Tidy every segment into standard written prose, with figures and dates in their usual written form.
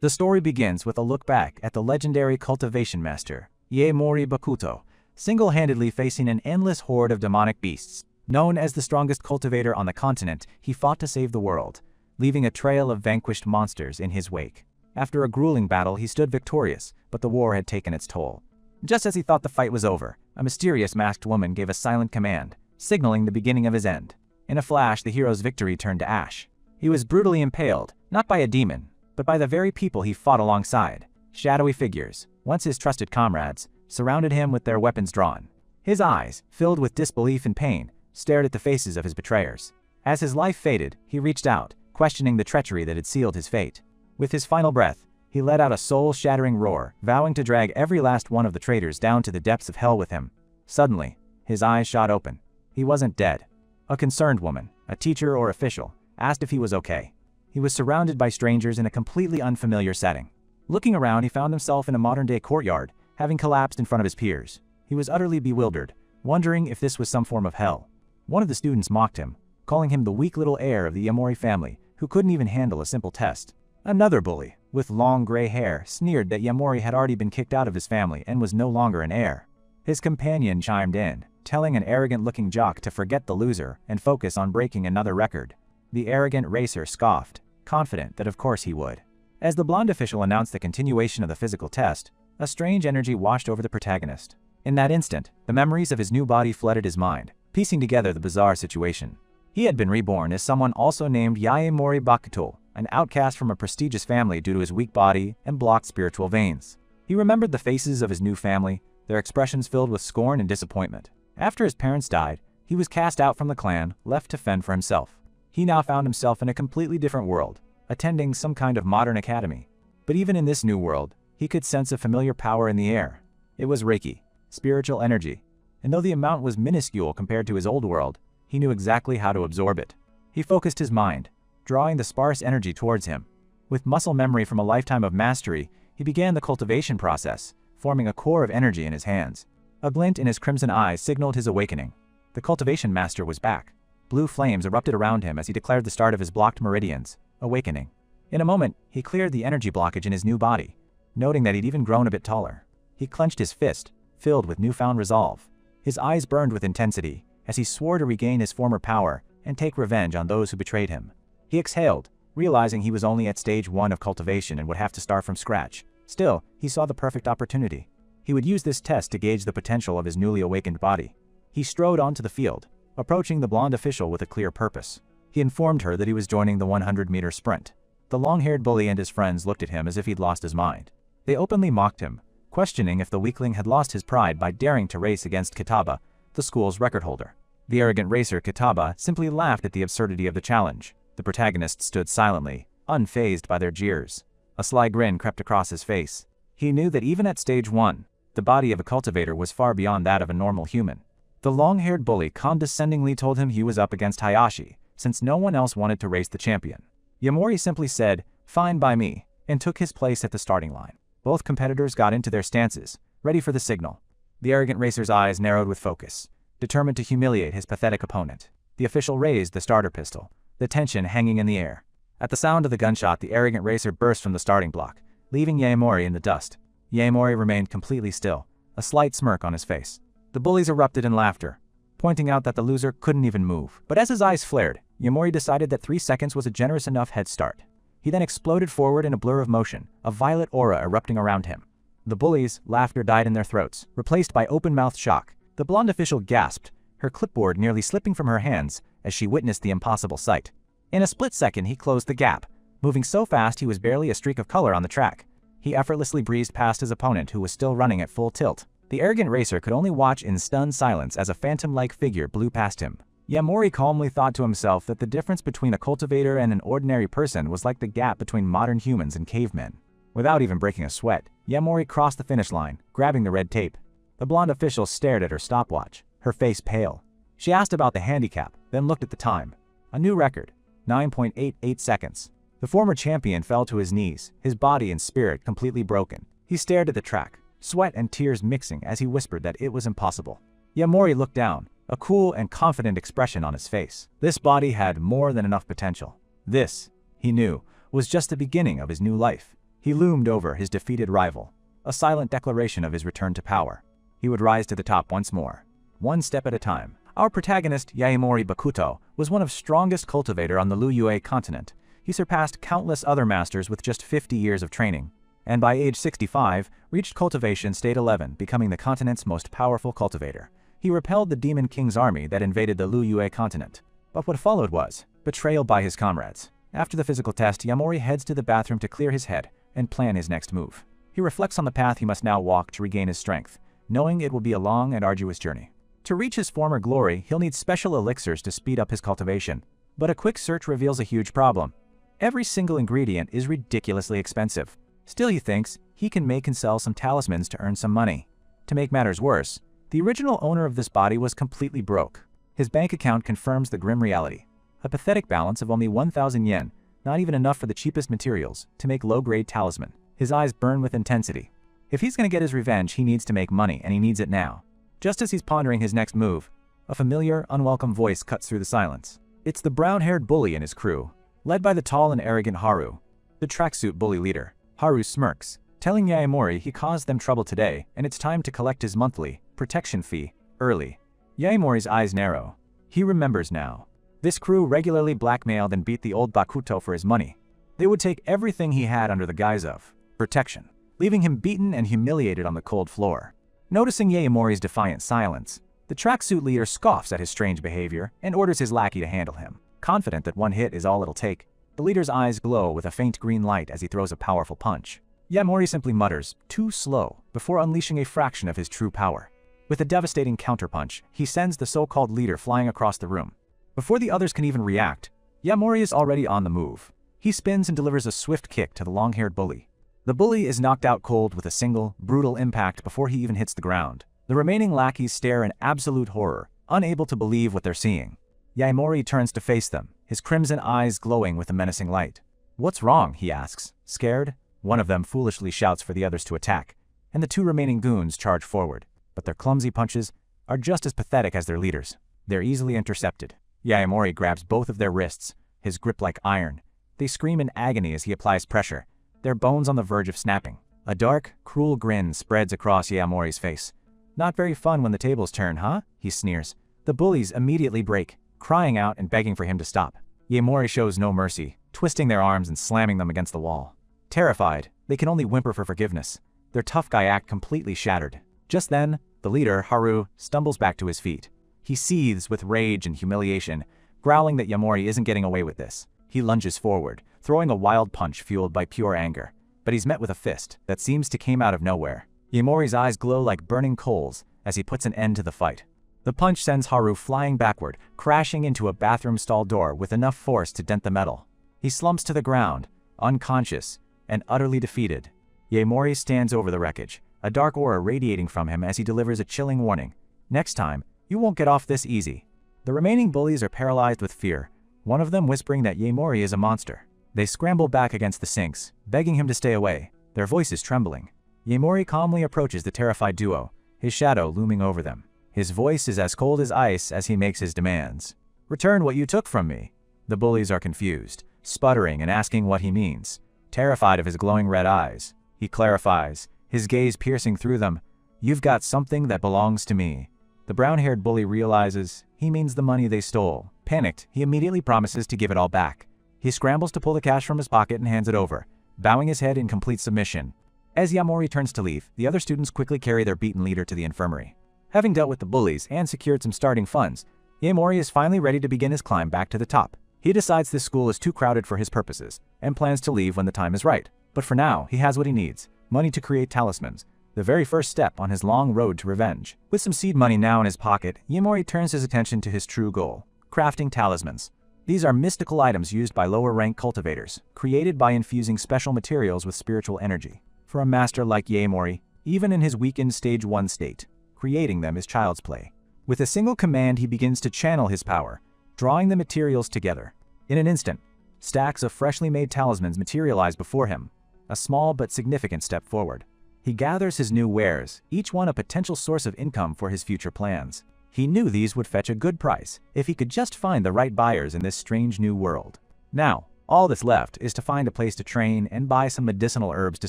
The story begins with a look back at the legendary cultivation master, Yaemori Bakuto, single-handedly facing an endless horde of demonic beasts. Known as the strongest cultivator on the continent, he fought to save the world, leaving a trail of vanquished monsters in his wake. After a grueling battle, he stood victorious, but the war had taken its toll. Just as he thought the fight was over, a mysterious masked woman gave a silent command, signaling the beginning of his end. In a flash, the hero's victory turned to ash. He was brutally impaled, not by a demon, but by the very people he fought alongside. Shadowy figures, once his trusted comrades, surrounded him with their weapons drawn. His eyes, filled with disbelief and pain, stared at the faces of his betrayers. As his life faded, he reached out, questioning the treachery that had sealed his fate. With his final breath, he let out a soul-shattering roar, vowing to drag every last one of the traitors down to the depths of hell with him. Suddenly, his eyes shot open. He wasn't dead. A concerned woman, a teacher or official, asked if he was okay. He was surrounded by strangers in a completely unfamiliar setting. Looking around, he found himself in a modern-day courtyard, having collapsed in front of his peers. He was utterly bewildered, wondering if this was some form of hell. One of the students mocked him, calling him the weak little heir of the Yaemori family, who couldn't even handle a simple test. Another bully, with long gray hair, sneered that Yaemori had already been kicked out of his family and was no longer an heir. His companion chimed in, telling an arrogant-looking jock to forget the loser and focus on breaking another record. The arrogant racer scoffed, confident that of course he would. As the blonde official announced the continuation of the physical test, a strange energy washed over the protagonist. In that instant, the memories of his new body flooded his mind, piecing together the bizarre situation. He had been reborn as someone also named Yaemori Bakuto, an outcast from a prestigious family due to his weak body and blocked spiritual veins. He remembered the faces of his new family, their expressions filled with scorn and disappointment. After his parents died, he was cast out from the clan, left to fend for himself. He now found himself in a completely different world, attending some kind of modern academy. But even in this new world, he could sense a familiar power in the air. It was Reiki, spiritual energy. And though the amount was minuscule compared to his old world, he knew exactly how to absorb it. He focused his mind, drawing the sparse energy towards him. With muscle memory from a lifetime of mastery, he began the cultivation process, forming a core of energy in his hands. A glint in his crimson eyes signaled his awakening. The cultivation master was back. Blue flames erupted around him as he declared the start of his blocked meridians, awakening. In a moment, he cleared the energy blockage in his new body, noting that he'd even grown a bit taller. He clenched his fist, filled with newfound resolve. His eyes burned with intensity as he swore to regain his former power and take revenge on those who betrayed him. He exhaled, realizing he was only at stage 1 of cultivation and would have to start from scratch. Still, he saw the perfect opportunity. He would use this test to gauge the potential of his newly awakened body. He strode onto the field, approaching the blonde official with a clear purpose. He informed her that he was joining the 100-meter sprint. The long-haired bully and his friends looked at him as if he'd lost his mind. They openly mocked him, questioning if the weakling had lost his pride by daring to race against Kitaba, the school's record holder. The arrogant racer Kitaba simply laughed at the absurdity of the challenge. The protagonist stood silently, unfazed by their jeers. A sly grin crept across his face. He knew that even at stage 1, the body of a cultivator was far beyond that of a normal human. The long-haired bully condescendingly told him he was up against Hayashi, since no one else wanted to race the champion. Yaemori simply said, "Fine by me," and took his place at the starting line. Both competitors got into their stances, ready for the signal. The arrogant racer's eyes narrowed with focus, determined to humiliate his pathetic opponent. The official raised the starter pistol, the tension hanging in the air. At the sound of the gunshot, the arrogant racer burst from the starting block, leaving Yaemori in the dust. Yaemori remained completely still, a slight smirk on his face. The bullies erupted in laughter, pointing out that the loser couldn't even move. But as his eyes flared, Yaemori decided that 3 seconds was a generous enough head start. He then exploded forward in a blur of motion, a violet aura erupting around him. The bullies' laughter died in their throats, replaced by open-mouthed shock. The blonde official gasped, her clipboard nearly slipping from her hands as she witnessed the impossible sight. In a split second, he closed the gap, moving so fast he was barely a streak of color on the track. He effortlessly breezed past his opponent, who was still running at full tilt. The arrogant racer could only watch in stunned silence as a phantom-like figure blew past him. Yaemori calmly thought to himself that the difference between a cultivator and an ordinary person was like the gap between modern humans and cavemen. Without even breaking a sweat, Yaemori crossed the finish line, grabbing the red tape. The blonde official stared at her stopwatch, her face pale. She asked about the handicap, then looked at the time. A new record, 9.88 seconds. The former champion fell to his knees, his body and spirit completely broken. He stared at the track, sweat and tears mixing as he whispered that it was impossible. Yaemori looked down, a cool and confident expression on his face. This body had more than enough potential. This, he knew, was just the beginning of his new life. He loomed over his defeated rival, a silent declaration of his return to power. He would rise to the top once more, one step at a time. Our protagonist, Yaemori Bakuto, was one of the strongest cultivator on the Liyue continent. He surpassed countless other masters with just 50 years of training, and by age 65, reached cultivation state 11, becoming the continent's most powerful cultivator. He repelled the Demon King's army that invaded the Liyue continent. But what followed was betrayal by his comrades. After the physical test, Yaemori heads to the bathroom to clear his head and plan his next move. He reflects on the path he must now walk to regain his strength, knowing it will be a long and arduous journey. To reach his former glory, he'll need special elixirs to speed up his cultivation. But a quick search reveals a huge problem. Every single ingredient is ridiculously expensive. Still, he thinks he can make and sell some talismans to earn some money. To make matters worse, the original owner of this body was completely broke. His bank account confirms the grim reality. A pathetic balance of only 1,000 yen, not even enough for the cheapest materials, to make low-grade talisman. His eyes burn with intensity. If he's going to get his revenge, he needs to make money, and he needs it now. Just as he's pondering his next move, a familiar, unwelcome voice cuts through the silence. It's the brown-haired bully and his crew, led by the tall and arrogant Haru, the tracksuit bully leader. Haru smirks, telling Yaemori he caused them trouble today, and it's time to collect his monthly protection fee early. Yaemori's eyes narrow. He remembers now. This crew regularly blackmailed and beat the old Bakuto for his money. They would take everything he had under the guise of protection, leaving him beaten and humiliated on the cold floor. Noticing Yaemori's defiant silence, the tracksuit leader scoffs at his strange behavior and orders his lackey to handle him. Confident that one hit is all it'll take, the leader's eyes glow with a faint green light as he throws a powerful punch. Yaemori simply mutters, "Too slow," before unleashing a fraction of his true power. With a devastating counterpunch, he sends the so-called leader flying across the room. Before the others can even react, Yaemori is already on the move. He spins and delivers a swift kick to the long-haired bully. The bully is knocked out cold with a single, brutal impact before he even hits the ground. The remaining lackeys stare in absolute horror, unable to believe what they're seeing. Yaemori turns to face them, his crimson eyes glowing with a menacing light. "What's wrong?" he asks. Scared? One of them foolishly shouts for the others to attack, and the two remaining goons charge forward. But their clumsy punches are just as pathetic as their leaders. They're easily intercepted. Yaemori grabs both of their wrists, his grip like iron. They scream in agony as he applies pressure, their bones on the verge of snapping. A dark, cruel grin spreads across Yaemori's face. "Not very fun when the tables turn, huh?" he sneers. The bullies immediately break, crying out and begging for him to stop. Yaemori shows no mercy, twisting their arms and slamming them against the wall. Terrified, they can only whimper for forgiveness, their tough guy act completely shattered. Just then, the leader, Haru, stumbles back to his feet. He seethes with rage and humiliation, growling that Yaemori isn't getting away with this. He lunges forward, throwing a wild punch fueled by pure anger. But he's met with a fist that seems to came out of nowhere. Yaemori's eyes glow like burning coals as he puts an end to the fight. The punch sends Haru flying backward, crashing into a bathroom stall door with enough force to dent the metal. He slumps to the ground, unconscious and utterly defeated. Yaemori stands over the wreckage, a dark aura radiating from him as he delivers a chilling warning. "Next time, you won't get off this easy." The remaining bullies are paralyzed with fear, one of them whispering that Yaemori is a monster. They scramble back against the sinks, begging him to stay away, their voices trembling. Yaemori calmly approaches the terrified duo, his shadow looming over them. His voice is as cold as ice as he makes his demands. "Return what you took from me." The bullies are confused, sputtering and asking what he means. Terrified of his glowing red eyes, he clarifies, his gaze piercing through them. "You've got something that belongs to me." The brown-haired bully realizes he means the money they stole. Panicked, he immediately promises to give it all back. He scrambles to pull the cash from his pocket and hands it over, bowing his head in complete submission. As Yaemori turns to leave, the other students quickly carry their beaten leader to the infirmary. Having dealt with the bullies and secured some starting funds, Yaemori is finally ready to begin his climb back to the top. He decides this school is too crowded for his purposes, and plans to leave when the time is right. But for now, he has what he needs: money to create talismans, the very first step on his long road to revenge. With some seed money now in his pocket, Yaemori turns his attention to his true goal: crafting talismans. These are mystical items used by lower-rank cultivators, created by infusing special materials with spiritual energy. For a master like Yaemori, even in his weakened Stage 1 state, creating them is child's play. With a single command, he begins to channel his power, drawing the materials together. In an instant, stacks of freshly made talismans materialize before him, a small but significant step forward. He gathers his new wares, each one a potential source of income for his future plans. He knew these would fetch a good price if he could just find the right buyers in this strange new world. Now, All that's left is to find a place to train and buy some medicinal herbs to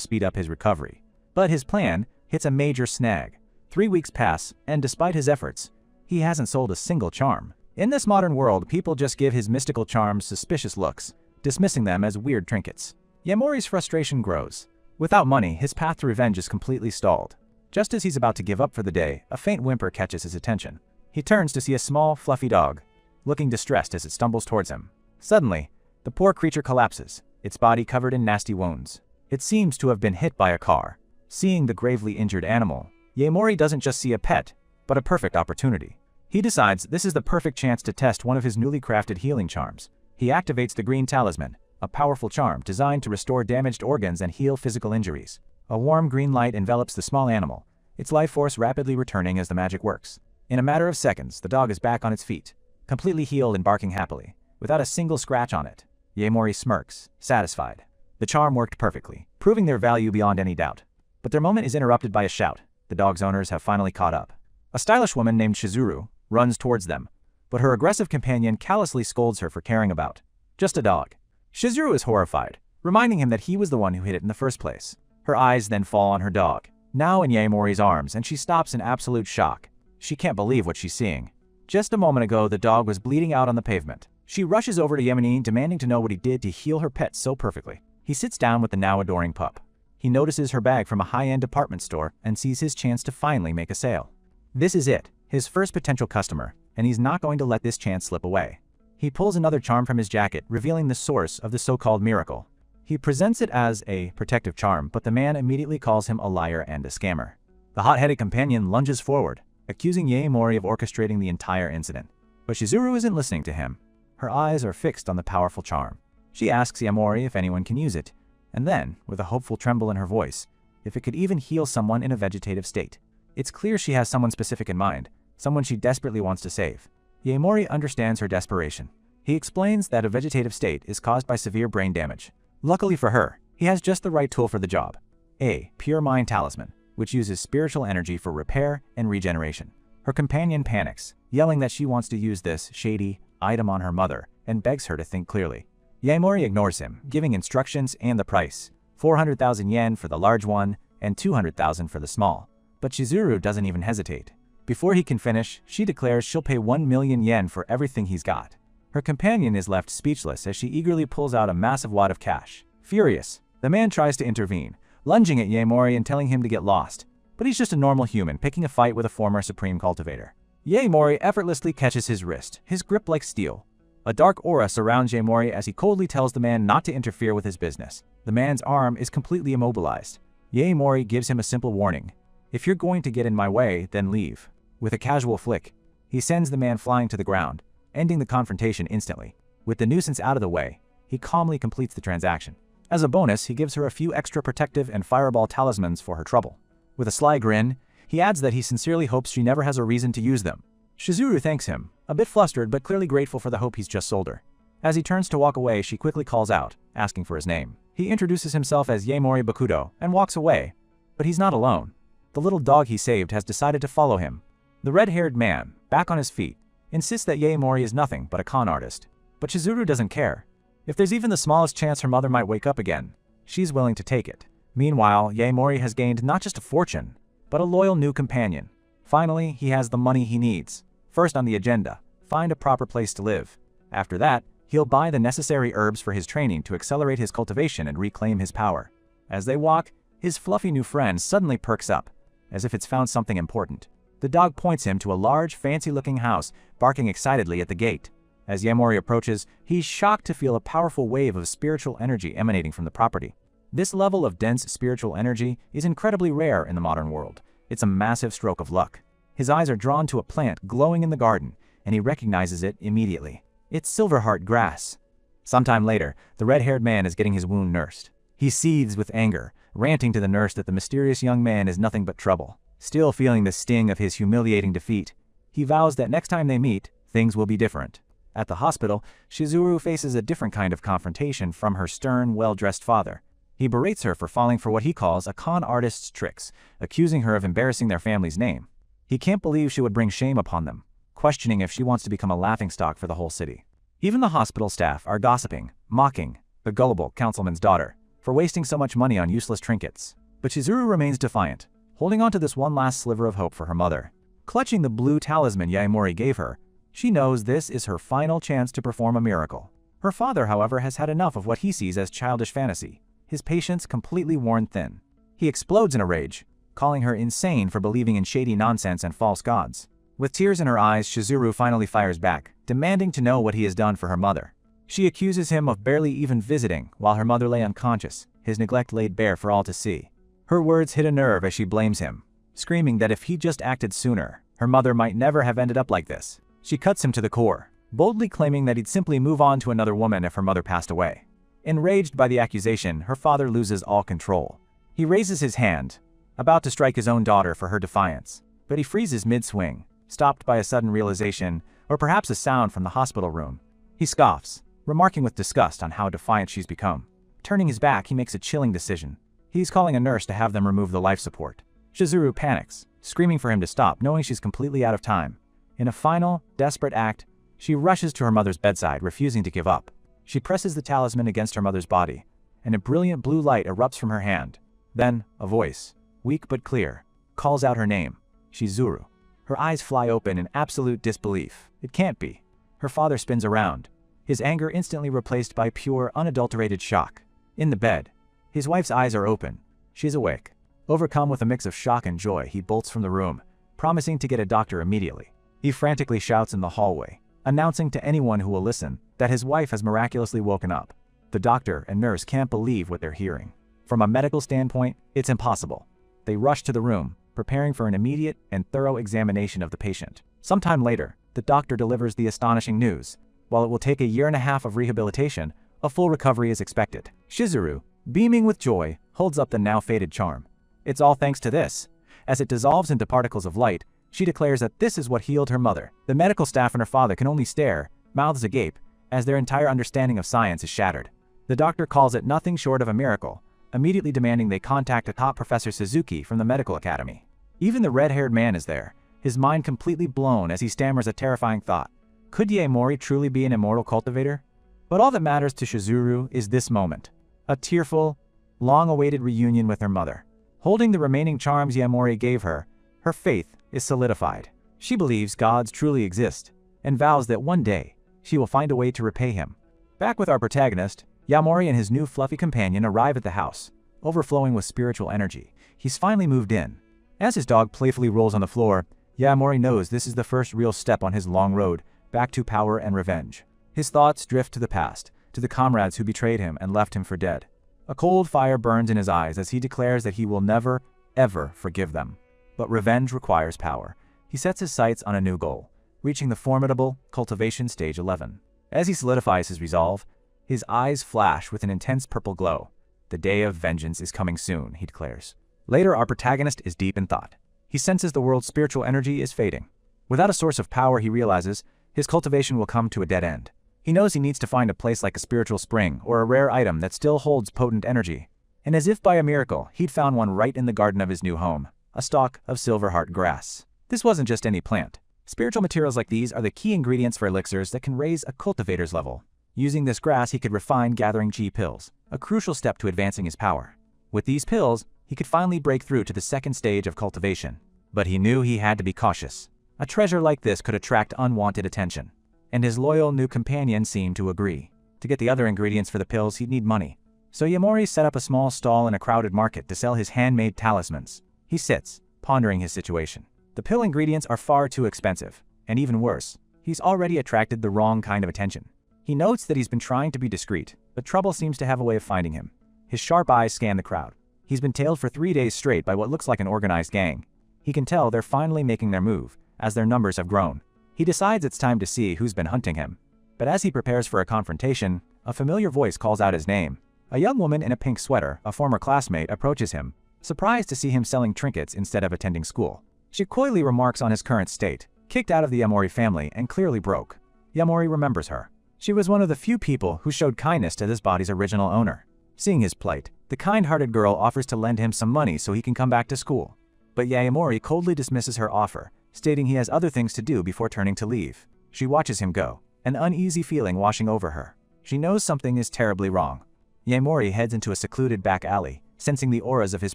speed up his recovery. But his plan hits a major snag. 3 weeks pass, and despite his efforts, he hasn't sold a single charm. In this modern world, people just give his mystical charms suspicious looks, dismissing them as weird trinkets. Yaemori's frustration grows. Without money, his path to revenge is completely stalled. Just as he's about to give up for the day, a faint whimper catches his attention. He turns to see a small, fluffy dog, looking distressed as it stumbles towards him. Suddenly, the poor creature collapses, its body covered in nasty wounds. It seems to have been hit by a car. Seeing the gravely injured animal, Yaemori doesn't just see a pet, but a perfect opportunity. He decides this is the perfect chance to test one of his newly crafted healing charms. He activates the Green Talisman, a powerful charm designed to restore damaged organs and heal physical injuries. A warm green light envelops the small animal, its life force rapidly returning as the magic works. In a matter of seconds, the dog is back on its feet, completely healed and barking happily, without a single scratch on it. Yaemori smirks, satisfied. The charm worked perfectly, proving their value beyond any doubt. But their moment is interrupted by a shout. The dog's owners have finally caught up. A stylish woman named Shizuru runs towards them, but her aggressive companion callously scolds her for caring about just a dog. Shizuru is horrified, reminding him that he was the one who hit it in the first place. Her eyes then fall on her dog, now in Yaemori's arms, and she stops in absolute shock. She can't believe what she's seeing. Just a moment ago, the dog was bleeding out on the pavement. She rushes over to Yaemoni, demanding to know what he did to heal her pet so perfectly. He sits down with the now adoring pup. He notices her bag from a high-end department store and sees his chance to finally make a sale. This is it, his first potential customer, and he's not going to let this chance slip away. He pulls another charm from his jacket, revealing the source of the so-called miracle. He presents it as a protective charm, but the man immediately calls him a liar and a scammer. The hot-headed companion lunges forward, accusing Yaemori of orchestrating the entire incident. But Shizuru isn't listening to him. Her eyes are fixed on the powerful charm. She asks Yaemori if anyone can use it, and then, with a hopeful tremble in her voice, if it could even heal someone in a vegetative state. It's clear she has someone specific in mind, someone she desperately wants to save. Yaemori understands her desperation. He explains that a vegetative state is caused by severe brain damage. Luckily for her, he has just the right tool for the job. A Pure Mind Talisman, which uses spiritual energy for repair and regeneration. Her companion panics, yelling that she wants to use this shady item on her mother, and begs her to think clearly. Yaemori ignores him, giving instructions and the price: 400,000 yen for the large one, and 200,000 for the small. But Shizuru doesn't even hesitate. Before he can finish, she declares she'll pay 1 million yen for everything he's got. Her companion is left speechless as she eagerly pulls out a massive wad of cash. Furious, the man tries to intervene, lunging at Yaemori and telling him to get lost. But he's just a normal human picking a fight with a former supreme cultivator. Yaemori effortlessly catches his wrist, his grip like steel. A dark aura surrounds Yaemori as he coldly tells the man not to interfere with his business. The man's arm is completely immobilized. Yaemori gives him a simple warning: if you're going to get in my way, then leave. With a casual flick, he sends the man flying to the ground, ending the confrontation instantly. With the nuisance out of the way, he calmly completes the transaction. As a bonus, he gives her a few extra protective and fireball talismans for her trouble. With a sly grin, he adds that he sincerely hopes she never has a reason to use them. Shizuru thanks him, a bit flustered but clearly grateful for the hope he's just sold her. As he turns to walk away, she quickly calls out, asking for his name. He introduces himself as Yaemori Bakudo and walks away. But he's not alone. The little dog he saved has decided to follow him. The red-haired man, back on his feet, insists that Yaemori is nothing but a con artist. But Shizuru doesn't care. If there's even the smallest chance her mother might wake up again, she's willing to take it. Meanwhile, Yaemori has gained not just a fortune, but a loyal new companion. Finally, he has the money he needs. First on the agenda, find a proper place to live. After that, he'll buy the necessary herbs for his training to accelerate his cultivation and reclaim his power. As they walk, his fluffy new friend suddenly perks up, as if it's found something important. The dog points him to a large, fancy-looking house, barking excitedly at the gate. As Yaemori approaches, he's shocked to feel a powerful wave of spiritual energy emanating from the property. This level of dense spiritual energy is incredibly rare in the modern world. It's a massive stroke of luck. His eyes are drawn to a plant glowing in the garden, and he recognizes it immediately. It's silverheart grass. Sometime later, the red-haired man is getting his wound nursed. He seethes with anger, ranting to the nurse that the mysterious young man is nothing but trouble. Still feeling the sting of his humiliating defeat, he vows that next time they meet, things will be different. At the hospital, Shizuru faces a different kind of confrontation from her stern, well-dressed father. He berates her for falling for what he calls a con artist's tricks, accusing her of embarrassing their family's name. He can't believe she would bring shame upon them, questioning if she wants to become a laughingstock for the whole city. Even the hospital staff are gossiping, mocking, the gullible councilman's daughter, for wasting so much money on useless trinkets. But Chizuru remains defiant, holding on to this one last sliver of hope for her mother. Clutching the blue talisman Yaemori gave her, she knows this is her final chance to perform a miracle. Her father, however, has had enough of what he sees as childish fantasy, his patience completely worn thin. He explodes in a rage, calling her insane for believing in shady nonsense and false gods. With tears in her eyes, Chizuru finally fires back, demanding to know what he has done for her mother. She accuses him of barely even visiting while her mother lay unconscious, his neglect laid bare for all to see. Her words hit a nerve as she blames him, screaming that if he just acted sooner, her mother might never have ended up like this. She cuts him to the core, boldly claiming that he'd simply move on to another woman if her mother passed away. Enraged by the accusation, her father loses all control. He raises his hand, about to strike his own daughter for her defiance, but he freezes mid-swing, stopped by a sudden realization, or perhaps a sound from the hospital room. He scoffs, remarking with disgust on how defiant she's become. Turning his back, he makes a chilling decision. He's calling a nurse to have them remove the life support. Chizuru panics, screaming for him to stop, knowing she's completely out of time. In a final, desperate act, she rushes to her mother's bedside, refusing to give up. She presses the talisman against her mother's body, and a brilliant blue light erupts from her hand. Then, a voice, weak but clear, calls out her name, Chizuru. Her eyes fly open in absolute disbelief. It can't be. Her father spins around, his anger instantly replaced by pure, unadulterated shock. In the bed, his wife's eyes are open. She's awake. Overcome with a mix of shock and joy, he bolts from the room, promising to get a doctor immediately. He frantically shouts in the hallway, announcing to anyone who will listen that his wife has miraculously woken up. The doctor and nurse can't believe what they're hearing. From a medical standpoint, it's impossible. They rush to the room, preparing for an immediate and thorough examination of the patient. Sometime later, the doctor delivers the astonishing news. While it will take a year and a half of rehabilitation, a full recovery is expected. Chizuru, beaming with joy, holds up the now faded charm. It's all thanks to this. As it dissolves into particles of light, she declares that this is what healed her mother. The medical staff and her father can only stare, mouths agape, as their entire understanding of science is shattered. The doctor calls it nothing short of a miracle, immediately demanding they contact a top Professor Suzuki from the medical academy. Even the red-haired man is there, his mind completely blown as he stammers a terrifying thought. Could Yaemori truly be an immortal cultivator? But all that matters to Chizuru is this moment. A tearful, long-awaited reunion with her mother. Holding the remaining charms Yaemori gave her, her faith is solidified. She believes gods truly exist, and vows that one day, she will find a way to repay him. Back with our protagonist, Yaemori and his new fluffy companion arrive at the house, overflowing with spiritual energy. He's finally moved in. As his dog playfully rolls on the floor, Yaemori knows this is the first real step on his long road back to power and revenge. His thoughts drift to the past, to the comrades who betrayed him and left him for dead. A cold fire burns in his eyes as he declares that he will never, ever forgive them. But revenge requires power. He sets his sights on a new goal, reaching the formidable Cultivation Stage 11. As he solidifies his resolve, his eyes flash with an intense purple glow. The day of vengeance is coming soon, he declares. Later, our protagonist is deep in thought. He senses the world's spiritual energy is fading. Without a source of power, he realizes, his cultivation will come to a dead end. He knows he needs to find a place like a spiritual spring or a rare item that still holds potent energy. And as if by a miracle, he'd found one right in the garden of his new home, a stalk of silverheart grass. This wasn't just any plant. Spiritual materials like these are the key ingredients for elixirs that can raise a cultivator's level. Using this grass, he could refine gathering G pills, a crucial step to advancing his power. With these pills, he could finally break through to the second stage of cultivation. But he knew he had to be cautious. A treasure like this could attract unwanted attention. And his loyal new companion seemed to agree. To get the other ingredients for the pills, he'd need money. So Yaemori set up a small stall in a crowded market to sell his handmade talismans. He sits, pondering his situation. The pill ingredients are far too expensive. And even worse, he's already attracted the wrong kind of attention. He notes that he's been trying to be discreet, but trouble seems to have a way of finding him. His sharp eyes scan the crowd. He's been tailed for 3 days straight by what looks like an organized gang. He can tell they're finally making their move, as their numbers have grown. He decides it's time to see who's been hunting him. But as he prepares for a confrontation, a familiar voice calls out his name. A young woman in a pink sweater, a former classmate, approaches him, surprised to see him selling trinkets instead of attending school. She coyly remarks on his current state, kicked out of the Yaemori family and clearly broke. Yaemori remembers her. She was one of the few people who showed kindness to this body's original owner. Seeing his plight, the kind-hearted girl offers to lend him some money so he can come back to school. But Yaemori coldly dismisses her offer, stating he has other things to do before turning to leave. She watches him go, an uneasy feeling washing over her. She knows something is terribly wrong. Yaemori heads into a secluded back alley, sensing the auras of his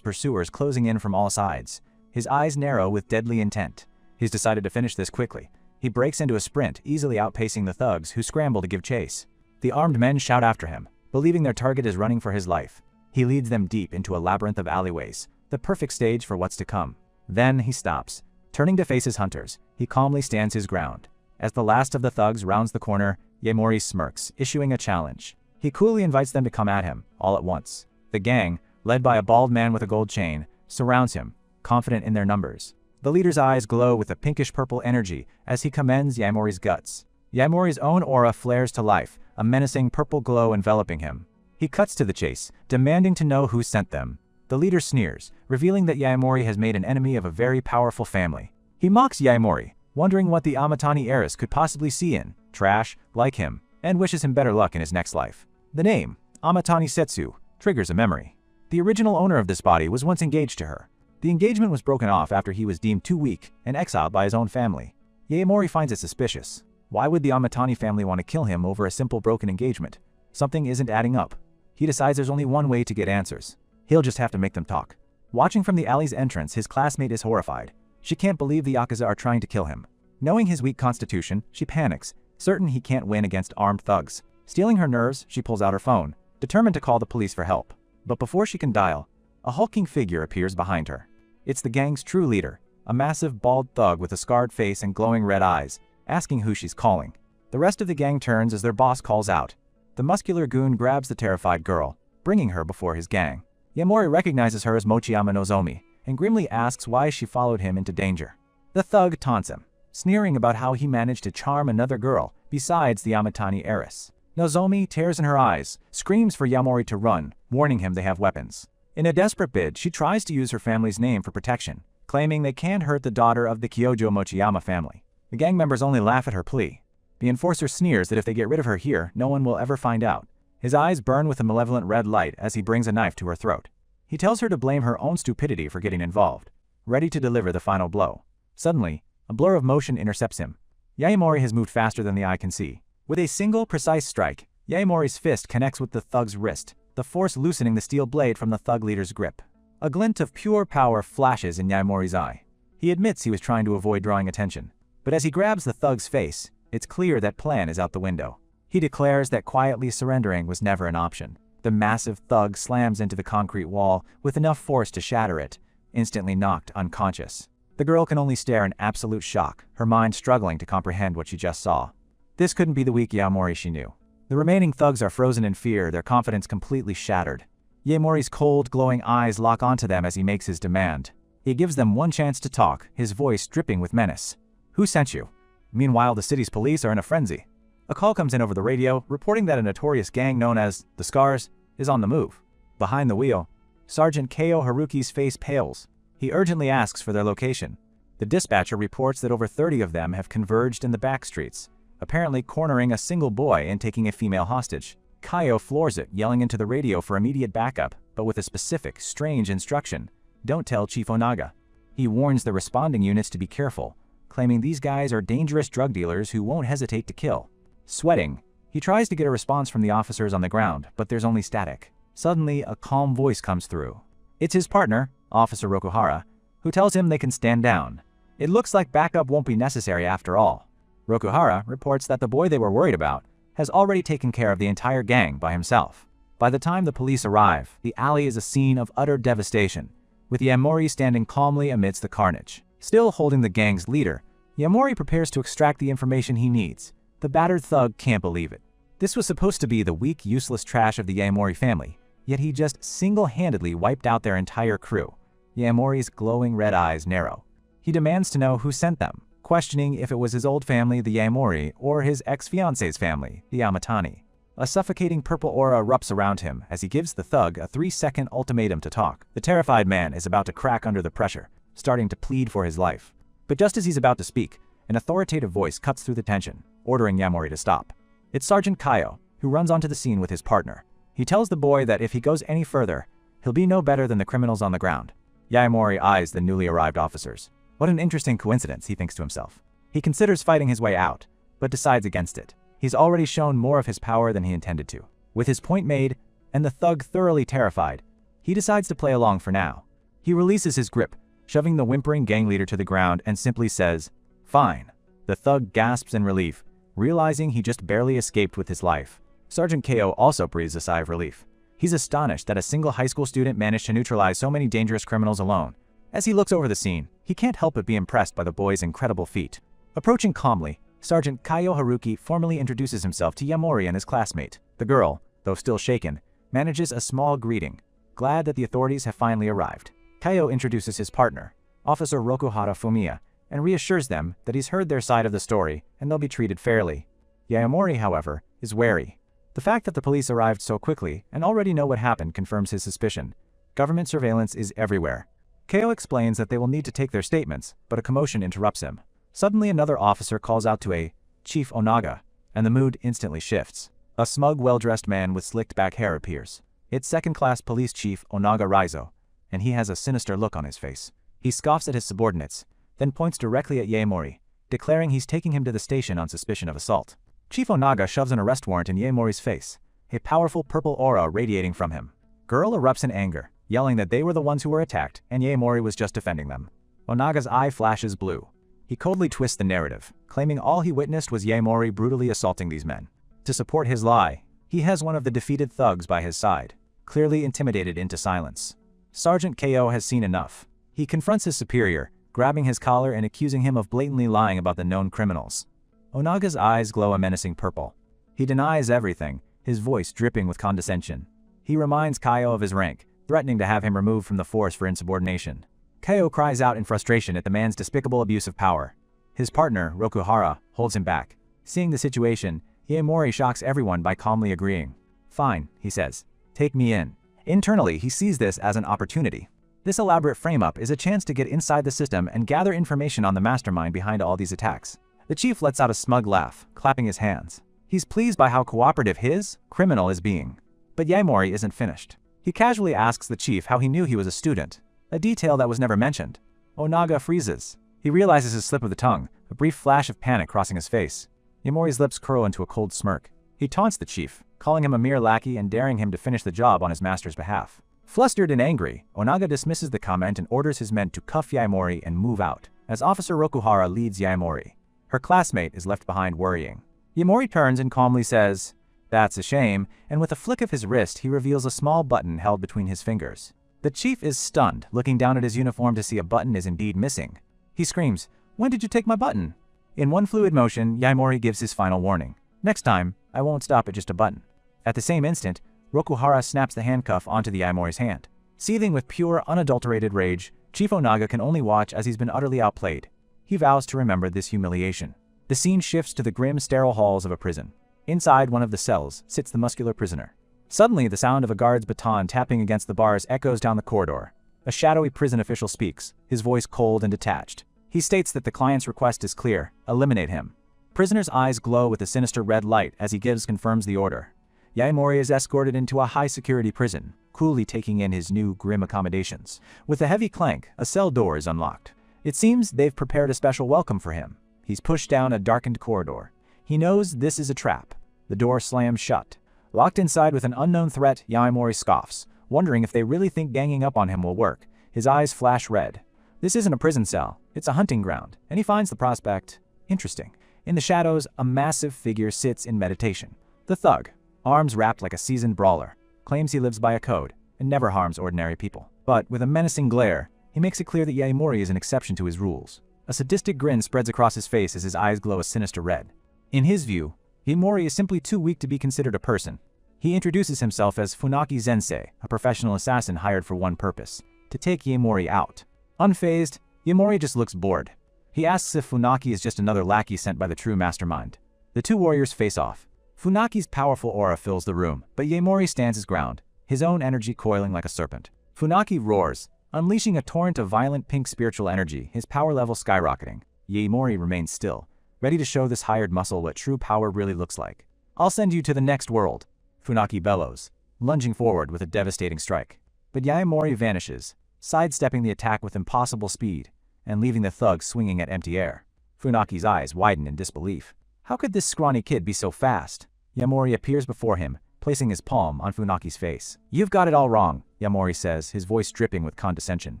pursuers closing in from all sides. His eyes narrow with deadly intent. He's decided to finish this quickly. He breaks into a sprint, easily outpacing the thugs who scramble to give chase. The armed men shout after him, believing their target is running for his life. He leads them deep into a labyrinth of alleyways, the perfect stage for what's to come. Then he stops. Turning to face his hunters, he calmly stands his ground. As the last of the thugs rounds the corner, Yaemori smirks, issuing a challenge. He coolly invites them to come at him, all at once. The gang, led by a bald man with a gold chain, surrounds him, confident in their numbers. The leader's eyes glow with a pinkish-purple energy as he commends Yaemori's guts. Yaemori's own aura flares to life, a menacing purple glow enveloping him. He cuts to the chase, demanding to know who sent them. The leader sneers, revealing that Yaemori has made an enemy of a very powerful family. He mocks Yaemori, wondering what the Amatani heiress could possibly see in trash like him, and wishes him better luck in his next life. The name, Amatani Setsu, triggers a memory. The original owner of this body was once engaged to her. The engagement was broken off after he was deemed too weak and exiled by his own family. Yaemori finds it suspicious. Why would the Amatani family want to kill him over a simple broken engagement? Something isn't adding up. He decides there's only one way to get answers. He'll just have to make them talk. Watching from the alley's entrance, his classmate is horrified. She can't believe the Yakuza are trying to kill him. Knowing his weak constitution, she panics, certain he can't win against armed thugs. Stealing her nerves, she pulls out her phone, determined to call the police for help. But before she can dial, a hulking figure appears behind her. It's the gang's true leader, a massive bald thug with a scarred face and glowing red eyes, asking who she's calling. The rest of the gang turns as their boss calls out. The muscular goon grabs the terrified girl, bringing her before his gang. Yaemori recognizes her as Mochiyama Nozomi, and grimly asks why she followed him into danger. The thug taunts him, sneering about how he managed to charm another girl besides the Amatani heiress. Nozomi, tears in her eyes, screams for Yaemori to run, warning him they have weapons. In a desperate bid, she tries to use her family's name for protection, claiming they can't hurt the daughter of the Kyojo Mochiyama family. The gang members only laugh at her plea. The enforcer sneers that if they get rid of her here, no one will ever find out. His eyes burn with a malevolent red light as he brings a knife to her throat. He tells her to blame her own stupidity for getting involved, ready to deliver the final blow. Suddenly, a blur of motion intercepts him. Yaemori has moved faster than the eye can see. With a single, precise strike, Yaemori's fist connects with the thug's wrist, the force loosening the steel blade from the thug leader's grip. A glint of pure power flashes in Yaemori's eye. He admits he was trying to avoid drawing attention. But as he grabs the thug's face, it's clear that plan is out the window. He declares that quietly surrendering was never an option. The massive thug slams into the concrete wall with enough force to shatter it, instantly knocked unconscious. The girl can only stare in absolute shock, her mind struggling to comprehend what she just saw. This couldn't be the weak Yaemori she knew. The remaining thugs are frozen in fear, their confidence completely shattered. Yaemori's cold, glowing eyes lock onto them as he makes his demand. He gives them one chance to talk, his voice dripping with menace. Who sent you? Meanwhile, the city's police are in a frenzy. A call comes in over the radio, reporting that a notorious gang known as the Scars is on the move. Behind the wheel, Sergeant Keo Haruki's face pales. He urgently asks for their location. The dispatcher reports that over 30 of them have converged in the back streets, apparently cornering a single boy and taking a female hostage. Keo floors it, yelling into the radio for immediate backup, but with a specific, strange instruction: don't tell Chief Onaga. He warns the responding units to be careful, claiming these guys are dangerous drug dealers who won't hesitate to kill. Sweating, he tries to get a response from the officers on the ground, but there's only static. Suddenly, a calm voice comes through. It's his partner, Officer Rokuhara, who tells him they can stand down. It looks like backup won't be necessary after all. Rokuhara reports that the boy they were worried about has already taken care of the entire gang by himself. By the time the police arrive, the alley is a scene of utter devastation, with Yaemori standing calmly amidst the carnage. Still holding the gang's leader, Yaemori prepares to extract the information he needs. The battered thug can't believe it. This was supposed to be the weak, useless trash of the Yaemori family, yet he just single-handedly wiped out their entire crew. Yaemori's glowing red eyes narrow. He demands to know who sent them, questioning if it was his old family, the Yaemori, or his ex-fiance's family, the Amatani. A suffocating purple aura erupts around him as he gives the thug a 3-second ultimatum to talk. The terrified man is about to crack under the pressure, starting to plead for his life. But just as he's about to speak, an authoritative voice cuts through the tension, ordering Yaemori to stop. It's Sergeant Kaio, who runs onto the scene with his partner. He tells the boy that if he goes any further, he'll be no better than the criminals on the ground. Yaemori eyes the newly arrived officers. What an interesting coincidence, he thinks to himself. He considers fighting his way out, but decides against it. He's already shown more of his power than he intended to. With his point made, and the thug thoroughly terrified. He decides to play along for now. He releases his grip, shoving the whimpering gang leader to the ground and simply says, "Fine." The thug gasps in relief, realizing he just barely escaped with his life. Sergeant KO also breathes a sigh of relief. He's astonished that a single high school student managed to neutralize so many dangerous criminals alone. As he looks over the scene, he can't help but be impressed by the boy's incredible feat. Approaching calmly, Sergeant Kaio Haruki formally introduces himself to Yamori and his classmate. The girl, though still shaken, manages a small greeting, glad that the authorities have finally arrived. Kaio introduces his partner, Officer Rokuhara Fumiya, and reassures them that he's heard their side of the story and they'll be treated fairly. Yamori, however, is wary. The fact that the police arrived so quickly and already know what happened confirms his suspicion. Government surveillance is everywhere. Kaio explains that they will need to take their statements, but a commotion interrupts him. Suddenly another officer calls out to a Chief Onaga, and the mood instantly shifts. A smug, well-dressed man with slicked back hair appears. It's second-class police chief Onaga Raizo, and he has a sinister look on his face. He scoffs at his subordinates, then points directly at Yaemori, declaring he's taking him to the station on suspicion of assault. Chief Onaga shoves an arrest warrant in Yaemori's face, a powerful purple aura radiating from him. Girl erupts in anger, yelling that they were the ones who were attacked and Yaemori was just defending them. Onaga's eye flashes blue. He coldly twists the narrative, claiming all he witnessed was Yaemori brutally assaulting these men. To support his lie, he has one of the defeated thugs by his side, clearly intimidated into silence. Sergeant KO has seen enough. He confronts his superior, grabbing his collar and accusing him of blatantly lying about the known criminals. Onaga's eyes glow a menacing purple. He denies everything, his voice dripping with condescension. He reminds Kaio of his rank, threatening to have him removed from the force for insubordination. Kaio cries out in frustration at the man's despicable abuse of power. His partner, Rokuhara, holds him back. Seeing the situation, Yaemori shocks everyone by calmly agreeing. "Fine," he says. "Take me in." Internally, he sees this as an opportunity. This elaborate frame-up is a chance to get inside the system and gather information on the mastermind behind all these attacks. The chief lets out a smug laugh, clapping his hands. He's pleased by how cooperative his criminal is being. But Yaemori isn't finished. He casually asks the chief how he knew he was a student, a detail that was never mentioned. Onaga freezes. He realizes his slip of the tongue, a brief flash of panic crossing his face. Yaemori's lips curl into a cold smirk. He taunts the chief, calling him a mere lackey and daring him to finish the job on his master's behalf. Flustered and angry, Onaga dismisses the comment and orders his men to cuff Yaemori and move out, as Officer Rokuhara leads Yaemori. Her classmate is left behind worrying. Yaemori turns and calmly says, "That's a shame," and with a flick of his wrist he reveals a small button held between his fingers. The chief is stunned, looking down at his uniform to see a button is indeed missing. He screams, "When did you take my button?" In one fluid motion, Yaemori gives his final warning. "Next time, I won't stop at just a button." At the same instant, Rokuhara snaps the handcuff onto the Yaemori's hand. Seething with pure, unadulterated rage, Chief Onaga can only watch as he's been utterly outplayed. He vows to remember this humiliation. The scene shifts to the grim, sterile halls of a prison. Inside one of the cells sits the muscular prisoner. Suddenly, the sound of a guard's baton tapping against the bars echoes down the corridor. A shadowy prison official speaks, his voice cold and detached. He states that the client's request is clear: eliminate him. Prisoner's eyes glow with a sinister red light as he confirms the order. Yaemori is escorted into a high-security prison, coolly taking in his new grim accommodations. With a heavy clank, a cell door is unlocked. It seems they've prepared a special welcome for him. He's pushed down a darkened corridor. He knows this is a trap. The door slams shut. Locked inside with an unknown threat, Yaemori scoffs, wondering if they really think ganging up on him will work. His eyes flash red. This isn't a prison cell, it's a hunting ground, and he finds the prospect interesting. In the shadows, a massive figure sits in meditation. The thug, arms wrapped like a seasoned brawler, claims he lives by a code and never harms ordinary people. But with a menacing glare, he makes it clear that Yaemori is an exception to his rules. A sadistic grin spreads across his face as his eyes glow a sinister red. In his view, Yaemori is simply too weak to be considered a person. He introduces himself as Funaki Zensei, a professional assassin hired for one purpose: to take Yaemori out. Unfazed, Yaemori just looks bored. He asks if Funaki is just another lackey sent by the true mastermind. The two warriors face off. Funaki's powerful aura fills the room, but Yaemori stands his ground, his own energy coiling like a serpent. Funaki roars, unleashing a torrent of violent pink spiritual energy, his power level skyrocketing. Yaemori remains still, ready to show this hired muscle what true power really looks like. "I'll send you to the next world," Funaki bellows, lunging forward with a devastating strike. But Yaemori vanishes, sidestepping the attack with impossible speed, and leaving the thug swinging at empty air. Funaki's eyes widen in disbelief. How could this scrawny kid be so fast? Yaemori appears before him, placing his palm on Funaki's face. "You've got it all wrong," Yaimori says, his voice dripping with condescension.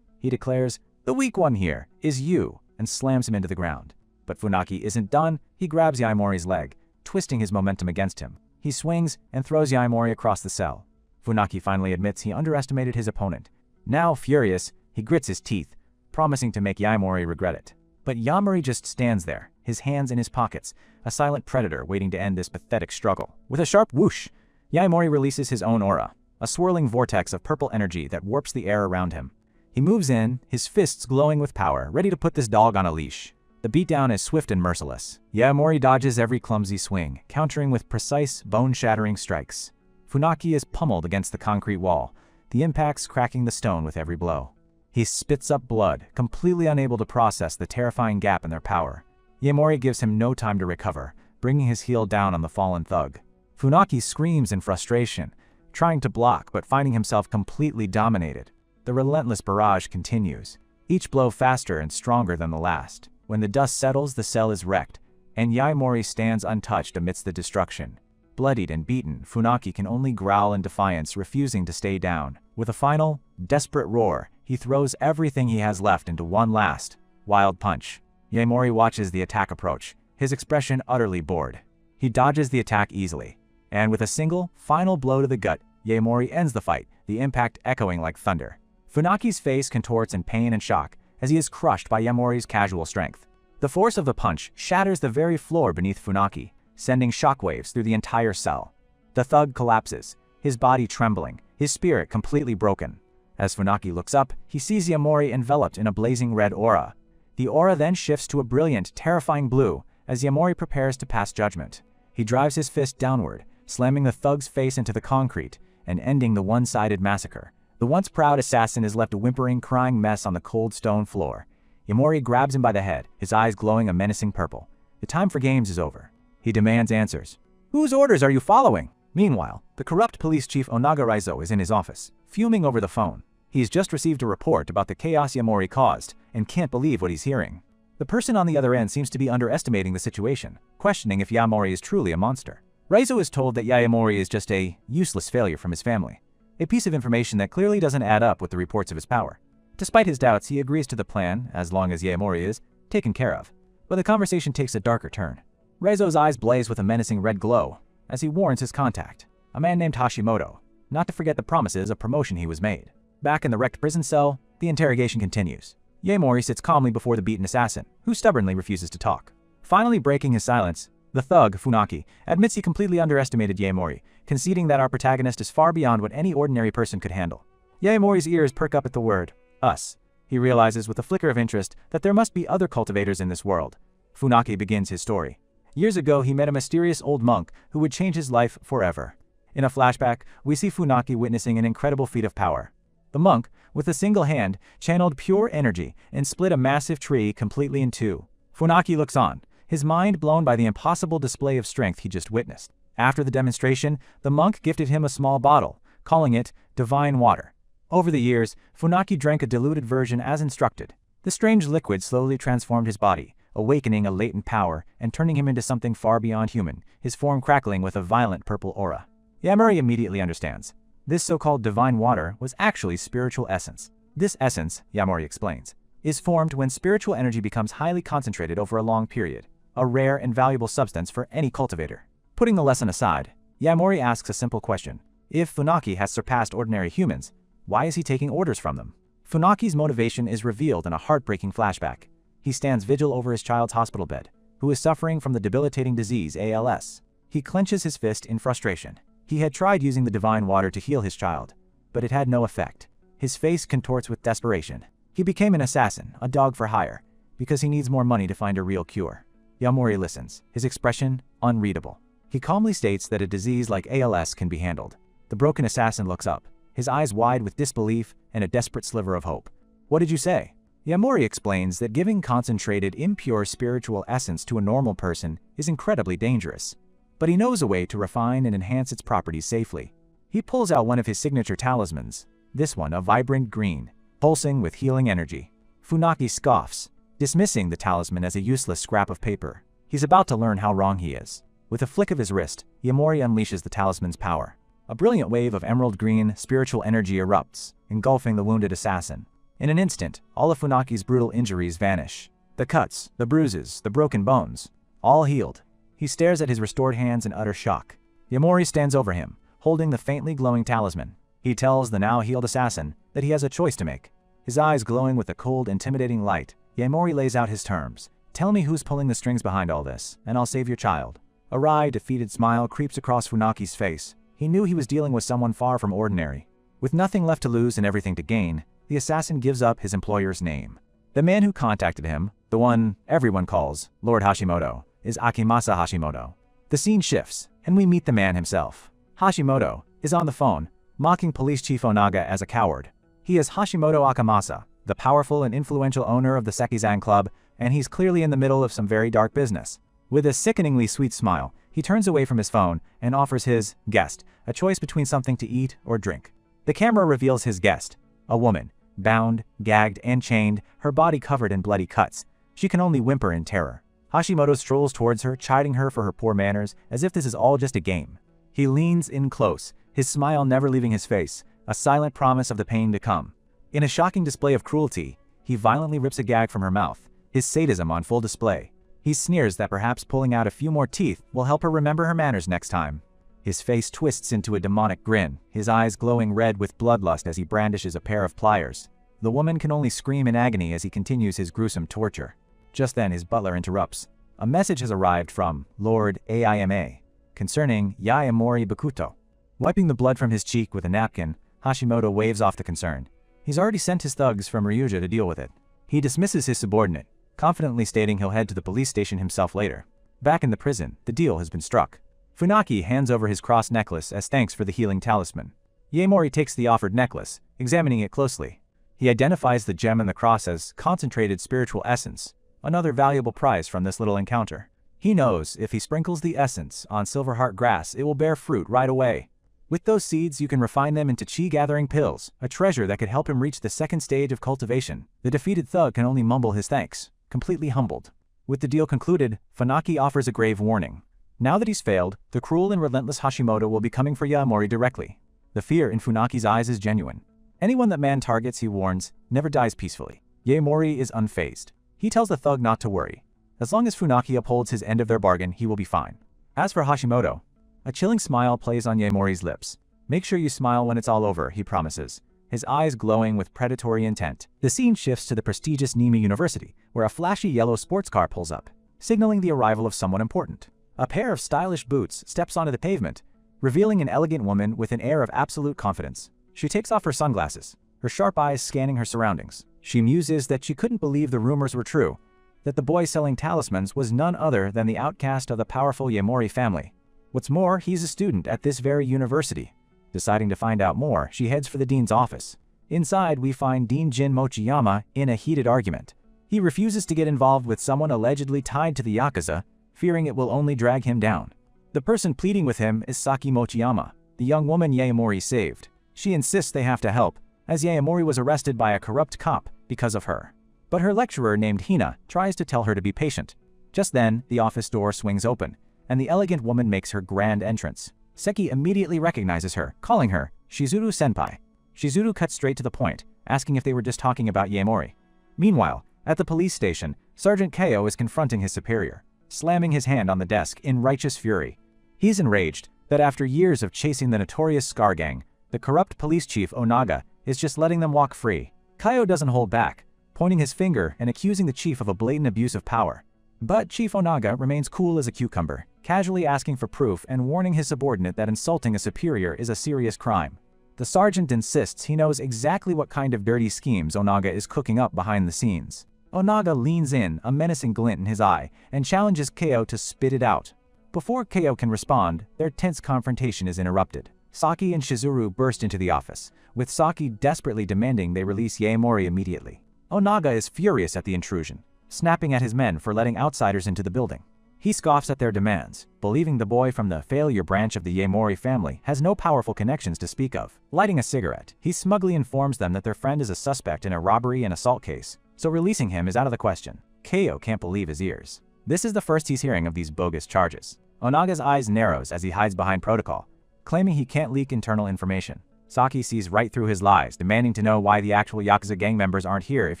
He declares, "The weak one here is you," and slams him into the ground. But Funaki isn't done. He grabs Yaimori's leg, twisting his momentum against him. He swings and throws Yaimori across the cell. Funaki finally admits he underestimated his opponent. Now furious, he grits his teeth, promising to make Yaimori regret it. But Yaimori just stands there, his hands in his pockets, a silent predator waiting to end this pathetic struggle. With a sharp whoosh, Yaimori releases his own aura, a swirling vortex of purple energy that warps the air around him. He moves in, his fists glowing with power, ready to put this dog on a leash. The beatdown is swift and merciless. Yaimori dodges every clumsy swing, countering with precise, bone-shattering strikes. Funaki is pummeled against the concrete wall, the impacts cracking the stone with every blow. He spits up blood, completely unable to process the terrifying gap in their power. Yaimori gives him no time to recover, bringing his heel down on the fallen thug. Funaki screams in frustration, trying to block but finding himself completely dominated. The relentless barrage continues, each blow faster and stronger than the last. When the dust settles, the cell is wrecked, and Yaimori stands untouched amidst the destruction. Bloodied and beaten, Funaki can only growl in defiance, refusing to stay down. With a final, desperate roar, he throws everything he has left into one last, wild punch. Yaimori watches the attack approach, his expression utterly bored. He dodges the attack easily, and with a single, final blow to the gut, Yaimori ends the fight, the impact echoing like thunder. Funaki's face contorts in pain and shock as he is crushed by Yaimori's casual strength. The force of the punch shatters the very floor beneath Funaki, sending shockwaves through the entire cell. The thug collapses, his body trembling, his spirit completely broken. As Funaki looks up, he sees Yaimori enveloped in a blazing red aura. The aura then shifts to a brilliant, terrifying blue as Yaimori prepares to pass judgment. He drives his fist downward, slamming the thug's face into the concrete and ending the one-sided massacre. The once proud assassin is left a whimpering, crying mess on the cold stone floor. Yaimori grabs him by the head, his eyes glowing a menacing purple. The time for games is over. He demands answers. "Whose orders are you following?" Meanwhile, the corrupt police chief Onaga Raizo is in his office, fuming over the phone. He's just received a report about the chaos Yaimori caused, and can't believe what he's hearing. The person on the other end seems to be underestimating the situation, questioning if Yaimori is truly a monster. Raizo is told that Yaimori is just a useless failure from his family, a piece of information that clearly doesn't add up with the reports of his power. Despite his doubts, he agrees to the plan, as long as Yaimori is taken care of. But the conversation takes a darker turn. Raizo's eyes blaze with a menacing red glow, as he warns his contact, a man named Hashimoto, not to forget the promises of promotion he was made. Back in the wrecked prison cell, the interrogation continues. Yaimori sits calmly before the beaten assassin, who stubbornly refuses to talk. Finally breaking his silence, the thug, Funaki, admits he completely underestimated Yaimori, conceding that our protagonist is far beyond what any ordinary person could handle. Yaimori's ears perk up at the word, us. He realizes with a flicker of interest that there must be other cultivators in this world. Funaki begins his story. Years ago, he met a mysterious old monk who would change his life forever. In a flashback, we see Funaki witnessing an incredible feat of power. The monk, with a single hand, channeled pure energy and split a massive tree completely in two. Funaki looks on, his mind blown by the impossible display of strength he just witnessed. After the demonstration, the monk gifted him a small bottle, calling it divine water. Over the years, Funaki drank a diluted version as instructed. The strange liquid slowly transformed his body, awakening a latent power and turning him into something far beyond human, his form crackling with a violent purple aura. Yaimori immediately understands. This so-called divine water was actually spiritual essence. This essence, Yaimori explains, is formed when spiritual energy becomes highly concentrated over a long period, a rare and valuable substance for any cultivator. Putting the lesson aside, Yaimori asks a simple question. If Funaki has surpassed ordinary humans, why is he taking orders from them? Funaki's motivation is revealed in a heartbreaking flashback. He stands vigil over his child's hospital bed, who is suffering from the debilitating disease ALS. He clenches his fist in frustration. He had tried using the divine water to heal his child, but it had no effect. His face contorts with desperation. He became an assassin, a dog for hire, because he needs more money to find a real cure. Yaimori listens, his expression unreadable. He calmly states that a disease like ALS can be handled. The broken assassin looks up, his eyes wide with disbelief and a desperate sliver of hope. "What did you say?" Yaimori explains that giving concentrated, impure spiritual essence to a normal person is incredibly dangerous. But he knows a way to refine and enhance its properties safely. He pulls out one of his signature talismans, this one a vibrant green, pulsing with healing energy. Funaki scoffs, dismissing the talisman as a useless scrap of paper. He's about to learn how wrong he is. With a flick of his wrist, Yaimori unleashes the talisman's power. A brilliant wave of emerald green, spiritual energy erupts, engulfing the wounded assassin. In an instant, all of Funaki's brutal injuries vanish. The cuts, the bruises, the broken bones, all healed. He stares at his restored hands in utter shock. Yaemori stands over him, holding the faintly glowing talisman. He tells the now healed assassin that he has a choice to make. His eyes glowing with a cold, intimidating light, Yaemori lays out his terms. Tell me who's pulling the strings behind all this, and I'll save your child. A wry, defeated smile creeps across Funaki's face. He knew he was dealing with someone far from ordinary. With nothing left to lose and everything to gain, the assassin gives up his employer's name. The man who contacted him, the one everyone calls Lord Hashimoto, is Akimasa Hashimoto. The scene shifts, and we meet the man himself. Hashimoto is on the phone, mocking Police Chief Onaga as a coward. He is Hashimoto Akimasa, the powerful and influential owner of the Sekizan Club, and he's clearly in the middle of some very dark business. With a sickeningly sweet smile, he turns away from his phone and offers his guest a choice between something to eat or drink. The camera reveals his guest, a woman, bound, gagged, and chained, her body covered in bloody cuts. She can only whimper in terror. Hashimoto strolls towards her, chiding her for her poor manners, as if this is all just a game. He leans in close, his smile never leaving his face, a silent promise of the pain to come. In a shocking display of cruelty, he violently rips a gag from her mouth, his sadism on full display. He sneers that perhaps pulling out a few more teeth will help her remember her manners next time. His face twists into a demonic grin, his eyes glowing red with bloodlust as he brandishes a pair of pliers. The woman can only scream in agony as he continues his gruesome torture. Just then his butler interrupts. A message has arrived from Lord Aima concerning Yaemori Bakuto. Wiping the blood from his cheek with a napkin, Hashimoto waves off the concern. He's already sent his thugs from Ryuja to deal with it. He dismisses his subordinate, confidently stating he'll head to the police station himself later. Back in the prison, the deal has been struck. Funaki hands over his cross necklace as thanks for the healing talisman. Yaemori takes the offered necklace, examining it closely. He identifies the gem and the cross as concentrated spiritual essence, another valuable prize from this little encounter. He knows if he sprinkles the essence on Silverheart grass, it will bear fruit right away. With those seeds, you can refine them into chi-gathering pills, a treasure that could help him reach the second stage of cultivation. The defeated thug can only mumble his thanks, completely humbled. With the deal concluded, Funaki offers a grave warning. Now that he's failed, the cruel and relentless Hashimoto will be coming for Yaemori directly. The fear in Funaki's eyes is genuine. Anyone that man targets, he warns, never dies peacefully. Yaemori is unfazed. He tells the thug not to worry. As long as Funaki upholds his end of their bargain, he will be fine. As for Hashimoto, a chilling smile plays on Yaemori's lips. Make sure you smile when it's all over, he promises, his eyes glowing with predatory intent. The scene shifts to the prestigious Nimi University, where a flashy yellow sports car pulls up, signaling the arrival of someone important. A pair of stylish boots steps onto the pavement, revealing an elegant woman with an air of absolute confidence. She takes off her sunglasses, her sharp eyes scanning her surroundings. She muses that she couldn't believe the rumors were true, that the boy selling talismans was none other than the outcast of the powerful Yaemori family. What's more, he's a student at this very university. Deciding to find out more, she heads for the dean's office. Inside, we find Dean Jin Mochiyama in a heated argument. He refuses to get involved with someone allegedly tied to the Yakuza, fearing it will only drag him down. The person pleading with him is Saki Mochiyama, the young woman Yaemori saved. She insists they have to help, as Yaemori was arrested by a corrupt cop because of her. But her lecturer named Hina tries to tell her to be patient. Just then, the office door swings open, and the elegant woman makes her grand entrance. Seki immediately recognizes her, calling her Shizuru-senpai. Shizuru cuts straight to the point, asking if they were just talking about Yaemori. Meanwhile, at the police station, Sergeant Ko is confronting his superior, slamming his hand on the desk in righteous fury. He's enraged that after years of chasing the notorious Scar Gang, the corrupt police chief Onaga is just letting them walk free. Ko doesn't hold back, pointing his finger and accusing the chief of a blatant abuse of power. But Chief Onaga remains cool as a cucumber, casually asking for proof and warning his subordinate that insulting a superior is a serious crime. The sergeant insists he knows exactly what kind of dirty schemes Onaga is cooking up behind the scenes. Onaga leans in, a menacing glint in his eye, and challenges Ko to spit it out. Before Ko can respond, their tense confrontation is interrupted. Saki and Shizuru burst into the office, with Saki desperately demanding they release Yaemori immediately. Onaga is furious at the intrusion, snapping at his men for letting outsiders into the building. He scoffs at their demands, believing the boy from the failure branch of the Yaemori family has no powerful connections to speak of. Lighting a cigarette, he smugly informs them that their friend is a suspect in a robbery and assault case, so releasing him is out of the question. Ko can't believe his ears. This is the first he's hearing of these bogus charges. Onaga's eyes narrows as he hides behind protocol, claiming he can't leak internal information. Saki sees right through his lies, demanding to know why the actual Yakuza gang members aren't here if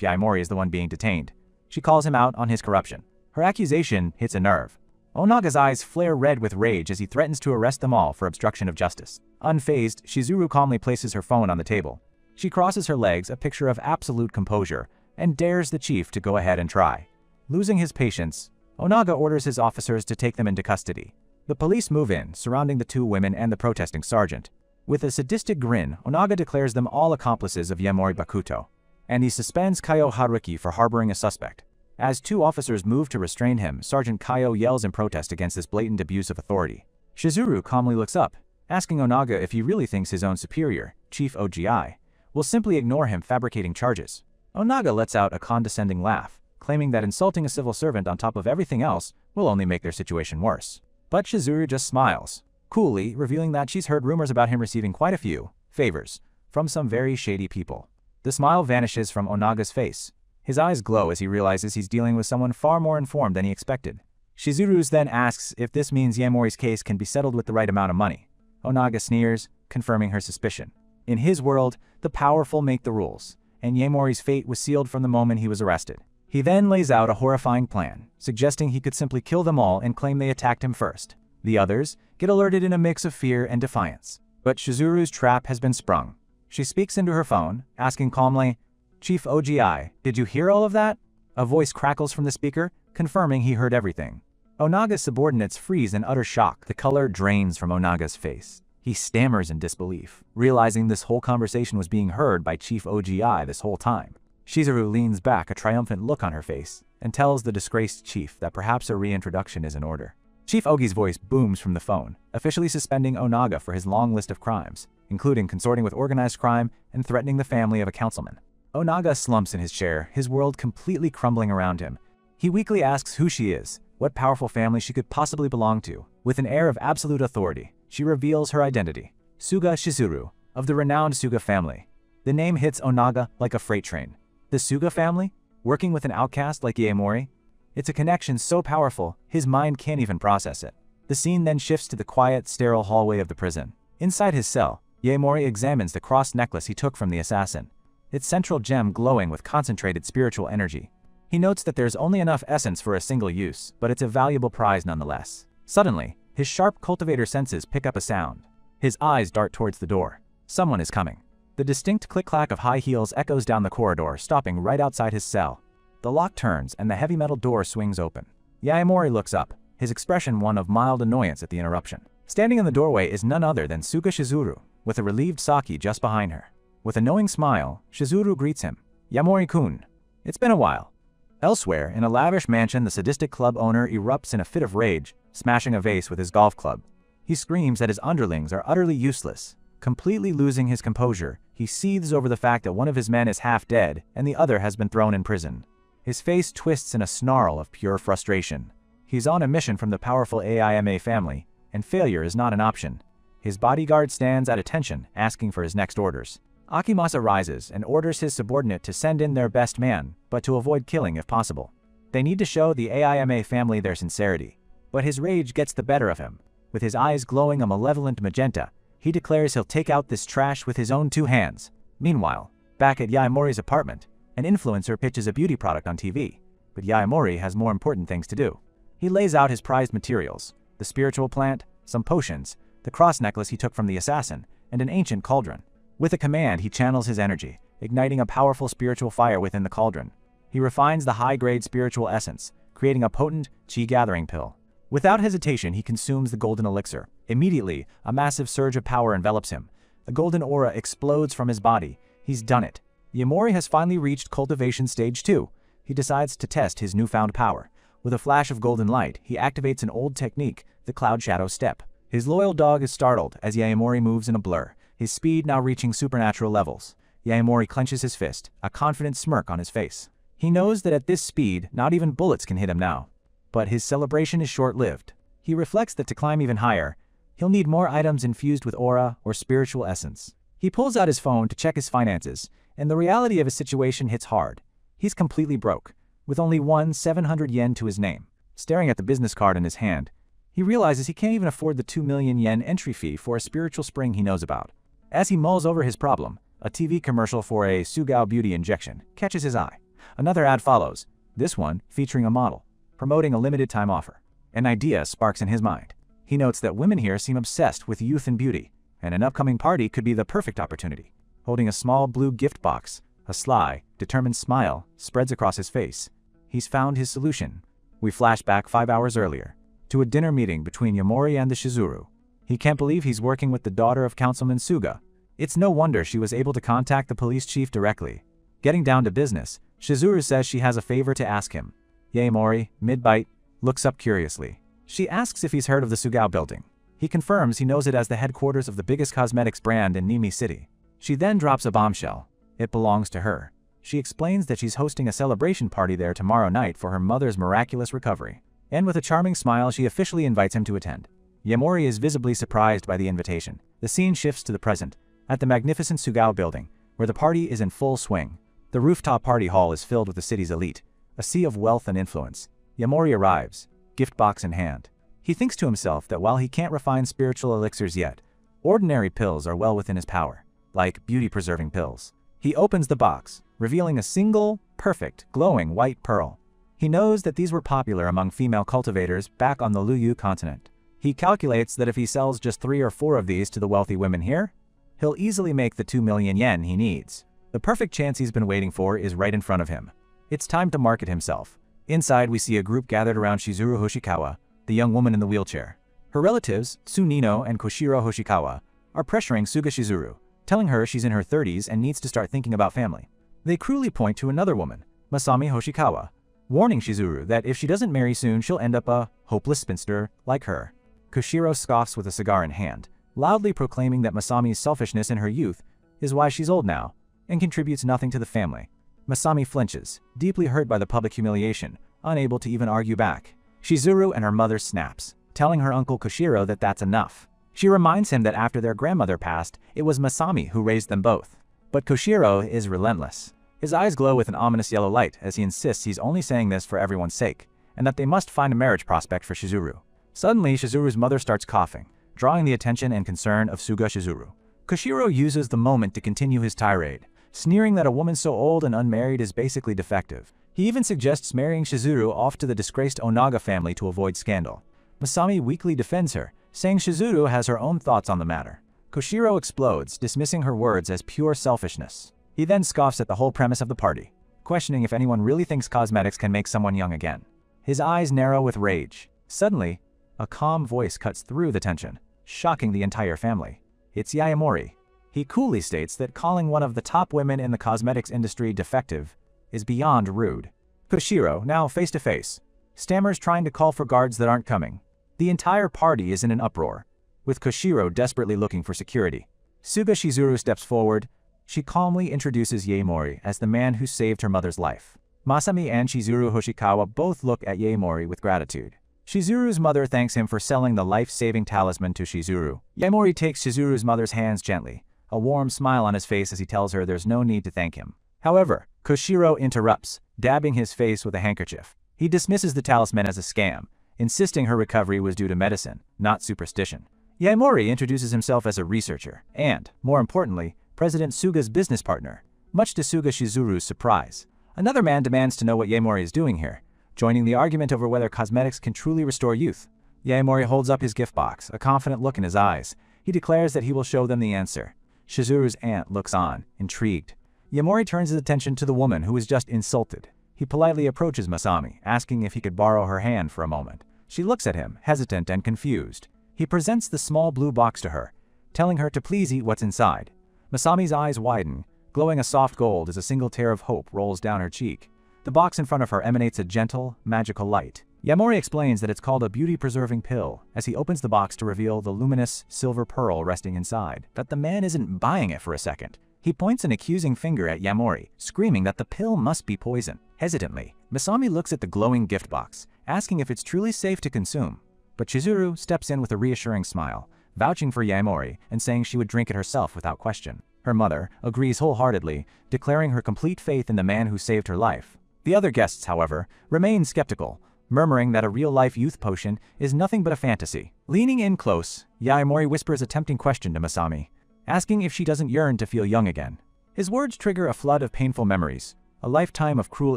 Yaemori is the one being detained. She calls him out on his corruption. Her accusation hits a nerve. Onaga's eyes flare red with rage as he threatens to arrest them all for obstruction of justice. Unfazed, Shizuru calmly places her phone on the table. She crosses her legs, a picture of absolute composure, and dares the chief to go ahead and try. Losing his patience, Onaga orders his officers to take them into custody. The police move in, surrounding the two women and the protesting sergeant. With a sadistic grin, Onaga declares them all accomplices of Yaemori Bakuto, and he suspends Kaio Haruki for harboring a suspect. As two officers move to restrain him, Sergeant Kaio yells in protest against this blatant abuse of authority. Shizuru calmly looks up, asking Onaga if he really thinks his own superior, Chief OGI, will simply ignore him fabricating charges. Onaga lets out a condescending laugh, claiming that insulting a civil servant on top of everything else will only make their situation worse. But Shizuru just smiles, coolly revealing that she's heard rumors about him receiving quite a few favors from some very shady people. The smile vanishes from Onaga's face. His eyes glow as he realizes he's dealing with someone far more informed than he expected. Shizuru then asks if this means Yaemori's case can be settled with the right amount of money. Onaga sneers, confirming her suspicion. In his world, the powerful make the rules, and Yaemori's fate was sealed from the moment he was arrested. He then lays out a horrifying plan, suggesting he could simply kill them all and claim they attacked him first. The others get alerted in a mix of fear and defiance. But Shizuru's trap has been sprung. She speaks into her phone, asking calmly, "Chief OGI, did you hear all of that?" A voice crackles from the speaker, confirming he heard everything. Onaga's subordinates freeze in utter shock. The color drains from Onaga's face. He stammers in disbelief, realizing this whole conversation was being heard by Chief OGI this whole time. Shizuru leans back, a triumphant look on her face, and tells the disgraced chief that perhaps a reintroduction is in order. Chief Ogi's voice booms from the phone, officially suspending Onaga for his long list of crimes, including consorting with organized crime and threatening the family of a councilman. Onaga slumps in his chair, his world completely crumbling around him. He weakly asks who she is, what powerful family she could possibly belong to. With an air of absolute authority, she reveals her identity. Suga Shizuru, of the renowned Suga family. The name hits Onaga like a freight train. The Suga family? Working with an outcast like Yaemori? It's a connection so powerful, his mind can't even process it. The scene then shifts to the quiet, sterile hallway of the prison. Inside his cell, Yaemori examines the cross necklace he took from the assassin, its central gem glowing with concentrated spiritual energy. He notes that there's only enough essence for a single use, but it's a valuable prize nonetheless. Suddenly, his sharp cultivator senses pick up a sound. His eyes dart towards the door. Someone is coming. The distinct click-clack of high heels echoes down the corridor, stopping right outside his cell. The lock turns and the heavy metal door swings open. Yaemori looks up, his expression one of mild annoyance at the interruption. Standing in the doorway is none other than Suga Shizuru, with a relieved Saki just behind her. With a knowing smile, Shizuru greets him. "Yaemori-kun, it's been a while." Elsewhere, in a lavish mansion, the sadistic club owner erupts in a fit of rage, smashing a vase with his golf club. He screams that his underlings are utterly useless. Completely losing his composure, he seethes over the fact that one of his men is half dead and the other has been thrown in prison. His face twists in a snarl of pure frustration. He's on a mission from the powerful AIMA family, and failure is not an option. His bodyguard stands at attention, asking for his next orders. Akimasa rises and orders his subordinate to send in their best man, but to avoid killing if possible. They need to show the AIMA family their sincerity. But his rage gets the better of him. With his eyes glowing a malevolent magenta, he declares he'll take out this trash with his own two hands. Meanwhile, back at Yaemori's apartment, an influencer pitches a beauty product on TV, but Yaemori has more important things to do. He lays out his prized materials, the spiritual plant, some potions, the cross necklace he took from the assassin, and an ancient cauldron. With a command, he channels his energy, igniting a powerful spiritual fire within the cauldron. He refines the high-grade spiritual essence, creating a potent chi-gathering pill. Without hesitation, he consumes the golden elixir. Immediately, a massive surge of power envelops him. A golden aura explodes from his body. He's done it. Yaemori has finally reached cultivation stage 2. He decides to test his newfound power. With a flash of golden light, he activates an old technique, the Cloud Shadow Step. His loyal dog is startled as Yaemori moves in a blur, his speed now reaching supernatural levels. Yaemori clenches his fist, a confident smirk on his face. He knows that at this speed, not even bullets can hit him now. But his celebration is short-lived. He reflects that to climb even higher, he'll need more items infused with aura or spiritual essence. He pulls out his phone to check his finances, and the reality of his situation hits hard. He's completely broke, with only 700 yen to his name. Staring at the business card in his hand, He realizes he can't even afford the 2 million yen entry fee for a spiritual spring he knows about. As he mulls over his problem, a TV commercial for a Sugao beauty injection catches his eye. Another ad follows, this one featuring a model, promoting a limited time offer. An idea sparks in his mind. He notes that women here seem obsessed with youth and beauty, and an upcoming party could be the perfect opportunity. Holding a small blue gift box, a sly, determined smile spreads across his face. He's found his solution. We flash back 5 hours earlier, to a dinner meeting between Yamori and the Shizuru. He can't believe he's working with the daughter of Councilman Suga. It's no wonder she was able to contact the police chief directly. Getting down to business, Shizuru says she has a favor to ask him. Yamori, mid-bite, looks up curiously. She asks if he's heard of the Sugao building. He confirms he knows it as the headquarters of the biggest cosmetics brand in Nimi City. She then drops a bombshell. It belongs to her. She explains that she's hosting a celebration party there tomorrow night for her mother's miraculous recovery. And with a charming smile, she officially invites him to attend. Yamori is visibly surprised by the invitation. The scene shifts to the present, at the magnificent Sugao building, where the party is in full swing. The rooftop party hall is filled with the city's elite, a sea of wealth and influence. Yamori arrives, gift box in hand. He thinks to himself that while he can't refine spiritual elixirs yet, ordinary pills are well within his power, like beauty-preserving pills. He opens the box, revealing a single, perfect, glowing white pearl. He knows that these were popular among female cultivators back on the Luyu continent. He calculates that if he sells just 3 or 4 of these to the wealthy women here, he'll easily make the 2 million yen he needs. The perfect chance he's been waiting for is right in front of him. It's time to market himself. Inside, we see a group gathered around Shizuru Hoshikawa, the young woman in the wheelchair. Her relatives, Tsunino and Koshiro Hoshikawa, are pressuring Suga Shizuru, telling her she's in her 30s and needs to start thinking about family. They cruelly point to another woman, Masami Hoshikawa, warning Shizuru that if she doesn't marry soon, she'll end up a hopeless spinster like her. Koshiro scoffs with a cigar in hand, loudly proclaiming that Masami's selfishness in her youth is why she's old now and contributes nothing to the family. Masami flinches, deeply hurt by the public humiliation, unable to even argue back. Shizuru and her mother snaps, telling her uncle Koshiro that that's enough. She reminds him that after their grandmother passed, it was Masami who raised them both. But Koshiro is relentless. His eyes glow with an ominous yellow light as he insists he's only saying this for everyone's sake, and that they must find a marriage prospect for Shizuru. Suddenly, Shizuru's mother starts coughing, drawing the attention and concern of Suga Shizuru. Koshiro uses the moment to continue his tirade, sneering that a woman so old and unmarried is basically defective. He even suggests marrying Shizuru off to the disgraced Onaga family to avoid scandal. Masami weakly defends her, saying Shizuru has her own thoughts on the matter. Koshiro explodes, dismissing her words as pure selfishness. He then scoffs at the whole premise of the party, questioning if anyone really thinks cosmetics can make someone young again. His eyes narrow with rage. Suddenly, a calm voice cuts through the tension, shocking the entire family. It's Yaemori. He coolly states that calling one of the top women in the cosmetics industry defective is beyond rude. Koshiro, now face to face, stammers trying to call for guards that aren't coming. The entire party is in an uproar, with Koshiro desperately looking for security. Suga Shizuru steps forward. She calmly introduces Yaemori as the man who saved her mother's life. Masami and Shizuru Hoshikawa both look at Yaemori with gratitude. Shizuru's mother thanks him for selling the life-saving talisman to Shizuru. Yaemori takes Shizuru's mother's hands gently, a warm smile on his face as he tells her there's no need to thank him. However, Koshiro interrupts, dabbing his face with a handkerchief. He dismisses the talisman as a scam, insisting her recovery was due to medicine, not superstition. Yaemori introduces himself as a researcher and, more importantly, President Suga's business partner, much to Suga Shizuru's surprise. Another man demands to know what Yaemori is doing here, joining the argument over whether cosmetics can truly restore youth. Yaemori holds up his gift box, a confident look in his eyes. He declares that he will show them the answer. Shizuru's aunt looks on, intrigued. Yaemori turns his attention to the woman who was just insulted. He politely approaches Masami, asking if he could borrow her hand for a moment. She looks at him, hesitant and confused. He presents the small blue box to her, telling her to please eat what's inside. Masami's eyes widen, glowing a soft gold as a single tear of hope rolls down her cheek. The box in front of her emanates a gentle, magical light. Yaemori explains that it's called a beauty-preserving pill as he opens the box to reveal the luminous silver pearl resting inside. But the man isn't buying it for a second. He points an accusing finger at Yaemori, screaming that the pill must be poison. Hesitantly, Masami looks at the glowing gift box, asking if it's truly safe to consume. But Shizuru steps in with a reassuring smile, vouching for Yaemori and saying she would drink it herself without question. Her mother agrees wholeheartedly, declaring her complete faith in the man who saved her life. The other guests, however, remain skeptical, murmuring that a real-life youth potion is nothing but a fantasy. Leaning in close, Yaemori whispers a tempting question to Masami, asking if she doesn't yearn to feel young again. His words trigger a flood of painful memories, a lifetime of cruel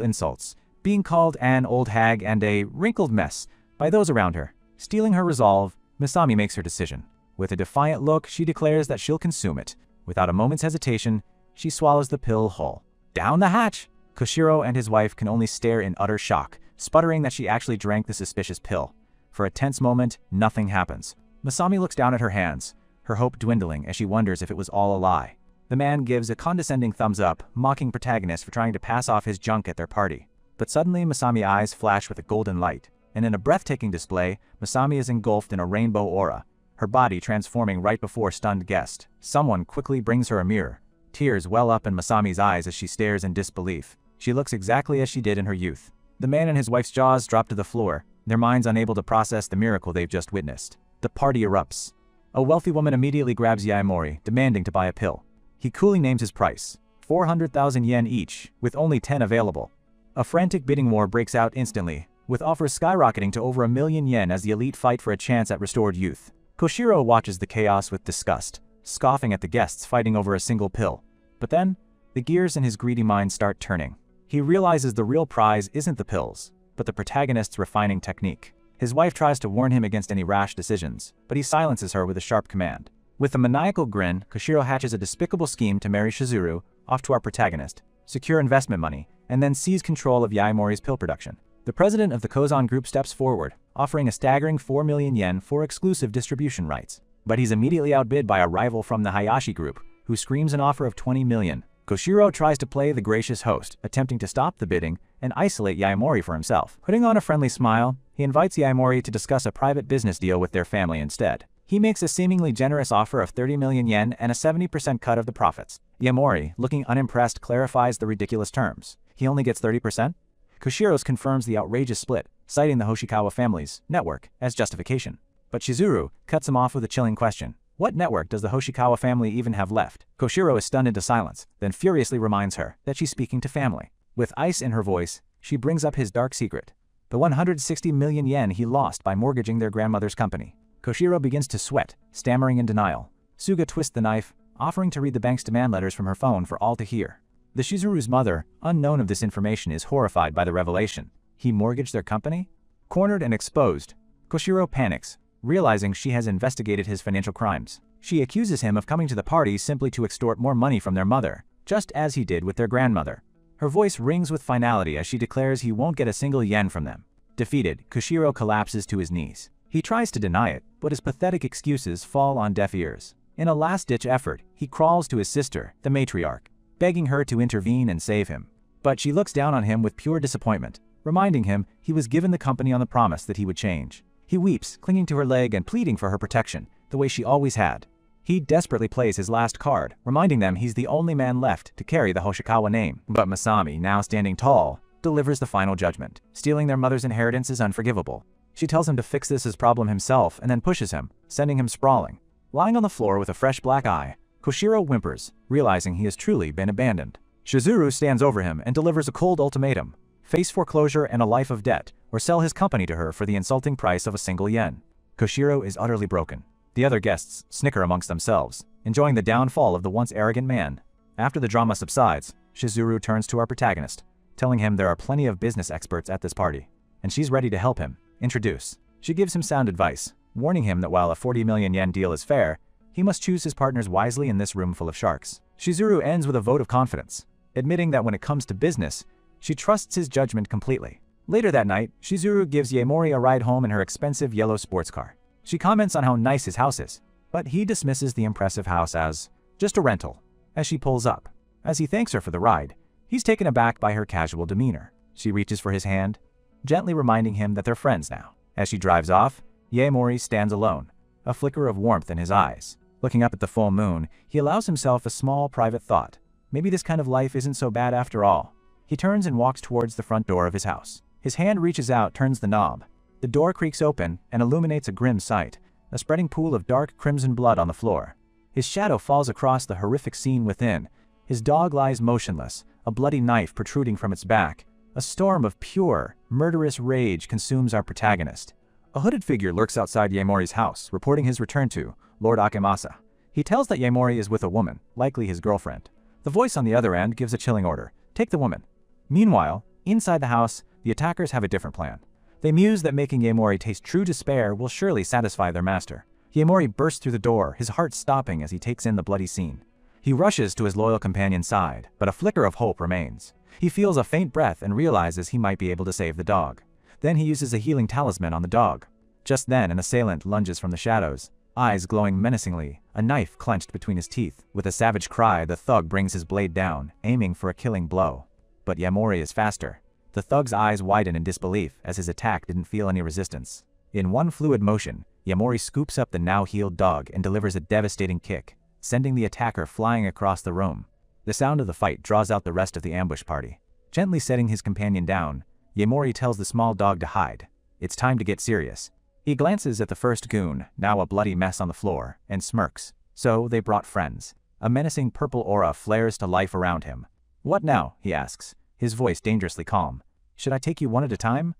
insults, being called an old hag and a wrinkled mess by those around her. Stealing her resolve, Masami makes her decision. With a defiant look, she declares that she'll consume it. Without a moment's hesitation, she swallows the pill whole. Down the hatch! Koshiro and his wife can only stare in utter shock, sputtering that she actually drank the suspicious pill. For a tense moment, nothing happens. Masami looks down at her hands, her hope dwindling as she wonders if it was all a lie. The man gives a condescending thumbs up, mocking protagonist for trying to pass off his junk at their party. But suddenly Masami's eyes flash with a golden light, and in a breathtaking display, Masami is engulfed in a rainbow aura, her body transforming right before stunned guest. Someone quickly brings her a mirror. Tears well up in Masami's eyes as she stares in disbelief. She looks exactly as she did in her youth. The man and his wife's jaws drop to the floor, their minds unable to process the miracle they've just witnessed. The party erupts. A wealthy woman immediately grabs Yaemori, demanding to buy a pill. He coolly names his price, 400,000 yen each, with only 10 available. A frantic bidding war breaks out instantly, with offers skyrocketing to over 1 million yen as the elite fight for a chance at restored youth. Koshiro watches the chaos with disgust, scoffing at the guests fighting over a single pill. But then, the gears in his greedy mind start turning. He realizes the real prize isn't the pills, but the protagonist's refining technique. His wife tries to warn him against any rash decisions, but he silences her with a sharp command. With a maniacal grin, Koshiro hatches a despicable scheme to marry Shizuru off to our protagonist, secure investment money, and then seize control of Yaemori's pill production. The president of the Kozan group steps forward, offering a staggering 4 million yen for exclusive distribution rights. But he's immediately outbid by a rival from the Hayashi group, who screams an offer of 20 million. Koshiro tries to play the gracious host, attempting to stop the bidding and isolate Yaemori for himself. Putting on a friendly smile, he invites Yaemori to discuss a private business deal with their family instead. He makes a seemingly generous offer of 30 million yen and a 70% cut of the profits. Yaemori, looking unimpressed, clarifies the ridiculous terms. He only gets 30%? Koshiro confirms the outrageous split, citing the Hoshikawa family's network as justification. But Shizuru cuts him off with a chilling question. What network does the Hoshikawa family even have left? Koshiro is stunned into silence, then furiously reminds her that she's speaking to family. With ice in her voice, she brings up his dark secret, the 160 million yen he lost by mortgaging their grandmother's company. Koshiro begins to sweat, stammering in denial. Suga twists the knife, offering to read the bank's demand letters from her phone for all to hear. The Shizuru's mother, unknown of this information, is horrified by the revelation. He mortgaged their company? Cornered and exposed, Koshiro panics, realizing she has investigated his financial crimes. She accuses him of coming to the party simply to extort more money from their mother, just as he did with their grandmother. Her voice rings with finality as she declares he won't get a single yen from them. Defeated, Koshiro collapses to his knees. He tries to deny it, but his pathetic excuses fall on deaf ears. In a last-ditch effort, he crawls to his sister, the matriarch, begging her to intervene and save him. But she looks down on him with pure disappointment, reminding him he was given the company on the promise that he would change. He weeps, clinging to her leg and pleading for her protection, the way she always had. He desperately plays his last card, reminding them he's the only man left to carry the Hoshikawa name. But Masami, now standing tall, delivers the final judgment. Stealing their mother's inheritance is unforgivable. She tells him to fix this problem himself and then pushes him, sending him sprawling. Lying on the floor with a fresh black eye, Koshiro whimpers, realizing he has truly been abandoned. Shizuru stands over him and delivers a cold ultimatum. Face foreclosure and a life of debt, or sell his company to her for the insulting price of a single yen. Koshiro is utterly broken. The other guests snicker amongst themselves, enjoying the downfall of the once arrogant man. After the drama subsides, Shizuru turns to our protagonist, telling him there are plenty of business experts at this party, and she's ready to help him introduce. She gives him sound advice, warning him that while a 40 million yen deal is fair, he must choose his partners wisely in this room full of sharks. Shizuru ends with a vote of confidence, admitting that when it comes to business, she trusts his judgment completely. Later that night, Shizuru gives Yaemori a ride home in her expensive yellow sports car. She comments on how nice his house is, but he dismisses the impressive house as just a rental as she pulls up. As he thanks her for the ride, he's taken aback by her casual demeanor. She reaches for his hand, gently reminding him that they're friends now. As she drives off, Yaemori stands alone, a flicker of warmth in his eyes. Looking up at the full moon, he allows himself a small private thought. Maybe this kind of life isn't so bad after all. He turns and walks towards the front door of his house. His hand reaches out, turns the knob. The door creaks open and illuminates a grim sight, a spreading pool of dark crimson blood on the floor. His shadow falls across the horrific scene within. His dog lies motionless, a bloody knife protruding from its back. A storm of pure, murderous rage consumes our protagonist. A hooded figure lurks outside Yaemori's house, reporting his return to Lord Akimasa. He tells that Yaemori is with a woman, likely his girlfriend. The voice on the other end gives a chilling order: take the woman. Meanwhile, inside the house, the attackers have a different plan. They muse that making Yaemori taste true despair will surely satisfy their master. Yaemori bursts through the door, his heart stopping as he takes in the bloody scene. He rushes to his loyal companion's side, but a flicker of hope remains. He feels a faint breath and realizes he might be able to save the dog. Then he uses a healing talisman on the dog. Just then, an assailant lunges from the shadows, eyes glowing menacingly, a knife clenched between his teeth. With a savage cry, the thug brings his blade down, aiming for a killing blow. But Yaemori is faster. The thug's eyes widen in disbelief as his attack didn't feel any resistance. In one fluid motion, Yaemori scoops up the now-healed dog and delivers a devastating kick, sending the attacker flying across the room. The sound of the fight draws out the rest of the ambush party. Gently setting his companion down, Yaemori tells the small dog to hide. It's time to get serious. He glances at the first goon, now a bloody mess on the floor, and smirks. So they brought friends. A menacing purple aura flares to life around him. What now? He asks, his voice dangerously calm. Should I take you one at a time?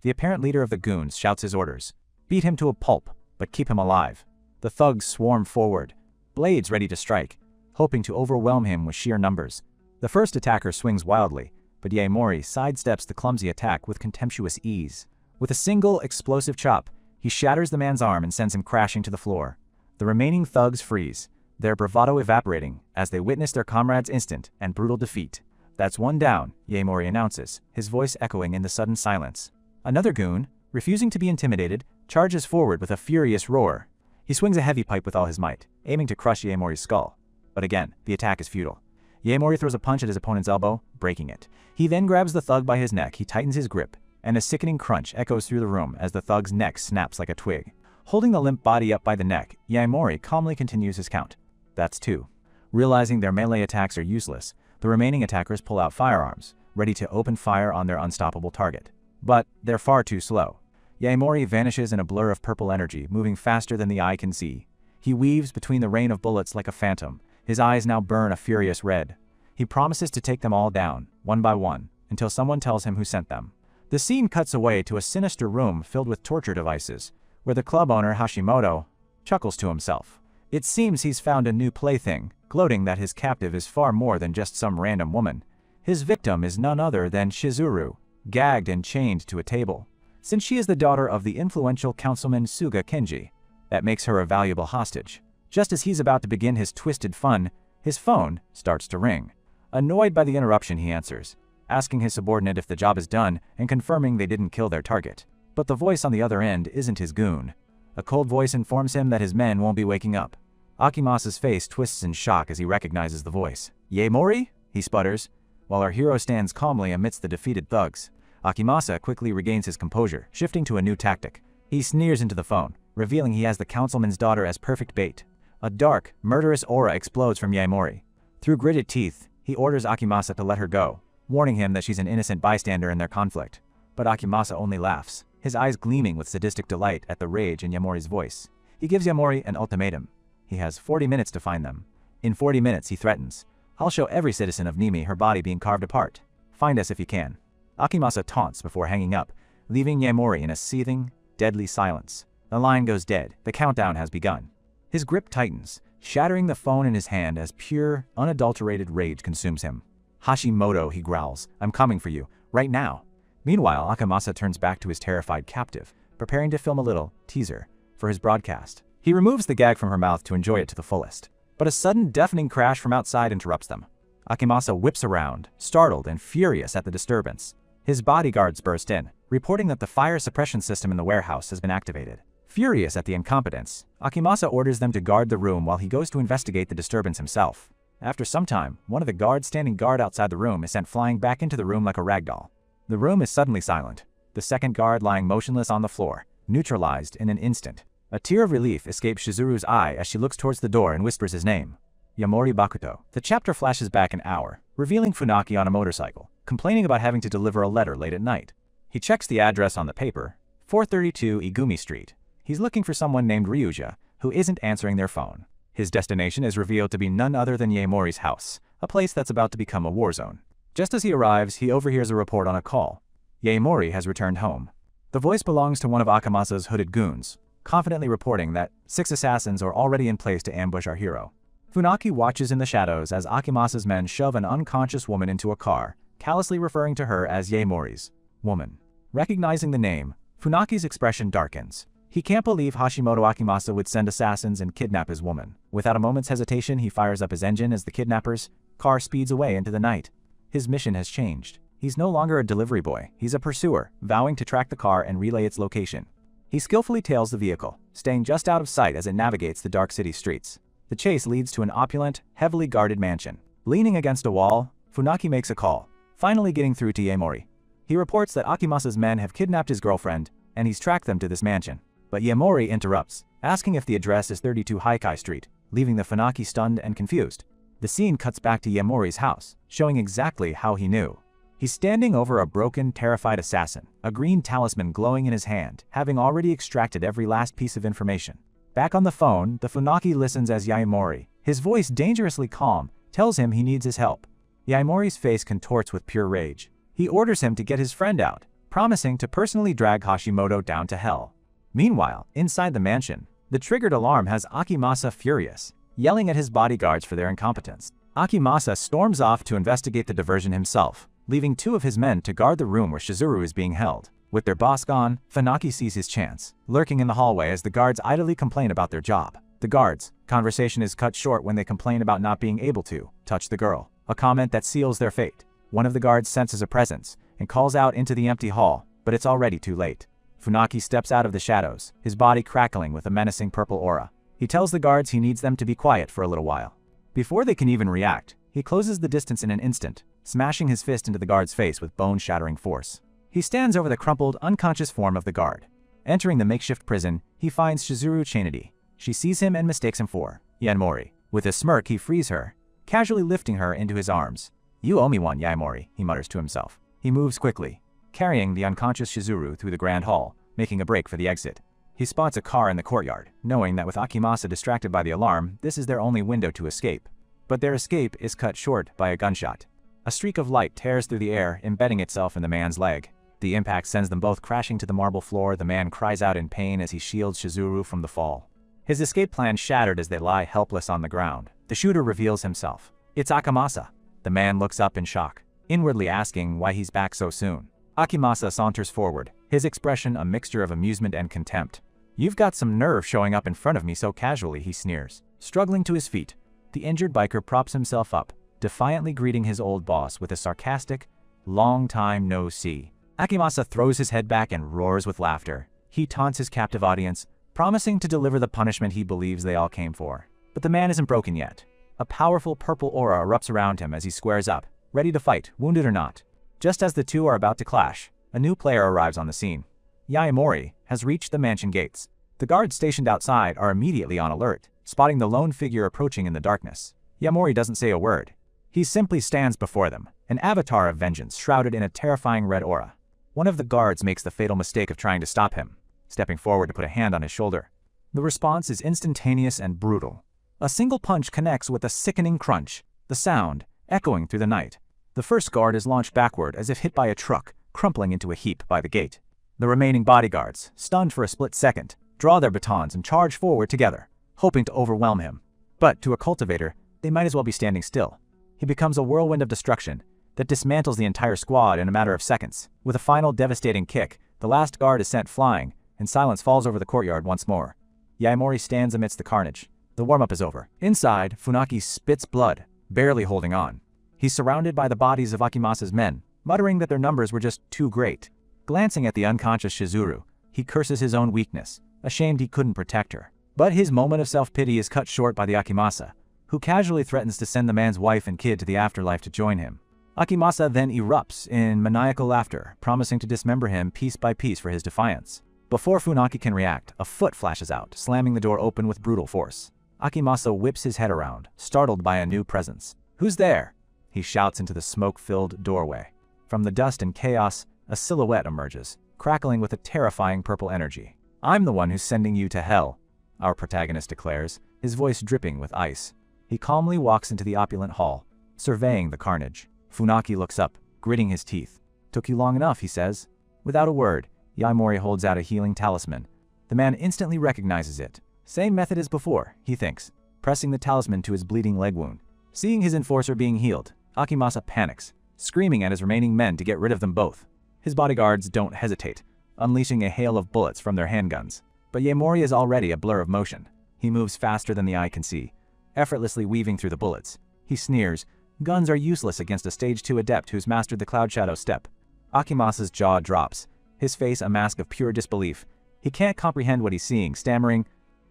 The apparent leader of the goons shouts his orders. Beat him to a pulp, but keep him alive. The thugs swarm forward, blades ready to strike, hoping to overwhelm him with sheer numbers. The first attacker swings wildly, but Yaemori sidesteps the clumsy attack with contemptuous ease. With a single explosive chop, he shatters the man's arm and sends him crashing to the floor. The remaining thugs freeze, their bravado evaporating as they witness their comrade's instant and brutal defeat. That's one down, Yaemori announces, his voice echoing in the sudden silence. Another goon, refusing to be intimidated, charges forward with a furious roar. He swings a heavy pipe with all his might, aiming to crush Yaemori's skull. But again, the attack is futile. Yaemori throws a punch at his opponent's elbow, breaking it. He then grabs the thug by his neck, he tightens his grip, and a sickening crunch echoes through the room as the thug's neck snaps like a twig. Holding the limp body up by the neck, Yaemori calmly continues his count. That's 2. Realizing their melee attacks are useless, the remaining attackers pull out firearms, ready to open fire on their unstoppable target. But they're far too slow. Yaemori vanishes in a blur of purple energy, moving faster than the eye can see. He weaves between the rain of bullets like a phantom. His eyes now burn a furious red. He promises to take them all down, one by one, until someone tells him who sent them. The scene cuts away to a sinister room filled with torture devices, where the club owner Hashimoto chuckles to himself. It seems he's found a new plaything, gloating that his captive is far more than just some random woman. His victim is none other than Shizuru, gagged and chained to a table. Since she is the daughter of the influential councilman Suga Kenji, that makes her a valuable hostage. Just as he's about to begin his twisted fun, his phone starts to ring. Annoyed by the interruption, he answers, asking his subordinate if the job is done and confirming they didn't kill their target. But the voice on the other end isn't his goon. A cold voice informs him that his men won't be waking up. Akimasa's face twists in shock as he recognizes the voice. Yaemori? He sputters, while our hero stands calmly amidst the defeated thugs. Akimasa quickly regains his composure, shifting to a new tactic. He sneers into the phone, revealing he has the councilman's daughter as perfect bait. A dark, murderous aura explodes from Yaemori. Through gritted teeth, he orders Akimasa to let her go, warning him that she's an innocent bystander in their conflict. But Akimasa only laughs, his eyes gleaming with sadistic delight at the rage in Yaemori's voice. He gives Yaemori an ultimatum. He has 40 minutes to find them. In 40 minutes, he threatens, I'll show every citizen of Nimi her body being carved apart. Find us if you can. Akimasa taunts before hanging up, leaving Yaemori in a seething, deadly silence. The line goes dead. The countdown has begun. His grip tightens, shattering the phone in his hand as pure, unadulterated rage consumes him. Hashimoto, he growls, I'm coming for you, right now. Meanwhile, Akimasa turns back to his terrified captive, preparing to film a little teaser for his broadcast. He removes the gag from her mouth to enjoy it to the fullest. But a sudden deafening crash from outside interrupts them. Akimasa whips around, startled and furious at the disturbance. His bodyguards burst in, reporting that the fire suppression system in the warehouse has been activated. Furious at the incompetence, Akimasa orders them to guard the room while he goes to investigate the disturbance himself. After some time, one of the guards standing guard outside the room is sent flying back into the room like a ragdoll. The room is suddenly silent, the second guard lying motionless on the floor, neutralized in an instant. A tear of relief escapes Shizuru's eye as she looks towards the door and whispers his name. Yaemori Bakuto. The chapter flashes back an hour, revealing Funaki on a motorcycle, complaining about having to deliver a letter late at night. He checks the address on the paper, 432 Igumi Street. He's looking for someone named Ryuja, who isn't answering their phone. His destination is revealed to be none other than Yaemori's house, a place that's about to become a war zone. Just as he arrives, he overhears a report on a call. Yaemori has returned home. The voice belongs to one of Akimasa's hooded goons, confidently reporting that 6 assassins are already in place to ambush our hero. Funaki watches in the shadows as Akimasa's men shove an unconscious woman into a car, callously referring to her as Yaemori's woman. Recognizing the name, Funaki's expression darkens. He can't believe Hashimoto Akimasa would send assassins and kidnap his woman. Without a moment's hesitation, he fires up his engine as the kidnapper's car speeds away into the night. His mission has changed. He's no longer a delivery boy, he's a pursuer, vowing to track the car and relay its location. He skillfully tails the vehicle, staying just out of sight as it navigates the dark city streets. The chase leads to an opulent, heavily guarded mansion. Leaning against a wall, Funaki makes a call, finally getting through to Yaemori. He reports that Akimasa's men have kidnapped his girlfriend, and he's tracked them to this mansion. But Yaemori interrupts, asking if the address is 32 Haikai Street, leaving the Funaki stunned and confused. The scene cuts back to Yaemori's house, showing exactly how he knew. He's standing over a broken, terrified assassin, a green talisman glowing in his hand, having already extracted every last piece of information. Back on the phone, the Funaki listens as Yaemori, his voice dangerously calm, tells him he needs his help. Yaemori's face contorts with pure rage. He orders him to get his friend out, promising to personally drag Hashimoto down to hell. Meanwhile, inside the mansion, the triggered alarm has Akimasa furious, yelling at his bodyguards for their incompetence. Akimasa storms off to investigate the diversion himself, leaving 2 of his men to guard the room where Shizuru is being held. With their boss gone, Funaki sees his chance, lurking in the hallway as the guards idly complain about their job. The guards' conversation is cut short when they complain about not being able to touch the girl, a comment that seals their fate. One of the guards senses a presence and calls out into the empty hall, but it's already too late. Funaki steps out of the shadows, his body crackling with a menacing purple aura. He tells the guards he needs them to be quiet for a little while. Before they can even react, he closes the distance in an instant, smashing his fist into the guard's face with bone-shattering force. He stands over the crumpled, unconscious form of the guard. Entering the makeshift prison, he finds Shizuru Chainedy. She sees him and mistakes him for Yaemori. With a smirk, he frees her, casually lifting her into his arms. "You owe me one, Yaemori," he mutters to himself. He moves quickly, carrying the unconscious Shizuru through the grand hall, making a break for the exit. He spots a car in the courtyard, knowing that with Akimasa distracted by the alarm, this is their only window to escape. But their escape is cut short by a gunshot. A streak of light tears through the air, embedding itself in the man's leg. The impact sends them both crashing to the marble floor. The man cries out in pain as he shields Shizuru from the fall. His escape plan shattered as they lie helpless on the ground. The shooter reveals himself. It's Akimasa. The man looks up in shock, inwardly asking why he's back so soon. Akimasa saunters forward, his expression a mixture of amusement and contempt. "You've got some nerve showing up in front of me so casually," he sneers. Struggling to his feet, the injured biker props himself up, defiantly greeting his old boss with a sarcastic, "Long time no see." Akimasa throws his head back and roars with laughter. He taunts his captive audience, promising to deliver the punishment he believes they all came for. But the man isn't broken yet. A powerful purple aura erupts around him as he squares up, ready to fight, wounded or not. Just as the two are about to clash, a new player arrives on the scene. Yaemori has reached the mansion gates. The guards stationed outside are immediately on alert, spotting the lone figure approaching in the darkness. Yaemori doesn't say a word. He simply stands before them, an avatar of vengeance shrouded in a terrifying red aura. One of the guards makes the fatal mistake of trying to stop him, stepping forward to put a hand on his shoulder. The response is instantaneous and brutal. A single punch connects with a sickening crunch, the sound echoing through the night. The first guard is launched backward as if hit by a truck, crumpling into a heap by the gate. The remaining bodyguards, stunned for a split second, draw their batons and charge forward together, hoping to overwhelm him. But to a cultivator, they might as well be standing still. He becomes a whirlwind of destruction that dismantles the entire squad in a matter of seconds. With a final devastating kick, the last guard is sent flying, and silence falls over the courtyard once more. Yaemori stands amidst the carnage. The warm-up is over. Inside, Funaki spits blood, barely holding on. He's surrounded by the bodies of Akimasa's men, muttering that their numbers were just too great. Glancing at the unconscious Shizuru, he curses his own weakness, ashamed he couldn't protect her. But his moment of self-pity is cut short by the Akimasa, who casually threatens to send the man's wife and kid to the afterlife to join him. Akimasa then erupts in maniacal laughter, promising to dismember him piece by piece for his defiance. Before Funaki can react, a foot flashes out, slamming the door open with brutal force. Akimasa whips his head around, startled by a new presence. "Who's there?" he shouts into the smoke-filled doorway. From the dust and chaos, a silhouette emerges, crackling with a terrifying purple energy. "I'm the one who's sending you to hell," our protagonist declares, his voice dripping with ice. He calmly walks into the opulent hall, surveying the carnage. Funaki looks up, gritting his teeth. "Took you long enough," he says. Without a word, Yaimori holds out a healing talisman. The man instantly recognizes it. Same method as before, he thinks, pressing the talisman to his bleeding leg wound. Seeing his enforcer being healed, Akimasa panics, screaming at his remaining men to get rid of them both. His bodyguards don't hesitate, unleashing a hail of bullets from their handguns. But Yaimori is already a blur of motion. He moves faster than the eye can see, effortlessly weaving through the bullets. He sneers. Guns are useless against a Stage 2 adept who's mastered the Cloud Shadow step. Akimasa's jaw drops, his face a mask of pure disbelief. He can't comprehend what he's seeing, stammering,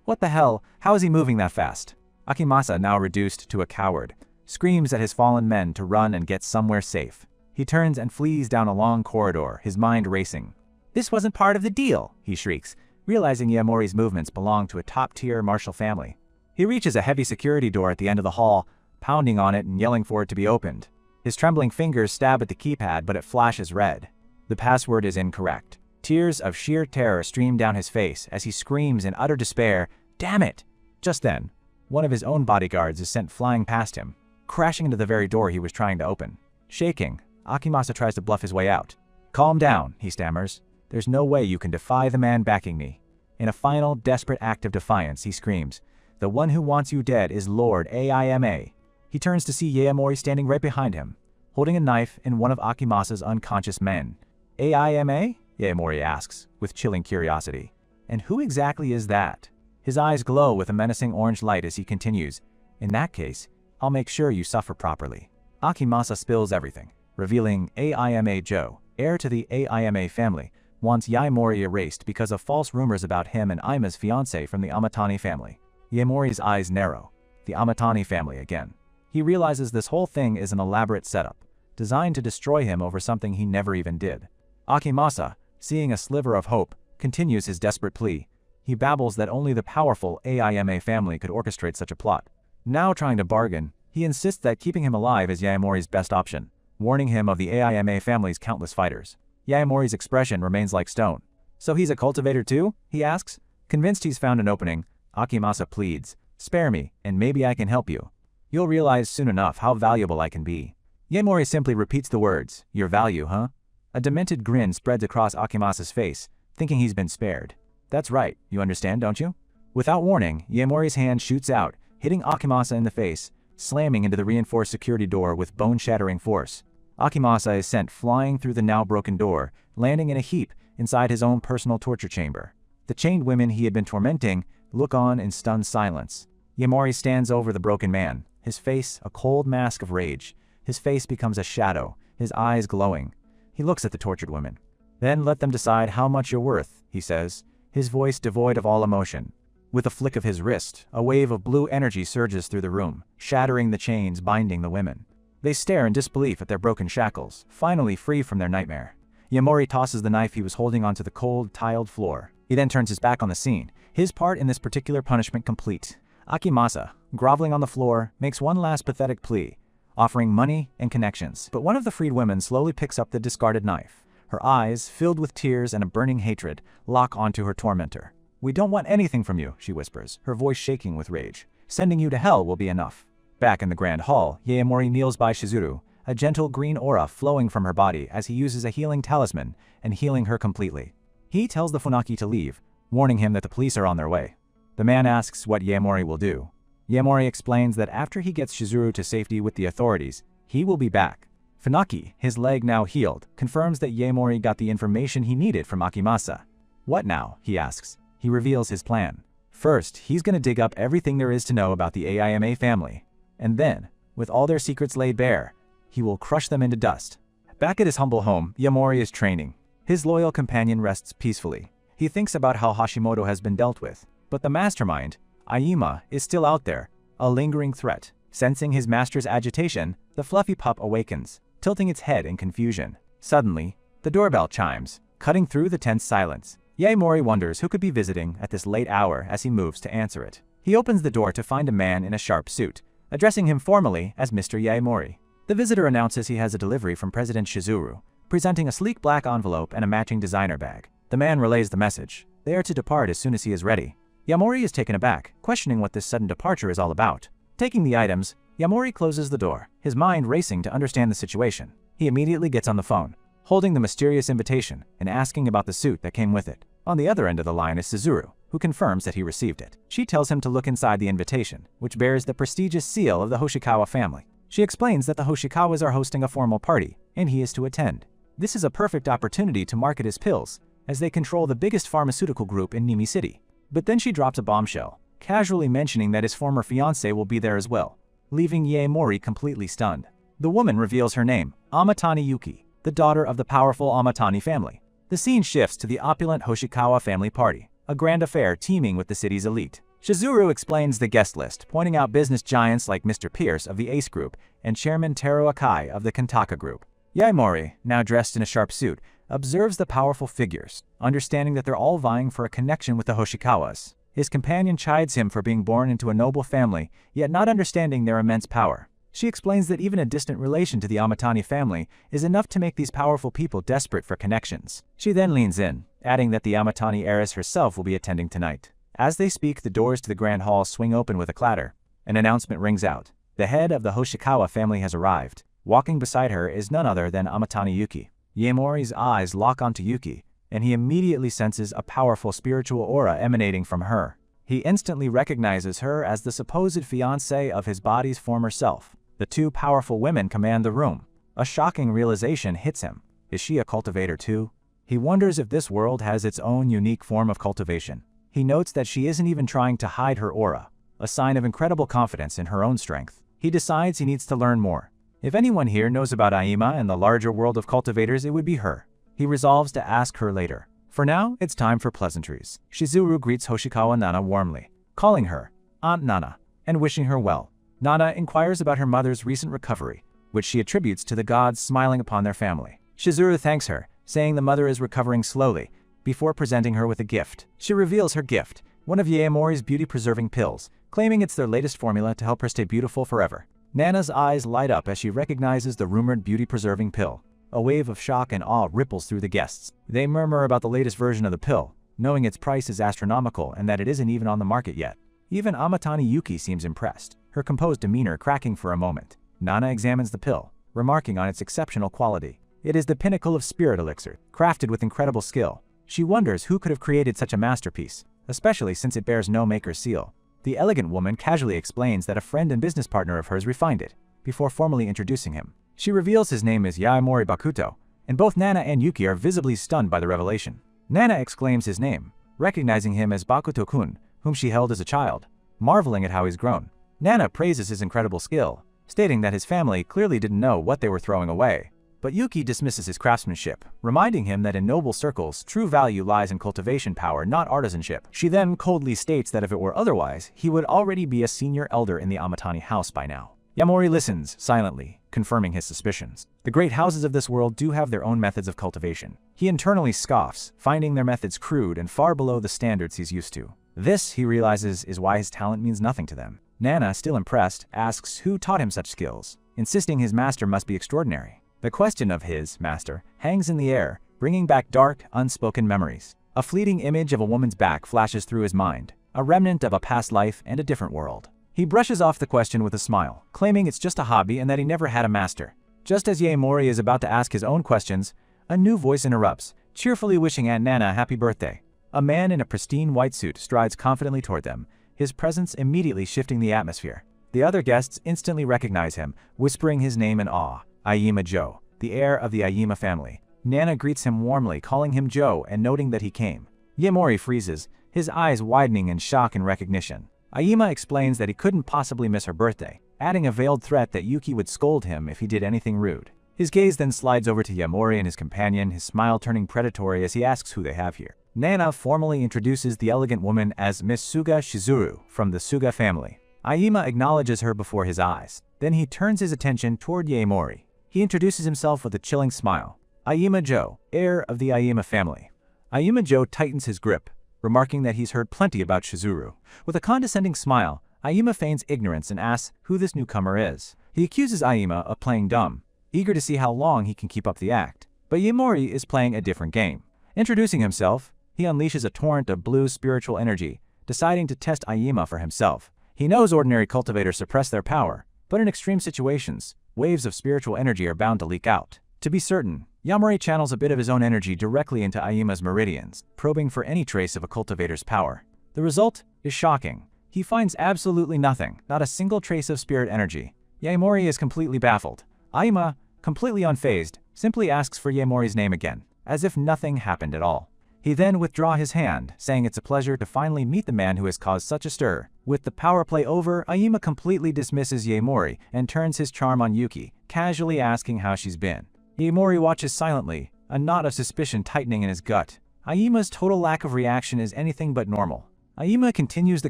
"What the hell? How is he moving that fast?" Akimasa, now reduced to a coward, screams at his fallen men to run and get somewhere safe. He turns and flees down a long corridor, his mind racing. "This wasn't part of the deal," he shrieks, realizing Yaimori's movements belong to a top-tier martial family. He reaches a heavy security door at the end of the hall, pounding on it and yelling for it to be opened. His trembling fingers stab at the keypad, but it flashes red. The password is incorrect. Tears of sheer terror stream down his face as he screams in utter despair, "Damn it!" Just then, one of his own bodyguards is sent flying past him, crashing into the very door he was trying to open. Shaking, Akimasa tries to bluff his way out. "Calm down," he stammers. "There's no way you can defy the man backing me." In a final, desperate act of defiance, he screams, "The one who wants you dead is Lord Aima." He turns to see Yaimori standing right behind him, holding a knife in one of Akimasa's unconscious men. "Aima?" Yaimori asks, with chilling curiosity. "And who exactly is that?" His eyes glow with a menacing orange light as he continues, "In that case, I'll make sure you suffer properly." Akimasa spills everything, revealing Aima Joe, heir to the Aima family, wants Yaimori erased because of false rumors about him and Aima's fiancé from the Amatani family. Yaimori's eyes narrow. The Amatani family again. He realizes this whole thing is an elaborate setup, designed to destroy him over something he never even did. Akimasa, seeing a sliver of hope, continues his desperate plea. He babbles that only the powerful Aima family could orchestrate such a plot. Now trying to bargain, he insists that keeping him alive is Yaimori's best option, warning him of the Aima family's countless fighters. Yaimori's expression remains like stone. "So he's a cultivator too?" he asks. Convinced he's found an opening, Akimasa pleads, "Spare me, and maybe I can help you. You'll realize soon enough how valuable I can be." Yaimori simply repeats the words, "Your value, huh?" A demented grin spreads across Akimasa's face, thinking he's been spared. "That's right, you understand, don't you?" Without warning, Yaimori's hand shoots out, hitting Akimasa in the face, slamming into the reinforced security door with bone-shattering force. Akimasa is sent flying through the now broken door, landing in a heap inside his own personal torture chamber. The chained women he had been tormenting look on in stunned silence. Yaimori stands over the broken man, his face a cold mask of rage. His face becomes a shadow, his eyes glowing. He looks at the tortured women. "Then let them decide how much you're worth," he says, his voice devoid of all emotion. With a flick of his wrist, a wave of blue energy surges through the room, shattering the chains binding the women. They stare in disbelief at their broken shackles, finally free from their nightmare. Yaimori tosses the knife he was holding onto the cold, tiled floor. He then turns his back on the scene, his part in this particular punishment complete. Akimasa, groveling on the floor, makes one last pathetic plea, offering money and connections. But one of the freed women slowly picks up the discarded knife. Her eyes, filled with tears and a burning hatred, lock onto her tormentor. "We don't want anything from you," she whispers, her voice shaking with rage. "Sending you to hell will be enough." Back in the grand hall, Yaimori kneels by Shizuru, a gentle green aura flowing from her body as he uses a healing talisman and healing her completely. He tells the Funaki to leave, warning him that the police are on their way. The man asks what Yaimori will do. Yaimori explains that after he gets Shizuru to safety with the authorities, he will be back. Funaki, his leg now healed, confirms that Yaimori got the information he needed from Akimasa. "What now?" he asks. He reveals his plan. First, he's going to dig up everything there is to know about the Aima family. And then, with all their secrets laid bare, he will crush them into dust. Back at his humble home, Yaimori is training. His loyal companion rests peacefully. He thinks about how Hashimoto has been dealt with. But the mastermind, Aima, is still out there, a lingering threat. Sensing his master's agitation, the fluffy pup awakens, tilting its head in confusion. Suddenly, the doorbell chimes, cutting through the tense silence. Yaimori wonders who could be visiting at this late hour as he moves to answer it. He opens the door to find a man in a sharp suit, addressing him formally as Mr. Yaimori. The visitor announces he has a delivery from President Shizuru, presenting a sleek black envelope and a matching designer bag. The man relays the message. They are to depart as soon as he is ready. Yaimori is taken aback, questioning what this sudden departure is all about. Taking the items, Yaimori closes the door, his mind racing to understand the situation. He immediately gets on the phone. holding the mysterious invitation and asking about the suit that came with it. On the other end of the line is Suzuru, who confirms that he received it. She tells him to look inside the invitation, which bears the prestigious seal of the Hoshikawa family. She explains that the Hoshikawas are hosting a formal party, and he is to attend. This is a perfect opportunity to market his pills, as they control the biggest pharmaceutical group in Nimi City. But then she drops a bombshell, casually mentioning that his former fiancé will be there as well, leaving Yaemori completely stunned. The woman reveals her name, Amatani Yuki, the daughter of the powerful Amatani family. The scene shifts to the opulent Hoshikawa family party, a grand affair teeming with the city's elite. Shizuru explains the guest list, pointing out business giants like Mr. Pierce of the Ace Group and Chairman Taro Akai of the Kantaka Group. Yaemori, now dressed in a sharp suit, observes the powerful figures, understanding that they're all vying for a connection with the Hoshikawas. His companion chides him for being born into a noble family, yet not understanding their immense power. She explains that even a distant relation to the Amatani family is enough to make these powerful people desperate for connections. She then leans in, adding that the Amatani heiress herself will be attending tonight. As they speak, the doors to the grand hall swing open with a clatter. An announcement rings out. The head of the Hoshikawa family has arrived. Walking beside her is none other than Amatani Yuki. Yaemori's eyes lock onto Yuki, and he immediately senses a powerful spiritual aura emanating from her. He instantly recognizes her as the supposed fiancée of his body's former self. The two powerful women command the room. A shocking realization hits him. Is she a cultivator too? He wonders if this world has its own unique form of cultivation. He notes that she isn't even trying to hide her aura, a sign of incredible confidence in her own strength. He decides he needs to learn more. If anyone here knows about Aima and the larger world of cultivators, it would be her. He resolves to ask her later. For now, it's time for pleasantries. Shizuru greets Hoshikawa Nana warmly, calling her Aunt Nana and wishing her well. Nana inquires about her mother's recent recovery, which she attributes to the gods smiling upon their family. Shizuru thanks her, saying the mother is recovering slowly, before presenting her with a gift. She reveals her gift, one of Yaemori's beauty-preserving pills, claiming it's their latest formula to help her stay beautiful forever. Nana's eyes light up as she recognizes the rumored beauty-preserving pill. A wave of shock and awe ripples through the guests. They murmur about the latest version of the pill, knowing its price is astronomical and that it isn't even on the market yet. Even Amatani Yuki seems impressed, her composed demeanor cracking for a moment. Nana examines the pill, remarking on its exceptional quality. It is the pinnacle of spirit elixir, crafted with incredible skill. She wonders who could have created such a masterpiece, especially since it bears no maker's seal. The elegant woman casually explains that a friend and business partner of hers refined it, before formally introducing him. She reveals his name is Yaemori Bakuto, and both Nana and Yuki are visibly stunned by the revelation. Nana exclaims his name, recognizing him as Bakuto-kun, whom she held as a child, marveling at how he's grown. Nana praises his incredible skill, stating that his family clearly didn't know what they were throwing away. But Yuki dismisses his craftsmanship, reminding him that in noble circles, true value lies in cultivation power, not artisanship. She then coldly states that if it were otherwise, he would already be a senior elder in the Amatani house by now. Yaemori listens, silently, confirming his suspicions. The great houses of this world do have their own methods of cultivation. He internally scoffs, finding their methods crude and far below the standards he's used to. This, he realizes, is why his talent means nothing to them. Nana, still impressed, asks who taught him such skills, insisting his master must be extraordinary. The question of his master hangs in the air, bringing back dark, unspoken memories. A fleeting image of a woman's back flashes through his mind, a remnant of a past life and a different world. He brushes off the question with a smile, claiming it's just a hobby and that he never had a master. Just as Yaemori is about to ask his own questions, a new voice interrupts, cheerfully wishing Aunt Nana happy birthday. A man in a pristine white suit strides confidently toward them, his presence immediately shifting the atmosphere. The other guests instantly recognize him, whispering his name in awe. Aima Joe, the heir of the Aima family. Nana greets him warmly, calling him Joe and noting that he came. Yaemori freezes, his eyes widening in shock and recognition. Aima explains that he couldn't possibly miss her birthday, adding a veiled threat that Yuki would scold him if he did anything rude. His gaze then slides over to Yaemori and his companion, his smile turning predatory as he asks who they have here. Nana formally introduces the elegant woman as Miss Suga Shizuru from the Suga family. Aima acknowledges her before his eyes. Then he turns his attention toward Yaemori. He introduces himself with a chilling smile. Aima Joe, heir of the Aima family. Aima Joe tightens his grip, remarking that he's heard plenty about Shizuru. With a condescending smile, Aima feigns ignorance and asks who this newcomer is. He accuses Aima of playing dumb, eager to see how long he can keep up the act. But Yaemori is playing a different game. Introducing himself, he unleashes a torrent of blue spiritual energy, deciding to test Aima for himself. He knows ordinary cultivators suppress their power, but in extreme situations, waves of spiritual energy are bound to leak out. To be certain, Yahello channels a bit of his own energy directly into Aima's meridians, probing for any trace of a cultivator's power. The result is shocking. He finds absolutely nothing, not a single trace of spirit energy. Yahello is completely baffled. Aima, completely unfazed, simply asks for Yahello's name again, as if nothing happened at all. He then withdraws his hand, saying it's a pleasure to finally meet the man who has caused such a stir. With the power play over, Aima completely dismisses Yahello and turns his charm on Yuki, casually asking how she's been. Yahello watches silently, a knot of suspicion tightening in his gut. Aima's total lack of reaction is anything but normal. Aima continues the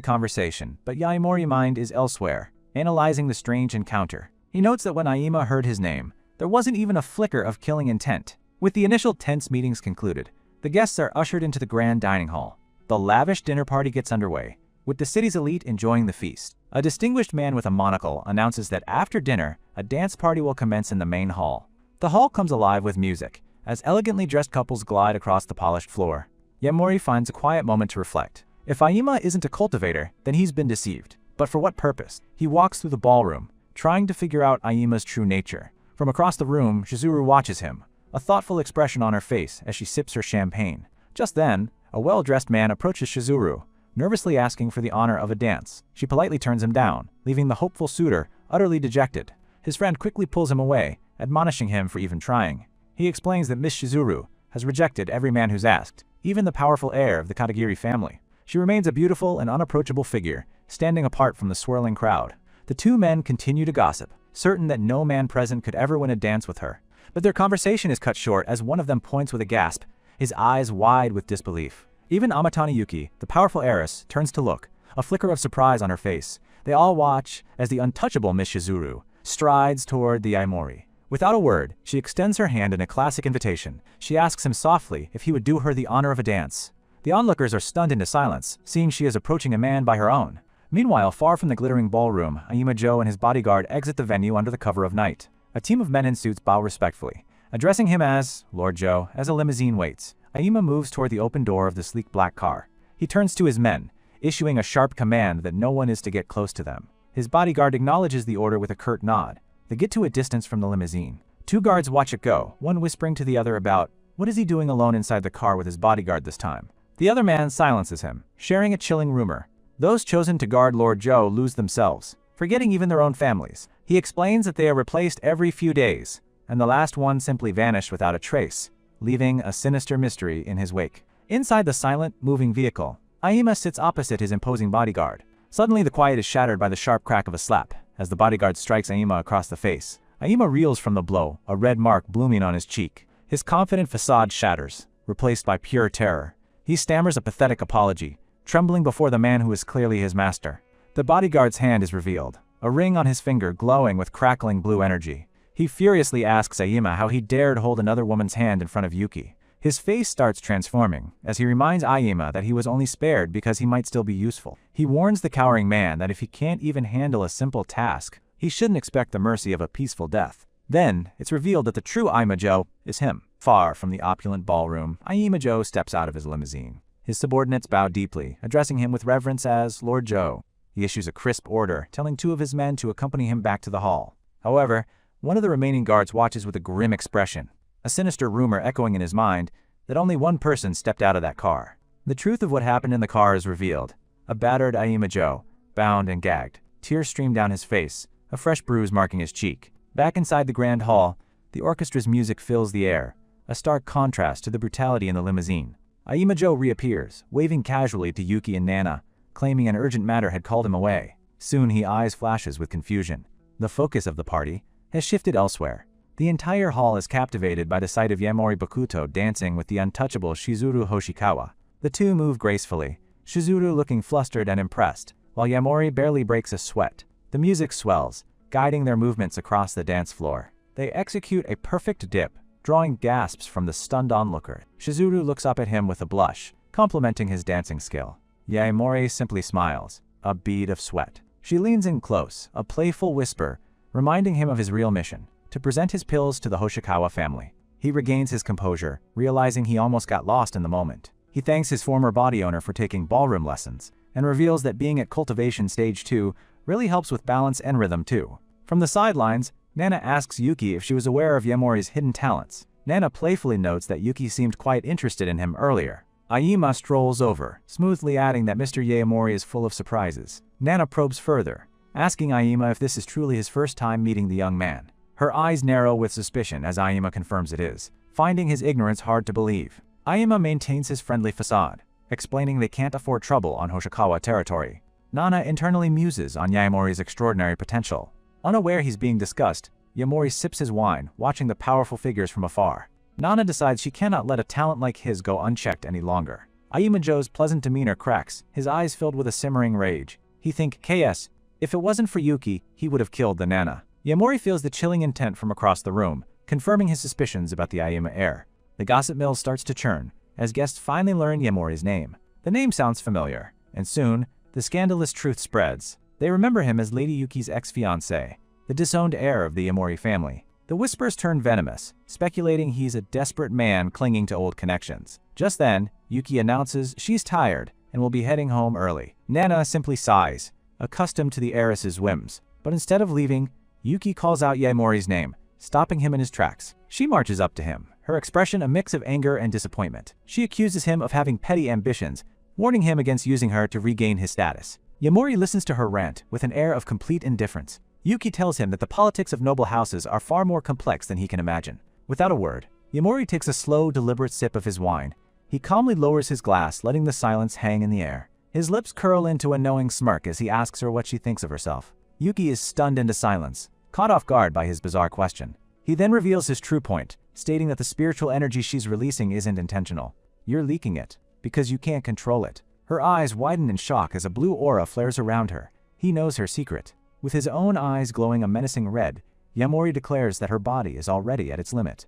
conversation, but Yahello's mind is elsewhere, analyzing the strange encounter. He notes that when Aima heard his name, there wasn't even a flicker of killing intent. With the initial tense meetings concluded, the guests are ushered into the grand dining hall. The lavish dinner party gets underway, with the city's elite enjoying the feast. A distinguished man with a monocle announces that after dinner, a dance party will commence in the main hall. The hall comes alive with music, as elegantly dressed couples glide across the polished floor. Yahello finds a quiet moment to reflect. If Aima isn't a cultivator, then he's been deceived. But for what purpose? He walks through the ballroom, trying to figure out Aima's true nature. From across the room, Shizuru watches him, a thoughtful expression on her face as she sips her champagne. Just then, a well-dressed man approaches Shizuru, nervously asking for the honor of a dance. She politely turns him down, leaving the hopeful suitor utterly dejected. His friend quickly pulls him away, admonishing him for even trying. He explains that Miss Shizuru has rejected every man who's asked, even the powerful heir of the Katagiri family. She remains a beautiful and unapproachable figure, standing apart from the swirling crowd. The two men continue to gossip, certain that no man present could ever win a dance with her. But their conversation is cut short as one of them points with a gasp, his eyes wide with disbelief. Even Amatani Yuki, the powerful heiress, turns to look, a flicker of surprise on her face. They all watch as the untouchable Miss Shizuru strides toward the Yahello. Without a word, she extends her hand in a classic invitation. She asks him softly if he would do her the honor of a dance. The onlookers are stunned into silence, seeing she is approaching a man by her own. Meanwhile, far from the glittering ballroom, Aima Joe and his bodyguard exit the venue under the cover of night. A team of men in suits bow respectfully, addressing him as Lord Joe as a limousine waits. Aima moves toward the open door of the sleek black car. He turns to his men, issuing a sharp command that no one is to get close to them. His bodyguard acknowledges the order with a curt nod. They get to a distance from the limousine. Two guards watch it go, one whispering to the other about, what is he doing alone inside the car with his bodyguard this time? The other man silences him, sharing a chilling rumor. Those chosen to guard Lord Joe lose themselves, forgetting even their own families. He explains that they are replaced every few days, and the last one simply vanished without a trace, leaving a sinister mystery in his wake. Inside the silent, moving vehicle, Aima sits opposite his imposing bodyguard. Suddenly the quiet is shattered by the sharp crack of a slap, as the bodyguard strikes Aima across the face. Aima reels from the blow, a red mark blooming on his cheek. His confident facade shatters, replaced by pure terror. He stammers a pathetic apology, trembling before the man who is clearly his master. The bodyguard's hand is revealed, a ring on his finger glowing with crackling blue energy. He furiously asks Aima how he dared hold another woman's hand in front of Yuki. His face starts transforming, as he reminds Aima that he was only spared because he might still be useful. He warns the cowering man that if he can't even handle a simple task, he shouldn't expect the mercy of a peaceful death. Then, it's revealed that the true Aima Joe is him. Far from the opulent ballroom, Aima Joe steps out of his limousine. His subordinates bow deeply, addressing him with reverence as Lord Joe. He issues a crisp order, telling two of his men to accompany him back to the hall. However, one of the remaining guards watches with a grim expression, a sinister rumor echoing in his mind that only one person stepped out of that car. The truth of what happened in the car is revealed. A battered Aima Joe, bound and gagged. Tears stream down his face, a fresh bruise marking his cheek. Back inside the grand hall, the orchestra's music fills the air, a stark contrast to the brutality in the limousine. Aima Joe reappears, waving casually to Yuki and Nana, claiming an urgent matter had called him away. Soon he eyes flashes with confusion. The focus of the party has shifted elsewhere. The entire hall is captivated by the sight of Yahello Bakuto dancing with the untouchable Shizuru Hoshikawa. The two move gracefully, Shizuru looking flustered and impressed, while Yahello barely breaks a sweat. The music swells, guiding their movements across the dance floor. They execute a perfect dip, drawing gasps from the stunned onlooker. Shizuru looks up at him with a blush, complimenting his dancing skill. Yahello simply smiles, a bead of sweat. She leans in close, a playful whisper, reminding him of his real mission, to present his pills to the Hoshikawa family. He regains his composure, realizing he almost got lost in the moment. He thanks his former body owner for taking ballroom lessons, and reveals that being at cultivation stage 2 really helps with balance and rhythm too. From the sidelines, Nana asks Yuki if she was aware of Yahello's hidden talents. Nana playfully notes that Yuki seemed quite interested in him earlier. Aima strolls over, smoothly adding that Mr. Yaemori is full of surprises. Nana probes further, asking Aima if this is truly his first time meeting the young man. Her eyes narrow with suspicion as Aima confirms it is, finding his ignorance hard to believe. Aima maintains his friendly facade, explaining they can't afford trouble on Hoshikawa territory. Nana internally muses on Yaemori's extraordinary potential. Unaware he's being discussed, Yaemori sips his wine, watching the powerful figures from afar. Nana decides she cannot let a talent like his go unchecked any longer. Aima Joe's pleasant demeanor cracks, his eyes filled with a simmering rage. He thinks, KS, if it wasn't for Yuki, he would have killed the Nana. Yaemori feels the chilling intent from across the room, confirming his suspicions about the Aima heir. The gossip mill starts to churn, as guests finally learn Yaemori's name. The name sounds familiar, and soon, the scandalous truth spreads. They remember him as Lady Yuki's ex-fiancé, the disowned heir of the Yaemori family. The whispers turn venomous, speculating he's a desperate man clinging to old connections. Just then, Yuki announces she's tired and will be heading home early. Nana simply sighs, accustomed to the heiress's whims. But instead of leaving, Yuki calls out Yaemori's name, stopping him in his tracks. She marches up to him, her expression a mix of anger and disappointment. She accuses him of having petty ambitions, warning him against using her to regain his status. Yaemori listens to her rant with an air of complete indifference. Yuki tells him that the politics of noble houses are far more complex than he can imagine. Without a word, Yaemori takes a slow, deliberate sip of his wine. He calmly lowers his glass, letting the silence hang in the air. His lips curl into a knowing smirk as he asks her what she thinks of herself. Yuki is stunned into silence, caught off guard by his bizarre question. He then reveals his true point, stating that the spiritual energy she's releasing isn't intentional. You're leaking it, because you can't control it. Her eyes widen in shock as a blue aura flares around her. He knows her secret. With his own eyes glowing a menacing red, Yaemori declares that her body is already at its limit.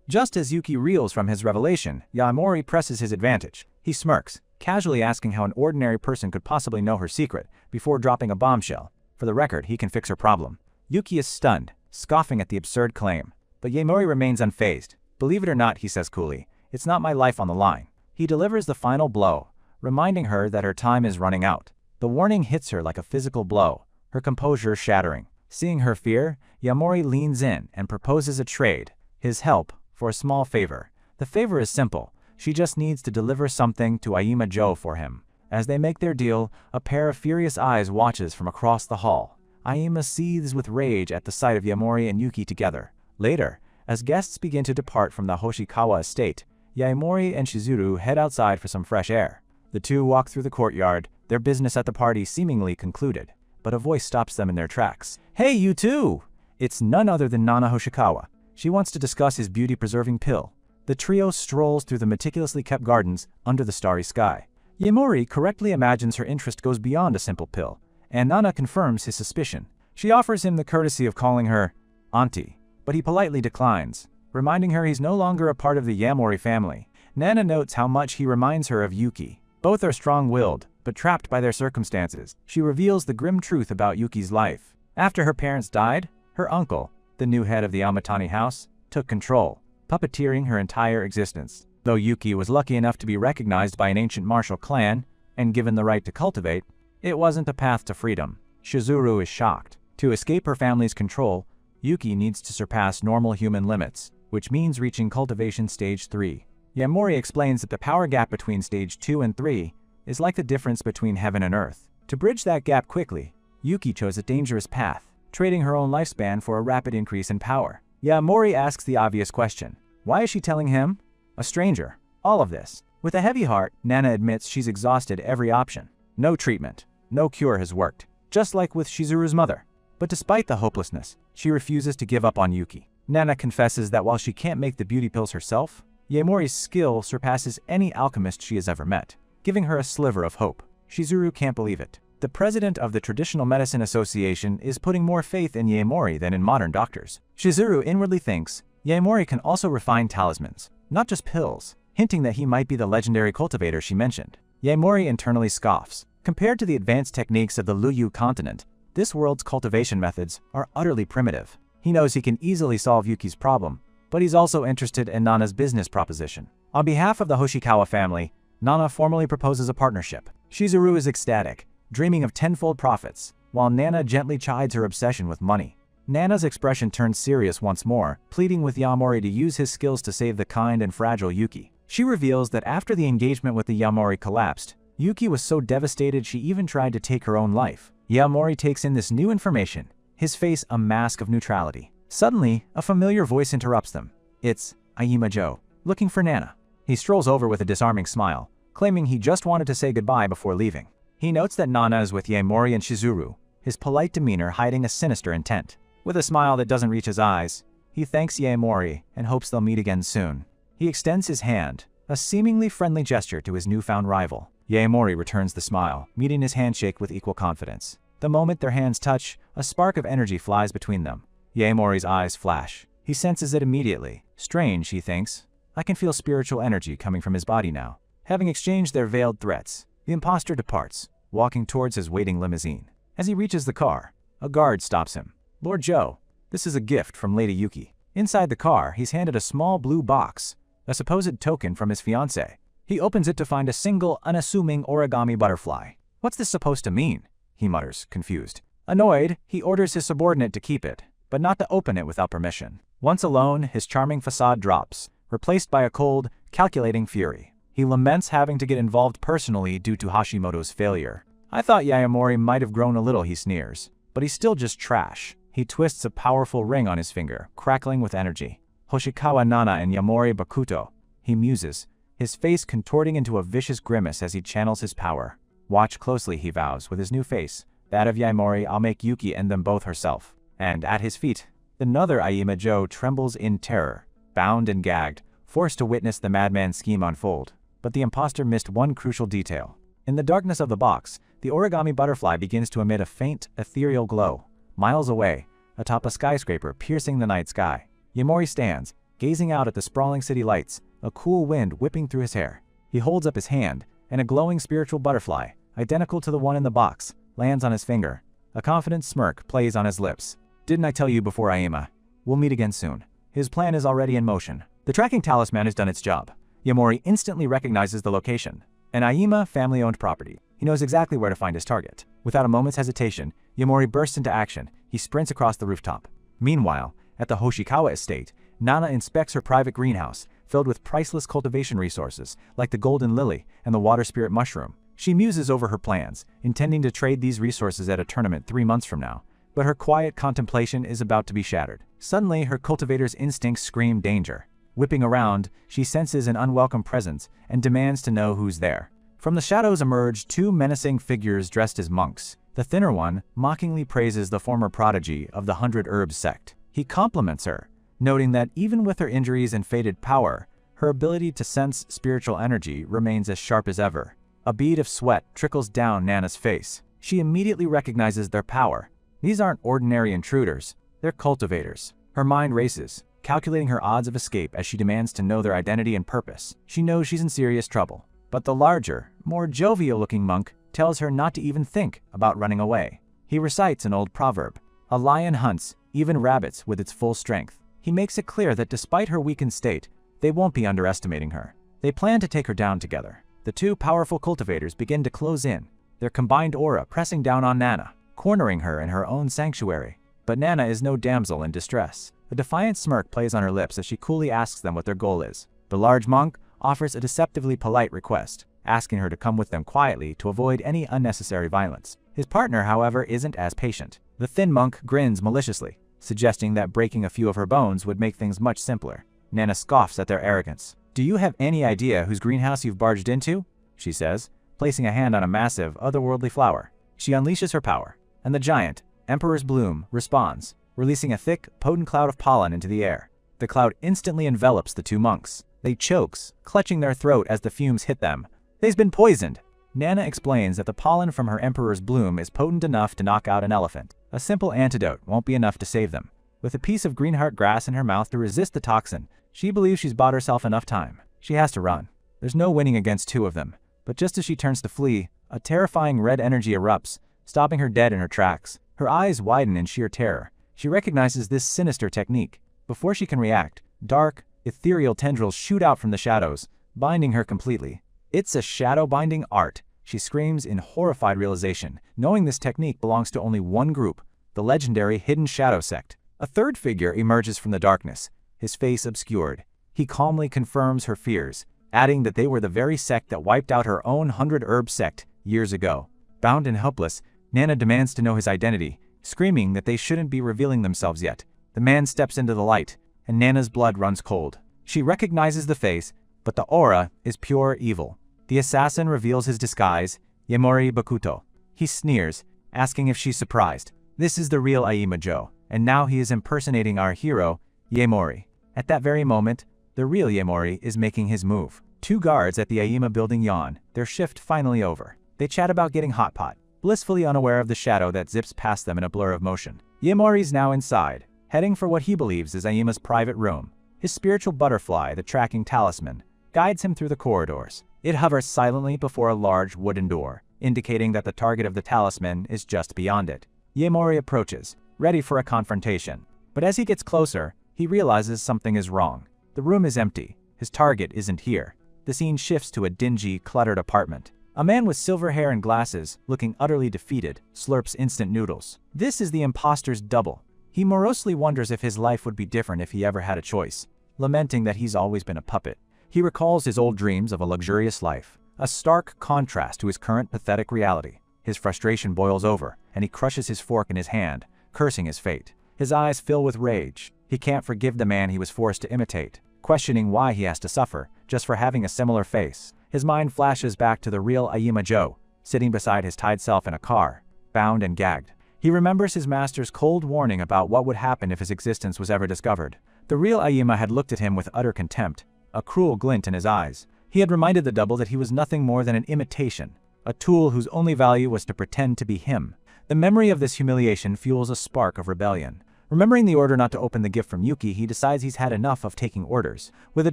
Just as Yuki reels from his revelation, Yaemori presses his advantage. He smirks, casually asking how an ordinary person could possibly know her secret, before dropping a bombshell. For the record, he can fix her problem. Yuki is stunned, scoffing at the absurd claim. But Yaemori remains unfazed. Believe it or not, he says coolly, it's not my life on the line. He delivers the final blow, reminding her that her time is running out. The warning hits her like a physical blow, her composure shattering. Seeing her fear, Yaemori leans in and proposes a trade, his help, for a small favor. The favor is simple. She just needs to deliver something to Aima Joe for him. As they make their deal, a pair of furious eyes watches from across the hall. Aima seethes with rage at the sight of Yaemori and Yuki together. Later, as guests begin to depart from the Hoshikawa estate, Yaemori and Shizuru head outside for some fresh air. The two walk through the courtyard, their business at the party seemingly concluded. But a voice stops them in their tracks. Hey, you two! It's none other than Nana Hoshikawa. She wants to discuss his beauty-preserving pill. The trio strolls through the meticulously kept gardens under the starry sky. Yaemori correctly imagines her interest goes beyond a simple pill, and Nana confirms his suspicion. She offers him the courtesy of calling her Auntie, but he politely declines, reminding her he's no longer a part of the Yaemori family. Nana notes how much he reminds her of Yuki. Both are strong-willed, but trapped by their circumstances. She reveals the grim truth about Yuki's life. After her parents died, her uncle, the new head of the Amatani house, took control, puppeteering her entire existence. Though Yuki was lucky enough to be recognized by an ancient martial clan and given the right to cultivate, it wasn't a path to freedom. Shizuru is shocked. To escape her family's control, Yuki needs to surpass normal human limits, which means reaching cultivation stage 3. Yaemori explains that the power gap between stage 2 and 3 is like the difference between heaven and earth. To bridge that gap quickly, Yuki chose a dangerous path, trading her own lifespan for a rapid increase in power. Yaemori asks the obvious question. Why is she telling him, a stranger, all of this? With a heavy heart, Nana admits she's exhausted every option. No treatment, no cure has worked, just like with Shizuru's mother. But despite the hopelessness, she refuses to give up on Yuki. Nana confesses that while she can't make the beauty pills herself, Yaemori's skill surpasses any alchemist she has ever met, giving her a sliver of hope. Shizuru can't believe it. The president of the Traditional Medicine Association is putting more faith in Yaemori than in modern doctors. Shizuru inwardly thinks Yaemori can also refine talismans, not just pills, hinting that he might be the legendary cultivator she mentioned. Yaemori internally scoffs. Compared to the advanced techniques of the Luyu continent, this world's cultivation methods are utterly primitive. He knows he can easily solve Yuki's problem, but he's also interested in Nana's business proposition. On behalf of the Hoshikawa family, Nana formally proposes a partnership. Shizuru is ecstatic, dreaming of tenfold profits, while Nana gently chides her obsession with money. Nana's expression turned serious once more, pleading with Yaomori to use his skills to save the kind and fragile Yuki. She reveals that after the engagement with the Yaomori collapsed, Yuki was so devastated she even tried to take her own life. Yaomori takes in this new information, his face a mask of neutrality. Suddenly, a familiar voice interrupts them. It's Aima Joe, looking for Nana. He strolls over with a disarming smile, claiming he just wanted to say goodbye before leaving. He notes that Nana is with Yaomori and Shizuru, his polite demeanor hiding a sinister intent. With a smile that doesn't reach his eyes, he thanks Yaomori and hopes they'll meet again soon. He extends his hand, a seemingly friendly gesture to his newfound rival. Yaomori returns the smile, meeting his handshake with equal confidence. The moment their hands touch, a spark of energy flies between them. Yaomori's eyes flash. He senses it immediately. Strange, he thinks. I can feel spiritual energy coming from his body now. Having exchanged their veiled threats, the imposter departs, walking towards his waiting limousine. As he reaches the car, a guard stops him. Lord Joe, this is a gift from Lady Yuki. Inside the car, he's handed a small blue box, a supposed token from his fiancée. He opens it to find a single, unassuming origami butterfly. What's this supposed to mean? He mutters, confused. Annoyed, he orders his subordinate to keep it, but not to open it without permission. Once alone, his charming facade drops, replaced by a cold, calculating fury. He laments having to get involved personally due to Hashimoto's failure. I thought Yaomori might have grown a little, he sneers, but he's still just trash. He twists a powerful ring on his finger, crackling with energy. Hoshikawa Nana and Yaomori Bakuto, he muses, his face contorting into a vicious grimace as he channels his power. Watch closely, he vows, with his new face. That of Yaomori, I'll make Yuki end them both herself. And at his feet, another Aima Joe trembles in terror, bound and gagged, forced to witness the madman's scheme unfold. But the imposter missed one crucial detail. In the darkness of the box, the origami butterfly begins to emit a faint, ethereal glow. Miles away, atop a skyscraper piercing the night sky, Yaomori stands, gazing out at the sprawling city lights, a cool wind whipping through his hair. He holds up his hand, and a glowing spiritual butterfly, identical to the one in the box, lands on his finger. A confident smirk plays on his lips. Didn't I tell you before, Aima? We'll meet again soon. His plan is already in motion. The tracking talisman has done its job. Yaomori instantly recognizes the location. An Aima family-owned property. He knows exactly where to find his target. Without a moment's hesitation, Yaomori bursts into action. He sprints across the rooftop. Meanwhile, at the Hoshikawa estate, Nana inspects her private greenhouse, filled with priceless cultivation resources, like the golden lily and the water spirit mushroom. She muses over her plans, intending to trade these resources at a tournament 3 months from now. But her quiet contemplation is about to be shattered. Suddenly, her cultivator's instincts scream danger. Whipping around, she senses an unwelcome presence and demands to know who's there. From the shadows emerge 2 menacing figures dressed as monks. The thinner one mockingly praises the former prodigy of the 100 Herbs sect. He compliments her, noting that even with her injuries and faded power, her ability to sense spiritual energy remains as sharp as ever. A bead of sweat trickles down Nana's face. She immediately recognizes their power. These aren't ordinary intruders, they're cultivators. Her mind races, calculating her odds of escape as she demands to know their identity and purpose. She knows she's in serious trouble. But the larger, more jovial-looking monk tells her not to even think about running away. He recites an old proverb, "A lion hunts, even rabbits, with its full strength." He makes it clear that despite her weakened state, they won't be underestimating her. They plan to take her down together. The 2 powerful cultivators begin to close in, their combined aura pressing down on Nana, cornering her in her own sanctuary. But Nana is no damsel in distress. A defiant smirk plays on her lips as she coolly asks them what their goal is. The large monk offers a deceptively polite request, asking her to come with them quietly to avoid any unnecessary violence. His partner, however, isn't as patient. The thin monk grins maliciously, suggesting that breaking a few of her bones would make things much simpler. Nana scoffs at their arrogance. "Do you have any idea whose greenhouse you've barged into?" she says, placing a hand on a massive, otherworldly flower. She unleashes her power, and the giant, Emperor's Bloom, responds, releasing a thick, potent cloud of pollen into the air. The cloud instantly envelops the 2 monks. They chokes, clutching their throat as the fumes hit them. "They've been poisoned!" Nana explains that the pollen from her Emperor's Bloom is potent enough to knock out an elephant. A simple antidote won't be enough to save them. With a piece of greenheart grass in her mouth to resist the toxin, she believes she's bought herself enough time. She has to run. There's no winning against 2 of them. But just as she turns to flee, a terrifying red energy erupts, stopping her dead in her tracks. Her eyes widen in sheer terror. She recognizes this sinister technique. Before she can react, dark, ethereal tendrils shoot out from the shadows, binding her completely. "It's a shadow-binding art," she screams in horrified realization, knowing this technique belongs to only one group, the legendary Hidden Shadow Sect. A third figure emerges from the darkness, his face obscured. He calmly confirms her fears, adding that they were the very sect that wiped out her own 100-herb sect years ago. Bound and helpless, Nana demands to know his identity, screaming that they shouldn't be revealing themselves yet. The man steps into the light, and Nana's blood runs cold. She recognizes the face, but the aura is pure evil. The assassin reveals his disguise, Yaemori Bakuto. He sneers, asking if she's surprised. This is the real Aima Joe, and now he is impersonating our hero, Yaemori. At that very moment, the real Yaemori is making his move. Two guards at the Aima building yawn, their shift finally over. They chat about getting hot pot, blissfully unaware of the shadow that zips past them in a blur of motion. Yaemori's now inside, heading for what he believes is Aima's private room. His spiritual butterfly, the tracking talisman, guides him through the corridors. It hovers silently before a large wooden door, indicating that the target of the talisman is just beyond it. Yaemori approaches, ready for a confrontation. But as he gets closer, he realizes something is wrong. The room is empty. His target isn't here. The scene shifts to a dingy, cluttered apartment. A man with silver hair and glasses, looking utterly defeated, slurps instant noodles. This is the imposter's double. He morosely wonders if his life would be different if he ever had a choice, lamenting that he's always been a puppet. He recalls his old dreams of a luxurious life, a stark contrast to his current pathetic reality. His frustration boils over, and he crushes his fork in his hand, cursing his fate. His eyes fill with rage. He can't forgive the man he was forced to imitate, questioning why he has to suffer, just for having a similar face. His mind flashes back to the real Aima Joe, sitting beside his tied self in a car, bound and gagged. He remembers his master's cold warning about what would happen if his existence was ever discovered. The real Aima had looked at him with utter contempt, a cruel glint in his eyes. He had reminded the double that he was nothing more than an imitation, a tool whose only value was to pretend to be him. The memory of this humiliation fuels a spark of rebellion. Remembering the order not to open the gift from Yuki, he decides he's had enough of taking orders. With a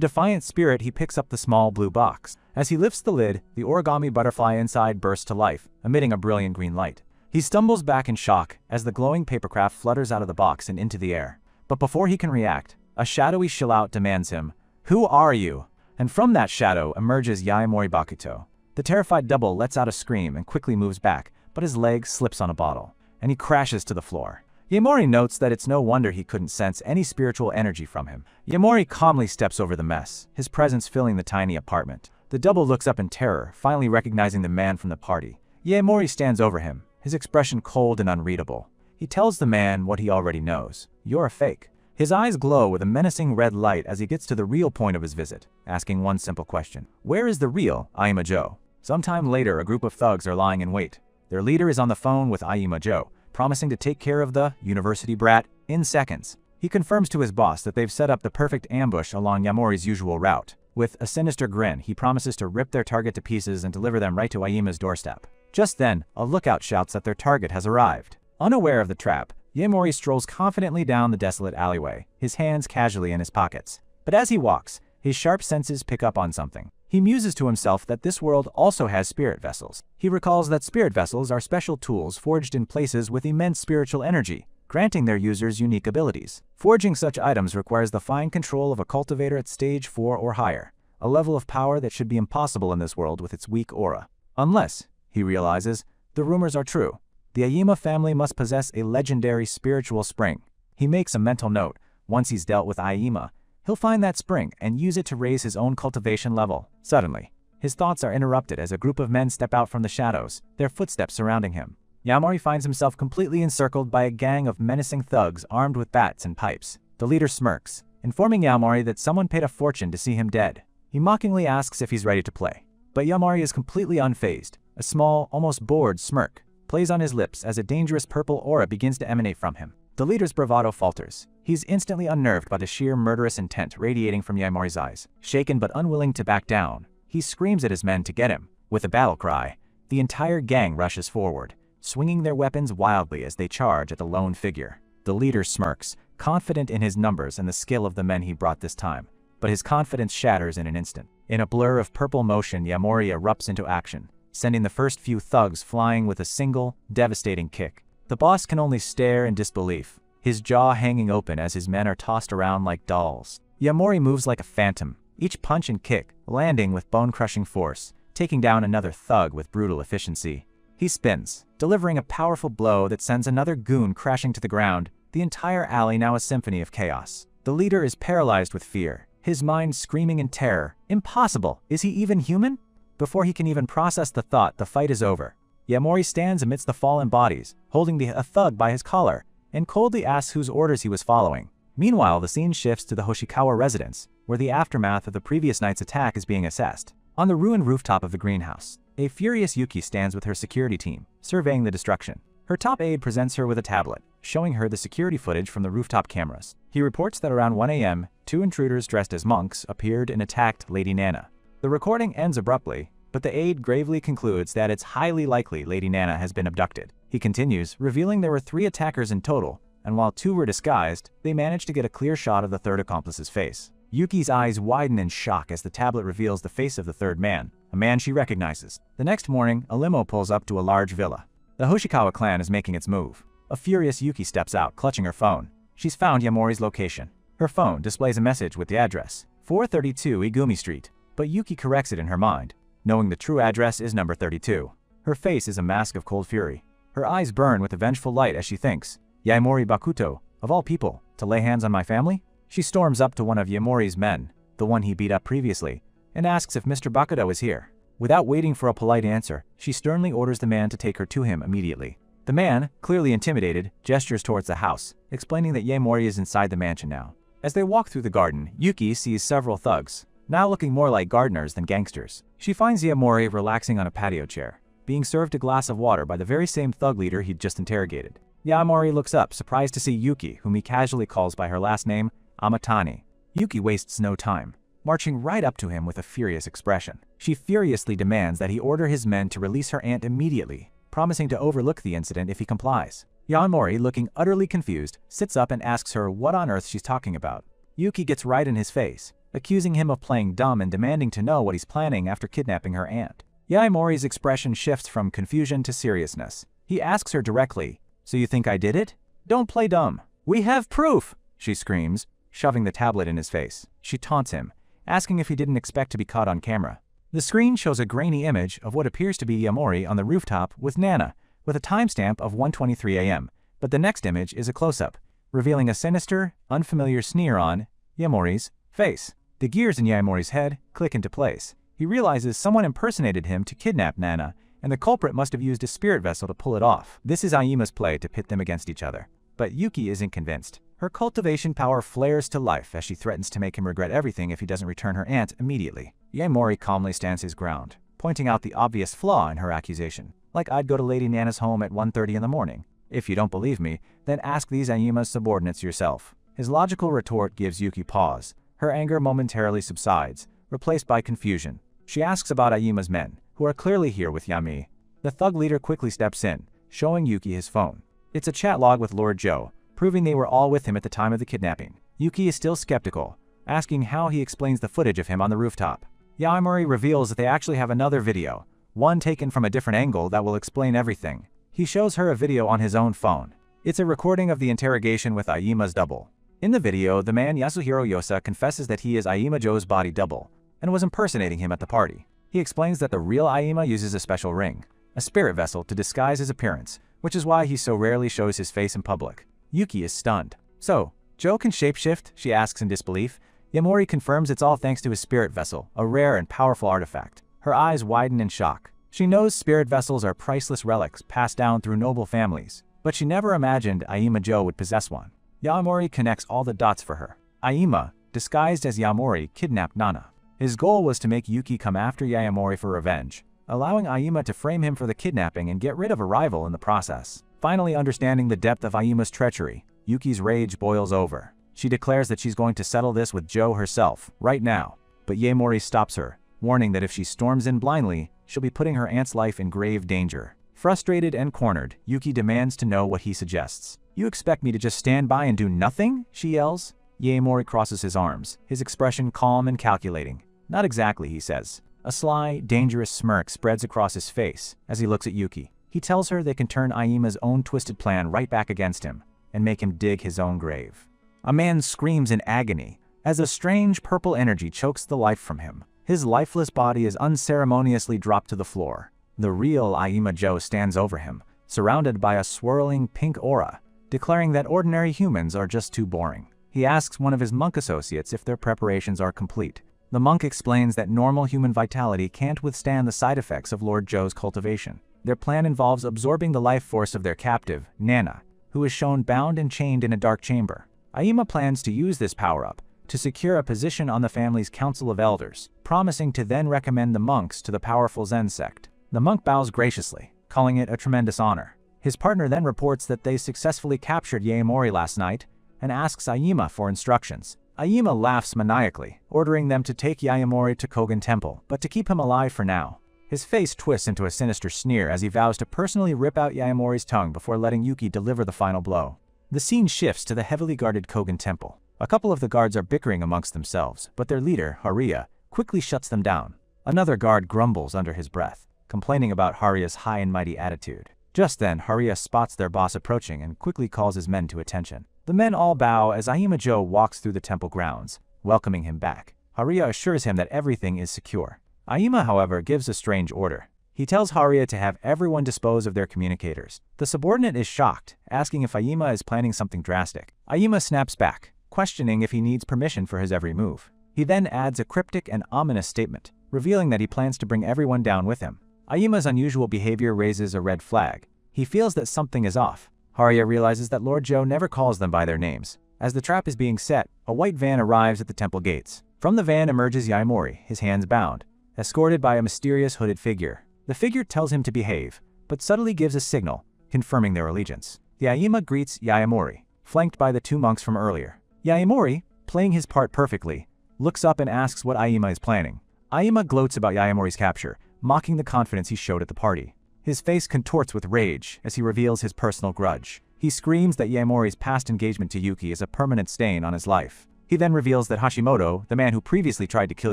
defiant spirit, he picks up the small blue box. As he lifts the lid, the origami butterfly inside bursts to life, emitting a brilliant green light. He stumbles back in shock as the glowing papercraft flutters out of the box and into the air. But before he can react, a shadowy shill-out demands him, "Who are you?" And from that shadow emerges Yaemori Bakuto. The terrified double lets out a scream and quickly moves back, but his leg slips on a bottle, and he crashes to the floor. Yaemori notes that it's no wonder he couldn't sense any spiritual energy from him. Yaemori calmly steps over the mess, his presence filling the tiny apartment. The double looks up in terror, finally recognizing the man from the party. Yaemori stands over him, his expression cold and unreadable. He tells the man what he already knows. "You're a fake." His eyes glow with a menacing red light as he gets to the real point of his visit, asking one simple question. Where is the real Aima Joe? Sometime later, a group of thugs are lying in wait. Their leader is on the phone with Aima Joe, promising to take care of the university brat in seconds. He confirms to his boss that they've set up the perfect ambush along Yaemori's usual route. With a sinister grin, he promises to rip their target to pieces and deliver them right to Aima's doorstep. Just then, a lookout shouts that their target has arrived. Unaware of the trap, Yaemori strolls confidently down the desolate alleyway, his hands casually in his pockets. But as he walks, his sharp senses pick up on something. He muses to himself that this world also has spirit vessels. He recalls that spirit vessels are special tools forged in places with immense spiritual energy, granting their users unique abilities. Forging such items requires the fine control of a cultivator at stage 4 or higher, a level of power that should be impossible in this world with its weak aura. Unless, he realizes, the rumors are true. The Aima family must possess a legendary spiritual spring. He makes a mental note. Once he's dealt with Aima, he'll find that spring and use it to raise his own cultivation level. Suddenly, his thoughts are interrupted as a group of men step out from the shadows, their footsteps surrounding him. Yaemori finds himself completely encircled by a gang of menacing thugs armed with bats and pipes. The leader smirks, informing Yaemori that someone paid a fortune to see him dead. He mockingly asks if he's ready to play. But Yaemori is completely unfazed. A small, almost bored smirk plays on his lips as a dangerous purple aura begins to emanate from him. The leader's bravado falters. He's instantly unnerved by the sheer murderous intent radiating from Yaemori's eyes. Shaken but unwilling to back down, he screams at his men to get him. With a battle cry, the entire gang rushes forward, swinging their weapons wildly as they charge at the lone figure. The leader smirks, confident in his numbers and the skill of the men he brought this time. But his confidence shatters in an instant. In a blur of purple motion, Yaemori erupts into action, sending the first few thugs flying with a single, devastating kick. The boss can only stare in disbelief, his jaw hanging open as his men are tossed around like dolls. Yaemori moves like a phantom, each punch and kick landing with bone-crushing force, taking down another thug with brutal efficiency. He spins, delivering a powerful blow that sends another goon crashing to the ground, the entire alley now a symphony of chaos. The leader is paralyzed with fear, his mind screaming in terror. Impossible! Is he even human? Before he can even process the thought, the fight is over. Yaomori stands amidst the fallen bodies, holding a thug by his collar, and coldly asks whose orders he was following. Meanwhile, the scene shifts to the Hoshikawa residence, where the aftermath of the previous night's attack is being assessed. On the ruined rooftop of the greenhouse, a furious Yuki stands with her security team, surveying the destruction. Her top aide presents her with a tablet, showing her the security footage from the rooftop cameras. He reports that around 1 a.m., 2 intruders dressed as monks appeared and attacked Lady Nana. The recording ends abruptly, but the aide gravely concludes that it's highly likely Lady Nana has been abducted. He continues, revealing there were 3 attackers in total, and while 2 were disguised, they managed to get a clear shot of the third accomplice's face. Yuki's eyes widen in shock as the tablet reveals the face of the third man, a man she recognizes. The next morning, a limo pulls up to a large villa. The Hoshikawa clan is making its move. A furious Yuki steps out, clutching her phone. She's found Yaomori's location. Her phone displays a message with the address, 432 Igumi Street, but Yuki corrects it in her mind, knowing the true address is number 32. Her face is a mask of cold fury. Her eyes burn with a vengeful light as she thinks, Yaomori Bakuto, of all people, to lay hands on my family? She storms up to one of Yaomori's men, the one he beat up previously, and asks if Mr. Bakuto is here. Without waiting for a polite answer, she sternly orders the man to take her to him immediately. The man, clearly intimidated, gestures towards the house, explaining that Yaomori is inside the mansion now. As they walk through the garden, Yuki sees several thugs, now looking more like gardeners than gangsters. She finds Yaomori relaxing on a patio chair, being served a glass of water by the very same thug leader he'd just interrogated. Yaomori looks up, surprised to see Yuki, whom he casually calls by her last name, Amatani. Yuki wastes no time, marching right up to him with a furious expression. She furiously demands that he order his men to release her aunt immediately, promising to overlook the incident if he complies. Yaomori, looking utterly confused, sits up and asks her what on earth she's talking about. Yuki gets right in his face, accusing him of playing dumb and demanding to know what he's planning after kidnapping her aunt. Yaomori's expression shifts from confusion to seriousness. He asks her directly, "So you think I did it? Don't play dumb. We have proof!" she screams, shoving the tablet in his face. She taunts him, asking if he didn't expect to be caught on camera. The screen shows a grainy image of what appears to be Yaomori on the rooftop with Nana, with a timestamp of 1:23 a.m., but the next image is a close-up, revealing a sinister, unfamiliar sneer on Yaomori's face. The gears in Yaomori's head click into place. He realizes someone impersonated him to kidnap Nana, and the culprit must have used a spirit vessel to pull it off. This is Aima's play to pit them against each other. But Yuki isn't convinced. Her cultivation power flares to life as she threatens to make him regret everything if he doesn't return her aunt immediately. Yaomori calmly stands his ground, pointing out the obvious flaw in her accusation. Like, I'd go to Lady Nana's home at 1:30 in the morning. If you don't believe me, then ask these Aima's subordinates yourself. His logical retort gives Yuki pause. Her anger momentarily subsides, replaced by confusion. She asks about Aima's men, who are clearly here with Yami. The thug leader quickly steps in, showing Yuki his phone. It's a chat log with Lord Joe, proving they were all with him at the time of the kidnapping. Yuki is still skeptical, asking how he explains the footage of him on the rooftop. Yaomori reveals that they actually have another video, one taken from a different angle that will explain everything. He shows her a video on his own phone. It's a recording of the interrogation with Aima's double. In the video, the man Yasuhiro Yosa confesses that he is Aima Joe's body double, and was impersonating him at the party. He explains that the real Aima uses a special ring, a spirit vessel, to disguise his appearance, which is why he so rarely shows his face in public. Yuki is stunned. "So, Joe can shapeshift?" she asks in disbelief. Yaomori confirms it's all thanks to his spirit vessel, a rare and powerful artifact. Her eyes widen in shock. She knows spirit vessels are priceless relics passed down through noble families, but she never imagined Aima Joe would possess one. Yaomori connects all the dots for her. Aima, disguised as Yaomori, kidnapped Nana. His goal was to make Yuki come after Yaomori for revenge, allowing Aima to frame him for the kidnapping and get rid of a rival in the process. Finally understanding the depth of Aima's treachery, Yuki's rage boils over. She declares that she's going to settle this with Joe herself, right now. But Yaomori stops her, warning that if she storms in blindly, she'll be putting her aunt's life in grave danger. Frustrated and cornered, Yuki demands to know what he suggests. "You expect me to just stand by and do nothing?" she yells. Yaomori crosses his arms, his expression calm and calculating. "Not exactly," he says. A sly, dangerous smirk spreads across his face as he looks at Yuki. He tells her they can turn Aima's own twisted plan right back against him and make him dig his own grave. A man screams in agony as a strange purple energy chokes the life from him. His lifeless body is unceremoniously dropped to the floor. The real Aima Joe stands over him, surrounded by a swirling pink aura. declaring that ordinary humans are just too boring. He asks one of his monk associates if their preparations are complete. The monk explains that normal human vitality can't withstand the side effects of Lord Joe's cultivation. Their plan involves absorbing the life force of their captive, Nana, who is shown bound and chained in a dark chamber. Aima plans to use this power-up to secure a position on the family's Council of Elders, promising to then recommend the monks to the powerful Zen sect. The monk bows graciously, calling it a tremendous honor. His partner then reports that they successfully captured Yaemori last night and asks Aima for instructions. Aima laughs maniacally, ordering them to take Yaemori to Kogen Temple, but to keep him alive for now. His face twists into a sinister sneer as he vows to personally rip out Yaemori's tongue before letting Yuki deliver the final blow. The scene shifts to the heavily guarded Kogen Temple. A couple of the guards are bickering amongst themselves, but their leader, Haruya, quickly shuts them down. Another guard grumbles under his breath, complaining about Haruya's high and mighty attitude. Just then, Haruya spots their boss approaching and quickly calls his men to attention. The men all bow as Aima Joe walks through the temple grounds, welcoming him back. Haruya assures him that everything is secure. Aima, however, gives a strange order. He tells Haruya to have everyone dispose of their communicators. The subordinate is shocked, asking if Aima is planning something drastic. Aima snaps back, questioning if he needs permission for his every move. He then adds a cryptic and ominous statement, revealing that he plans to bring everyone down with him. Aima's unusual behavior raises a red flag. He feels that something is off. Haruya realizes that Lord Joe never calls them by their names. As the trap is being set, a white van arrives at the temple gates. From the van emerges Yaemori, his hands bound, escorted by a mysterious hooded figure. The figure tells him to behave, but subtly gives a signal, confirming their allegiance. Aima greets Yaemori, flanked by the two monks from earlier. Yaemori, playing his part perfectly, looks up and asks what Aima is planning. Aima gloats about Yaemori's capture, mocking the confidence he showed at the party. His face contorts with rage as he reveals his personal grudge. He screams that Yaemori's past engagement to Yuki is a permanent stain on his life. He then reveals that Hashimoto, the man who previously tried to kill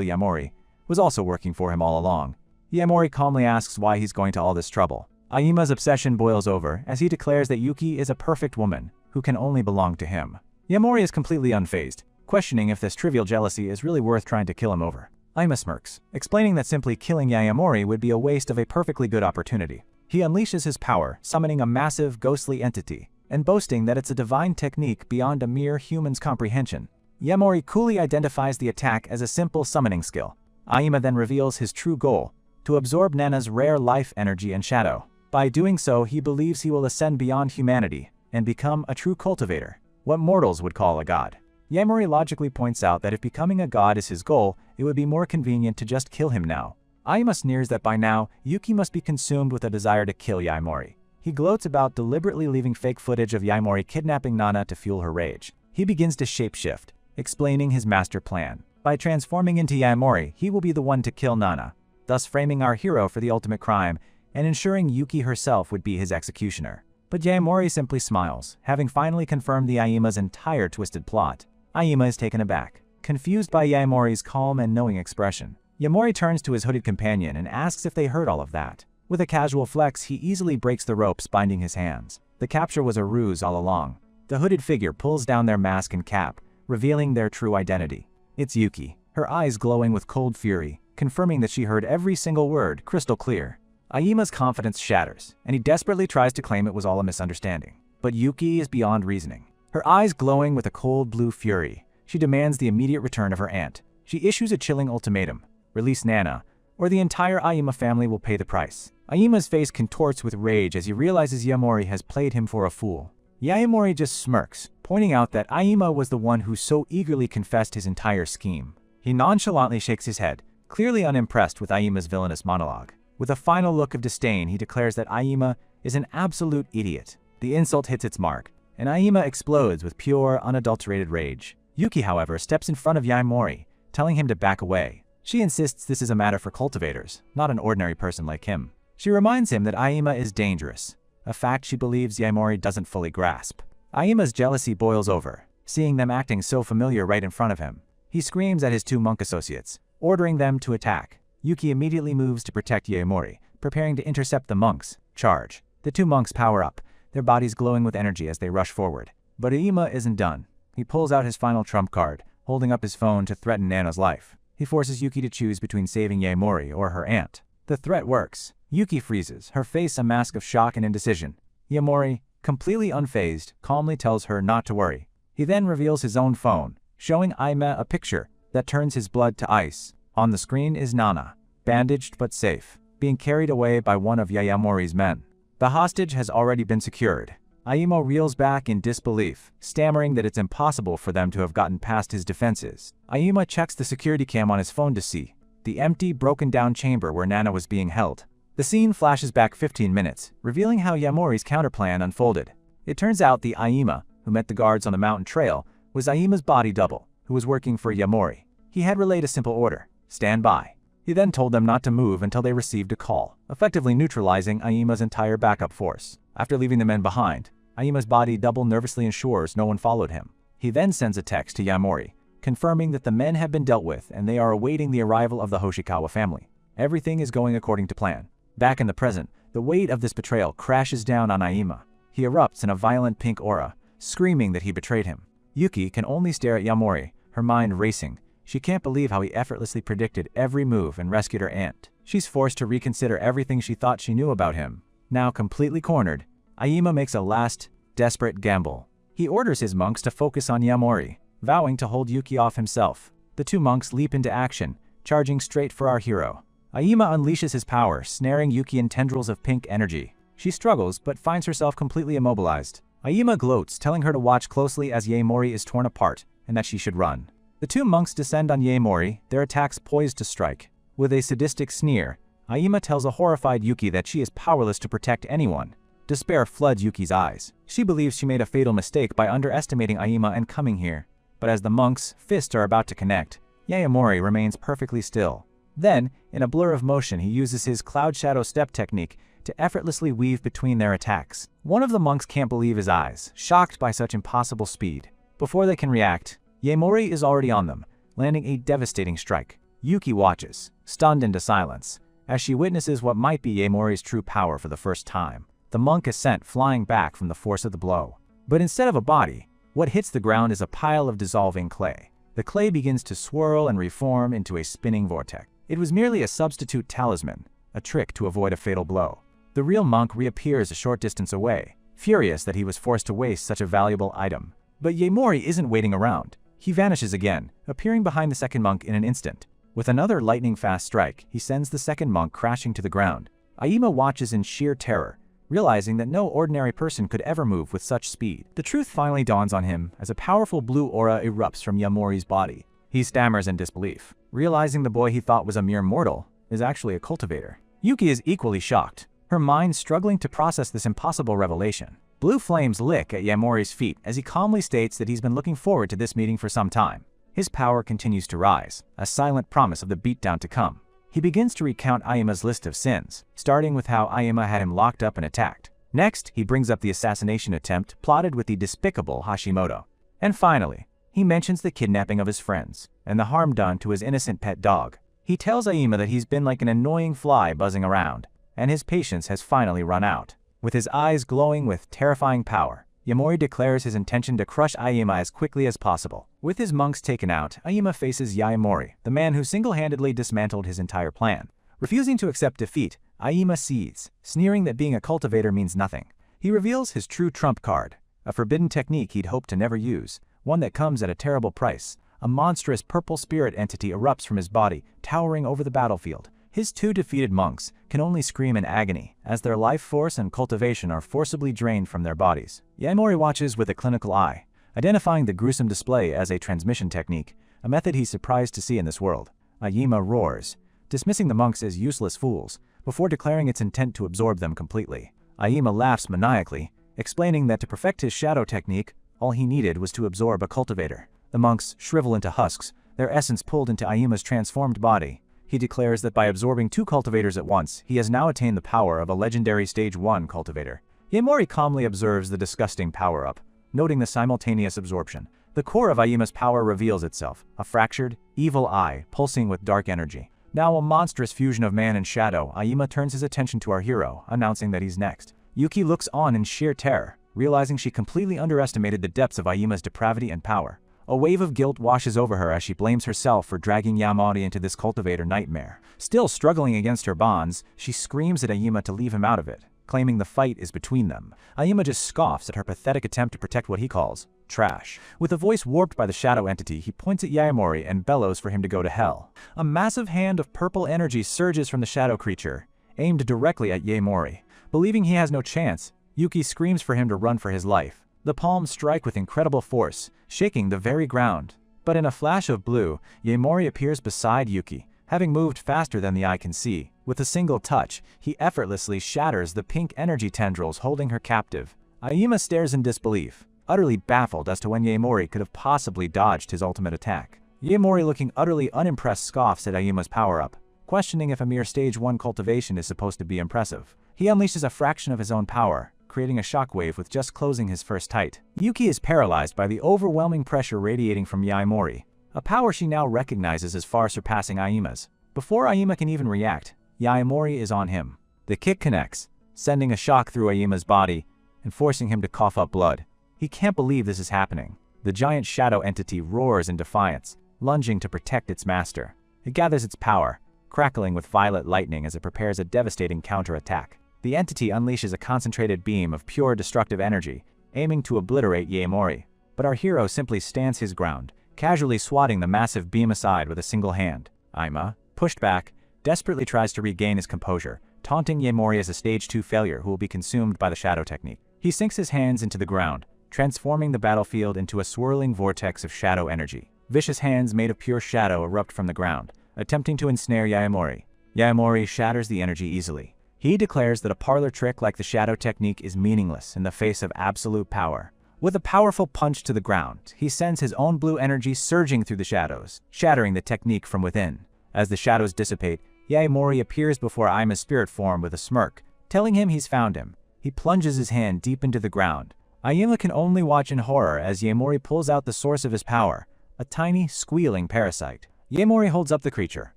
Yaemori, was also working for him all along. Yaemori calmly asks why he's going to all this trouble. Aima's obsession boils over as he declares that Yuki is a perfect woman who can only belong to him. Yaemori is completely unfazed, questioning if this trivial jealousy is really worth trying to kill him over. Aima smirks, explaining that simply killing Yaemori would be a waste of a perfectly good opportunity. He unleashes his power, summoning a massive, ghostly entity, and boasting that it's a divine technique beyond a mere human's comprehension. Yaemori coolly identifies the attack as a simple summoning skill. Aima then reveals his true goal, to absorb Nana's rare life energy and shadow. By doing so, he believes he will ascend beyond humanity and become a true cultivator, what mortals would call a god. Yaemori logically points out that if becoming a god is his goal, it would be more convenient to just kill him now. Aima sneers that by now, Yuki must be consumed with a desire to kill Yaemori. He gloats about deliberately leaving fake footage of Yaemori kidnapping Nana to fuel her rage. He begins to shapeshift, explaining his master plan. By transforming into Yaemori, he will be the one to kill Nana, thus framing our hero for the ultimate crime and ensuring Yuki herself would be his executioner. But Yaemori simply smiles, having finally confirmed the Aima's entire twisted plot. Aima is taken aback, confused by Yaemori's calm and knowing expression. Yaemori turns to his hooded companion and asks if they heard all of that. With a casual flex, he easily breaks the ropes binding his hands. The capture was a ruse all along. The hooded figure pulls down their mask and cap, revealing their true identity. It's Yuki, her eyes glowing with cold fury, confirming that she heard every single word crystal clear. Aima's confidence shatters, and he desperately tries to claim it was all a misunderstanding. But Yuki is beyond reasoning. Her eyes glowing with a cold blue fury, she demands the immediate return of her aunt. She issues a chilling ultimatum: release Nana, or the entire Aima family will pay the price. Aima's face contorts with rage as he realizes Yaemori has played him for a fool. Yaemori just smirks, pointing out that Aima was the one who so eagerly confessed his entire scheme. He nonchalantly shakes his head, clearly unimpressed with Aima's villainous monologue. With a final look of disdain, he declares that Aima is an absolute idiot. The insult hits its mark, and Aima explodes with pure, unadulterated rage. Yuki, however, steps in front of Yaemori, telling him to back away. She insists this is a matter for cultivators, not an ordinary person like him. She reminds him that Aima is dangerous, a fact she believes Yaemori doesn't fully grasp. Aima's jealousy boils over, seeing them acting so familiar right in front of him. He screams at his two monk associates, ordering them to attack. Yuki immediately moves to protect Yaemori, preparing to intercept the monks' charge. The two monks power up, their bodies glowing with energy as they rush forward. But Aima isn't done. He pulls out his final trump card, holding up his phone to threaten Nana's life. He forces Yuki to choose between saving Yaemori or her aunt. The threat works. Yuki freezes, her face a mask of shock and indecision. Yaemori, completely unfazed, calmly tells her not to worry. He then reveals his own phone, showing Aima a picture that turns his blood to ice. On the screen is Nana, bandaged but safe, being carried away by one of Yayamori's men. The hostage has already been secured. Aima reels back in disbelief, stammering that it's impossible for them to have gotten past his defenses. Aima checks the security cam on his phone to see the empty, broken-down chamber where Nana was being held. The scene flashes back 15 minutes, revealing how Yamori's counterplan unfolded. It turns out the Aima, who met the guards on the mountain trail, was Aima's body double, who was working for Yamori. He had relayed a simple order: stand by. He then told them not to move until they received a call, effectively neutralizing Aima's entire backup force. After leaving the men behind, Aima's body double nervously ensures no one followed him. He then sends a text to Yamori, confirming that the men have been dealt with and they are awaiting the arrival of the Hoshikawa family. Everything is going according to plan. Back in the present, the weight of this betrayal crashes down on Aima. He erupts in a violent pink aura, screaming that he betrayed him. Yuki can only stare at Yamori, her mind racing. She can't believe how he effortlessly predicted every move and rescued her aunt. She's forced to reconsider everything she thought she knew about him. Now completely cornered, Aima makes a last, desperate gamble. He orders his monks to focus on Yamori, vowing to hold Yuki off himself. The two monks leap into action, charging straight for our hero. Aima unleashes his power, snaring Yuki in tendrils of pink energy. She struggles, but finds herself completely immobilized. Aima gloats, telling her to watch closely as Yaemori is torn apart, and that she should run. The two monks descend on Yaemori, their attacks poised to strike. With a sadistic sneer, Aima tells a horrified Yuki that she is powerless to protect anyone. Despair floods Yuki's eyes. She believes she made a fatal mistake by underestimating Aima and coming here. But as the monks' fists are about to connect, Yaemori remains perfectly still. Then, in a blur of motion, he uses his cloud shadow step technique to effortlessly weave between their attacks. One of the monks can't believe his eyes, shocked by such impossible speed. Before they can react, Yaemori is already on them, landing a devastating strike. Yuki watches, stunned into silence, as she witnesses what might be Yaemori's true power for the first time. The monk is sent flying back from the force of the blow. But instead of a body, what hits the ground is a pile of dissolving clay. The clay begins to swirl and reform into a spinning vortex. It was merely a substitute talisman, a trick to avoid a fatal blow. The real monk reappears a short distance away, furious that he was forced to waste such a valuable item. But Yaemori isn't waiting around. He vanishes again, appearing behind the second monk in an instant. With another lightning-fast strike, he sends the second monk crashing to the ground. Aima watches in sheer terror, realizing that no ordinary person could ever move with such speed. The truth finally dawns on him as a powerful blue aura erupts from Yaemori's body. He stammers in disbelief, realizing the boy he thought was a mere mortal is actually a cultivator. Yuki is equally shocked, her mind struggling to process this impossible revelation. Blue flames lick at Yaemori's feet as he calmly states that he's been looking forward to this meeting for some time. His power continues to rise, a silent promise of the beatdown to come. He begins to recount Aima's list of sins, starting with how Aima had him locked up and attacked. Next, he brings up the assassination attempt plotted with the despicable Hashimoto. And finally, he mentions the kidnapping of his friends and the harm done to his innocent pet dog. He tells Aima that he's been like an annoying fly buzzing around, and his patience has finally run out. With his eyes glowing with terrifying power, Yaemori declares his intention to crush Aima as quickly as possible. With his monks taken out, Aima faces Yaemori, the man who single-handedly dismantled his entire plan. Refusing to accept defeat, Aima seethes, sneering that being a cultivator means nothing. He reveals his true trump card, a forbidden technique he'd hoped to never use, one that comes at a terrible price. A monstrous purple spirit entity erupts from his body, towering over the battlefield. His two defeated monks can only scream in agony, as their life force and cultivation are forcibly drained from their bodies. Yaemori watches with a clinical eye, identifying the gruesome display as a transmission technique, a method he's surprised to see in this world. Aima roars, dismissing the monks as useless fools, before declaring its intent to absorb them completely. Aima laughs maniacally, explaining that to perfect his shadow technique, all he needed was to absorb a cultivator. The monks shrivel into husks, their essence pulled into Aima's transformed body. He declares that by absorbing two cultivators at once, he has now attained the power of a legendary Stage 1 cultivator. Yaemori calmly observes the disgusting power-up, noting the simultaneous absorption. The core of Aima's power reveals itself, a fractured, evil eye pulsing with dark energy. Now a monstrous fusion of man and shadow, Aima turns his attention to our hero, announcing that he's next. Yuki looks on in sheer terror, realizing she completely underestimated the depths of Aima's depravity and power. A wave of guilt washes over her as she blames herself for dragging Yaemori into this cultivator nightmare. Still struggling against her bonds, she screams at Aima to leave him out of it. claiming the fight is between them. Aima just scoffs at her pathetic attempt to protect what he calls trash. With a voice warped by the shadow entity, he points at Yaemori and bellows for him to go to hell. A massive hand of purple energy surges from the shadow creature, aimed directly at Yaemori. Believing he has no chance, Yuki screams for him to run for his life. The palms strike with incredible force, shaking the very ground. But in a flash of blue, Yaemori appears beside Yuki, having moved faster than the eye can see. With a single touch, he effortlessly shatters the pink energy tendrils holding her captive. Aima stares in disbelief, utterly baffled as to when Yaemori could have possibly dodged his ultimate attack. Yaemori, looking utterly unimpressed, scoffs at Aima's power-up, questioning if a mere stage 1 cultivation is supposed to be impressive. He unleashes a fraction of his own power, creating a shockwave with just closing his first tight. Yuki is paralyzed by the overwhelming pressure radiating from Yaemori, a power she now recognizes as far surpassing Aima's. Before Aima can even react, Yaemori is on him. The kick connects, sending a shock through Aima's body and forcing him to cough up blood. He can't believe this is happening. The giant shadow entity roars in defiance, lunging to protect its master. It gathers its power, crackling with violet lightning as it prepares a devastating counterattack. The entity unleashes a concentrated beam of pure destructive energy, aiming to obliterate Yaemori. But our hero simply stands his ground, casually swatting the massive beam aside with a single hand. Aima, pushed back, desperately tries to regain his composure, taunting Yaemori as a stage 2 failure who will be consumed by the shadow technique. He sinks his hands into the ground, transforming the battlefield into a swirling vortex of shadow energy. Vicious hands made of pure shadow erupt from the ground, attempting to ensnare Yaemori. Yaemori shatters the energy easily. He declares that a parlor trick like the shadow technique is meaningless in the face of absolute power. With a powerful punch to the ground, he sends his own blue energy surging through the shadows, shattering the technique from within. As the shadows dissipate, Yaemori appears before Aima's spirit form with a smirk, telling him he's found him. He plunges his hand deep into the ground. Aima can only watch in horror as Yaemori pulls out the source of his power, a tiny, squealing parasite. Yaemori holds up the creature,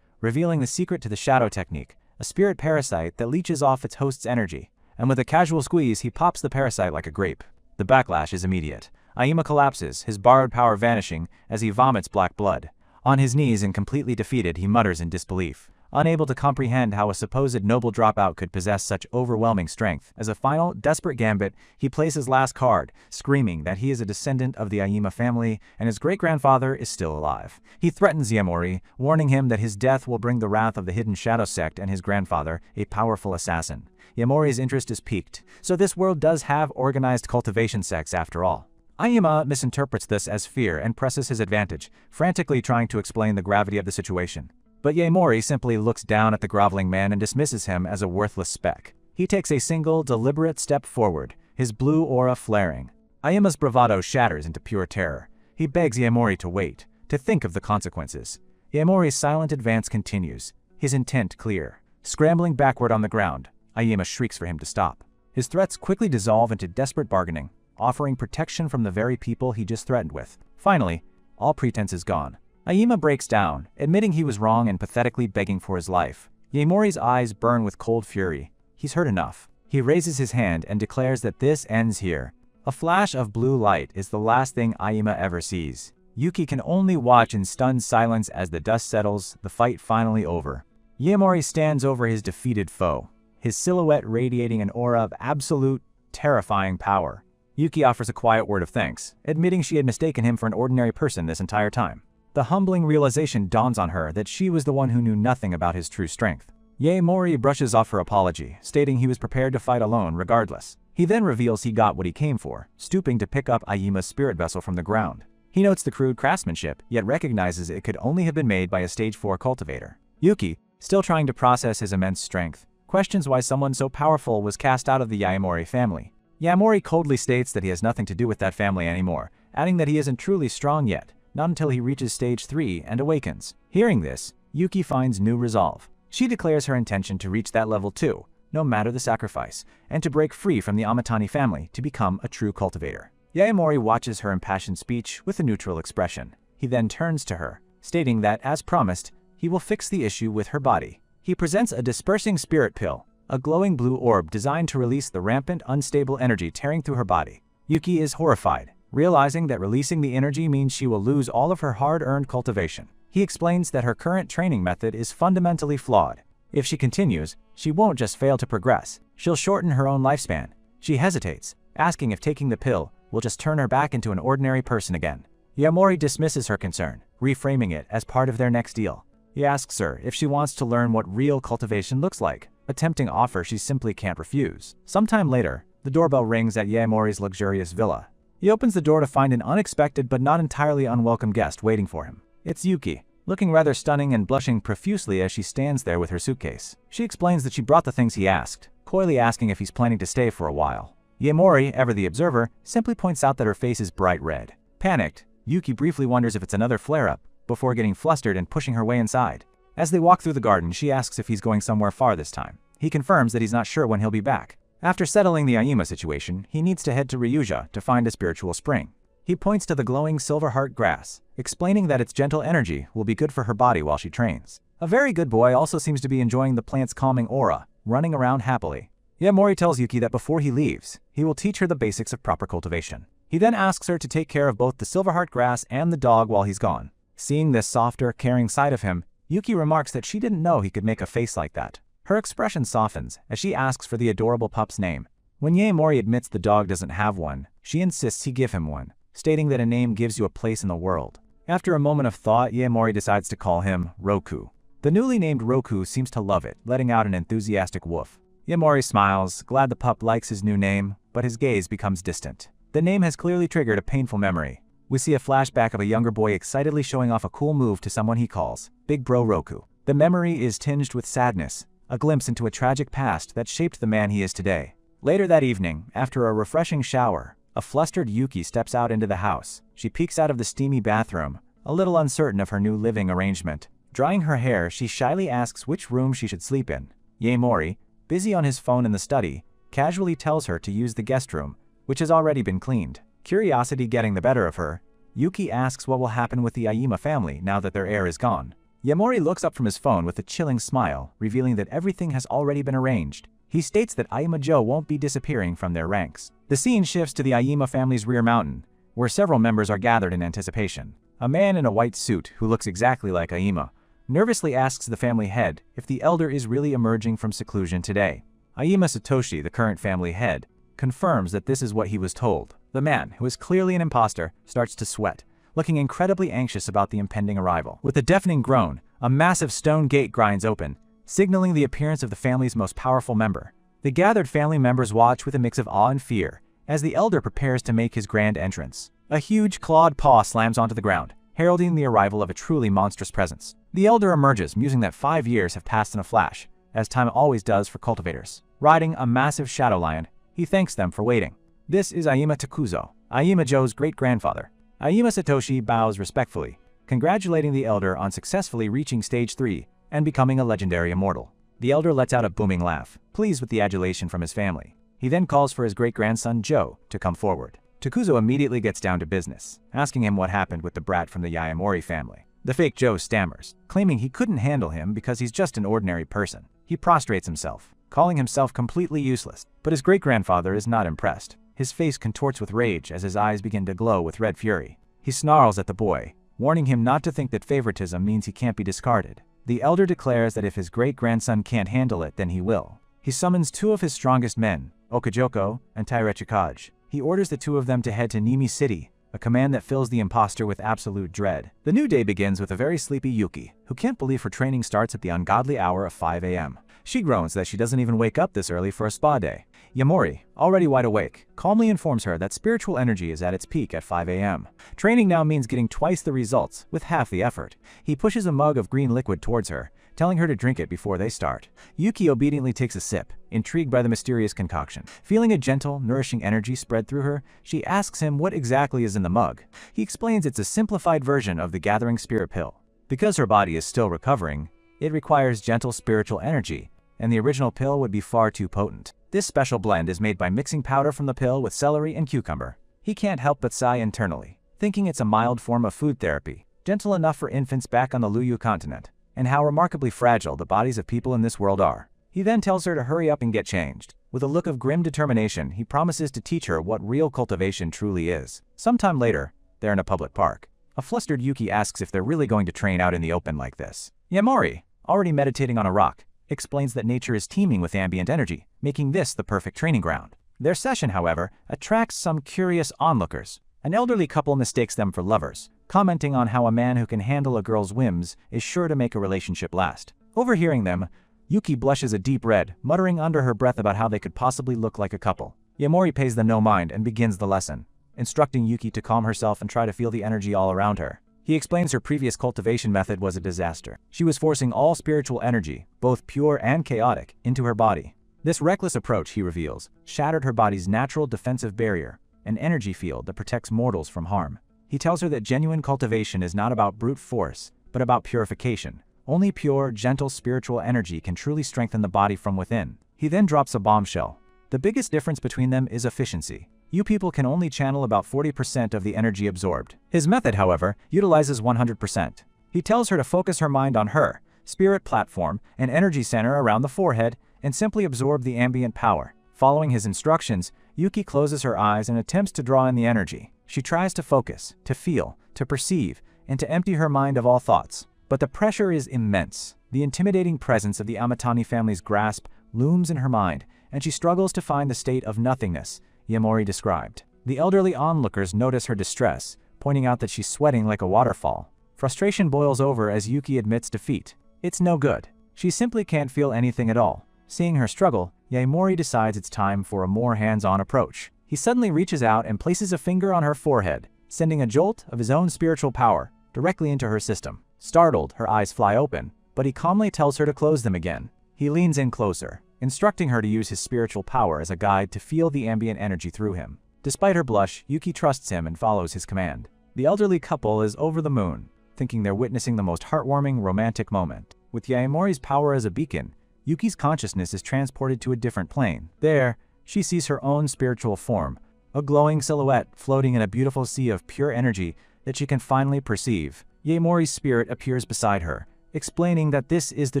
revealing the secret to the shadow technique, a spirit parasite that leeches off its host's energy, and with a casual squeeze he pops the parasite like a grape. The backlash is immediate. Aima collapses, his borrowed power vanishing as he vomits black blood. On his knees and completely defeated, he mutters in disbelief, unable to comprehend how a supposed noble dropout could possess such overwhelming strength. As a final, desperate gambit, he plays his last card, screaming that he is a descendant of the Aima family and his great-grandfather is still alive. He threatens Yaemori, warning him that his death will bring the wrath of the hidden shadow sect and his grandfather, a powerful assassin. Yaemori's interest is piqued, so this world does have organized cultivation sects after all. Aima misinterprets this as fear and presses his advantage, frantically trying to explain the gravity of the situation. But Yaemori simply looks down at the groveling man and dismisses him as a worthless speck. He takes a single, deliberate step forward, his blue aura flaring. Aima's bravado shatters into pure terror. He begs Yaemori to wait, to think of the consequences. Yaemori's silent advance continues, his intent clear. Scrambling backward on the ground, Aima shrieks for him to stop. His threats quickly dissolve into desperate bargaining, offering protection from the very people he just threatened with. Finally, all pretense is gone. Aima breaks down, admitting he was wrong and pathetically begging for his life. Yaemori's eyes burn with cold fury. He's heard enough. He raises his hand and declares that this ends here. A flash of blue light is the last thing Aima ever sees. Yuki can only watch in stunned silence as the dust settles, the fight finally over. Yaemori stands over his defeated foe, his silhouette radiating an aura of absolute, terrifying power. Yuki offers a quiet word of thanks, admitting she had mistaken him for an ordinary person this entire time. The humbling realization dawns on her that she was the one who knew nothing about his true strength. Yaemori brushes off her apology, stating he was prepared to fight alone regardless. He then reveals he got what he came for, stooping to pick up Aima's spirit vessel from the ground. He notes the crude craftsmanship, yet recognizes it could only have been made by a stage 4 cultivator. Yuki, still trying to process his immense strength, questions why someone so powerful was cast out of the Yaemori family. Yaemori coldly states that he has nothing to do with that family anymore, adding that he isn't truly strong yet, not until he reaches stage 3 and awakens. Hearing this, Yuki finds new resolve. She declares her intention to reach that level too, no matter the sacrifice, and to break free from the Amatani family to become a true cultivator. Yaemori watches her impassioned speech with a neutral expression. He then turns to her, stating that, as promised, he will fix the issue with her body. He presents a dispersing spirit pill, a glowing blue orb designed to release the rampant, unstable energy tearing through her body. Yuki is horrified, realizing that releasing the energy means she will lose all of her hard-earned cultivation. He explains that her current training method is fundamentally flawed. If she continues, she won't just fail to progress, she'll shorten her own lifespan. She hesitates, asking if taking the pill will just turn her back into an ordinary person again. Yaemori dismisses her concern, reframing it as part of their next deal. He asks her if she wants to learn what real cultivation looks like, a tempting offer she simply can't refuse. Sometime later, the doorbell rings at Yaemori's luxurious villa. He opens the door to find an unexpected but not entirely unwelcome guest waiting for him. It's Yuki, looking rather stunning and blushing profusely as she stands there with her suitcase. She explains that she brought the things he asked, coyly asking if he's planning to stay for a while. Yaemori, ever the observer, simply points out that her face is bright red. Panicked, Yuki briefly wonders if it's another flare-up, before getting flustered and pushing her way inside. As they walk through the garden, she asks if he's going somewhere far this time. He confirms that he's not sure when he'll be back. After settling the Aima situation, he needs to head to Ryuja to find a spiritual spring. He points to the glowing silver heart grass, explaining that its gentle energy will be good for her body while she trains. A very good boy also seems to be enjoying the plant's calming aura, running around happily. Yaemori tells Yuki that before he leaves, he will teach her the basics of proper cultivation. He then asks her to take care of both the silverheart grass and the dog while he's gone. Seeing this softer, caring side of him, Yuki remarks that she didn't know he could make a face like that. Her expression softens as she asks for the adorable pup's name. When Yaemori admits the dog doesn't have one, she insists he give him one, stating that a name gives you a place in the world. After a moment of thought, Yaemori decides to call him Roku. The newly named Roku seems to love it, letting out an enthusiastic woof. Yaemori smiles, glad the pup likes his new name, but his gaze becomes distant. The name has clearly triggered a painful memory. We see a flashback of a younger boy excitedly showing off a cool move to someone he calls Big Bro Roku. The memory is tinged with sadness, a glimpse into a tragic past that shaped the man he is today. Later that evening, after a refreshing shower, a flustered Yuki steps out into the house. She peeks out of the steamy bathroom, a little uncertain of her new living arrangement. Drying her hair, she shyly asks which room she should sleep in. Yaemori, busy on his phone in the study, casually tells her to use the guest room, which has already been cleaned. Curiosity getting the better of her, Yuki asks what will happen with the Aima family now that their heir is gone. Yaemori looks up from his phone with a chilling smile, revealing that everything has already been arranged. He states that Aima Joe won't be disappearing from their ranks. The scene shifts to the Aima family's rear mountain, where several members are gathered in anticipation. A man in a white suit, who looks exactly like Aima, nervously asks the family head if the elder is really emerging from seclusion today. Aima Satoshi, the current family head, confirms that this is what he was told. The man, who is clearly an imposter, starts to sweat, looking incredibly anxious about the impending arrival. With a deafening groan, a massive stone gate grinds open, signaling the appearance of the family's most powerful member. The gathered family members watch with a mix of awe and fear as the elder prepares to make his grand entrance. A huge clawed paw slams onto the ground, heralding the arrival of a truly monstrous presence. The elder emerges, musing that 5 years have passed in a flash, as time always does for cultivators. Riding a massive shadow lion, he thanks them for waiting. This is Aima Takuzo, Aima Joe's great-grandfather. Aima Satoshi bows respectfully, congratulating the elder on successfully reaching stage 3 and becoming a legendary immortal. The elder lets out a booming laugh, pleased with the adulation from his family. He then calls for his great-grandson Joe to come forward. Takuzo immediately gets down to business, asking him what happened with the brat from the Yaemori family. The fake Joe stammers, claiming he couldn't handle him because he's just an ordinary person. He prostrates himself, calling himself completely useless, but his great-grandfather is not impressed. His face contorts with rage as his eyes begin to glow with red fury. He snarls at the boy, warning him not to think that favoritism means he can't be discarded. The elder declares that if his great-grandson can't handle it, then he will. He summons 2 of his strongest men, Okajoko and Tairechikage. He orders the 2 of them to head to Nimi City, a command that fills the imposter with absolute dread. The new day begins with a very sleepy Yuki, who can't believe her training starts at the ungodly hour of 5 a.m. She groans that she doesn't even wake up this early for a spa day. Yaemori, already wide awake, calmly informs her that spiritual energy is at its peak at 5 a.m. Training now means getting twice the results with half the effort. He pushes a mug of green liquid towards her, telling her to drink it before they start. Yuki obediently takes a sip, intrigued by the mysterious concoction. Feeling a gentle, nourishing energy spread through her, she asks him what exactly is in the mug. He explains it's a simplified version of the Gathering Spirit Pill. Because her body is still recovering, it requires gentle spiritual energy, and the original pill would be far too potent. This special blend is made by mixing powder from the pill with celery and cucumber. He can't help but sigh internally, thinking it's a mild form of food therapy, gentle enough for infants back on the Luyu continent, and how remarkably fragile the bodies of people in this world are. He then tells her to hurry up and get changed. With a look of grim determination, he promises to teach her what real cultivation truly is. Sometime later, they're in a public park. A flustered Yuki asks if they're really going to train out in the open like this. Yaemori, already meditating on a rock, explains that nature is teeming with ambient energy, making this the perfect training ground. Their session, however, attracts some curious onlookers. An elderly couple mistakes them for lovers, commenting on how a man who can handle a girl's whims is sure to make a relationship last. Overhearing them, Yuki blushes a deep red, muttering under her breath about how they could possibly look like a couple. Yaemori pays them no mind and begins the lesson, instructing Yuki to calm herself and try to feel the energy all around her. He explains her previous cultivation method was a disaster. She was forcing all spiritual energy, both pure and chaotic, into her body. This reckless approach, he reveals, shattered her body's natural defensive barrier, an energy field that protects mortals from harm. He tells her that genuine cultivation is not about brute force, but about purification. Only pure, gentle spiritual energy can truly strengthen the body from within. He then drops a bombshell. The biggest difference between them is efficiency. You people can only channel about 40% of the energy absorbed. His method, however, utilizes 100%. He tells her to focus her mind on her spirit platform, an energy center around the forehead, and simply absorb the ambient power. Following his instructions, Yuki closes her eyes and attempts to draw in the energy. She tries to focus, to feel, to perceive, and to empty her mind of all thoughts. But the pressure is immense. The intimidating presence of the Amatani family's grasp looms in her mind, and she struggles to find the state of nothingness Yaemori described. The elderly onlookers notice her distress, pointing out that she's sweating like a waterfall. Frustration boils over as Yuki admits defeat. It's no good. She simply can't feel anything at all. Seeing her struggle, Yaemori decides it's time for a more hands-on approach. He suddenly reaches out and places a finger on her forehead, sending a jolt of his own spiritual power directly into her system. Startled, her eyes fly open, but he calmly tells her to close them again. He leans in closer, instructing her to use his spiritual power as a guide to feel the ambient energy through him. Despite her blush, Yuki trusts him and follows his command. The elderly couple is over the moon, thinking they're witnessing the most heartwarming, romantic moment. With Yaemori's power as a beacon, Yuki's consciousness is transported to a different plane. There, she sees her own spiritual form, a glowing silhouette floating in a beautiful sea of pure energy that she can finally perceive. Yaemori's spirit appears beside her, explaining that this is the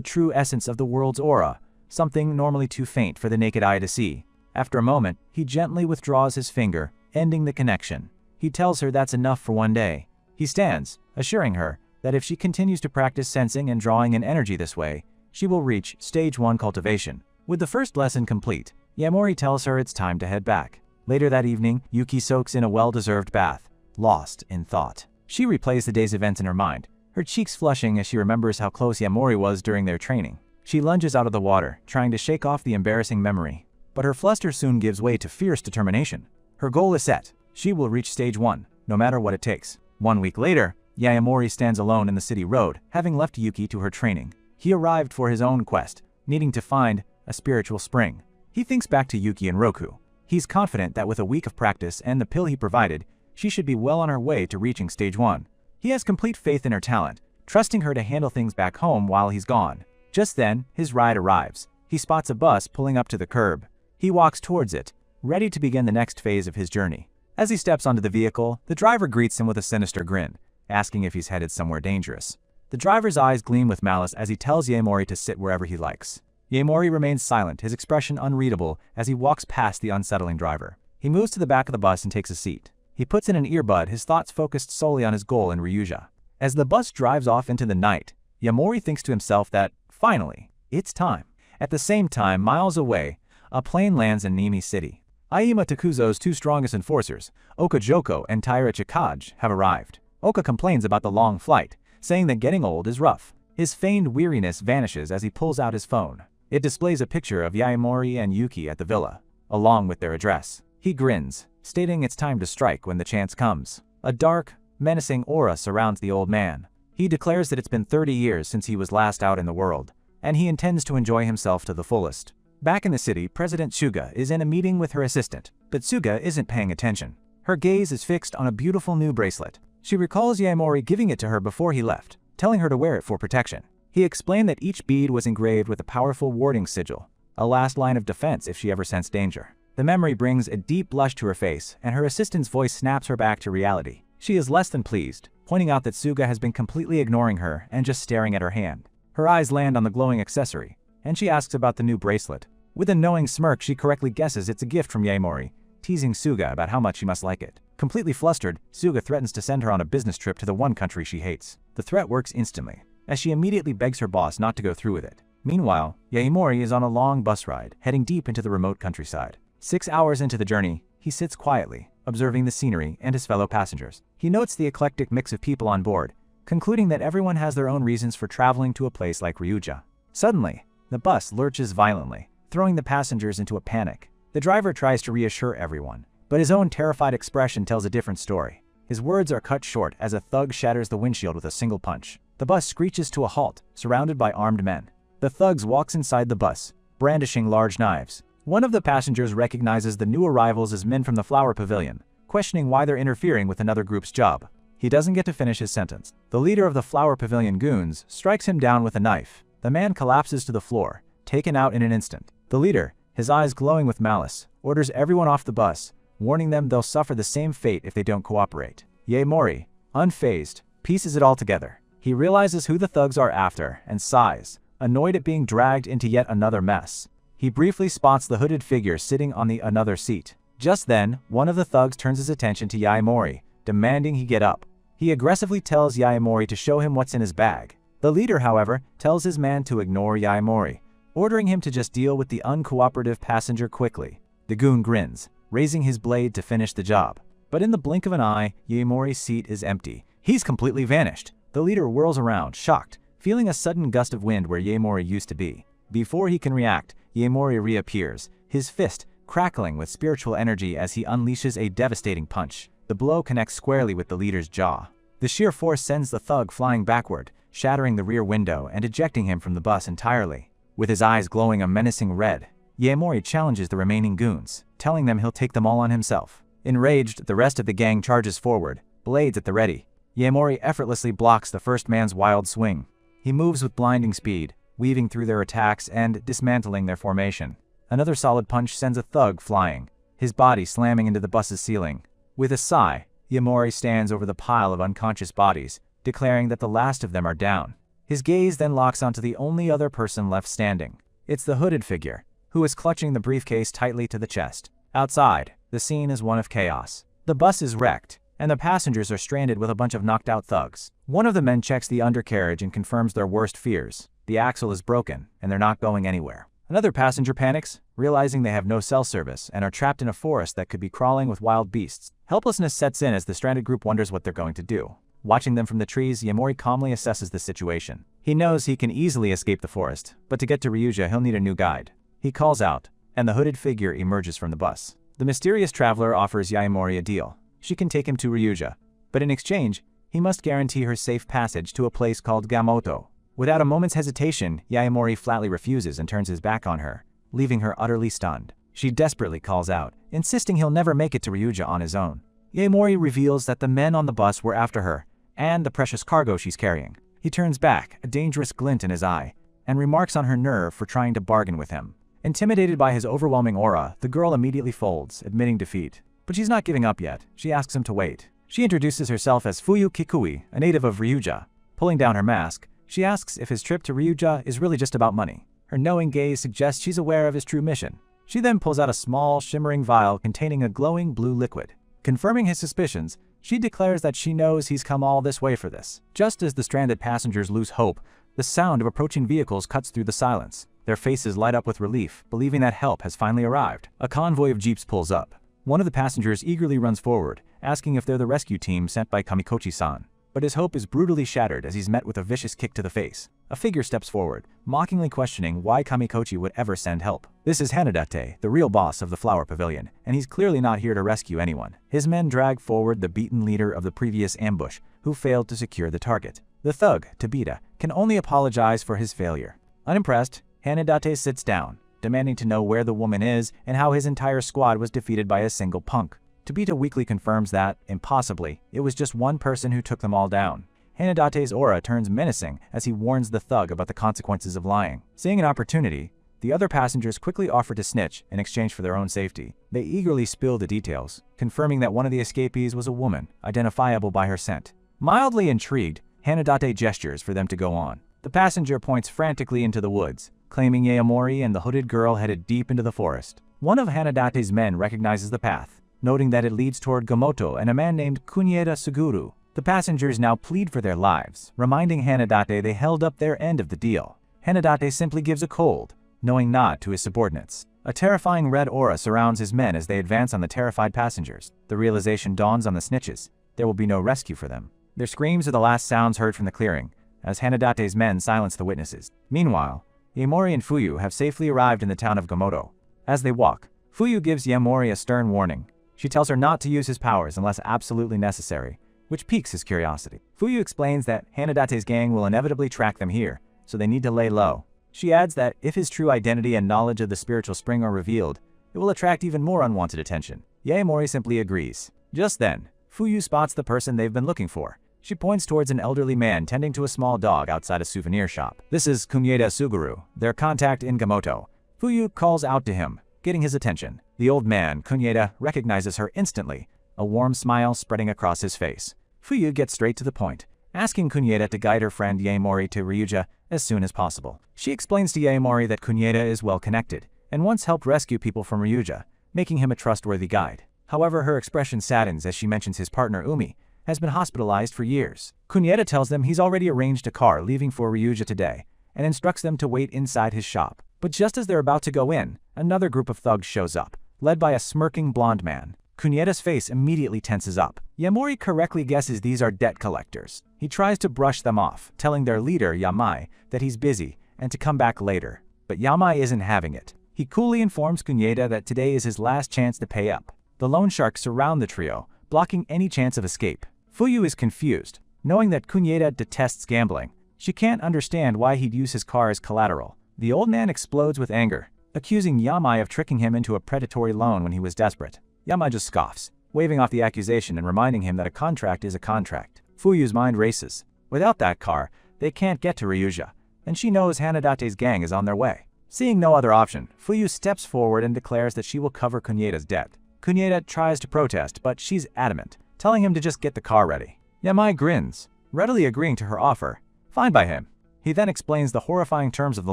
true essence of the world's aura, something normally too faint for the naked eye to see. After a moment, he gently withdraws his finger, ending the connection. He tells her that's enough for one day. He stands, assuring her that if she continues to practice sensing and drawing in energy this way, she will reach Stage 1 cultivation. With the first lesson complete, Yaemori tells her it's time to head back. Later that evening, Yuki soaks in a well-deserved bath, lost in thought. She replays the day's events in her mind, her cheeks flushing as she remembers how close Yaemori was during their training. She lunges out of the water, trying to shake off the embarrassing memory. But her fluster soon gives way to fierce determination. Her goal is set. She will reach Stage 1, no matter what it takes. 1 week later, Yaemori stands alone in the city road, having left Yuki to her training. He arrived for his own quest, needing to find a spiritual spring. He thinks back to Yuki and Roku. He's confident that with a week of practice and the pill he provided, she should be well on her way to reaching Stage 1. He has complete faith in her talent, trusting her to handle things back home while he's gone. Just then, his ride arrives. He spots a bus pulling up to the curb. He walks towards it, ready to begin the next phase of his journey. As he steps onto the vehicle, the driver greets him with a sinister grin, asking if he's headed somewhere dangerous. The driver's eyes gleam with malice as he tells Yaemori to sit wherever he likes. Yaemori remains silent, his expression unreadable as he walks past the unsettling driver. He moves to the back of the bus and takes a seat. He puts in an earbud, his thoughts focused solely on his goal in Ryuja. As the bus drives off into the night, Yaemori thinks to himself that, finally, it's time. At the same time, miles away, a plane lands in Nimi City. Aima Takuzo's two strongest enforcers, Oka Joko and Taira Chikaj, have arrived. Oka complains about the long flight, saying that getting old is rough. His feigned weariness vanishes as he pulls out his phone. It displays a picture of Yaemori and Yuki at the villa, along with their address. He grins, stating it's time to strike when the chance comes. A dark, menacing aura surrounds the old man. He declares that it's been 30 years since he was last out in the world, and he intends to enjoy himself to the fullest. Back in the city, President Suga is in a meeting with her assistant, but Suga isn't paying attention. Her gaze is fixed on a beautiful new bracelet. She recalls Yaemori giving it to her before he left, telling her to wear it for protection. He explained that each bead was engraved with a powerful warding sigil, a last line of defense if she ever sensed danger. The memory brings a deep blush to her face, and her assistant's voice snaps her back to reality. She is less than pleased, pointing out that Suga has been completely ignoring her and just staring at her hand. Her eyes land on the glowing accessory, and she asks about the new bracelet. With a knowing smirk, she correctly guesses it's a gift from Yaemori, teasing Suga about how much she must like it. Completely flustered, Suga threatens to send her on a business trip to the one country she hates. The threat works instantly, as she immediately begs her boss not to go through with it. Meanwhile, Yaemori is on a long bus ride, heading deep into the remote countryside. 6 hours into the journey, he sits quietly, observing the scenery and his fellow passengers. He notes the eclectic mix of people on board, concluding that everyone has their own reasons for traveling to a place like Ryuja. Suddenly, the bus lurches violently, throwing the passengers into a panic. The driver tries to reassure everyone, but his own terrified expression tells a different story. His words are cut short as a thug shatters the windshield with a single punch. The bus screeches to a halt, surrounded by armed men. The thugs walks inside the bus, brandishing large knives. One of the passengers recognizes the new arrivals as men from the flower pavilion, questioning why they're interfering with another group's job. He doesn't get to finish his sentence. The leader of the flower pavilion goons strikes him down with a knife. The man collapses to the floor, taken out in an instant. The leader, his eyes glowing with malice, orders everyone off the bus, warning them they'll suffer the same fate if they don't cooperate. Yaemori, unfazed, pieces it all together. He realizes who the thugs are after and sighs, annoyed at being dragged into yet another mess. He briefly spots the hooded figure sitting on the another seat. Just then, one of the thugs turns his attention to Yaemori, demanding he get up. He aggressively tells Yaemori to show him what's in his bag. The leader, however, tells his man to ignore Yaemori, ordering him to just deal with the uncooperative passenger quickly. The goon grins, raising his blade to finish the job. But in the blink of an eye, Yaemori's seat is empty. He's completely vanished. The leader whirls around, shocked, feeling a sudden gust of wind where Yaemori used to be. Before he can react, Yaemori reappears, his fist crackling with spiritual energy as he unleashes a devastating punch. The blow connects squarely with the leader's jaw. The sheer force sends the thug flying backward, shattering the rear window and ejecting him from the bus entirely. With his eyes glowing a menacing red, Yaemori challenges the remaining goons, telling them he'll take them all on himself. Enraged, the rest of the gang charges forward, blades at the ready. Yaemori effortlessly blocks the first man's wild swing. He moves with blinding speed, weaving through their attacks and dismantling their formation. Another solid punch sends a thug flying, his body slamming into the bus's ceiling. With a sigh, Yaemori stands over the pile of unconscious bodies, declaring that the last of them are down. His gaze then locks onto the only other person left standing. It's the hooded figure, who is clutching the briefcase tightly to the chest. Outside, the scene is one of chaos. The bus is wrecked, and the passengers are stranded with a bunch of knocked-out thugs. One of the men checks the undercarriage and confirms their worst fears. The axle is broken, and they're not going anywhere. Another passenger panics, realizing they have no cell service and are trapped in a forest that could be crawling with wild beasts. Helplessness sets in as the stranded group wonders what they're going to do. Watching them from the trees, Yaemori calmly assesses the situation. He knows he can easily escape the forest, but to get to Ryuja he'll need a new guide. He calls out, and the hooded figure emerges from the bus. The mysterious traveler offers Yaemori a deal. She can take him to Ryuja, but in exchange, he must guarantee her safe passage to a place called Gamoto. Without a moment's hesitation, Yaemori flatly refuses and turns his back on her, leaving her utterly stunned. She desperately calls out, insisting he'll never make it to Ryuja on his own. Yaemori reveals that the men on the bus were after her, and the precious cargo she's carrying. He turns back, a dangerous glint in his eye, and remarks on her nerve for trying to bargain with him. Intimidated by his overwhelming aura, the girl immediately folds, admitting defeat. But she's not giving up yet. She asks him to wait. She introduces herself as Fuyu Kikui, a native of Ryuja. Pulling down her mask, she asks if his trip to Ryuja is really just about money. Her knowing gaze suggests she's aware of his true mission. She then pulls out a small, shimmering vial containing a glowing blue liquid. Confirming his suspicions, she declares that she knows he's come all this way for this. Just as the stranded passengers lose hope, the sound of approaching vehicles cuts through the silence. Their faces light up with relief, believing that help has finally arrived. A convoy of jeeps pulls up. One of the passengers eagerly runs forward, asking if they're the rescue team sent by Kamikochi-san. But his hope is brutally shattered as he's met with a vicious kick to the face. A figure steps forward, mockingly questioning why Kamikochi would ever send help. This is Hanadate, the real boss of the flower pavilion, and he's clearly not here to rescue anyone. His men drag forward the beaten leader of the previous ambush, who failed to secure the target. The thug, Tabita, can only apologize for his failure. Unimpressed, Hanadate sits down, demanding to know where the woman is and how his entire squad was defeated by a single punk. Tabita weakly confirms that, impossibly, it was just one person who took them all down. Hanadate's aura turns menacing as he warns the thug about the consequences of lying. Seeing an opportunity, the other passengers quickly offer to snitch in exchange for their own safety. They eagerly spill the details, confirming that one of the escapees was a woman, identifiable by her scent. Mildly intrigued, Hanadate gestures for them to go on. The passenger points frantically into the woods, claiming Yaemori and the hooded girl headed deep into the forest. One of Hanadate's men recognizes the path, noting that it leads toward Gamoto and a man named Kunieda Suguru. The passengers now plead for their lives, reminding Hanadate they held up their end of the deal. Hanadate simply gives a cold, knowing nod to his subordinates. A terrifying red aura surrounds his men as they advance on the terrified passengers. The realization dawns on the snitches. There will be no rescue for them. Their screams are the last sounds heard from the clearing, as Hanadate's men silence the witnesses. Meanwhile, Yaemori and Fuyu have safely arrived in the town of Gamoto. As they walk, Fuyu gives Yaemori a stern warning. She tells her not to use his powers unless absolutely necessary, which piques his curiosity. Fuyu explains that Hanadate's gang will inevitably track them here, so they need to lay low. She adds that if his true identity and knowledge of the spiritual spring are revealed, it will attract even more unwanted attention. Yaemori simply agrees. Just then, Fuyu spots the person they've been looking for. She points towards an elderly man tending to a small dog outside a souvenir shop. This is Kunieda Suguru, their contact in Gamoto. Fuyu calls out to him, getting his attention. The old man, Kunieda, recognizes her instantly, a warm smile spreading across his face. Fuyu gets straight to the point, asking Kunieda to guide her friend Yaemori to Ryuja as soon as possible. She explains to Yaemori that Kunieda is well connected, and once helped rescue people from Ryuja, making him a trustworthy guide. However, her expression saddens as she mentions his partner Umi has been hospitalized for years. Kunieda tells them he's already arranged a car leaving for Ryuja today, and instructs them to wait inside his shop. But just as they're about to go in, another group of thugs shows up, led by a smirking blonde man. Kunieda's face immediately tenses up. Yaemori correctly guesses these are debt collectors. He tries to brush them off, telling their leader, Yamai, that he's busy and to come back later. But Yamai isn't having it. He coolly informs Kunieda that today is his last chance to pay up. The loan sharks surround the trio, blocking any chance of escape. Fuyu is confused, knowing that Kunieda detests gambling. She can't understand why he'd use his car as collateral. The old man explodes with anger, accusing Yamai of tricking him into a predatory loan when he was desperate. Yamai just scoffs, waving off the accusation and reminding him that a contract is a contract. Fuyu's mind races. Without that car, they can't get to Ryuja, and she knows Hanadate's gang is on their way. Seeing no other option, Fuyu steps forward and declares that she will cover Kunieda's debt. Kunieda tries to protest, but she's adamant, telling him to just get the car ready. Yamai grins, readily agreeing to her offer. Fine by him. He then explains the horrifying terms of the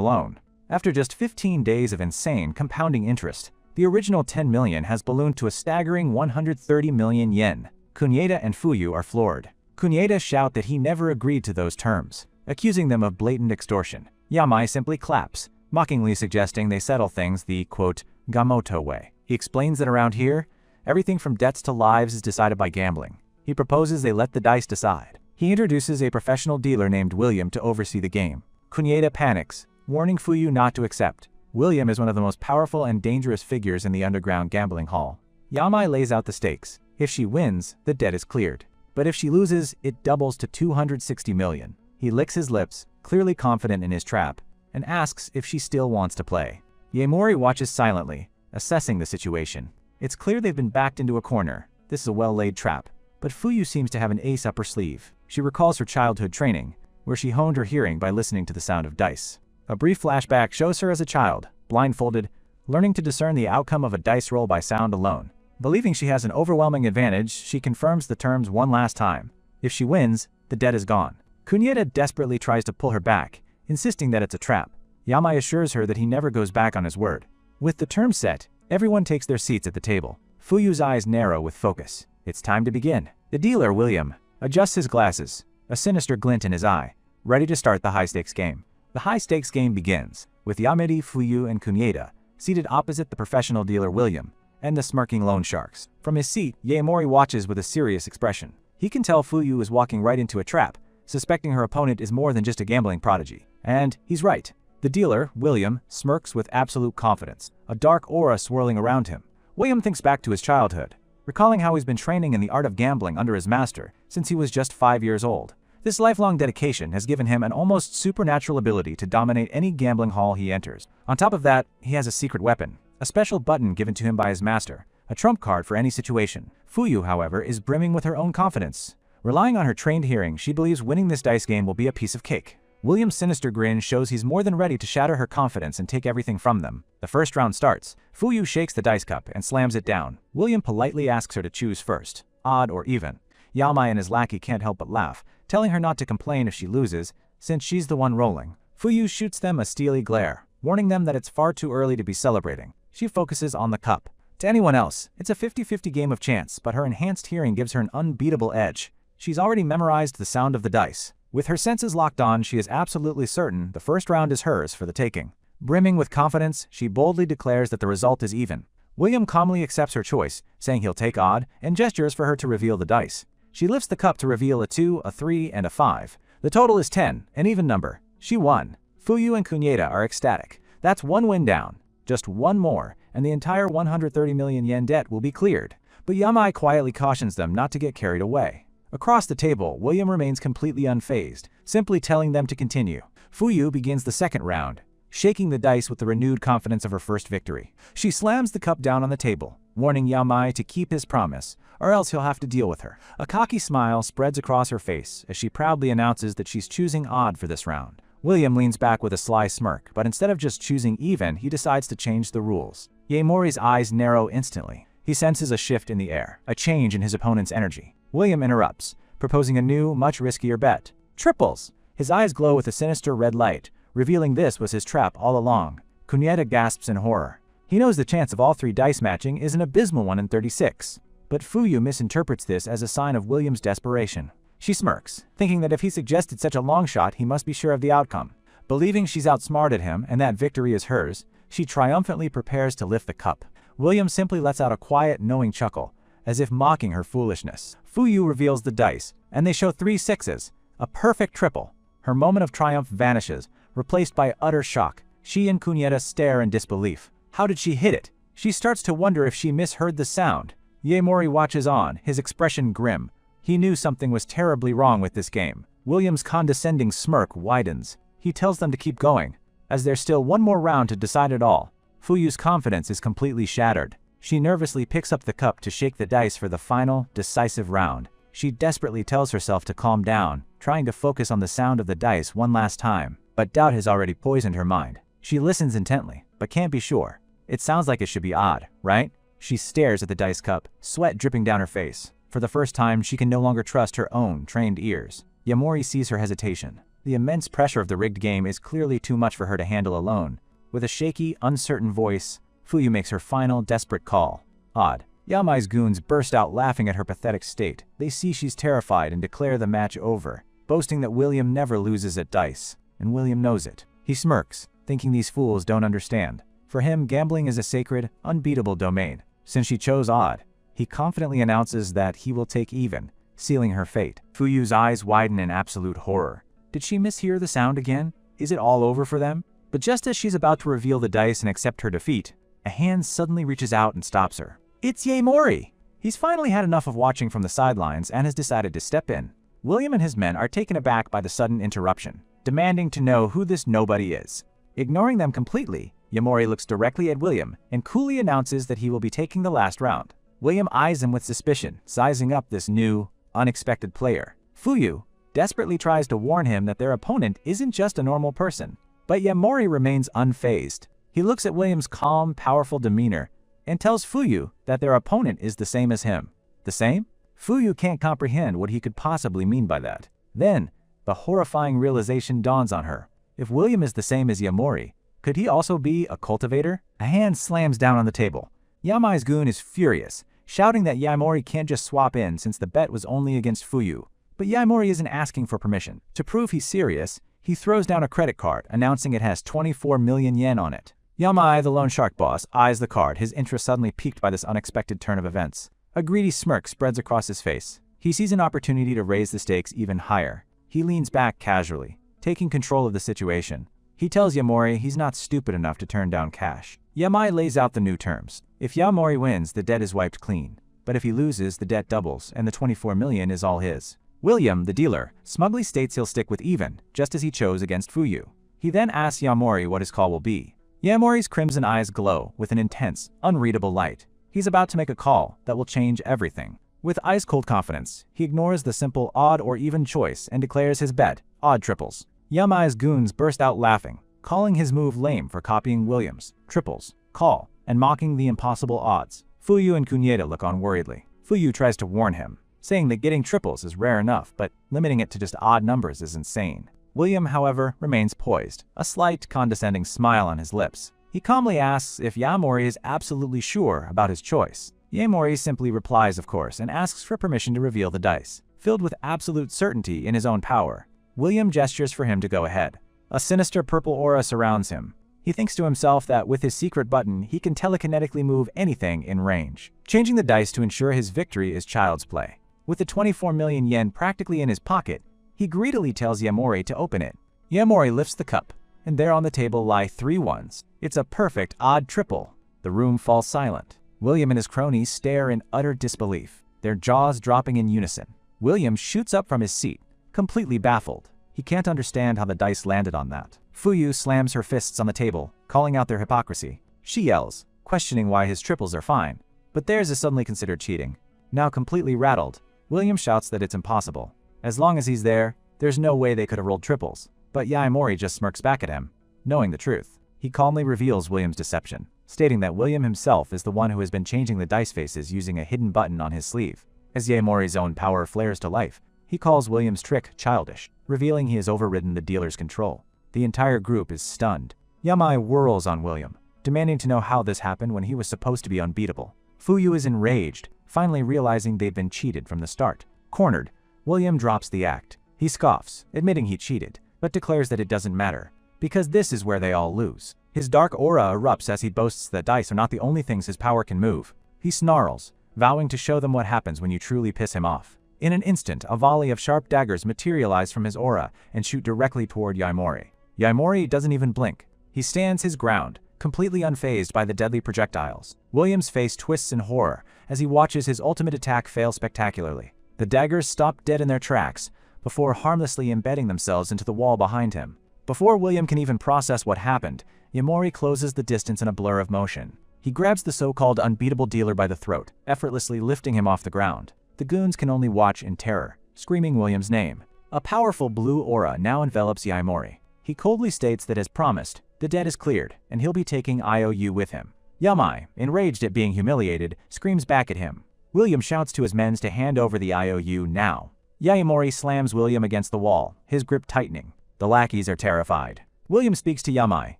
loan. After just 15 days of insane compounding interest, the original 10 million has ballooned to a staggering 130 million yen. Kunieda and Fuyu are floored. Kunieda shout that he never agreed to those terms, accusing them of blatant extortion. Yamai simply claps, mockingly suggesting they settle things the, quote, Gamoto way. He explains that around here, everything from debts to lives is decided by gambling. He proposes they let the dice decide. He introduces a professional dealer named William to oversee the game. Kunieda panics, warning Fuyu not to accept. William is one of the most powerful and dangerous figures in the underground gambling hall. Yamai lays out the stakes. If she wins, the debt is cleared. But if she loses, it doubles to 260 million. He licks his lips, clearly confident in his trap, and asks if she still wants to play. Yaemori watches silently, assessing the situation. It's clear they've been backed into a corner. This is a well-laid trap. But Fuyu seems to have an ace up her sleeve. She recalls her childhood training, where she honed her hearing by listening to the sound of dice. A brief flashback shows her as a child, blindfolded, learning to discern the outcome of a dice roll by sound alone. Believing she has an overwhelming advantage, she confirms the terms one last time. If she wins, the debt is gone. Kunieda desperately tries to pull her back, insisting that it's a trap. Yamai assures her that he never goes back on his word. With the terms set, everyone takes their seats at the table. Fuyu's eyes narrow with focus. It's time to begin. The dealer, William, adjusts his glasses, a sinister glint in his eye, ready to start the high-stakes game. The high-stakes game begins, with Yamedi, Fuyu, and Kunieda seated opposite the professional dealer William and the smirking loan sharks. From his seat, Yaemori watches with a serious expression. He can tell Fuyu is walking right into a trap, suspecting her opponent is more than just a gambling prodigy. And he's right. The dealer, William, smirks with absolute confidence, a dark aura swirling around him. William thinks back to his childhood, recalling how he's been training in the art of gambling under his master since he was just 5 years old. This lifelong dedication has given him an almost supernatural ability to dominate any gambling hall he enters. On top of that, he has a secret weapon, a special button given to him by his master, a trump card for any situation. Fuyu, however, is brimming with her own confidence. Relying on her trained hearing, she believes winning this dice game will be a piece of cake. William's sinister grin shows he's more than ready to shatter her confidence and take everything from them. The first round starts. Fuyu shakes the dice cup and slams it down. William politely asks her to choose first, odd or even. Yamai and his lackey can't help but laugh, telling her not to complain if she loses, since she's the one rolling. Fuyu shoots them a steely glare, warning them that it's far too early to be celebrating. She focuses on the cup. To anyone else, it's a 50-50 game of chance, but her enhanced hearing gives her an unbeatable edge. She's already memorized the sound of the dice. With her senses locked on, she is absolutely certain the first round is hers for the taking. Brimming with confidence, she boldly declares that the result is even. William calmly accepts her choice, saying he'll take odd, and gestures for her to reveal the dice. She lifts the cup to reveal a 2, a 3, and a 5. The total is 10, an even number. She won. Fuyu and Cuneta are ecstatic. That's one win down. Just one more, and the entire 130 million yen debt will be cleared. But Yamai quietly cautions them not to get carried away. Across the table, William remains completely unfazed, simply telling them to continue. Fuyu begins the second round, shaking the dice with the renewed confidence of her first victory. She slams the cup down on the table, warning Yamai to keep his promise, or else he'll have to deal with her. A cocky smile spreads across her face as she proudly announces that she's choosing odd for this round. William leans back with a sly smirk, but instead of just choosing even, he decides to change the rules. Yaemori's eyes narrow instantly. He senses a shift in the air, a change in his opponent's energy. William interrupts, proposing a new, much riskier bet. Triples! His eyes glow with a sinister red light, revealing this was his trap all along. Cuneta gasps in horror. He knows the chance of all 3 dice matching is an abysmal 1 in 36. But Fuyu misinterprets this as a sign of William's desperation. She smirks, thinking that if he suggested such a long shot, he must be sure of the outcome. Believing she's outsmarted him and that victory is hers, she triumphantly prepares to lift the cup. William simply lets out a quiet, knowing chuckle, as if mocking her foolishness. Fuyu reveals the dice, and they show 3 sixes, a perfect triple. Her moment of triumph vanishes, replaced by utter shock. She and Cuneta stare in disbelief. How did she hit it? She starts to wonder if she misheard the sound. Yaemori watches on, his expression grim. He knew something was terribly wrong with this game. William's condescending smirk widens. He tells them to keep going, as there's still one more round to decide it all. Fuyu's confidence is completely shattered. She nervously picks up the cup to shake the dice for the final, decisive round. She desperately tells herself to calm down, trying to focus on the sound of the dice one last time. But doubt has already poisoned her mind. She listens intently, but can't be sure. It sounds like it should be odd, right? She stares at the dice cup, sweat dripping down her face. For the first time, she can no longer trust her own trained ears. Yaemori sees her hesitation. The immense pressure of the rigged game is clearly too much for her to handle alone. With a shaky, uncertain voice, Fuyu makes her final, desperate call. Odd. Yamai's goons burst out laughing at her pathetic state. They see she's terrified and declare the match over, boasting that William never loses at dice. And William knows it. He smirks, thinking these fools don't understand. For him, gambling is a sacred, unbeatable domain. Since she chose odd, he confidently announces that he will take even, sealing her fate. Fuyu's eyes widen in absolute horror. Did she mishear the sound again? Is it all over for them? But just as she's about to reveal the dice and accept her defeat, a hand suddenly reaches out and stops her. It's Yaemori! He's finally had enough of watching from the sidelines and has decided to step in. William and his men are taken aback by the sudden interruption, demanding to know who this nobody is. Ignoring them completely, Yaemori looks directly at William and coolly announces that he will be taking the last round. William eyes him with suspicion, sizing up this new, unexpected player. Fuyu desperately tries to warn him that their opponent isn't just a normal person, but Yaemori remains unfazed. He looks at William's calm, powerful demeanor and tells Fuyu that their opponent is the same as him. The same? Fuyu can't comprehend what he could possibly mean by that. Then, the horrifying realization dawns on her. If William is the same as Yaemori, could he also be a cultivator? A hand slams down on the table. Yamai's goon is furious, shouting that Yaemori can't just swap in since the bet was only against Fuyu. But Yaemori isn't asking for permission. To prove he's serious, he throws down a credit card, announcing it has 24 million yen on it. Yamai, the loan shark boss, eyes the card, his interest suddenly piqued by this unexpected turn of events. A greedy smirk spreads across his face. He sees an opportunity to raise the stakes even higher. He leans back casually, taking control of the situation. He tells Yaemori he's not stupid enough to turn down cash. Yamai lays out the new terms. If Yaemori wins, the debt is wiped clean. But if he loses, the debt doubles, and the 24 million is all his. William, the dealer, smugly states he'll stick with even, just as he chose against Fuyu. He then asks Yaemori what his call will be. Yaemori's crimson eyes glow with an intense, unreadable light. He's about to make a call that will change everything. With ice-cold confidence, he ignores the simple odd or even choice and declares his bet, odd triples. Yamai's goons burst out laughing, calling his move lame for copying William's triples, call, and mocking the impossible odds. Fuyu and Cuneta look on worriedly. Fuyu tries to warn him, saying that getting triples is rare enough, but limiting it to just odd numbers is insane. William, however, remains poised, a slight, condescending smile on his lips. He calmly asks if Yaemori is absolutely sure about his choice. Yaemori simply replies, of course, and asks for permission to reveal the dice. Filled with absolute certainty in his own power, William gestures for him to go ahead. A sinister purple aura surrounds him. He thinks to himself that with his secret button, he can telekinetically move anything in range. Changing the dice to ensure his victory is child's play. With the 24 million yen practically in his pocket, he greedily tells Yaemori to open it. Yaemori lifts the cup, and there on the table lie 3 ones. It's a perfect odd triple. The room falls silent. William and his cronies stare in utter disbelief, their jaws dropping in unison. William shoots up from his seat, completely baffled. He can't understand how the dice landed on that. Fuyu slams her fists on the table, calling out their hypocrisy. She yells, questioning why his triples are fine, but theirs is suddenly considered cheating. Now completely rattled, William shouts that it's impossible. As long as he's there, there's no way they could have rolled triples. But Yaemori just smirks back at him, knowing the truth. He calmly reveals William's deception, stating that William himself is the one who has been changing the dice faces using a hidden button on his sleeve. As Yaemori's own power flares to life, he calls William's trick childish, revealing he has overridden the dealer's control. The entire group is stunned. Yamai whirls on William, demanding to know how this happened when he was supposed to be unbeatable. Fuyu is enraged, finally realizing they've been cheated from the start. Cornered, William drops the act. He scoffs, admitting he cheated, but declares that it doesn't matter, because this is where they all lose. His dark aura erupts as he boasts that dice are not the only things his power can move. He snarls, vowing to show them what happens when you truly piss him off. In an instant, a volley of sharp daggers materialize from his aura and shoot directly toward Yaemori. Yaemori doesn't even blink. He stands his ground, completely unfazed by the deadly projectiles. William's face twists in horror as he watches his ultimate attack fail spectacularly. The daggers stop dead in their tracks, before harmlessly embedding themselves into the wall behind him. Before William can even process what happened, Yaemori closes the distance in a blur of motion. He grabs the so-called unbeatable dealer by the throat, effortlessly lifting him off the ground. The goons can only watch in terror, screaming William's name. A powerful blue aura now envelops Yaemori. He coldly states that as promised, the debt is cleared, and he'll be taking IOU with him. Yamai, enraged at being humiliated, screams back at him. William shouts to his men to hand over the IOU now. Yaemori slams William against the wall, his grip tightening. The lackeys are terrified. William speaks to Yamai,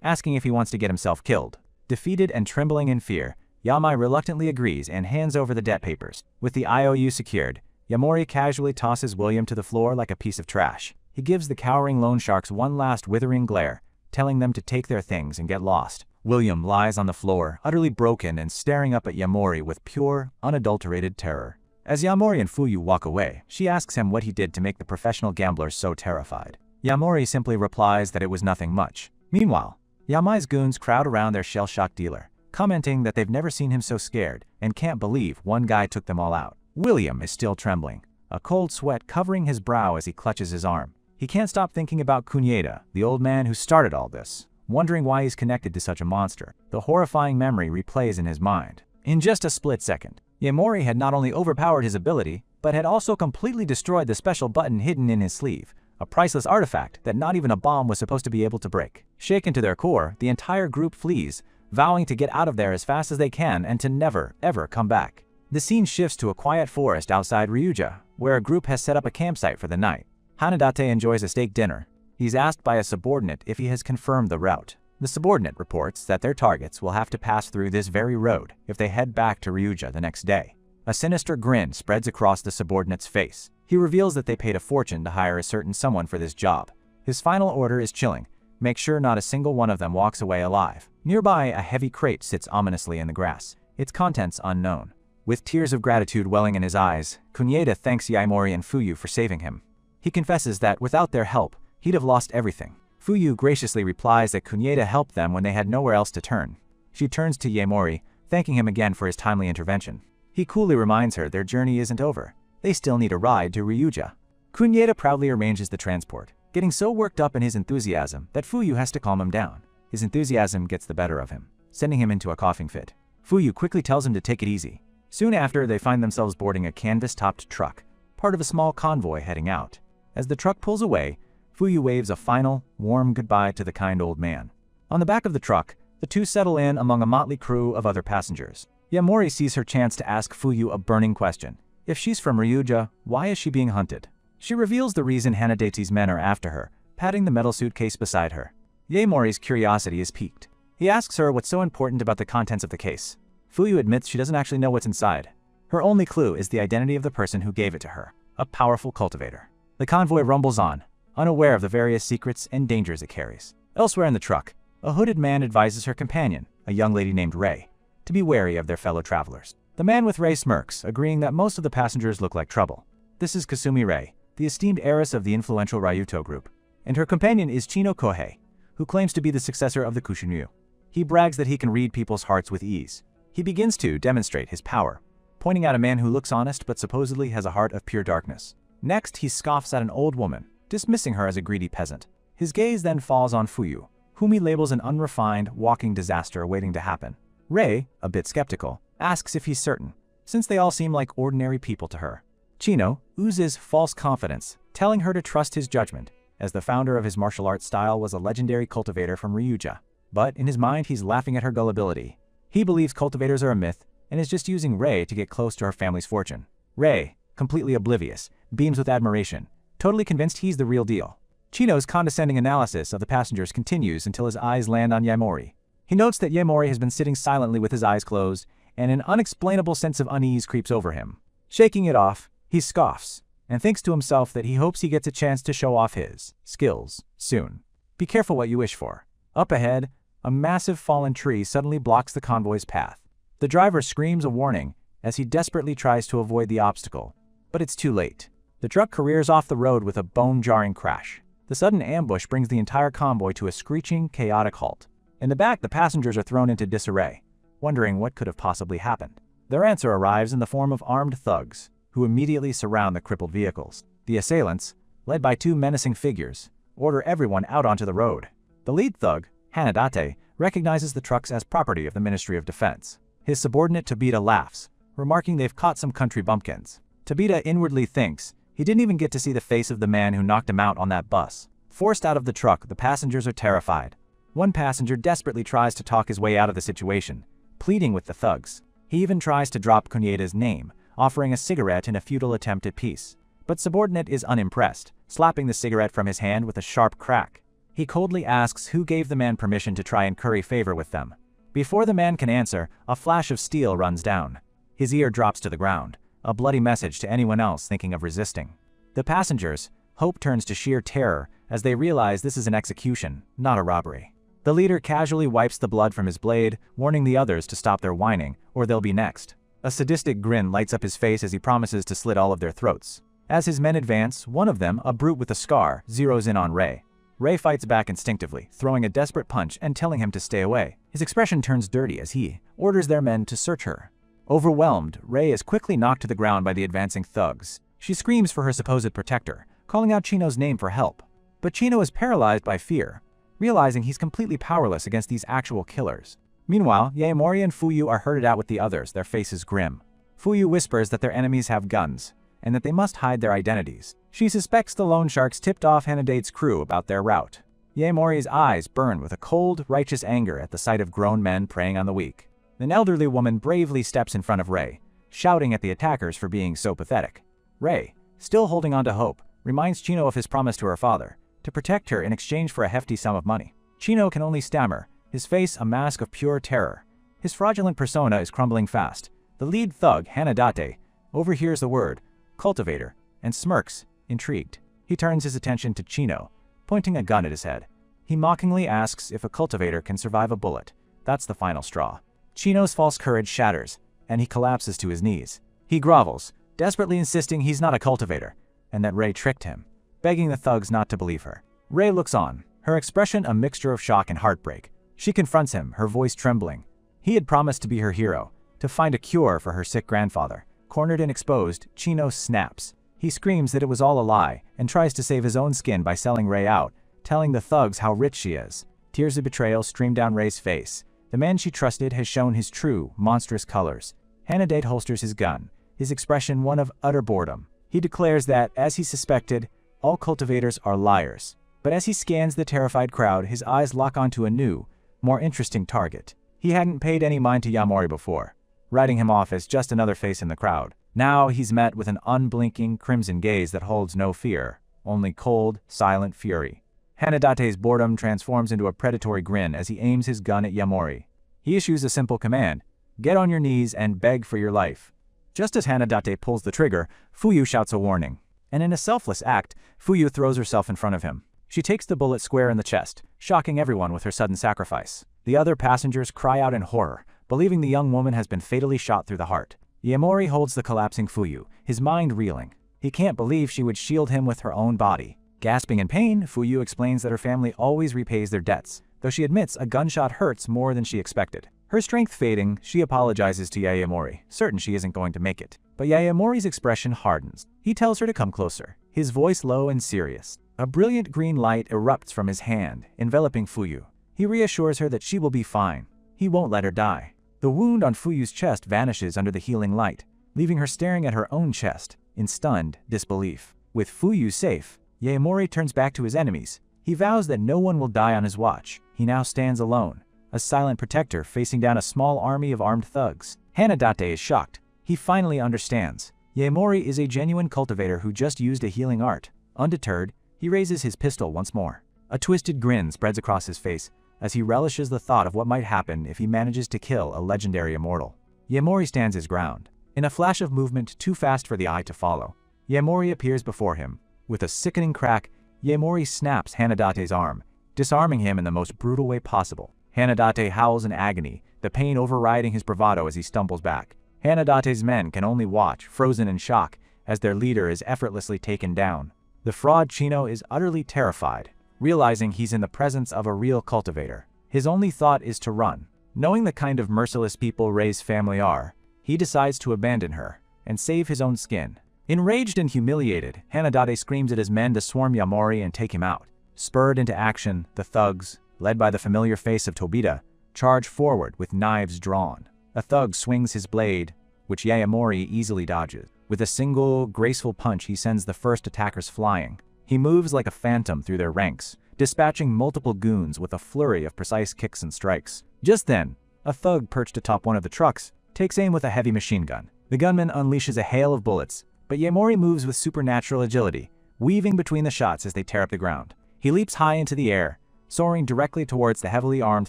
asking if he wants to get himself killed. Defeated and trembling in fear, Yamai reluctantly agrees and hands over the debt papers. With the IOU secured, Yaemori casually tosses William to the floor like a piece of trash. He gives the cowering loan sharks one last withering glare, telling them to take their things and get lost. William lies on the floor, utterly broken and staring up at Yaemori with pure, unadulterated terror. As Yaemori and Fuyu walk away, she asks him what he did to make the professional gambler so terrified. Yaemori simply replies that it was nothing much. Meanwhile, Yamai's goons crowd around their shell-shocked dealer, commenting that they've never seen him so scared and can't believe one guy took them all out. William is still trembling, a cold sweat covering his brow as he clutches his arm. He can't stop thinking about Kunieda, the old man who started all this, wondering why he's connected to such a monster. The horrifying memory replays in his mind. In just a split second, Yaemori had not only overpowered his ability, but had also completely destroyed the special button hidden in his sleeve, a priceless artifact that not even a bomb was supposed to be able to break. Shaken to their core, the entire group flees, vowing to get out of there as fast as they can and to never, ever come back. The scene shifts to a quiet forest outside Ryuja, where a group has set up a campsite for the night. Hanadate enjoys a steak dinner. He's asked by a subordinate if he has confirmed the route. The subordinate reports that their targets will have to pass through this very road if they head back to Ryuja the next day. A sinister grin spreads across the subordinate's face. He reveals that they paid a fortune to hire a certain someone for this job. His final order is chilling. Make sure not a single one of them walks away alive. Nearby, a heavy crate sits ominously in the grass, its contents unknown. With tears of gratitude welling in his eyes, Kunieda thanks Yaemori and Fuyu for saving him. He confesses that without their help, he'd have lost everything. Fuyu graciously replies that Kunieda helped them when they had nowhere else to turn. She turns to Yaemori, thanking him again for his timely intervention. He coolly reminds her their journey isn't over. They still need a ride to Ryuja. Kunieda proudly arranges the transport, getting so worked up in his enthusiasm that Fuyu has to calm him down. His enthusiasm gets the better of him, sending him into a coughing fit. Fuyu quickly tells him to take it easy. Soon after, they find themselves boarding a canvas-topped truck, part of a small convoy heading out. As the truck pulls away, Fuyu waves a final, warm goodbye to the kind old man. On the back of the truck, the two settle in among a motley crew of other passengers. Yaemori sees her chance to ask Fuyu a burning question. If she's from Ryuja, why is she being hunted? She reveals the reason Hanadechi's men are after her, patting the metal suitcase beside her. Yaemori's curiosity is piqued. He asks her what's so important about the contents of the case. Fuyu admits she doesn't actually know what's inside. Her only clue is the identity of the person who gave it to her, a powerful cultivator. The convoy rumbles on, unaware of the various secrets and dangers it carries. Elsewhere in the truck, a hooded man advises her companion, a young lady named Rei, to be wary of their fellow travelers. The man with Rei smirks, agreeing that most of the passengers look like trouble. This is Kasumi Rei, the esteemed heiress of the influential Ryuto group, and her companion is Chino Kohei, who claims to be the successor of the Kushunryu. He brags that he can read people's hearts with ease. He begins to demonstrate his power, pointing out a man who looks honest but supposedly has a heart of pure darkness. Next, he scoffs at an old woman, dismissing her as a greedy peasant. His gaze then falls on Fuyu, whom he labels an unrefined, walking disaster waiting to happen. Rei, a bit skeptical, asks if he's certain, since they all seem like ordinary people to her. Chino oozes false confidence, telling her to trust his judgment, as the founder of his martial arts style was a legendary cultivator from Ryuja. But in his mind, he's laughing at her gullibility. He believes cultivators are a myth and is just using Rei to get close to her family's fortune. Rei, completely oblivious, beams with admiration, totally convinced he's the real deal. Chino's condescending analysis of the passengers continues until his eyes land on Yaemori. He notes that Yaemori has been sitting silently with his eyes closed, and an unexplainable sense of unease creeps over him. Shaking it off, he scoffs, and thinks to himself that he hopes he gets a chance to show off his skills soon. Be careful what you wish for. Up ahead, a massive fallen tree suddenly blocks the convoy's path. The driver screams a warning as he desperately tries to avoid the obstacle, but it's too late. The truck careers off the road with a bone-jarring crash. The sudden ambush brings the entire convoy to a screeching, chaotic halt. In the back, the passengers are thrown into disarray, wondering what could have possibly happened. Their answer arrives in the form of armed thugs, who immediately surround the crippled vehicles. The assailants, led by two menacing figures, order everyone out onto the road. The lead thug, Hanadate, recognizes the trucks as property of the Ministry of Defense. His subordinate Tabita laughs, remarking they've caught some country bumpkins. Tabita inwardly thinks he didn't even get to see the face of the man who knocked him out on that bus. Forced out of the truck, the passengers are terrified. One passenger desperately tries to talk his way out of the situation, pleading with the thugs. He even tries to drop Kunyeda's name, offering a cigarette in a futile attempt at peace. But subordinate is unimpressed, slapping the cigarette from his hand with a sharp crack. He coldly asks who gave the man permission to try and curry favor with them. Before the man can answer, a flash of steel runs down. His ear drops to the ground, a bloody message to anyone else thinking of resisting. The passengers' hope turns to sheer terror as they realize this is an execution, not a robbery. The leader casually wipes the blood from his blade, warning the others to stop their whining, or they'll be next. A sadistic grin lights up his face as he promises to slit all of their throats. As his men advance, one of them, a brute with a scar, zeroes in on Rei. Rei fights back instinctively, throwing a desperate punch and telling him to stay away. His expression turns dirty as he orders their men to search her. Overwhelmed, Rei is quickly knocked to the ground by the advancing thugs. She screams for her supposed protector, calling out Chino's name for help. But Chino is paralyzed by fear, realizing he's completely powerless against these actual killers. Meanwhile, Yaemori and Fuyu are herded out with the others, their faces grim. Fuyu whispers that their enemies have guns, and that they must hide their identities. She suspects the loan sharks tipped off Hanadate's crew about their route. Yaemori's eyes burn with a cold, righteous anger at the sight of grown men preying on the weak. An elderly woman bravely steps in front of Rei, shouting at the attackers for being so pathetic. Rei, still holding on to hope, reminds Chino of his promise to her father, to protect her in exchange for a hefty sum of money. Chino can only stammer, his face a mask of pure terror. His fraudulent persona is crumbling fast. The lead thug, Hanadate, overhears the word, cultivator, and smirks, intrigued. He turns his attention to Chino, pointing a gun at his head. He mockingly asks if a cultivator can survive a bullet. That's the final straw. Chino's false courage shatters, and he collapses to his knees. He grovels, desperately insisting he's not a cultivator, and that Rei tricked him, begging the thugs not to believe her. Rei looks on, her expression a mixture of shock and heartbreak. She confronts him, her voice trembling. He had promised to be her hero, to find a cure for her sick grandfather. Cornered and exposed, Chino snaps. He screams that it was all a lie, and tries to save his own skin by selling Rei out, telling the thugs how rich she is. Tears of betrayal stream down Rei's face. The man she trusted has shown his true, monstrous colors. Hanadate holsters his gun, his expression one of utter boredom. He declares that, as he suspected, all cultivators are liars. But as he scans the terrified crowd, his eyes lock onto a new, more interesting target. He hadn't paid any mind to Yaemori before, writing him off as just another face in the crowd. Now he's met with an unblinking, crimson gaze that holds no fear, only cold, silent fury. Hanadate's boredom transforms into a predatory grin as he aims his gun at Yaemori. He issues a simple command, get on your knees and beg for your life. Just as Hanadate pulls the trigger, Fuyu shouts a warning. and in a selfless act, Fuyu throws herself in front of him. She takes the bullet square in the chest, shocking everyone with her sudden sacrifice. The other passengers cry out in horror, believing the young woman has been fatally shot through the heart. Yaemori holds the collapsing Fuyu, his mind reeling. He can't believe she would shield him with her own body. Gasping in pain, Fuyu explains that her family always repays their debts, though she admits a gunshot hurts more than she expected. Her strength fading, she apologizes to Yaemori, certain she isn't going to make it. But Yaemori's expression hardens. He tells her to come closer, his voice low and serious. A brilliant green light erupts from his hand, enveloping Fuyu. He reassures her that she will be fine. He won't let her die. The wound on Fuyu's chest vanishes under the healing light, leaving her staring at her own chest, in stunned disbelief. With Fuyu safe, Yaemori turns back to his enemies. He vows that no one will die on his watch. He now stands alone, a silent protector facing down a small army of armed thugs. Hanadate is shocked. He finally understands. Yaemori is a genuine cultivator who just used a healing art. Undeterred, he raises his pistol once more. A twisted grin spreads across his face as he relishes the thought of what might happen if he manages to kill a legendary immortal. Yaemori stands his ground. In a flash of movement too fast for the eye to follow, Yaemori appears before him. With a sickening crack, Yaemori snaps Hanadate's arm, disarming him in the most brutal way possible. Hanadate howls in agony, the pain overriding his bravado as he stumbles back. Hanadate's men can only watch, frozen in shock, as their leader is effortlessly taken down. The fraud Chino is utterly terrified, realizing he's in the presence of a real cultivator. His only thought is to run. Knowing the kind of merciless people Rei's family are, he decides to abandon her and save his own skin. Enraged and humiliated, Hanadate screams at his men to swarm Yaemori and take him out. Spurred into action, the thugs, led by the familiar face of Tobita, charge forward with knives drawn. A thug swings his blade, which Yaemori easily dodges. With a single, graceful punch, he sends the first attackers flying. He moves like a phantom through their ranks, dispatching multiple goons with a flurry of precise kicks and strikes. Just then, a thug perched atop one of the trucks takes aim with a heavy machine gun. The gunman unleashes a hail of bullets, but Yaemori moves with supernatural agility, weaving between the shots as they tear up the ground. He leaps high into the air, soaring directly towards the heavily armed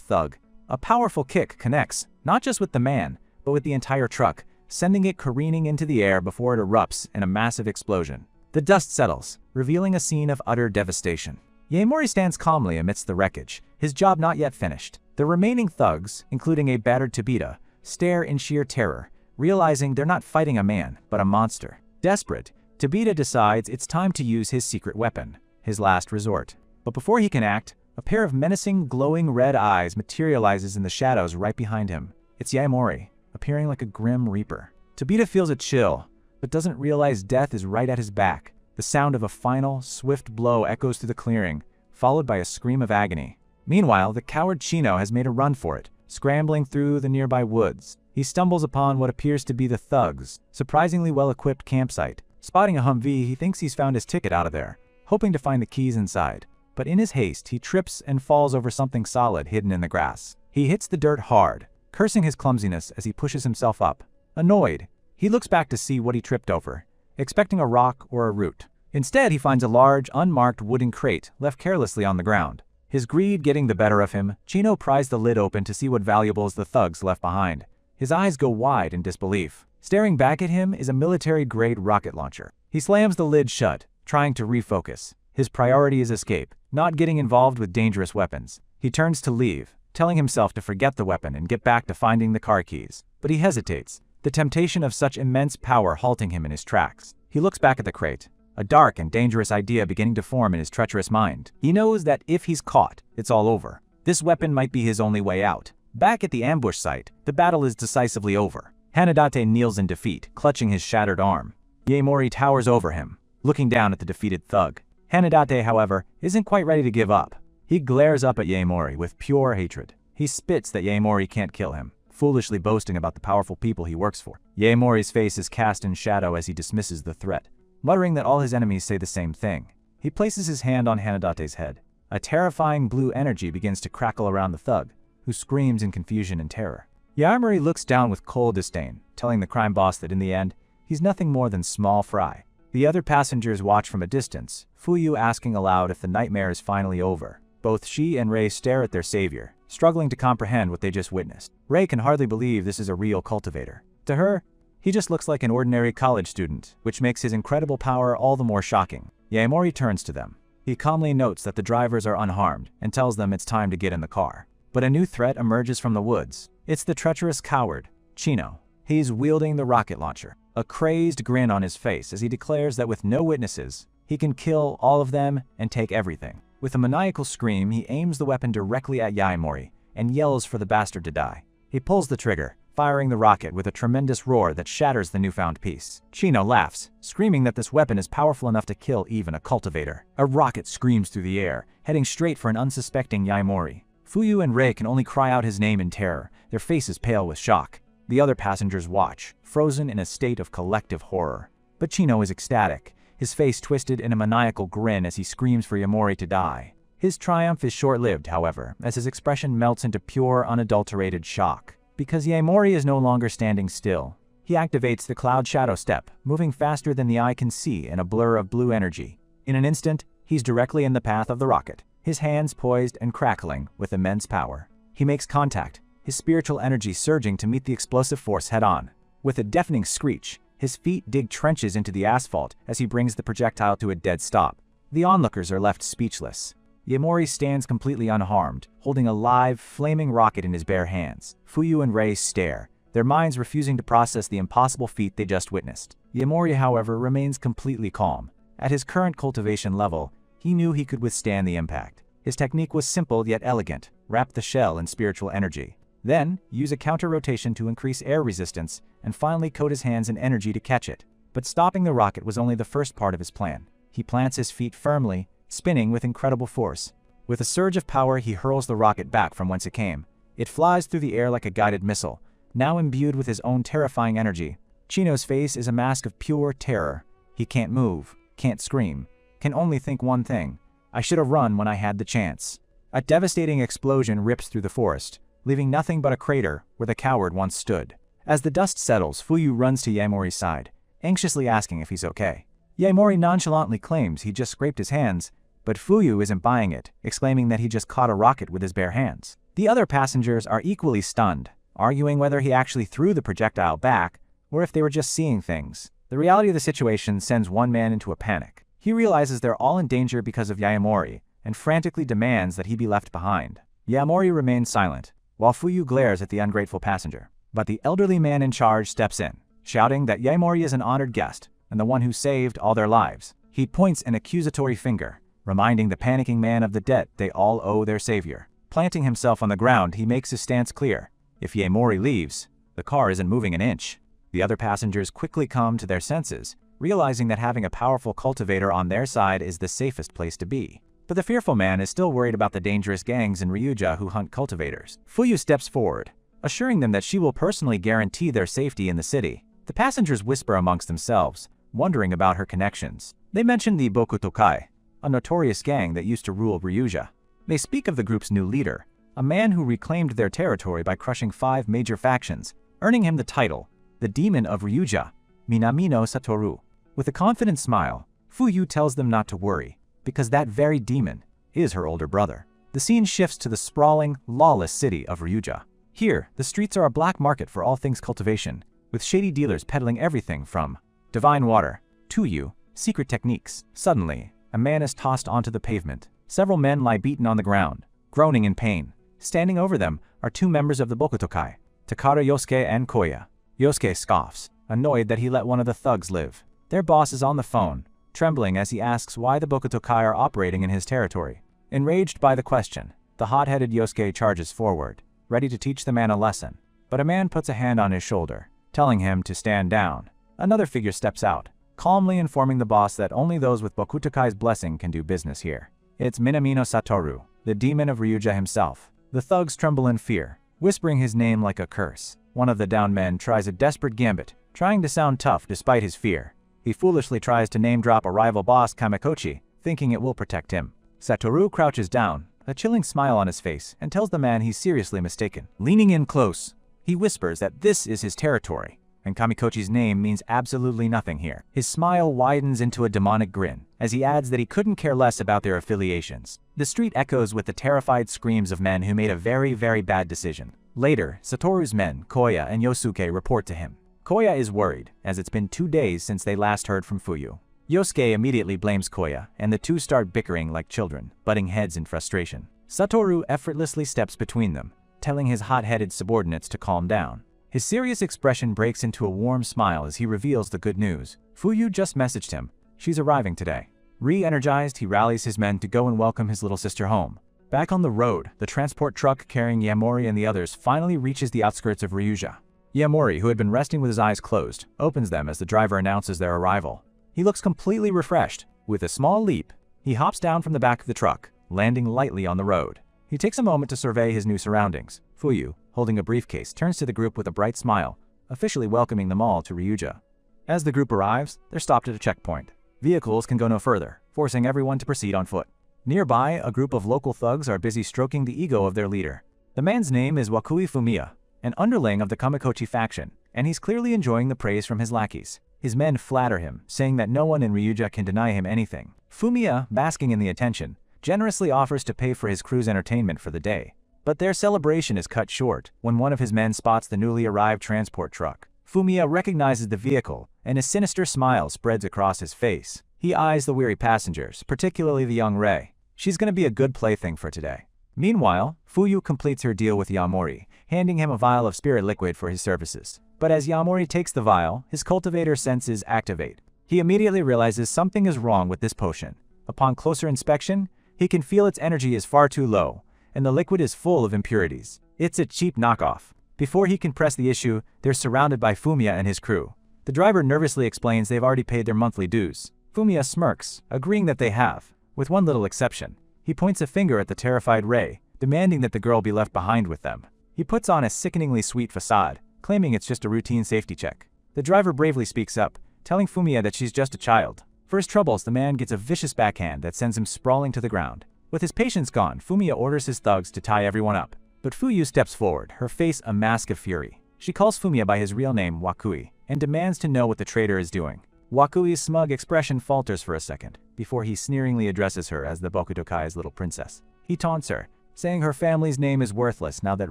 thug. A powerful kick connects, not just with the man, but with the entire truck, sending it careening into the air before it erupts in a massive explosion. The dust settles, revealing a scene of utter devastation. Yaemori stands calmly amidst the wreckage, his job not yet finished. The remaining thugs, including a battered Tobita, stare in sheer terror, realizing they're not fighting a man, but a monster. Desperate, Tobita decides it's time to use his secret weapon, his last resort. But before he can act, a pair of menacing, glowing red eyes materializes in the shadows right behind him. It's Yaemori, appearing like a grim reaper. Tobita feels a chill, but doesn't realize death is right at his back. The sound of a final, swift blow echoes through the clearing, followed by a scream of agony. Meanwhile, the coward Chino has made a run for it, scrambling through the nearby woods. He stumbles upon what appears to be the thugs' surprisingly well-equipped campsite. Spotting a Humvee, he thinks he's found his ticket out of there, hoping to find the keys inside. But in his haste, he trips and falls over something solid hidden in the grass. He hits the dirt hard, cursing his clumsiness as he pushes himself up. Annoyed, he looks back to see what he tripped over, expecting a rock or a root. Instead, he finds a large, unmarked wooden crate left carelessly on the ground. His greed getting the better of him, Chino pries the lid open to see what valuables the thugs left behind. His eyes go wide in disbelief. Staring back at him is a military-grade rocket launcher. He slams the lid shut, trying to refocus. His priority is escape, not getting involved with dangerous weapons. He turns to leave, telling himself to forget the weapon and get back to finding the car keys. But he hesitates, the temptation of such immense power halting him in his tracks. He looks back at the crate, a dark and dangerous idea beginning to form in his treacherous mind. He knows that if he's caught, it's all over. This weapon might be his only way out. Back at the ambush site, the battle is decisively over. Hanadate kneels in defeat, clutching his shattered arm. Yaemori towers over him, looking down at the defeated thug. Hanadate, however, isn't quite ready to give up. He glares up at Yaemori with pure hatred. He spits that Yaemori can't kill him, foolishly boasting about the powerful people he works for. Yaemori's face is cast in shadow as he dismisses the threat, muttering that all his enemies say the same thing. He places his hand on Hanadate's head. A terrifying blue energy begins to crackle around the thug, who screams in confusion and terror. Yaemori looks down with cold disdain, telling the crime boss that in the end, he's nothing more than small fry. The other passengers watch from a distance, Fuyu asking aloud if the nightmare is finally over. Both she and Rei stare at their savior, struggling to comprehend what they just witnessed. Rei can hardly believe this is a real cultivator. To her, He just looks like an ordinary college student, which makes his incredible power all the more shocking. Yaemori turns to them. He calmly notes that the drivers are unharmed and tells them it's time to get in the car. But a new threat emerges from the woods. It's the treacherous coward, Chino. He's wielding the rocket launcher, a crazed grin on his face as he declares that with no witnesses, he can kill all of them and take everything. With a maniacal scream, he aims the weapon directly at Yaemori and yells for the bastard to die. He pulls the trigger, firing the rocket with a tremendous roar that shatters the newfound piece. Chino laughs, screaming that this weapon is powerful enough to kill even a cultivator. A rocket screams through the air, heading straight for an unsuspecting Yaemori. Fuyu and Rei can only cry out his name in terror, their faces pale with shock. The other passengers watch, frozen in a state of collective horror. But Chino is ecstatic, his face twisted in a maniacal grin as he screams for Yaemori to die. His triumph is short-lived, however, as his expression melts into pure, unadulterated shock. Because Yaemori is no longer standing still, he activates the Cloud Shadow Step, moving faster than the eye can see in a blur of blue energy. In an instant, he's directly in the path of the rocket, his hands poised and crackling with immense power. He makes contact, his spiritual energy surging to meet the explosive force head-on. With a deafening screech, his feet dig trenches into the asphalt as he brings the projectile to a dead stop. The onlookers are left speechless. Yaemori stands completely unharmed, holding a live, flaming rocket in his bare hands. Fuyu and Rei stare, their minds refusing to process the impossible feat they just witnessed. Yaemori, however, remains completely calm. At his current cultivation level, he knew he could withstand the impact. His technique was simple yet elegant: wrap the shell in spiritual energy. Then, use a counter-rotation to increase air resistance, and finally coat his hands in energy to catch it. But stopping the rocket was only the first part of his plan. He plants his feet firmly, spinning with incredible force. With a surge of power, he hurls the rocket back from whence it came. It flies through the air like a guided missile, now imbued with his own terrifying energy. Chino's face is a mask of pure terror. He can't move, can't scream, can only think one thing: I should have run when I had the chance. A devastating explosion rips through the forest, leaving nothing but a crater where the coward once stood. As the dust settles, Fuyu runs to Yaemori's side, anxiously asking if he's okay. Yaemori nonchalantly claims he just scraped his hands, but Fuyu isn't buying it, exclaiming that he just caught a rocket with his bare hands. The other passengers are equally stunned, arguing whether he actually threw the projectile back or if they were just seeing things. The reality of the situation sends one man into a panic. He realizes they're all in danger because of Yaemori and frantically demands that he be left behind. Yaemori remains silent, while Fuyu glares at the ungrateful passenger. But the elderly man in charge steps in, shouting that Yaemori is an honored guest and the one who saved all their lives. He points an accusatory finger, reminding the panicking man of the debt they all owe their savior. Planting himself on the ground, he makes his stance clear. If Yaemori leaves, the car isn't moving an inch. The other passengers quickly come to their senses, realizing that having a powerful cultivator on their side is the safest place to be. But the fearful man is still worried about the dangerous gangs in Ryuja who hunt cultivators. Fuyu steps forward, assuring them that she will personally guarantee their safety in the city. The passengers whisper amongst themselves, wondering about her connections. They mention the Bokutokai, a notorious gang that used to rule Ryuja. They speak of the group's new leader, a man who reclaimed their territory by crushing 5 major factions, earning him the title, the Demon of Ryuja, Minamino Satoru. With a confident smile, Fuyu tells them not to worry, because that very demon is her older brother. The scene shifts to the sprawling, lawless city of Ryuja. Here, the streets are a black market for all things cultivation, with shady dealers peddling everything from divine water to secret techniques. Suddenly, a man is tossed onto the pavement. Several men lie beaten on the ground, groaning in pain. Standing over them are 2 members of the Bokutokai, Takara Yosuke and Koya. Yosuke scoffs, annoyed that he let one of the thugs live. Their boss is on the phone, trembling as he asks why the Bokutokai are operating in his territory. Enraged by the question, the hot-headed Yosuke charges forward, ready to teach the man a lesson. But a man puts a hand on his shoulder, telling him to stand down. Another figure steps out, calmly informing the boss that only those with Bokutokai's blessing can do business here. It's Minamino Satoru, the demon of Ryuja himself. The thugs tremble in fear, whispering his name like a curse. One of the downed men tries a desperate gambit, trying to sound tough despite his fear. He foolishly tries to name-drop a rival boss, Kamekochi, thinking it will protect him. Satoru crouches down, a chilling smile on his face, and tells the man he's seriously mistaken. Leaning in close, he whispers that this is his territory, and Kamekochi's name means absolutely nothing here. His smile widens into a demonic grin, as he adds that he couldn't care less about their affiliations. The street echoes with the terrified screams of men who made a very, very bad decision. Later, Satoru's men, Koya and Yosuke, report to him. Koya is worried, as it's been 2 days since they last heard from Fuyu. Yosuke immediately blames Koya, and the two start bickering like children, butting heads in frustration. Satoru effortlessly steps between them, telling his hot-headed subordinates to calm down. His serious expression breaks into a warm smile as he reveals the good news. Fuyu just messaged him. She's arriving today. Re-energized, he rallies his men to go and welcome his little sister home. Back on the road, the transport truck carrying Yaomori and the others finally reaches the outskirts of Ryuja. Yaomori, who had been resting with his eyes closed, opens them as the driver announces their arrival. He looks completely refreshed. With a small leap, he hops down from the back of the truck, landing lightly on the road. He takes a moment to survey his new surroundings. Fuyu, holding a briefcase, turns to the group with a bright smile, officially welcoming them all to Ryuja. As the group arrives, they're stopped at a checkpoint. Vehicles can go no further, forcing everyone to proceed on foot. Nearby, a group of local thugs are busy stroking the ego of their leader. The man's name is Wakui Fumiya, an underling of the Kamikochi faction, and he's clearly enjoying the praise from his lackeys. His men flatter him, saying that no one in Ryuja can deny him anything. Fumiya, basking in the attention, generously offers to pay for his crew's entertainment for the day. But their celebration is cut short when one of his men spots the newly arrived transport truck. Fumiya recognizes the vehicle, and a sinister smile spreads across his face. He eyes the weary passengers, particularly the young Rei. She's gonna be a good plaything for today. Meanwhile, Fuyu completes her deal with Yaomori, handing him a vial of spirit liquid for his services. But as Yaomori takes the vial, his cultivator senses activate. He immediately realizes something is wrong with this potion. Upon closer inspection, he can feel its energy is far too low, and the liquid is full of impurities. It's a cheap knockoff. Before he can press the issue, they're surrounded by Fumiya and his crew. The driver nervously explains they've already paid their monthly dues. Fumiya smirks, agreeing that they have, with one little exception. He points a finger at the terrified Rei, demanding that the girl be left behind with them. He puts on a sickeningly sweet facade, claiming it's just a routine safety check. The driver bravely speaks up, telling Fumiya that she's just a child. For his troubles, the man gets a vicious backhand that sends him sprawling to the ground. With his patience gone, Fumiya orders his thugs to tie everyone up. But Fuyu steps forward, her face a mask of fury. She calls Fumiya by his real name, Wakui, and demands to know what the traitor is doing. Wakui's smug expression falters for a second, before he sneeringly addresses her as the Bokutokai's little princess. He taunts her, saying her family's name is worthless now that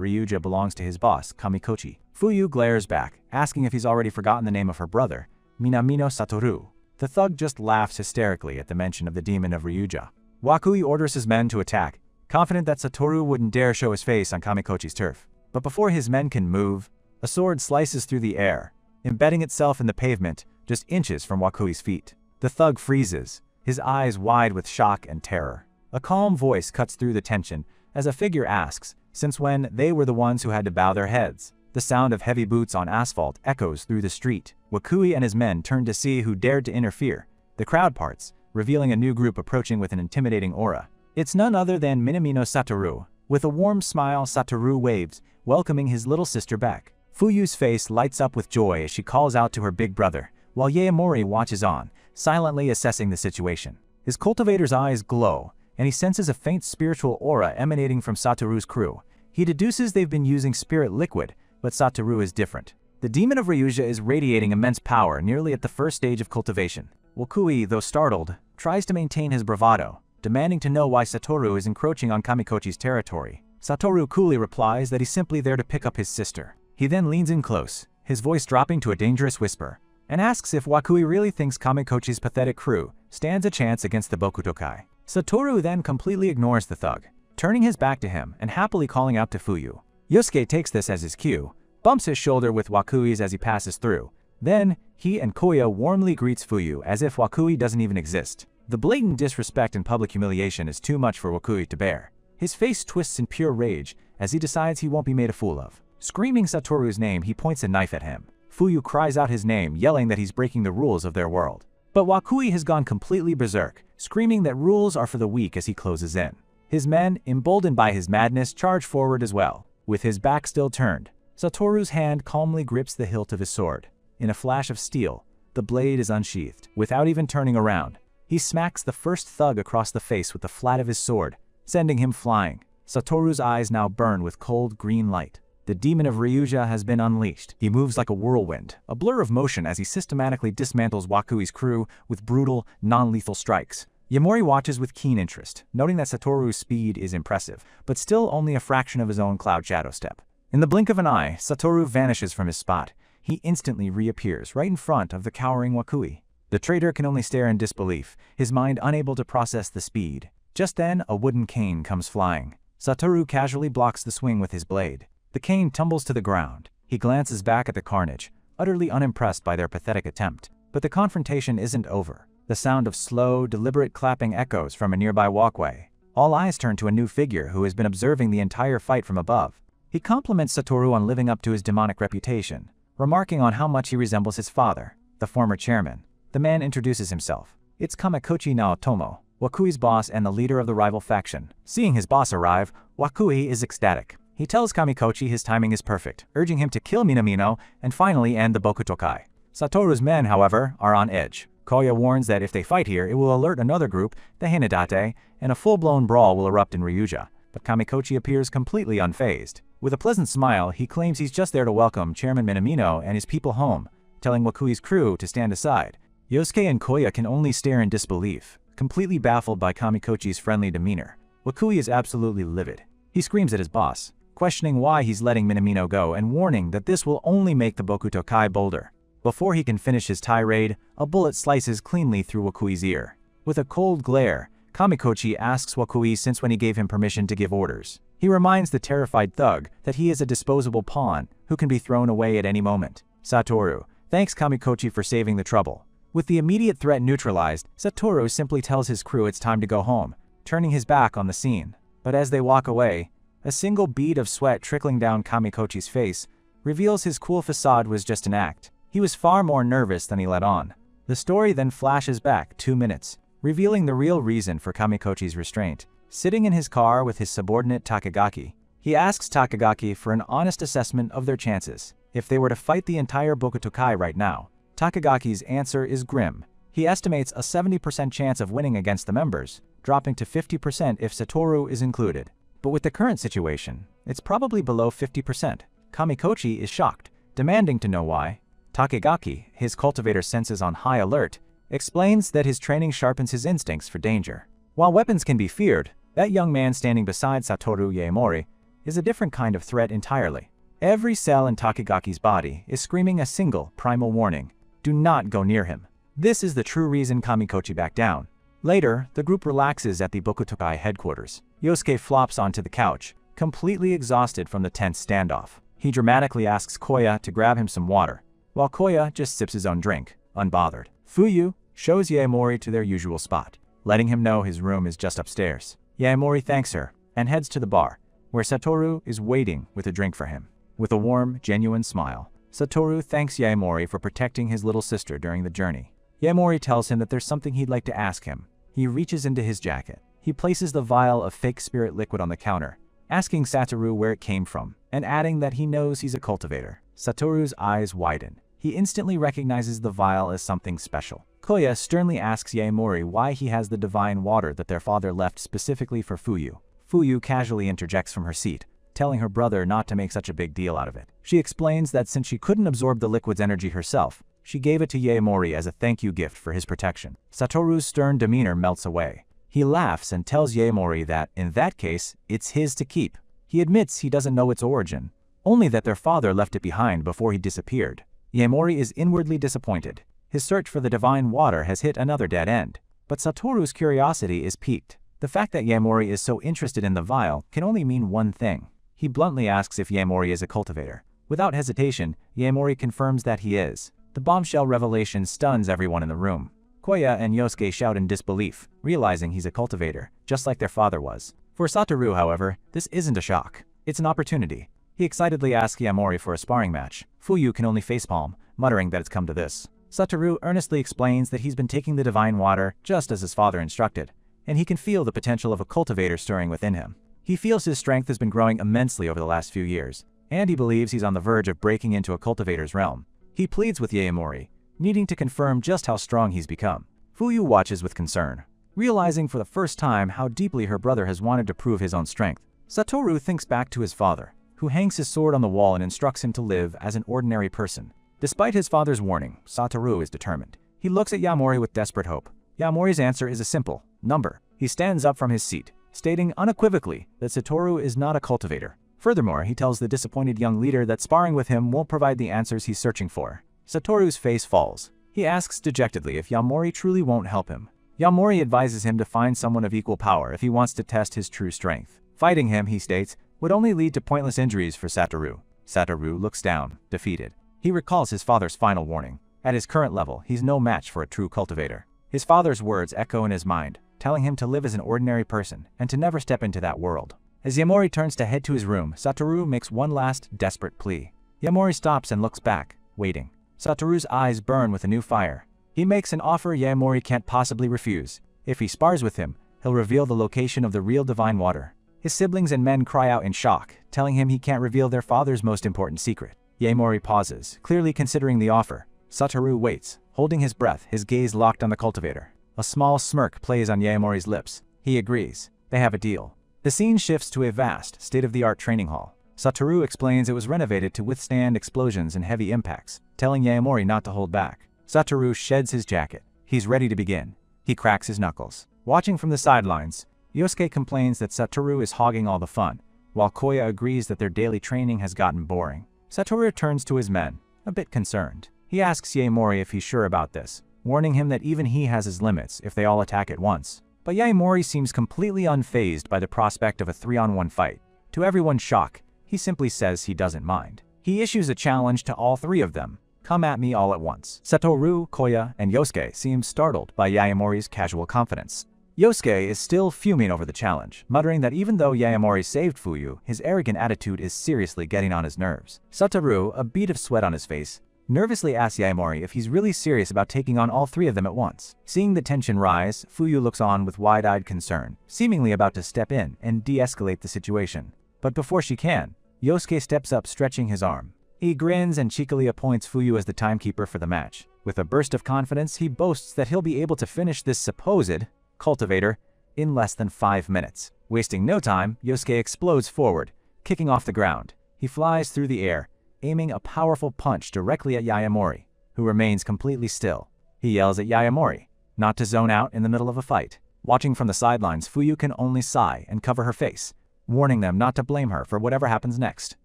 Ryuja belongs to his boss, Kamikochi. Fuyu glares back, asking if he's already forgotten the name of her brother, Minamino Satoru. The thug just laughs hysterically at the mention of the demon of Ryuja. Wakui orders his men to attack, confident that Satoru wouldn't dare show his face on Kamikochi's turf. But before his men can move, a sword slices through the air, embedding itself in the pavement just inches from Wakui's feet. The thug freezes, his eyes wide with shock and terror. A calm voice cuts through the tension as a figure asks, since when they were the ones who had to bow their heads. The sound of heavy boots on asphalt echoes through the street. Wakui and his men turn to see who dared to interfere. The crowd parts, revealing a new group approaching with an intimidating aura. It's none other than Minamino Satoru. With a warm smile, Satoru waves, welcoming his little sister back. Fuyu's face lights up with joy as she calls out to her big brother, while Yaomori watches on, silently assessing the situation. His cultivator's eyes glow, and he senses a faint spiritual aura emanating from Satoru's crew. He deduces they've been using spirit liquid, but Satoru is different. The demon of Ryuja is radiating immense power nearly at the first stage of cultivation. Wakui, though startled, tries to maintain his bravado, demanding to know why Satoru is encroaching on Kamikochi's territory. Satoru coolly replies that he's simply there to pick up his sister. He then leans in close, his voice dropping to a dangerous whisper, and asks if Wakui really thinks Kamikochi's pathetic crew stands a chance against the Bokutokai. Satoru then completely ignores the thug, turning his back to him and happily calling out to Fuyu. Yosuke takes this as his cue, bumps his shoulder with Wakui's as he passes through. Then, he and Koya warmly greets Fuyu as if Wakui doesn't even exist. The blatant disrespect and public humiliation is too much for Wakui to bear. His face twists in pure rage as he decides he won't be made a fool of. Screaming Satoru's name, he points a knife at him. Fuyu cries out his name, yelling that he's breaking the rules of their world. But Wakui has gone completely berserk, screaming that rules are for the weak as he closes in. His men, emboldened by his madness, charge forward as well. With his back still turned, Satoru's hand calmly grips the hilt of his sword. In a flash of steel, the blade is unsheathed. Without even turning around, he smacks the first thug across the face with the flat of his sword, sending him flying. Satoru's eyes now burn with cold green light. The demon of Ryuja has been unleashed. He moves like a whirlwind, a blur of motion as he systematically dismantles Wakui's crew with brutal, non-lethal strikes. Yaomori watches with keen interest, noting that Satoru's speed is impressive, but still only a fraction of his own cloud shadow step. In the blink of an eye, Satoru vanishes from his spot, he instantly reappears right in front of the cowering Wakui. The traitor can only stare in disbelief, his mind unable to process the speed. Just then, a wooden cane comes flying. Satoru casually blocks the swing with his blade. The cane tumbles to the ground. He glances back at the carnage, utterly unimpressed by their pathetic attempt. But the confrontation isn't over. The sound of slow, deliberate clapping echoes from a nearby walkway. All eyes turn to a new figure who has been observing the entire fight from above. He compliments Satoru on living up to his demonic reputation, remarking on how much he resembles his father, the former chairman. The man introduces himself. It's Kamikochi Naotomo, Wakui's boss and the leader of the rival faction. Seeing his boss arrive, Wakui is ecstatic. He tells Kamikochi his timing is perfect, urging him to kill Minamino and finally end the Bokutokai. Satoru's men, however, are on edge. Koya warns that if they fight here, it will alert another group, the Hinadate, and a full-blown brawl will erupt in Ryuja. But Kamikochi appears completely unfazed. With a pleasant smile, he claims he's just there to welcome Chairman Minamino and his people home, telling Wakui's crew to stand aside. Yosuke and Koya can only stare in disbelief, completely baffled by Kamikochi's friendly demeanor. Wakui is absolutely livid. He screams at his boss, questioning why he's letting Minamino go and warning that this will only make the Bokutokai bolder. Before he can finish his tirade, a bullet slices cleanly through Wakui's ear. With a cold glare, Kamikochi asks Wakui since when he gave him permission to give orders. He reminds the terrified thug that he is a disposable pawn who can be thrown away at any moment. Satoru thanks Kamikochi for saving the trouble. With the immediate threat neutralized, Satoru simply tells his crew it's time to go home, turning his back on the scene. But as they walk away, a single bead of sweat trickling down Kamikochi's face reveals his cool facade was just an act. He was far more nervous than he let on. The story then flashes back 2 minutes, revealing the real reason for Kamikochi's restraint. Sitting in his car with his subordinate Takagaki, he asks Takagaki for an honest assessment of their chances if they were to fight the entire Bokutokai right now. Takagaki's answer is grim. He estimates a 70% chance of winning against the members, dropping to 50% if Satoru is included. But with the current situation, it's probably below 50%. Kamikochi is shocked, demanding to know why. Takagaki, his cultivator senses on high alert, explains that his training sharpens his instincts for danger. While weapons can be feared, that young man standing beside Satoru Yaemori is a different kind of threat entirely. Every cell in Takagaki's body is screaming a single primal warning: do not go near him. This is the true reason Kamikochi backed down. Later, the group relaxes at the Bokutokai headquarters. Yosuke flops onto the couch, completely exhausted from the tense standoff. He dramatically asks Koya to grab him some water, while Koya just sips his own drink, unbothered. Fuyu shows Yaemori to their usual spot, letting him know his room is just upstairs. Yaemori thanks her and heads to the bar, where Satoru is waiting with a drink for him. With a warm, genuine smile, Satoru thanks Yaemori for protecting his little sister during the journey. Yaemori tells him that there's something he'd like to ask him. He reaches into his jacket. He places the vial of fake spirit liquid on the counter, asking Satoru where it came from, and adding that he knows he's a cultivator. Satoru's eyes widen. He instantly recognizes the vial as something special. Koya sternly asks Yaemori why he has the divine water that their father left specifically for Fuyu. Fuyu casually interjects from her seat, telling her brother not to make such a big deal out of it. She explains that since she couldn't absorb the liquid's energy herself, she gave it to Yaemori as a thank you gift for his protection. Satoru's stern demeanor melts away. He laughs and tells Yaemori that, in that case, it's his to keep. He admits he doesn't know its origin, only that their father left it behind before he disappeared. Yaemori is inwardly disappointed. His search for the divine water has hit another dead end. But Satoru's curiosity is piqued. The fact that Yaemori is so interested in the vial can only mean one thing. He bluntly asks if Yaemori is a cultivator. Without hesitation, Yaemori confirms that he is. The bombshell revelation stuns everyone in the room. Koya and Yosuke shout in disbelief, realizing he's a cultivator, just like their father was. For Satoru, however, this isn't a shock. It's an opportunity. He excitedly asks Yaemori for a sparring match. Fuyu can only facepalm, muttering that it's come to this. Satoru earnestly explains that he's been taking the divine water just as his father instructed, and he can feel the potential of a cultivator stirring within him. He feels his strength has been growing immensely over the last few years, and he believes he's on the verge of breaking into a cultivator's realm. He pleads with Yaemori, needing to confirm just how strong he's become. Fuyu watches with concern, realizing for the first time how deeply her brother has wanted to prove his own strength. Satoru thinks back to his father, who hangs his sword on the wall and instructs him to live as an ordinary person. Despite his father's warning, Satoru is determined. He looks at Yaemori with desperate hope. Yaemori's answer is a simple number. He stands up from his seat, stating unequivocally that Satoru is not a cultivator. Furthermore, he tells the disappointed young leader that sparring with him won't provide the answers he's searching for. Satoru's face falls. He asks dejectedly if Yaomori truly won't help him. Yaomori advises him to find someone of equal power if he wants to test his true strength. Fighting him, he states, would only lead to pointless injuries for Satoru. Satoru looks down, defeated. He recalls his father's final warning. At his current level, he's no match for a true cultivator. His father's words echo in his mind, telling him to live as an ordinary person and to never step into that world. As Yaomori turns to head to his room, Satoru makes one last, desperate plea. Yaomori stops and looks back, waiting. Satoru's eyes burn with a new fire. He makes an offer Yaomori can't possibly refuse. If he spars with him, he'll reveal the location of the real divine water. His siblings and men cry out in shock, telling him he can't reveal their father's most important secret. Yaomori pauses, clearly considering the offer. Satoru waits, holding his breath, his gaze locked on the cultivator. A small smirk plays on Yaomori's lips. He agrees. They have a deal. The scene shifts to a vast, state-of-the-art training hall. Satoru explains it was renovated to withstand explosions and heavy impacts, telling Yaomori not to hold back. Satoru sheds his jacket. He's ready to begin. He cracks his knuckles. Watching from the sidelines, Yosuke complains that Satoru is hogging all the fun, while Koya agrees that their daily training has gotten boring. Satoru turns to his men, a bit concerned. He asks Yaomori if he's sure about this, warning him that even he has his limits if they all attack at once. But Yaomori seems completely unfazed by the prospect of a 3-on-1 fight. To everyone's shock, he simply says he doesn't mind. He issues a challenge to all three of them. Come at me all at once. Satoru, Koya, and Yosuke seem startled by Yaomori's casual confidence. Yosuke is still fuming over the challenge, muttering that even though Yaomori saved Fuyu, his arrogant attitude is seriously getting on his nerves. Satoru, a bead of sweat on his face, nervously asks Yaomori if he's really serious about taking on all three of them at once. Seeing the tension rise, Fuyu looks on with wide-eyed concern, seemingly about to step in and de-escalate the situation. But before she can, Yosuke steps up, stretching his arm. He grins and cheekily appoints Fuyu as the timekeeper for the match. With a burst of confidence, he boasts that he'll be able to finish this supposed cultivator in less than 5 minutes. Wasting no time, Yosuke explodes forward, kicking off the ground. He flies through the air, aiming a powerful punch directly at Yaomori, who remains completely still. He yells at Yaomori not to zone out in the middle of a fight. Watching from the sidelines, Fuyu can only sigh and cover her face, warning them not to blame her for whatever happens next.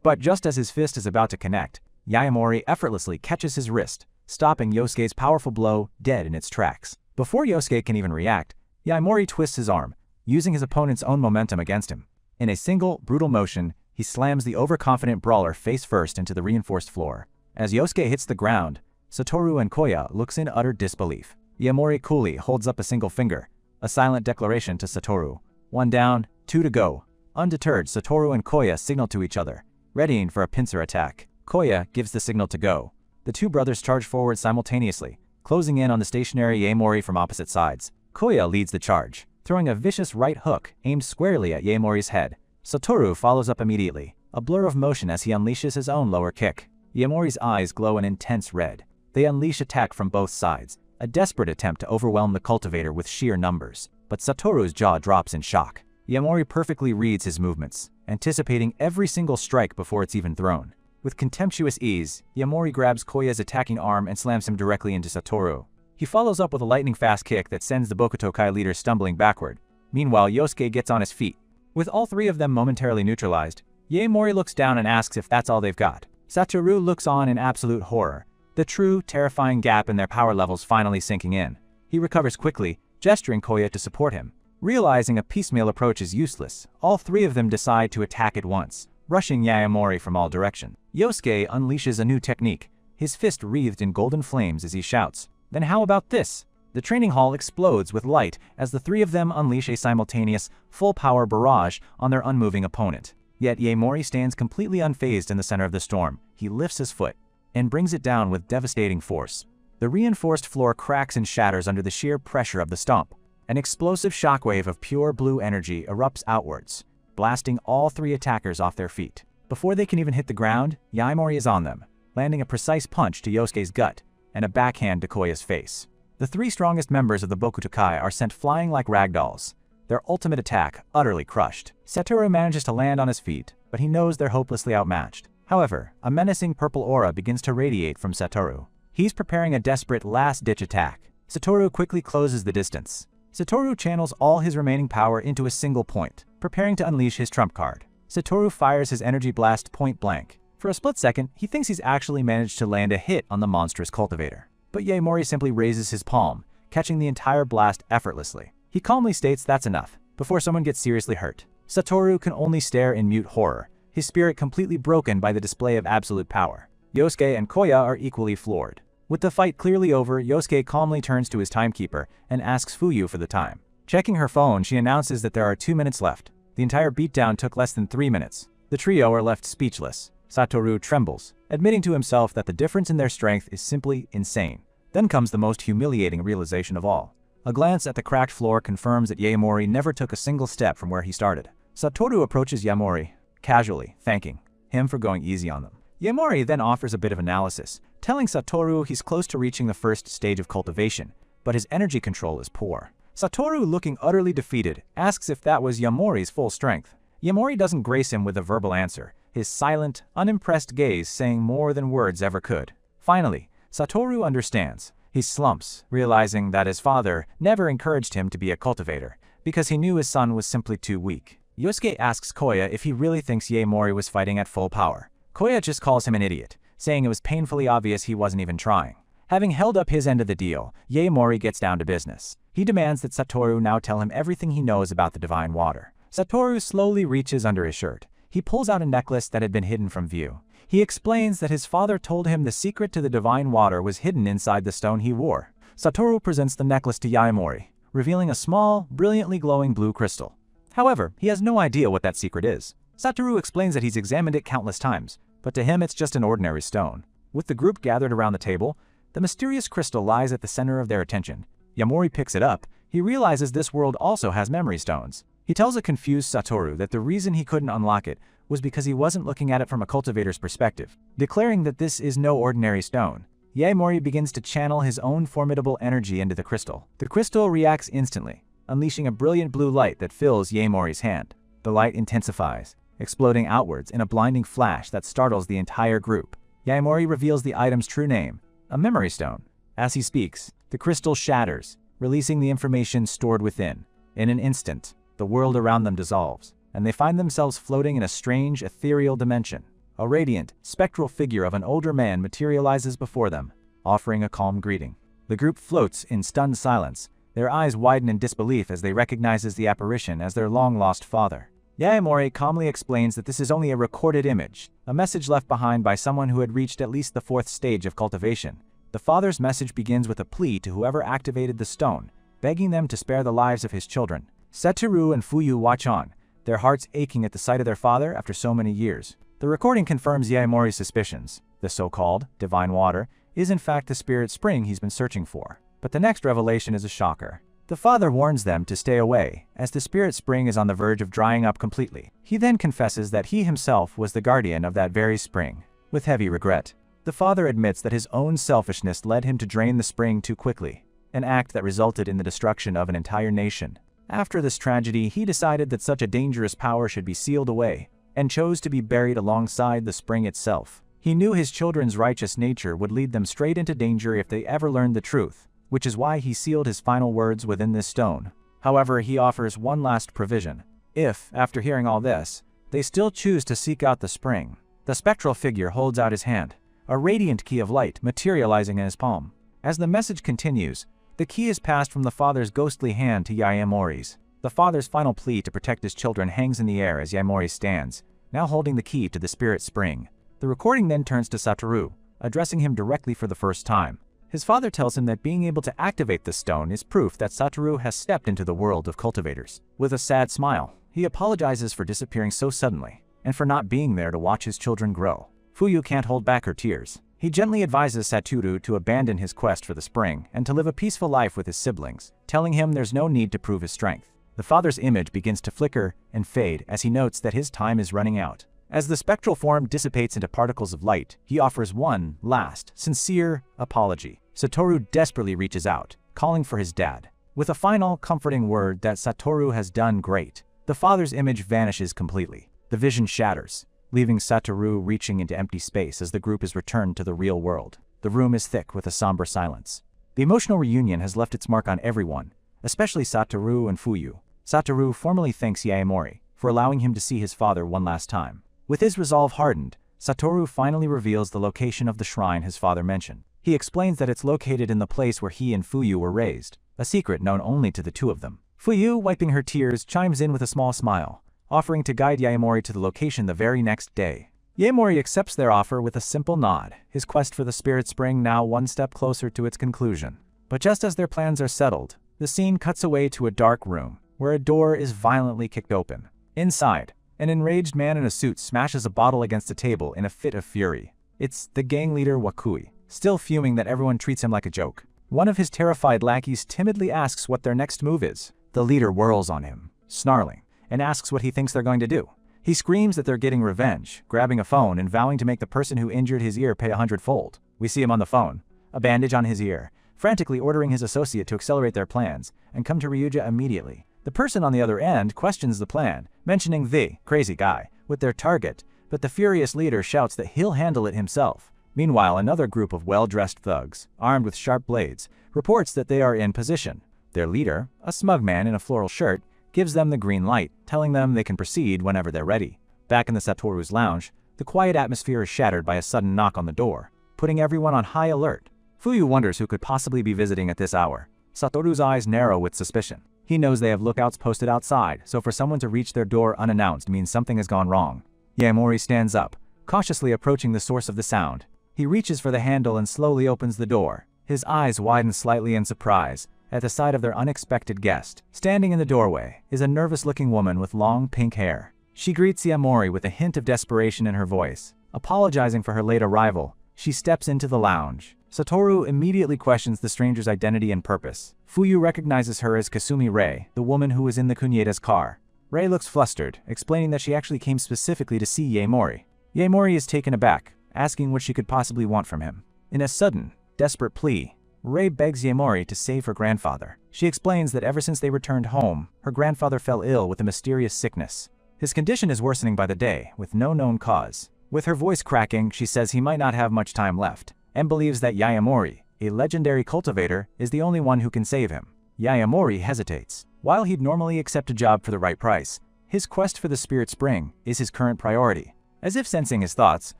But just as his fist is about to connect, Yaomori effortlessly catches his wrist, stopping Yosuke's powerful blow dead in its tracks. Before Yosuke can even react, Yaomori twists his arm, using his opponent's own momentum against him. In a single, brutal motion, he slams the overconfident brawler face first into the reinforced floor. As Yosuke hits the ground, Satoru and Koya looks in utter disbelief. Yaomori coolly holds up a single finger, a silent declaration to Satoru. 1 down, 2 to go. Undeterred, Satoru and Koya signal to each other, readying for a pincer attack. Koya gives the signal to go. The two brothers charge forward simultaneously, closing in on the stationary Yaomori from opposite sides. Koya leads the charge, throwing a vicious right hook aimed squarely at Yaomori's head. Satoru follows up immediately, a blur of motion as he unleashes his own lower kick. Yaomori's eyes glow an intense red. They unleash attack from both sides, a desperate attempt to overwhelm the cultivator with sheer numbers. But Satoru's jaw drops in shock. Yaomori perfectly reads his movements, anticipating every single strike before it's even thrown. With contemptuous ease, Yaomori grabs Koya's attacking arm and slams him directly into Satoru. He follows up with a lightning-fast kick that sends the Bokutokai leader stumbling backward. Meanwhile, Yosuke gets on his feet. With all three of them momentarily neutralized, Yaomori looks down and asks if that's all they've got. Satoru looks on in absolute horror, the true, terrifying gap in their power levels finally sinking in. He recovers quickly, gesturing Koya to support him. Realizing a piecemeal approach is useless, all three of them decide to attack at once, rushing Yaomori from all directions. Yosuke unleashes a new technique, his fist wreathed in golden flames as he shouts, "Then how about this?" The training hall explodes with light as the three of them unleash a simultaneous, full-power barrage on their unmoving opponent. Yet Yaomori stands completely unfazed in the center of the storm. He lifts his foot and brings it down with devastating force. The reinforced floor cracks and shatters under the sheer pressure of the stomp. An explosive shockwave of pure blue energy erupts outwards, blasting all three attackers off their feet. Before they can even hit the ground, Yaomori is on them, landing a precise punch to Yosuke's gut and a backhand to Koya's face. The three strongest members of the Bokutokai are sent flying like ragdolls, their ultimate attack utterly crushed. Satoru manages to land on his feet, but he knows they're hopelessly outmatched. However, a menacing purple aura begins to radiate from Satoru. He's preparing a desperate last-ditch attack. Satoru quickly closes the distance. Satoru channels all his remaining power into a single point, preparing to unleash his trump card. Satoru fires his energy blast point blank. For a split second, he thinks he's actually managed to land a hit on the monstrous cultivator. But Yaemori simply raises his palm, catching the entire blast effortlessly. He calmly states that's enough, before someone gets seriously hurt. Satoru can only stare in mute horror, his spirit completely broken by the display of absolute power. Yosuke and Koya are equally floored. With the fight clearly over, Yosuke calmly turns to his timekeeper and asks Fuyu for the time. Checking her phone, she announces that there are 2 minutes left. The entire beatdown took less than 3 minutes. The trio are left speechless. Satoru trembles, admitting to himself that the difference in their strength is simply insane. Then comes the most humiliating realization of all. A glance at the cracked floor confirms that Yaemori never took a single step from where he started. Satoru approaches Yaemori, casually, thanking him for going easy on them. Yaemori then offers a bit of analysis, telling Satoru he's close to reaching the first stage of cultivation, but his energy control is poor. Satoru, looking utterly defeated, asks if that was Yaemori's full strength. Yaemori doesn't grace him with a verbal answer, his silent, unimpressed gaze saying more than words ever could. Finally, Satoru understands. He slumps, realizing that his father never encouraged him to be a cultivator, because he knew his son was simply too weak. Yosuke asks Koya if he really thinks Yaemori was fighting at full power. Koya just calls him an idiot, saying it was painfully obvious he wasn't even trying. Having held up his end of the deal, Yaemori gets down to business. He demands that Satoru now tell him everything he knows about the divine water. Satoru slowly reaches under his shirt. He pulls out a necklace that had been hidden from view. He explains that his father told him the secret to the divine water was hidden inside the stone he wore. Satoru presents the necklace to Yaemori, revealing a small, brilliantly glowing blue crystal. However, he has no idea what that secret is. Satoru explains that he's examined it countless times, but to him it's just an ordinary stone. With the group gathered around the table, the mysterious crystal lies at the center of their attention. Yaemori picks it up. He realizes this world also has memory stones. He tells a confused Satoru that the reason he couldn't unlock it was because he wasn't looking at it from a cultivator's perspective, declaring that this is no ordinary stone. Yaemori begins to channel his own formidable energy into the crystal. The crystal reacts instantly, unleashing a brilliant blue light that fills Yaemori's hand. The light intensifies, exploding outwards in a blinding flash that startles the entire group. Yaemori reveals the item's true name, a memory stone. As he speaks, the crystal shatters, releasing the information stored within. In an instant, the world around them dissolves, and they find themselves floating in a strange, ethereal dimension. A radiant, spectral figure of an older man materializes before them, offering a calm greeting. The group floats in stunned silence, their eyes widen in disbelief as they recognizes the apparition as their long-lost father. Yaemori calmly explains that this is only a recorded image, a message left behind by someone who had reached at least the 4th stage of cultivation. The father's message begins with a plea to whoever activated the stone, begging them to spare the lives of his children. Satoru and Fuyu watch on, their hearts aching at the sight of their father after so many years. The recording confirms Yaemori's suspicions. The so-called divine water is in fact the spirit spring he's been searching for. But the next revelation is a shocker. The father warns them to stay away, as the spirit spring is on the verge of drying up completely. He then confesses that he himself was the guardian of that very spring. With heavy regret, the father admits that his own selfishness led him to drain the spring too quickly, an act that resulted in the destruction of an entire nation. After this tragedy, he decided that such a dangerous power should be sealed away, and chose to be buried alongside the spring itself. He knew his children's righteous nature would lead them straight into danger if they ever learned the truth, which is why he sealed his final words within this stone. However, he offers one last provision. If, after hearing all this, they still choose to seek out the spring. The spectral figure holds out his hand, a radiant key of light materializing in his palm. As the message continues, the key is passed from the father's ghostly hand to Yaemori's. The father's final plea to protect his children hangs in the air as Yaemori stands, now holding the key to the spirit spring. The recording then turns to Satoru, addressing him directly for the first time. His father tells him that being able to activate the stone is proof that Satoru has stepped into the world of cultivators. With a sad smile, he apologizes for disappearing so suddenly, and for not being there to watch his children grow. Fuyu can't hold back her tears. He gently advises Satoru to abandon his quest for the spring and to live a peaceful life with his siblings, telling him there's no need to prove his strength. The father's image begins to flicker and fade as he notes that his time is running out. As the spectral form dissipates into particles of light, he offers one last, sincere apology. Satoru desperately reaches out, calling for his dad. With a final, comforting word that Satoru has done great, the father's image vanishes completely. The vision shatters, leaving Satoru reaching into empty space as the group is returned to the real world. The room is thick with a somber silence. The emotional reunion has left its mark on everyone, especially Satoru and Fuyu. Satoru formally thanks Yaemori, for allowing him to see his father one last time. With his resolve hardened, Satoru finally reveals the location of the shrine his father mentioned. He explains that it's located in the place where he and Fuyu were raised, a secret known only to the two of them. Fuyu, wiping her tears, chimes in with a small smile, offering to guide Yaemori to the location the very next day. Yaemori accepts their offer with a simple nod, his quest for the Spirit Spring now one step closer to its conclusion. But just as their plans are settled, the scene cuts away to a dark room, where a door is violently kicked open. Inside, an enraged man in a suit smashes a bottle against a table in a fit of fury. It's the gang leader Wakui, still fuming that everyone treats him like a joke. One of his terrified lackeys timidly asks what their next move is. The leader whirls on him, snarling, and asks what he thinks they're going to do. He screams that they're getting revenge, grabbing a phone and vowing to make the person who injured his ear pay 100-fold. We see him on the phone, a bandage on his ear, frantically ordering his associate to accelerate their plans and come to Ryuja immediately. The person on the other end questions the plan, mentioning the crazy guy with their target, but the furious leader shouts that he'll handle it himself. Meanwhile, another group of well-dressed thugs, armed with sharp blades, reports that they are in position. Their leader, a smug man in a floral shirt, gives them the green light, telling them they can proceed whenever they're ready. Back in the Satoru's lounge, the quiet atmosphere is shattered by a sudden knock on the door, putting everyone on high alert. Fuyu wonders who could possibly be visiting at this hour. Satoru's eyes narrow with suspicion. He knows they have lookouts posted outside, so for someone to reach their door unannounced means something has gone wrong. Yaemori stands up, cautiously approaching the source of the sound. He reaches for the handle and slowly opens the door. His eyes widen slightly in surprise at the sight of their unexpected guest. Standing in the doorway is a nervous-looking woman with long pink hair. She greets Yaemori with a hint of desperation in her voice. Apologizing for her late arrival, she steps into the lounge. Satoru immediately questions the stranger's identity and purpose. Fuyu recognizes her as Kasumi Rei, the woman who was in the Kunieda's car. Rei looks flustered, explaining that she actually came specifically to see Yaemori. Yaemori is taken aback, asking what she could possibly want from him. In a sudden, desperate plea, Rei begs Yaemori to save her grandfather. She explains that ever since they returned home, her grandfather fell ill with a mysterious sickness. His condition is worsening by the day, with no known cause. With her voice cracking, she says he might not have much time left, and believes that Yaemori, a legendary cultivator, is the only one who can save him. Yaemori hesitates. While he'd normally accept a job for the right price, his quest for the Spirit Spring is his current priority. As if sensing his thoughts,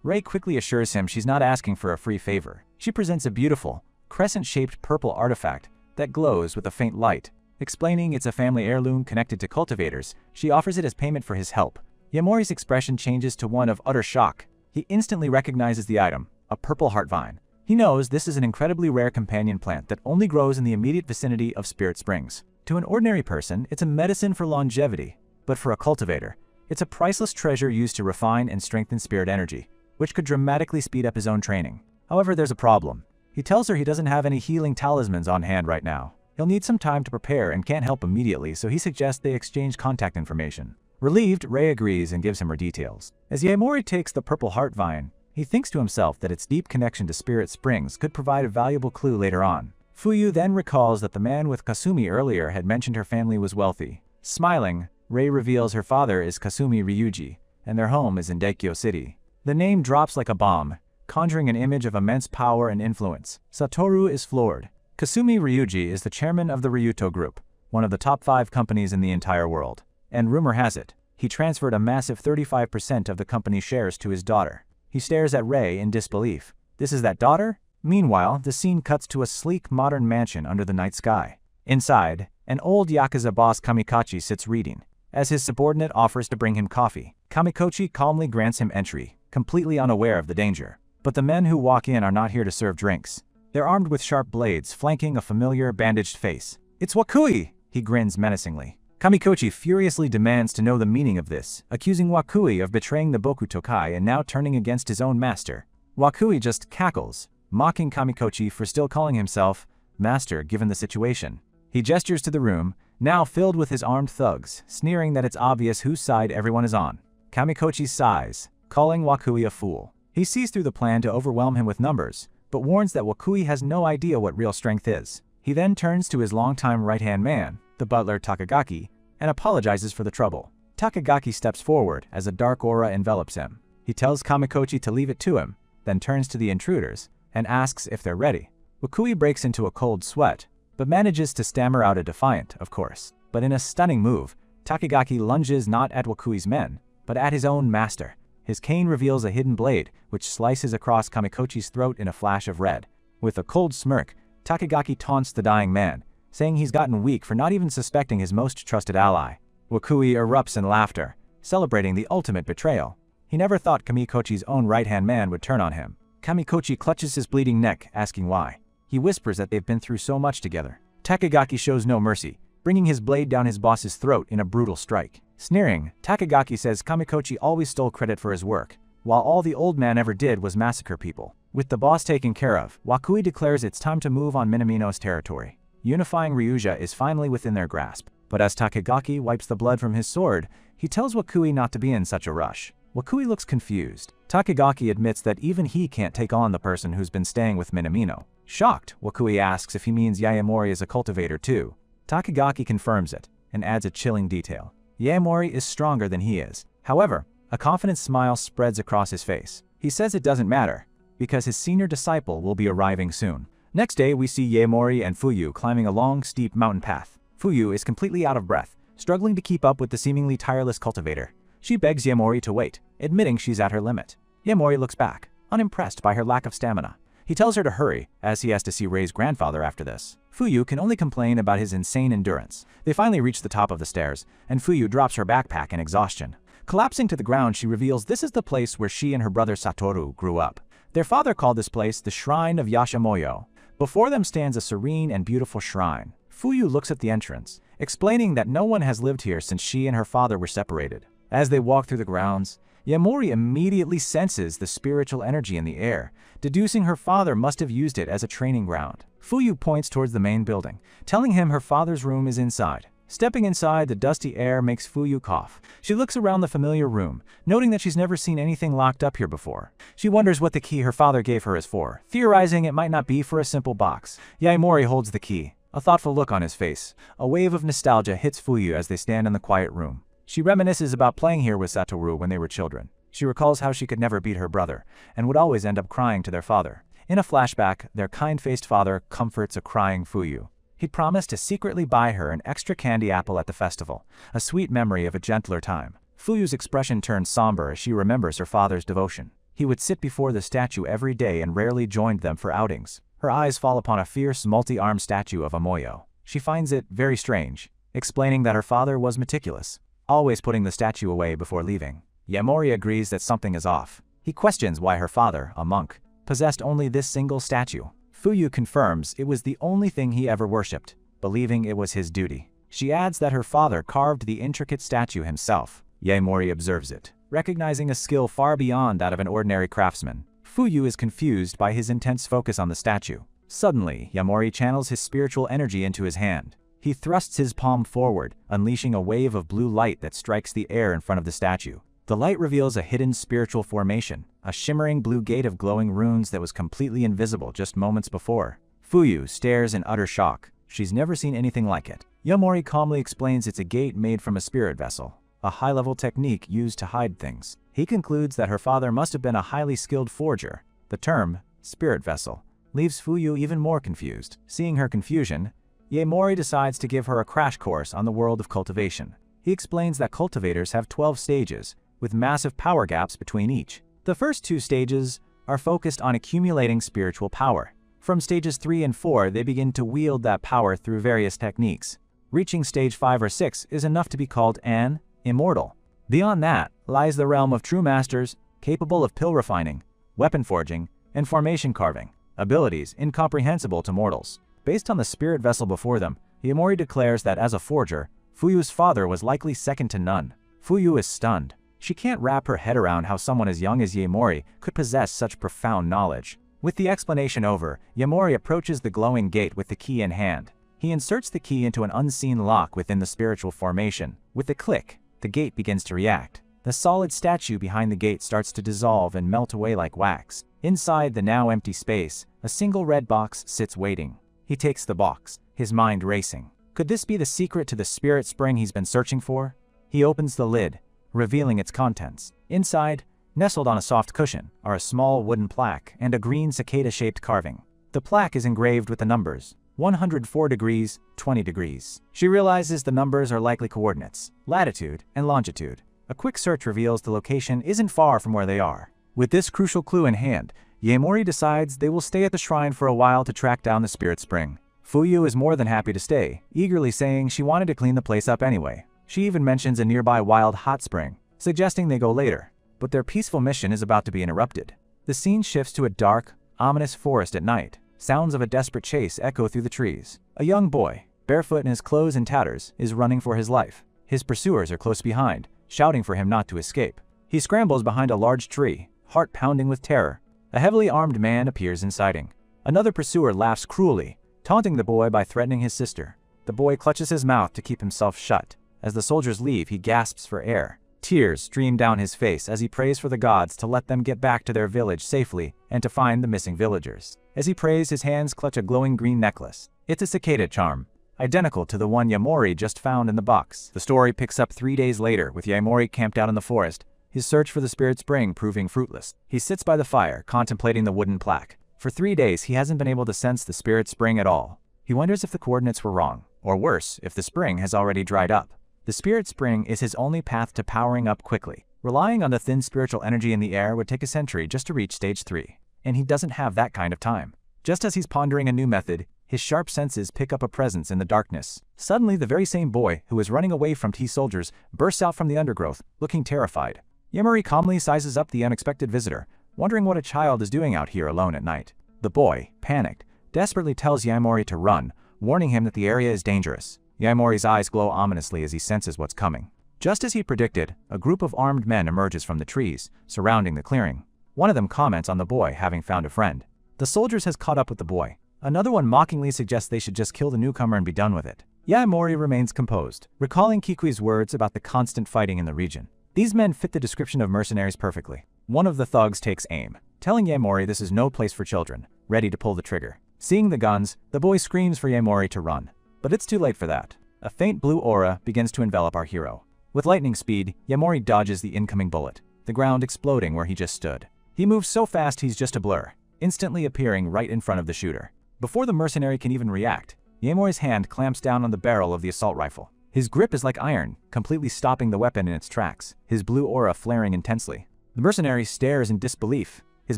Rei quickly assures him she's not asking for a free favor. She presents a beautiful, crescent-shaped purple artifact that glows with a faint light. Explaining it's a family heirloom connected to cultivators, she offers it as payment for his help. Yaemori's expression changes to one of utter shock. He instantly recognizes the item, a purple heart vine. He knows this is an incredibly rare companion plant that only grows in the immediate vicinity of Spirit Springs. To an ordinary person, it's a medicine for longevity, but for a cultivator, it's a priceless treasure used to refine and strengthen spirit energy, which could dramatically speed up his own training. However, there's a problem. He tells her he doesn't have any healing talismans on hand right now. He'll need some time to prepare and can't help immediately, so he suggests they exchange contact information. Relieved, Rei agrees and gives him her details. As Yaemori takes the purple heart vine, he thinks to himself that its deep connection to Spirit Springs could provide a valuable clue later on. Fuyu then recalls that the man with Kasumi earlier had mentioned her family was wealthy. Smiling, Rei reveals her father is Kasumi Ryuji, and their home is in Daikyo City. The name drops like a bomb, conjuring an image of immense power and influence. Satoru is floored. Kasumi Ryuji is the chairman of the Ryuto Group, one of the top 5 companies in the entire world. And rumor has it, he transferred a massive 35% of the company's shares to his daughter. He stares at Rei in disbelief. This is that daughter? Meanwhile, the scene cuts to a sleek, modern mansion under the night sky. Inside, an old Yakuza boss Kamikachi sits reading, as his subordinate offers to bring him coffee. Kamikochi calmly grants him entry, completely unaware of the danger. But the men who walk in are not here to serve drinks. They're armed with sharp blades, flanking a familiar, bandaged face. "It's Wakui!" he grins menacingly. Kamikochi furiously demands to know the meaning of this, accusing Wakui of betraying the Boku Tokai and now turning against his own master. Wakui just cackles, mocking Kamikochi for still calling himself master given the situation. He gestures to the room, now filled with his armed thugs, sneering that it's obvious whose side everyone is on. Kamikochi sighs, calling Wakui a fool. He sees through the plan to overwhelm him with numbers, but warns that Wakui has no idea what real strength is. He then turns to his longtime right-hand man, the butler Takagaki, and apologizes for the trouble. Takagaki steps forward as a dark aura envelops him. He tells Kamikochi to leave it to him, then turns to the intruders and asks if they're ready. Wakui breaks into a cold sweat, but manages to stammer out a defiant, of course. But in a stunning move, Takagaki lunges not at Wakui's men, but at his own master. His cane reveals a hidden blade, which slices across Kamikochi's throat in a flash of red. With a cold smirk, Takagaki taunts the dying man, saying he's gotten weak for not even suspecting his most trusted ally. Wakui erupts in laughter, celebrating the ultimate betrayal. He never thought Kamikochi's own right-hand man would turn on him. Kamikochi clutches his bleeding neck, asking why. He whispers that they've been through so much together. Takagaki shows no mercy, bringing his blade down his boss's throat in a brutal strike. Sneering, Takagaki says Kamikochi always stole credit for his work, while all the old man ever did was massacre people. With the boss taken care of, Wakui declares it's time to move on Minamino's territory. Unifying Ryuja is finally within their grasp, but as Takagaki wipes the blood from his sword, he tells Wakui not to be in such a rush. Wakui looks confused. Takagaki admits that even he can't take on the person who's been staying with Minamino. Shocked, Wakui asks if he means Yaemori is a cultivator too. Takagaki confirms it, and adds a chilling detail. Yaemori is stronger than he is. However, a confident smile spreads across his face. He says it doesn't matter, because his senior disciple will be arriving soon. Next day, we see Yaemori and Fuyu climbing a long, steep mountain path. Fuyu is completely out of breath, struggling to keep up with the seemingly tireless cultivator. She begs Yaemori to wait, admitting she's at her limit. Yaemori looks back, unimpressed by her lack of stamina. He tells her to hurry, as he has to see Rei's grandfather after this. Fuyu can only complain about his insane endurance. They finally reach the top of the stairs, and Fuyu drops her backpack in exhaustion. Collapsing to the ground, she reveals this is the place where she and her brother Satoru grew up. Their father called this place the Shrine of Yashamoyo. Before them stands a serene and beautiful shrine. Fuyu looks at the entrance, explaining that no one has lived here since she and her father were separated. As they walk through the grounds, Yaemori immediately senses the spiritual energy in the air, deducing her father must have used it as a training ground. Fuyu points towards the main building, telling him her father's room is inside. Stepping inside, the dusty air makes Fuyu cough. She looks around the familiar room, noting that she's never seen anything locked up here before. She wonders what the key her father gave her is for, theorizing it might not be for a simple box. Yaemori holds the key, a thoughtful look on his face. A wave of nostalgia hits Fuyu as they stand in the quiet room. She reminisces about playing here with Satoru when they were children. She recalls how she could never beat her brother, and would always end up crying to their father. In a flashback, their kind-faced father comforts a crying Fuyu. He'd promised to secretly buy her an extra candy apple at the festival, a sweet memory of a gentler time. Fuyu's expression turns somber as she remembers her father's devotion. He would sit before the statue every day and rarely joined them for outings. Her eyes fall upon a fierce, multi-armed statue of Amoyo. She finds it very strange, explaining that her father was meticulous, always putting the statue away before leaving. Yaemori agrees that something is off. He questions why her father, a monk, possessed only this single statue. Fuyu confirms it was the only thing he ever worshipped, believing it was his duty. She adds that her father carved the intricate statue himself. Yaemori observes it, recognizing a skill far beyond that of an ordinary craftsman. Fuyu is confused by his intense focus on the statue. Suddenly, Yaemori channels his spiritual energy into his hand. He thrusts his palm forward, unleashing a wave of blue light that strikes the air in front of the statue. The light reveals a hidden spiritual formation, a shimmering blue gate of glowing runes that was completely invisible just moments before. Fuyu stares in utter shock. She's never seen anything like it. Yaemori calmly explains it's a gate made from a spirit vessel, a high-level technique used to hide things. He concludes that her father must have been a highly skilled forger. The term, spirit vessel, leaves Fuyu even more confused. Seeing her confusion, Yaemori decides to give her a crash course on the world of cultivation. He explains that cultivators have 12 stages, with massive power gaps between each. The first 2 stages are focused on accumulating spiritual power. From stages 3 and 4, they begin to wield that power through various techniques. Reaching stage 5 or 6 is enough to be called an immortal. Beyond that lies the realm of true masters, capable of pill refining, weapon forging, and formation carving, abilities incomprehensible to mortals. Based on the spirit vessel before them, Yaemori declares that as a forger, Fuyu's father was likely second to none. Fuyu is stunned. She can't wrap her head around how someone as young as Yaemori could possess such profound knowledge. With the explanation over, Yaemori approaches the glowing gate with the key in hand. He inserts the key into an unseen lock within the spiritual formation. With a click, the gate begins to react. The solid statue behind the gate starts to dissolve and melt away like wax. Inside the now empty space, a single red box sits waiting. He takes the box, his mind racing. Could this be the secret to the spirit spring he's been searching for? He opens the lid, revealing its contents. Inside, nestled on a soft cushion, are a small wooden plaque and a green cicada-shaped carving. The plaque is engraved with the numbers 104 degrees, 20 degrees. She realizes the numbers are likely coordinates, latitude and longitude. A quick search reveals the location isn't far from where they are. With this crucial clue in hand, Yaemori decides they will stay at the shrine for a while to track down the spirit spring. Fuyu is more than happy to stay, eagerly saying she wanted to clean the place up anyway. She even mentions a nearby wild hot spring, suggesting they go later. But their peaceful mission is about to be interrupted. The scene shifts to a dark, ominous forest at night. Sounds of a desperate chase echo through the trees. A young boy, barefoot in his clothes and tatters, is running for his life. His pursuers are close behind, shouting for him not to escape. He scrambles behind a large tree, heart pounding with terror. A heavily armed man appears in sighting. Another pursuer laughs cruelly, taunting the boy by threatening his sister. The boy clutches his mouth to keep himself shut. As the soldiers leave, he gasps for air. Tears stream down his face as he prays for the gods to let them get back to their village safely and to find the missing villagers. As he prays, his hands clutch a glowing green necklace. It's a cicada charm, identical to the one Yaemori just found in the box. The story picks up 3 days later with Yaemori camped out in the forest, his search for the spirit spring proving fruitless. He sits by the fire, contemplating the wooden plaque. For 3 days, he hasn't been able to sense the spirit spring at all. He wonders if the coordinates were wrong, or worse, if the spring has already dried up. The spirit spring is his only path to powering up quickly. Relying on the thin spiritual energy in the air would take a century just to reach stage 3. And he doesn't have that kind of time. Just as he's pondering a new method, his sharp senses pick up a presence in the darkness. Suddenly, the very same boy who was running away from T-soldiers bursts out from the undergrowth, looking terrified. Yaemori calmly sizes up the unexpected visitor, wondering what a child is doing out here alone at night. The boy, panicked, desperately tells Yaemori to run, warning him that the area is dangerous. Yaemori's eyes glow ominously as he senses what's coming. Just as he predicted, a group of armed men emerges from the trees, surrounding the clearing. One of them comments on the boy having found a friend. The soldiers has caught up with the boy. Another one mockingly suggests they should just kill the newcomer and be done with it. Yaemori remains composed, recalling Kikui's words about the constant fighting in the region. These men fit the description of mercenaries perfectly. One of the thugs takes aim, telling Yaemori this is no place for children, ready to pull the trigger. Seeing the guns, the boy screams for Yaemori to run. But it's too late for that. A faint blue aura begins to envelop our hero. With lightning speed, Yaemori dodges the incoming bullet, the ground exploding where he just stood. He moves so fast he's just a blur, instantly appearing right in front of the shooter. Before the mercenary can even react, Yaemori's hand clamps down on the barrel of the assault rifle. His grip is like iron, completely stopping the weapon in its tracks, his blue aura flaring intensely. The mercenary stares in disbelief, his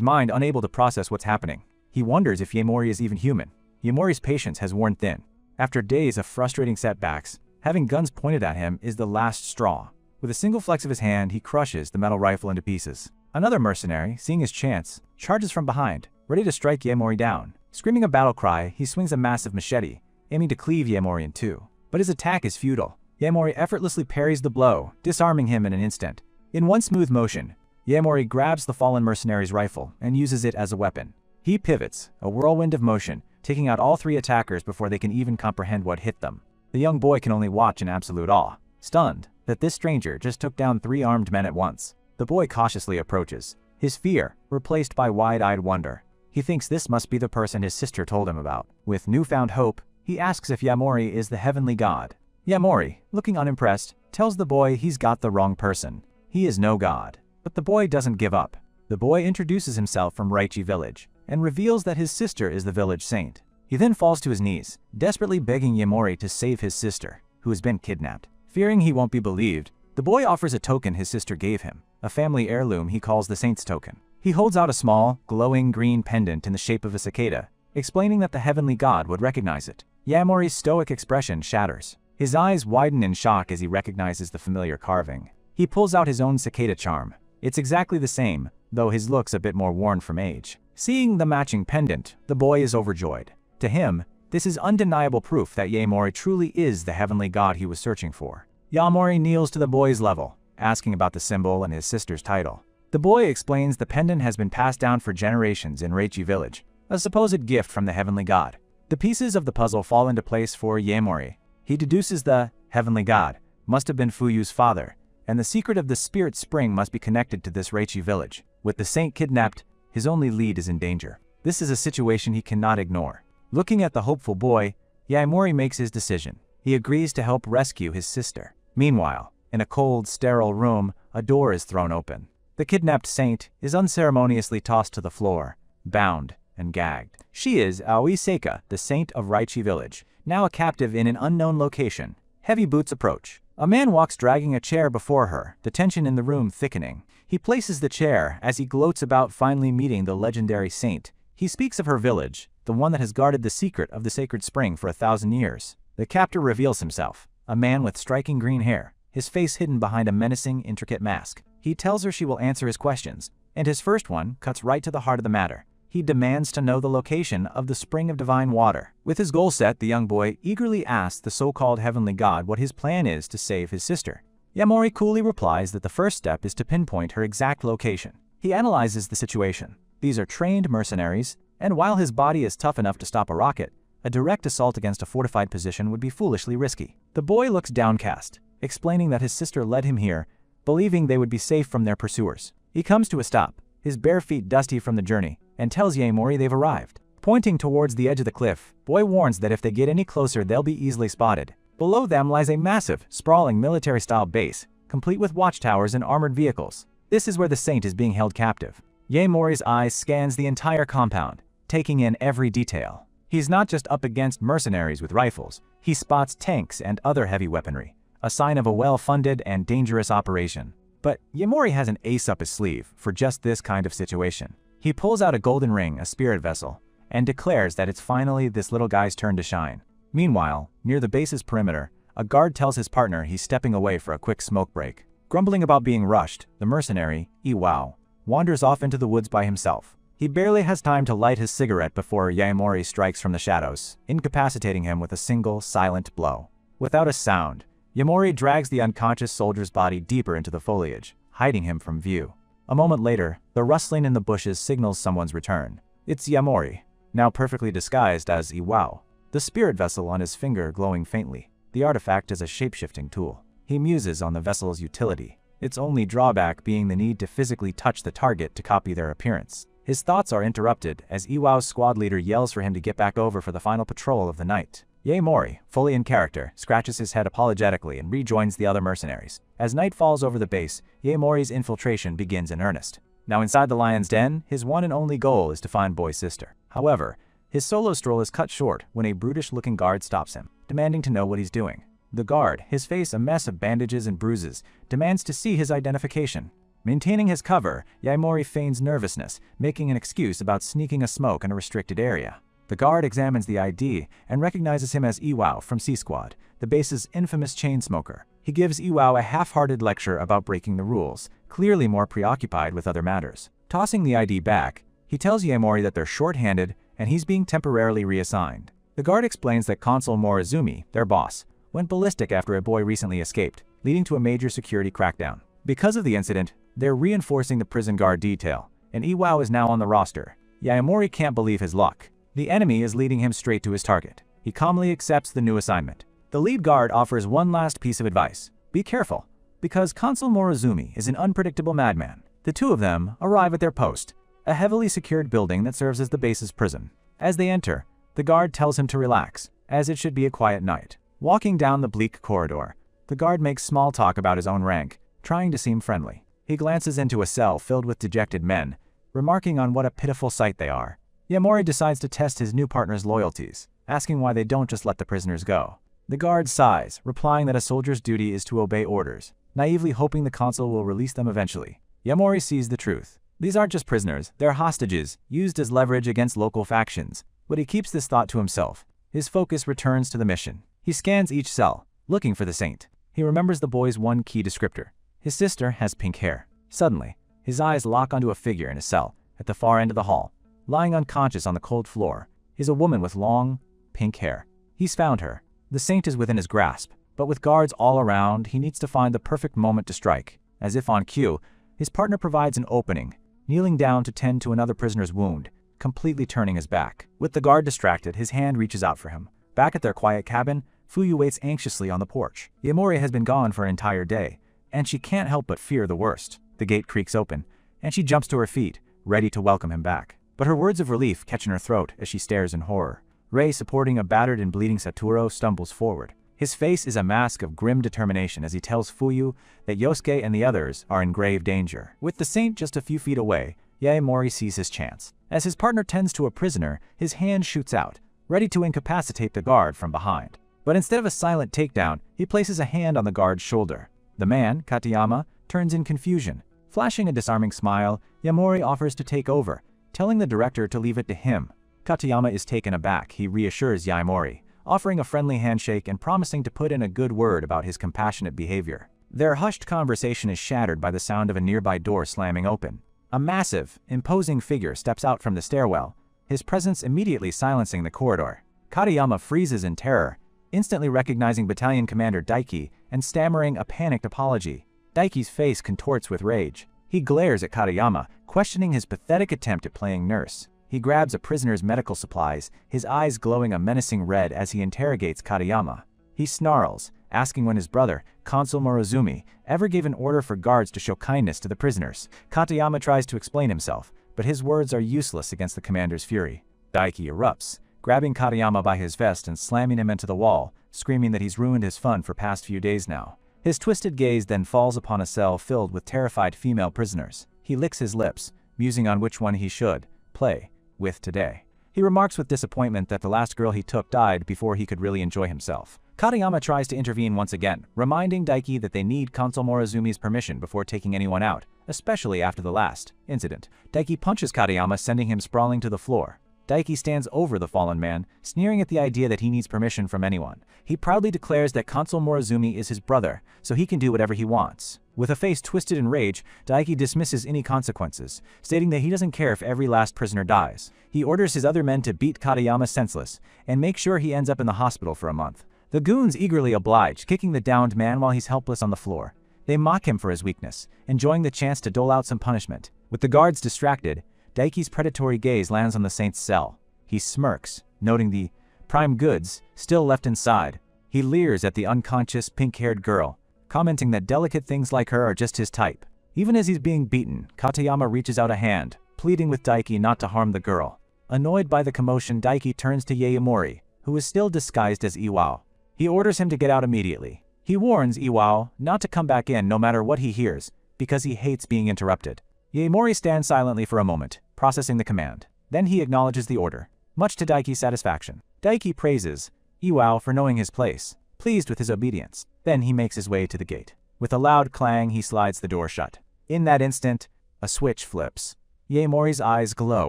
mind unable to process what's happening. He wonders if Yaemori is even human. Yaemori's patience has worn thin. After days of frustrating setbacks, having guns pointed at him is the last straw. With a single flex of his hand, he crushes the metal rifle into pieces. Another mercenary, seeing his chance, charges from behind, ready to strike Yaemori down. Screaming a battle cry, he swings a massive machete, aiming to cleave Yaemori in two. But his attack is futile. Yaemori effortlessly parries the blow, disarming him in an instant. In one smooth motion, Yaemori grabs the fallen mercenary's rifle and uses it as a weapon. He pivots, a whirlwind of motion, taking out all 3 attackers before they can even comprehend what hit them. The young boy can only watch in absolute awe, stunned that this stranger just took down 3 armed men at once. The boy cautiously approaches, his fear replaced by wide-eyed wonder. He thinks this must be the person his sister told him about. With newfound hope, he asks if Yaemori is the heavenly god. Yaemori, looking unimpressed, tells the boy he's got the wrong person. He is no god. But the boy doesn't give up. The boy introduces himself from Raichi village, and reveals that his sister is the village saint. He then falls to his knees, desperately begging Yaemori to save his sister, who has been kidnapped. Fearing he won't be believed, the boy offers a token his sister gave him, a family heirloom he calls the saint's token. He holds out a small, glowing green pendant in the shape of a cicada, explaining that the heavenly god would recognize it. Yaemori's stoic expression shatters. His eyes widen in shock as he recognizes the familiar carving. He pulls out his own cicada charm. It's exactly the same, though his look's a bit more worn from age. Seeing the matching pendant, the boy is overjoyed. To him, this is undeniable proof that Yaemori truly is the heavenly god he was searching for. Yaemori kneels to the boy's level, asking about the symbol and his sister's title. The boy explains the pendant has been passed down for generations in Raichi village, a supposed gift from the heavenly god. The pieces of the puzzle fall into place for Yaemori. He deduces the heavenly god must have been Fuyu's father, and the secret of the spirit spring must be connected to this Raichi village. With the saint kidnapped, his only lead is in danger. This is a situation he cannot ignore. Looking at the hopeful boy, Yaemori makes his decision. He agrees to help rescue his sister. Meanwhile, in a cold, sterile room, a door is thrown open. The kidnapped saint is unceremoniously tossed to the floor, bound and gagged. She is Aoi Seika, the saint of Raichi village, now a captive in an unknown location. Heavy boots approach. A man walks dragging a chair before her, the tension in the room thickening. He places the chair as he gloats about finally meeting the legendary saint. He speaks of her village, the one that has guarded the secret of the sacred spring for 1,000 years. The captor reveals himself, a man with striking green hair, his face hidden behind a menacing, intricate mask. He tells her she will answer his questions, and his first one cuts right to the heart of the matter. He demands to know the location of the spring of divine water. With his goal set, the young boy eagerly asks the so-called heavenly god what his plan is to save his sister. Yaemori coolly replies that the first step is to pinpoint her exact location. He analyzes the situation. These are trained mercenaries, and while his body is tough enough to stop a rocket, a direct assault against a fortified position would be foolishly risky. The boy looks downcast, explaining that his sister led him here, believing they would be safe from their pursuers. He comes to a stop, his bare feet dusty from the journey, and tells Yaemori they've arrived. Pointing towards the edge of the cliff, Boy warns that if they get any closer they'll be easily spotted. Below them lies a massive, sprawling military-style base, complete with watchtowers and armored vehicles. This is where the saint is being held captive. Yaemori's eyes scans the entire compound, taking in every detail. He's not just up against mercenaries with rifles, he spots tanks and other heavy weaponry, a sign of a well-funded and dangerous operation. But Yaemori has an ace up his sleeve for just this kind of situation. He pulls out a golden ring, a spirit vessel, and declares that it's finally this little guy's turn to shine. Meanwhile, near the base's perimeter, a guard tells his partner he's stepping away for a quick smoke break. Grumbling about being rushed, the mercenary, Iwao, wanders off into the woods by himself. He barely has time to light his cigarette before Yaemori strikes from the shadows, incapacitating him with a single, silent blow. Without a sound, Yaemori drags the unconscious soldier's body deeper into the foliage, hiding him from view. A moment later, the rustling in the bushes signals someone's return. It's Yaemori, now perfectly disguised as Iwao, the spirit vessel on his finger glowing faintly. The artifact is a shape-shifting tool. He muses on the vessel's utility, its only drawback being the need to physically touch the target to copy their appearance. His thoughts are interrupted as Iwao's squad leader yells for him to get back over for the final patrol of the night. Yaemori, fully in character, scratches his head apologetically and rejoins the other mercenaries. As night falls over the base, Yaemori's infiltration begins in earnest. Now inside the lion's den, his one and only goal is to find Boy's sister. However, his solo stroll is cut short when a brutish-looking guard stops him, demanding to know what he's doing. The guard, his face a mess of bandages and bruises, demands to see his identification. Maintaining his cover, Yaemori feigns nervousness, making an excuse about sneaking a smoke in a restricted area. The guard examines the ID and recognizes him as Iwao from C-Squad, the base's infamous chain smoker. He gives Iwao a half-hearted lecture about breaking the rules, clearly more preoccupied with other matters. Tossing the ID back, he tells Yaemori that they're short-handed and he's being temporarily reassigned. The guard explains that Consul Morizumi, their boss, went ballistic after a boy recently escaped, leading to a major security crackdown. Because of the incident, they're reinforcing the prison guard detail, and Iwao is now on the roster. Yaemori can't believe his luck. The enemy is leading him straight to his target. He calmly accepts the new assignment. The lead guard offers one last piece of advice. Be careful, because Consul Morizumi is an unpredictable madman. The two of them arrive at their post, a heavily secured building that serves as the base's prison. As they enter, the guard tells him to relax, as it should be a quiet night. Walking down the bleak corridor, the guard makes small talk about his own rank, trying to seem friendly. He glances into a cell filled with dejected men, remarking on what a pitiful sight they are. Yaemori decides to test his new partner's loyalties, asking why they don't just let the prisoners go. The guard sighs, replying that a soldier's duty is to obey orders, naively hoping the consul will release them eventually. Yaemori sees the truth. These aren't just prisoners, they're hostages, used as leverage against local factions. But he keeps this thought to himself. His focus returns to the mission. He scans each cell, looking for the saint. He remembers the boy's one key descriptor. His sister has pink hair. Suddenly, his eyes lock onto a figure in a cell at the far end of the hall. Lying unconscious on the cold floor is a woman with long, pink hair. He's found her. The saint is within his grasp, but with guards all around, he needs to find the perfect moment to strike. As if on cue, his partner provides an opening, kneeling down to tend to another prisoner's wound, completely turning his back. With the guard distracted, his hand reaches out for him. Back at their quiet cabin, Fuyu waits anxiously on the porch. Yaemori has been gone for an entire day, and she can't help but fear the worst. The gate creaks open, and she jumps to her feet, ready to welcome him back. But her words of relief catch in her throat as she stares in horror. Rei, supporting a battered and bleeding Satoru, stumbles forward. His face is a mask of grim determination as he tells Fuyu that Yosuke and the others are in grave danger. With the saint just a few feet away, Yaemori sees his chance. As his partner tends to a prisoner, his hand shoots out, ready to incapacitate the guard from behind. But instead of a silent takedown, he places a hand on the guard's shoulder. The man, Katayama, turns in confusion. Flashing a disarming smile, Yaemori offers to take over, telling the director to leave it to him. Katayama is taken aback. He reassures Yaemori, offering a friendly handshake and promising to put in a good word about his compassionate behavior. Their hushed conversation is shattered by the sound of a nearby door slamming open. A massive, imposing figure steps out from the stairwell, his presence immediately silencing the corridor. Katayama freezes in terror, instantly recognizing Battalion Commander Daiki and stammering a panicked apology. Daiki's face contorts with rage. He glares at Katayama, questioning his pathetic attempt at playing nurse. He grabs a prisoner's medical supplies, his eyes glowing a menacing red as he interrogates Katayama. He snarls, asking when his brother, Consul Morozumi, ever gave an order for guards to show kindness to the prisoners. Katayama tries to explain himself, but his words are useless against the commander's fury. Daiki erupts, grabbing Katayama by his vest and slamming him into the wall, screaming that he's ruined his fun for past few days now. His twisted gaze then falls upon a cell filled with terrified female prisoners. He licks his lips, musing on which one he should play with today. He remarks with disappointment that the last girl he took died before he could really enjoy himself. Katayama tries to intervene once again, reminding Daiki that they need Consul Morozumi's permission before taking anyone out, especially after the last incident. Daiki punches Katayama, sending him sprawling to the floor. Daiki stands over the fallen man, sneering at the idea that he needs permission from anyone. He proudly declares that Consul Morozumi is his brother, so he can do whatever he wants. With a face twisted in rage, Daiki dismisses any consequences, stating that he doesn't care if every last prisoner dies. He orders his other men to beat Katayama senseless, and make sure he ends up in the hospital for a month. The goons eagerly oblige, kicking the downed man while he's helpless on the floor. They mock him for his weakness, enjoying the chance to dole out some punishment. With the guards distracted, Daiki's predatory gaze lands on the saint's cell. He smirks, noting the prime goods still left inside. He leers at the unconscious, pink-haired girl, commenting that delicate things like her are just his type. Even as he's being beaten, Katayama reaches out a hand, pleading with Daiki not to harm the girl. Annoyed by the commotion, Daiki turns to Yaemori, who is still disguised as Iwao. He orders him to get out immediately. He warns Iwao not to come back in no matter what he hears, because he hates being interrupted. Yaemori stands silently for a moment, processing the command. Then he acknowledges the order, much to Daiki's satisfaction. Daiki praises Iwao for knowing his place, pleased with his obedience. Then he makes his way to the gate. With a loud clang, he slides the door shut. In that instant, a switch flips. Yaemori's eyes glow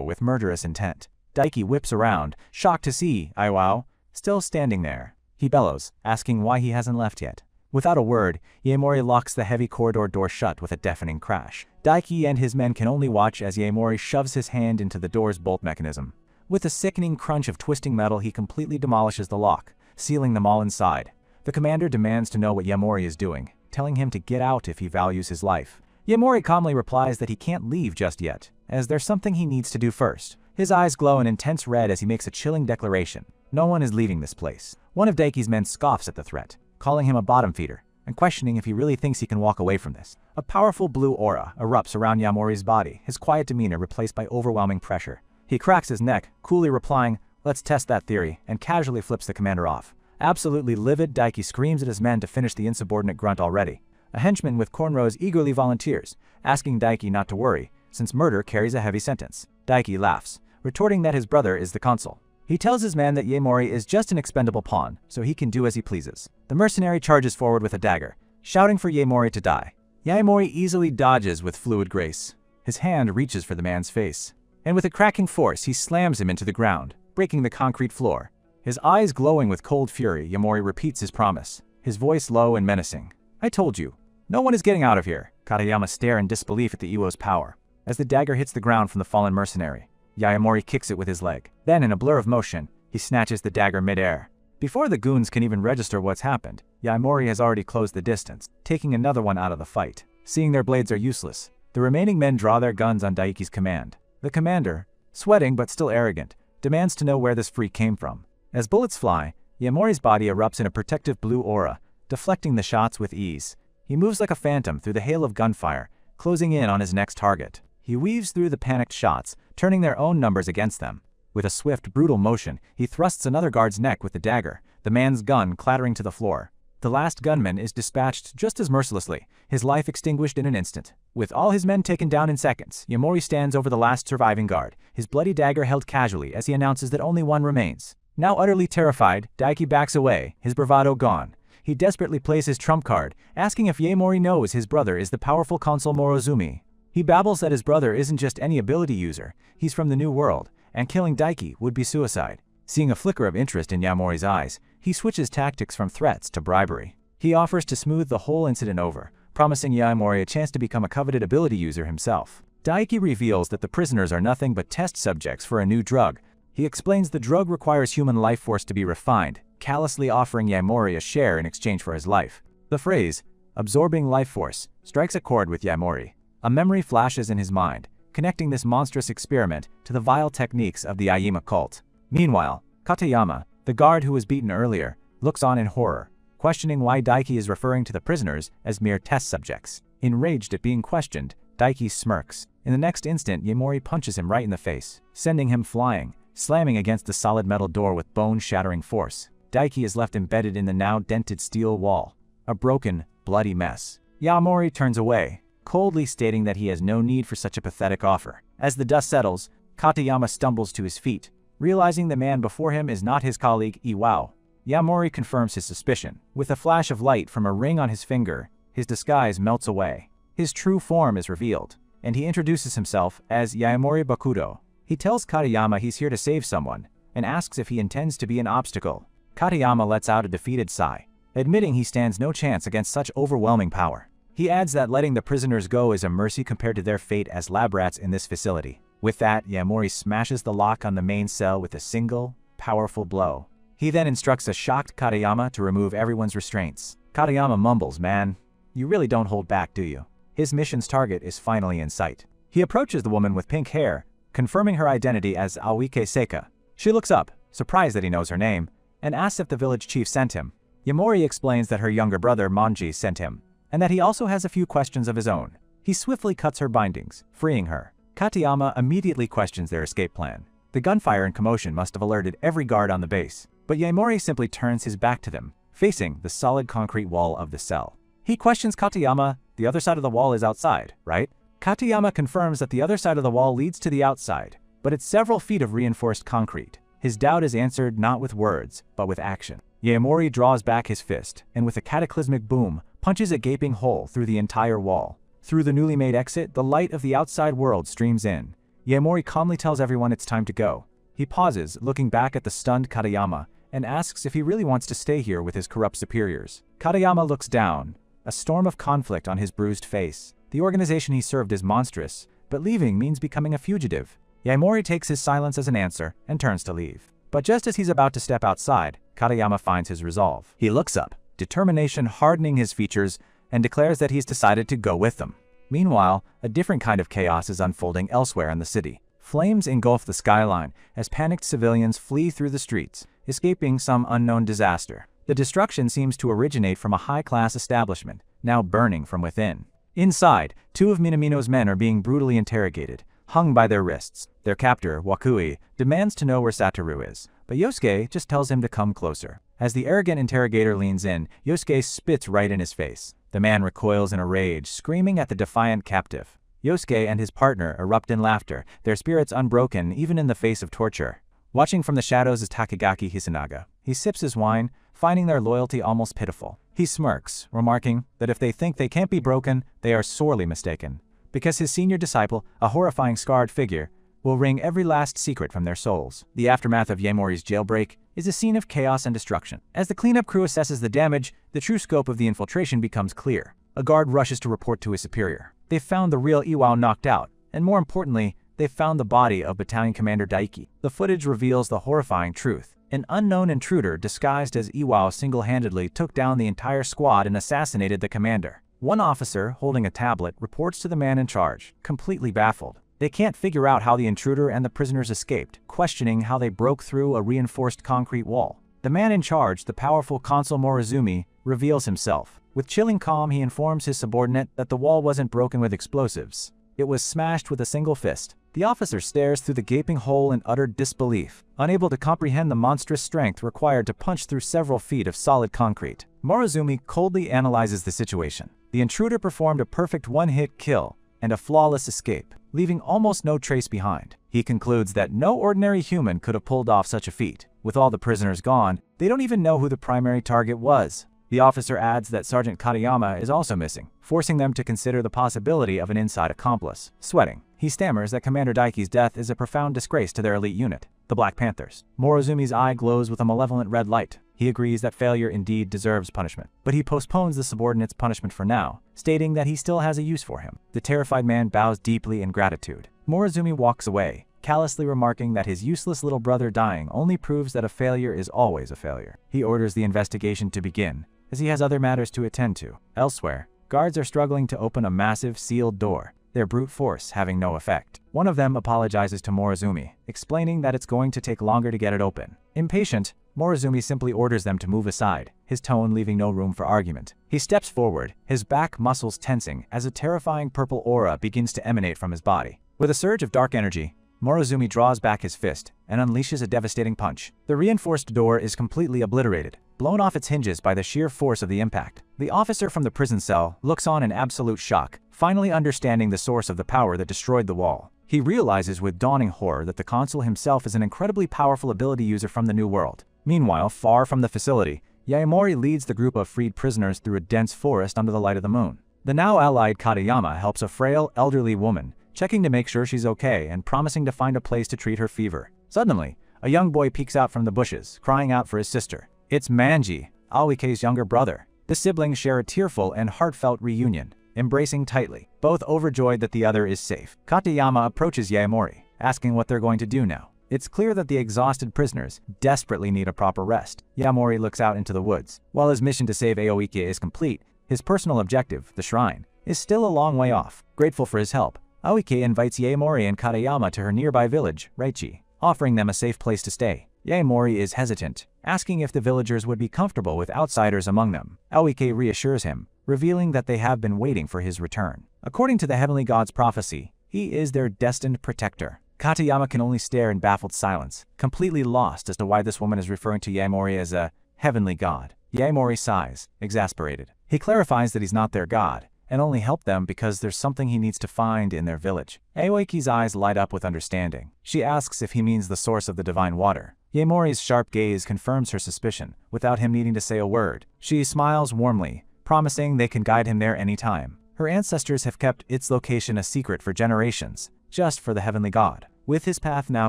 with murderous intent. Daiki whips around, shocked to see Iwao still standing there. He bellows, asking why he hasn't left yet. Without a word, Yaemori locks the heavy corridor door shut with a deafening crash. Daiki and his men can only watch as Yaemori shoves his hand into the door's bolt mechanism. With a sickening crunch of twisting metal, he completely demolishes the lock, sealing them all inside. The commander demands to know what Yaemori is doing, telling him to get out if he values his life. Yaemori calmly replies that he can't leave just yet, as there's something he needs to do first. His eyes glow an intense red as he makes a chilling declaration. No one is leaving this place. One of Daiki's men scoffs at the threat, calling him a bottom feeder, and questioning if he really thinks he can walk away from this. A powerful blue aura erupts around Yaemori's body, his quiet demeanor replaced by overwhelming pressure. He cracks his neck, coolly replying, "Let's test that theory," and casually flips the commander off. Absolutely livid, Daiki screams at his men to finish the insubordinate grunt already. A henchman with cornrows eagerly volunteers, asking Daiki not to worry, since murder carries a heavy sentence. Daiki laughs, retorting that his brother is the consul. He tells his man that Yaemori is just an expendable pawn, so he can do as he pleases. The mercenary charges forward with a dagger, shouting for Yaemori to die. Yaemori easily dodges with fluid grace. His hand reaches for the man's face, and with a cracking force he slams him into the ground, breaking the concrete floor. His eyes glowing with cold fury, Yaemori repeats his promise, his voice low and menacing. "I told you, no one is getting out of here." Katayama stares in disbelief at the Iwo's power. As the dagger hits the ground from the fallen mercenary, Yaemori kicks it with his leg. Then, in a blur of motion, he snatches the dagger mid-air. Before the goons can even register what's happened, Yaemori has already closed the distance, taking another one out of the fight. Seeing their blades are useless, the remaining men draw their guns on Daiki's command. The commander, sweating but still arrogant, demands to know where this freak came from. As bullets fly, Yaemori's body erupts in a protective blue aura, deflecting the shots with ease. He moves like a phantom through the hail of gunfire, closing in on his next target. He weaves through the panicked shots, turning their own numbers against them. With a swift, brutal motion, he thrusts another guard's neck with the dagger, the man's gun clattering to the floor. The last gunman is dispatched just as mercilessly, his life extinguished in an instant. With all his men taken down in seconds, Yamori stands over the last surviving guard, his bloody dagger held casually as he announces that only one remains. Now utterly terrified, Daiki backs away, his bravado gone. He desperately plays his trump card, asking if Yamori knows his brother is the powerful consul Morozumi. He babbles that his brother isn't just any ability user, he's from the new world, and killing Daiki would be suicide. Seeing a flicker of interest in Yamori's eyes, he switches tactics from threats to bribery. He offers to smooth the whole incident over, promising Yamori a chance to become a coveted ability user himself. Daiki reveals that the prisoners are nothing but test subjects for a new drug. He explains the drug requires human life force to be refined, callously offering Yamori a share in exchange for his life. The phrase, absorbing life force, strikes a chord with Yamori. A memory flashes in his mind, connecting this monstrous experiment to the vile techniques of the Aima cult. Meanwhile, Katayama, the guard who was beaten earlier, looks on in horror, questioning why Daiki is referring to the prisoners as mere test subjects. Enraged at being questioned, Daiki smirks. In the next instant, Yamori punches him right in the face, sending him flying, slamming against the solid metal door with bone-shattering force. Daiki is left embedded in the now dented steel wall, a broken, bloody mess. Yamori turns away, coldly stating that he has no need for such a pathetic offer. As the dust settles, Katayama stumbles to his feet, realizing the man before him is not his colleague Iwao. Yamori confirms his suspicion. With a flash of light from a ring on his finger, his disguise melts away. His true form is revealed, and he introduces himself as Yaemori Bakudo. He tells Katayama he's here to save someone, and asks if he intends to be an obstacle. Katayama lets out a defeated sigh, admitting he stands no chance against such overwhelming power. He adds that letting the prisoners go is a mercy compared to their fate as lab rats in this facility. With that, Yamori smashes the lock on the main cell with a single, powerful blow. He then instructs a shocked Katayama to remove everyone's restraints. Katayama mumbles, "Man, you really don't hold back, do you?" His mission's target is finally in sight. He approaches the woman with pink hair, confirming her identity as Awike Seika. She looks up, surprised that he knows her name, and asks if the village chief sent him. Yamori explains that her younger brother Manji sent him, and that he also has a few questions of his own. He swiftly cuts her bindings, freeing her. Katayama immediately questions their escape plan. The gunfire and commotion must have alerted every guard on the base, but Yamori simply turns his back to them, facing the solid concrete wall of the cell. He questions Katayama, the other side of the wall is outside, right? Katayama confirms that the other side of the wall leads to the outside, but it's several feet of reinforced concrete. His doubt is answered not with words, but with action. Yamori draws back his fist, and with a cataclysmic boom, punches a gaping hole through the entire wall. Through the newly made exit, the light of the outside world streams in. Yamori calmly tells everyone it's time to go. He pauses, looking back at the stunned Katayama, and asks if he really wants to stay here with his corrupt superiors. Katayama looks down, a storm of conflict on his bruised face. The organization he served is monstrous, but leaving means becoming a fugitive. Yamori takes his silence as an answer and turns to leave. But just as he's about to step outside, Katayama finds his resolve. He looks up, determination hardening his features, and declares that he's decided to go with them. Meanwhile, a different kind of chaos is unfolding elsewhere in the city. Flames engulf the skyline as panicked civilians flee through the streets, escaping some unknown disaster. The destruction seems to originate from a high-class establishment, now burning from within. Inside, two of Minamino's men are being brutally interrogated, hung by their wrists. Their captor, Wakui, demands to know where Satoru is, but Yosuke just tells him to come closer. As the arrogant interrogator leans in, Yosuke spits right in his face. The man recoils in a rage, screaming at the defiant captive. Yosuke and his partner erupt in laughter, their spirits unbroken even in the face of torture. Watching from the shadows is Takagaki Hisanaga. He sips his wine, finding their loyalty almost pitiful. He smirks, remarking that if they think they can't be broken, they are sorely mistaken, because his senior disciple, a horrifying scarred figure, will wring every last secret from their souls. The aftermath of Yamori's jailbreak is a scene of chaos and destruction. As the cleanup crew assesses the damage, the true scope of the infiltration becomes clear. A guard rushes to report to his superior. They've found the real Iwao knocked out, and more importantly, they've found the body of Battalion Commander Daiki. The footage reveals the horrifying truth. An unknown intruder disguised as Iwao single-handedly took down the entire squad and assassinated the commander. One officer, holding a tablet, reports to the man in charge, completely baffled. They can't figure out how the intruder and the prisoners escaped, questioning how they broke through a reinforced concrete wall. The man in charge, the powerful Consul Morozumi, reveals himself. With chilling calm, he informs his subordinate that the wall wasn't broken with explosives. It was smashed with a single fist. The officer stares through the gaping hole in utter disbelief, unable to comprehend the monstrous strength required to punch through several feet of solid concrete. Morozumi coldly analyzes the situation. The intruder performed a perfect one-hit kill and a flawless escape, leaving almost no trace behind. He concludes that no ordinary human could have pulled off such a feat. With all the prisoners gone, they don't even know who the primary target was. The officer adds that Sergeant Katayama is also missing, forcing them to consider the possibility of an inside accomplice. Sweating, he stammers that Commander Daiki's death is a profound disgrace to their elite unit, the Black Panthers. Morozumi's eye glows with a malevolent red light. He agrees that failure indeed deserves punishment, but he postpones the subordinate's punishment for now, stating that he still has a use for him. The terrified man bows deeply in gratitude. Morozumi walks away, callously remarking that his useless little brother dying only proves that a failure is always a failure. He orders the investigation to begin, as he has other matters to attend to. Elsewhere, guards are struggling to open a massive sealed door, their brute force having no effect. One of them apologizes to Morozumi, explaining that it's going to take longer to get it open. Impatient, Morozumi simply orders them to move aside, his tone leaving no room for argument. He steps forward, his back muscles tensing as a terrifying purple aura begins to emanate from his body. With a surge of dark energy, Morozumi draws back his fist and unleashes a devastating punch. The reinforced door is completely obliterated, blown off its hinges by the sheer force of the impact. The officer from the prison cell looks on in absolute shock, finally understanding the source of the power that destroyed the wall. He realizes with dawning horror that the consul himself is an incredibly powerful ability user from the New World. Meanwhile, far from the facility, Yaemori leads the group of freed prisoners through a dense forest under the light of the moon. The now allied Katayama helps a frail, elderly woman, checking to make sure she's okay and promising to find a place to treat her fever. Suddenly, a young boy peeks out from the bushes, crying out for his sister. It's Manji, Awike's younger brother. The siblings share a tearful and heartfelt reunion, embracing tightly, both overjoyed that the other is safe. Katayama approaches Yaemori, asking what they're going to do now. It's clear that the exhausted prisoners desperately need a proper rest. Yaemori looks out into the woods. While his mission to save Aoike is complete, his personal objective, the shrine, is still a long way off. Grateful for his help, Aoike invites Yaemori and Katayama to her nearby village, Reichi, offering them a safe place to stay. Yaemori is hesitant, asking if the villagers would be comfortable with outsiders among them. Aoike reassures him, revealing that they have been waiting for his return. According to the heavenly god's prophecy, he is their destined protector. Katayama can only stare in baffled silence, completely lost as to why this woman is referring to Yaemori as a heavenly god. Yaemori sighs, exasperated. He clarifies that he's not their god, and only help them because there's something he needs to find in their village. Aoike's eyes light up with understanding. She asks if he means the source of the divine water. Yaemori's sharp gaze confirms her suspicion, without him needing to say a word. She smiles warmly, promising they can guide him there anytime. Her ancestors have kept its location a secret for generations, just for the heavenly god. With his path now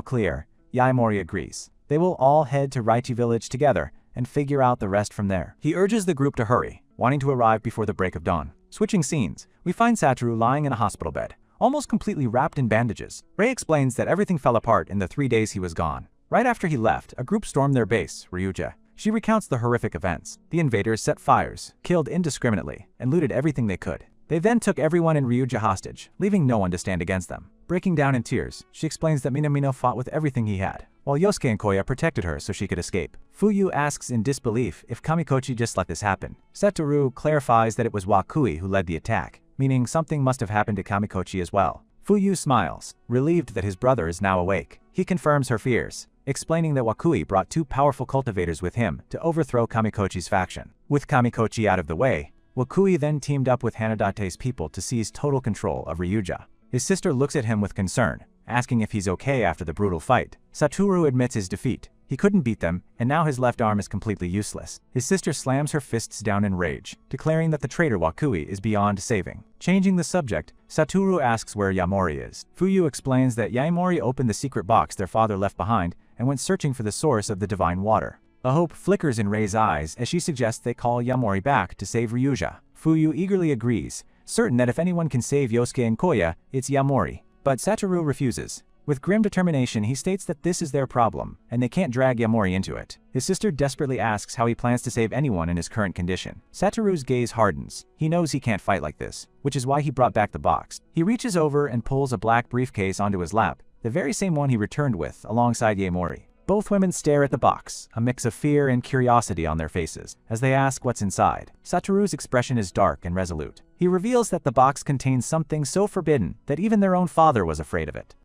clear, Yaemori agrees. They will all head to Reichi village together and figure out the rest from there. He urges the group to hurry, wanting to arrive before the break of dawn. Switching scenes, we find Satoru lying in a hospital bed, almost completely wrapped in bandages. Rei explains that everything fell apart in the 3 days he was gone. Right after he left, a group stormed their base, Ryuja. She recounts the horrific events. The invaders set fires, killed indiscriminately, and looted everything they could. They then took everyone in Ryuja hostage, leaving no one to stand against them. Breaking down in tears, she explains that Minamino fought with everything he had, while Yosuke and Koya protected her so she could escape. Fuyu asks in disbelief if Kamikochi just let this happen. Satoru clarifies that it was Wakui who led the attack, meaning something must have happened to Kamikochi as well. Fuyu smiles, relieved that his brother is now awake. He confirms her fears, explaining that Wakui brought 2 powerful cultivators with him to overthrow Kamikochi's faction. With Kamikochi out of the way, Wakui then teamed up with Hanadate's people to seize total control of Ryuja. His sister looks at him with concern, asking if he's okay after the brutal fight. Satoru admits his defeat. He couldn't beat them, and now his left arm is completely useless. His sister slams her fists down in rage, declaring that the traitor Wakui is beyond saving. Changing the subject, Satoru asks where Yaemori is. Fuyu explains that Yaemori opened the secret box their father left behind and went searching for the source of the divine water. A hope flickers in Rei's eyes as she suggests they call Yaemori back to save Ryuja. Fuyu eagerly agrees, certain that if anyone can save Yosuke and Koya, it's Yaemori. But Satoru refuses. With grim determination, he states that this is their problem, and they can't drag Yaemori into it. His sister desperately asks how he plans to save anyone in his current condition. Satoru's gaze hardens. He knows he can't fight like this, which is why he brought back the box. He reaches over and pulls a black briefcase onto his lap, the very same one he returned with, alongside Yaemori. Both women stare at the box, a mix of fear and curiosity on their faces, as they ask what's inside. Satoru's expression is dark and resolute. He reveals that the box contains something so forbidden that even their own father was afraid of it.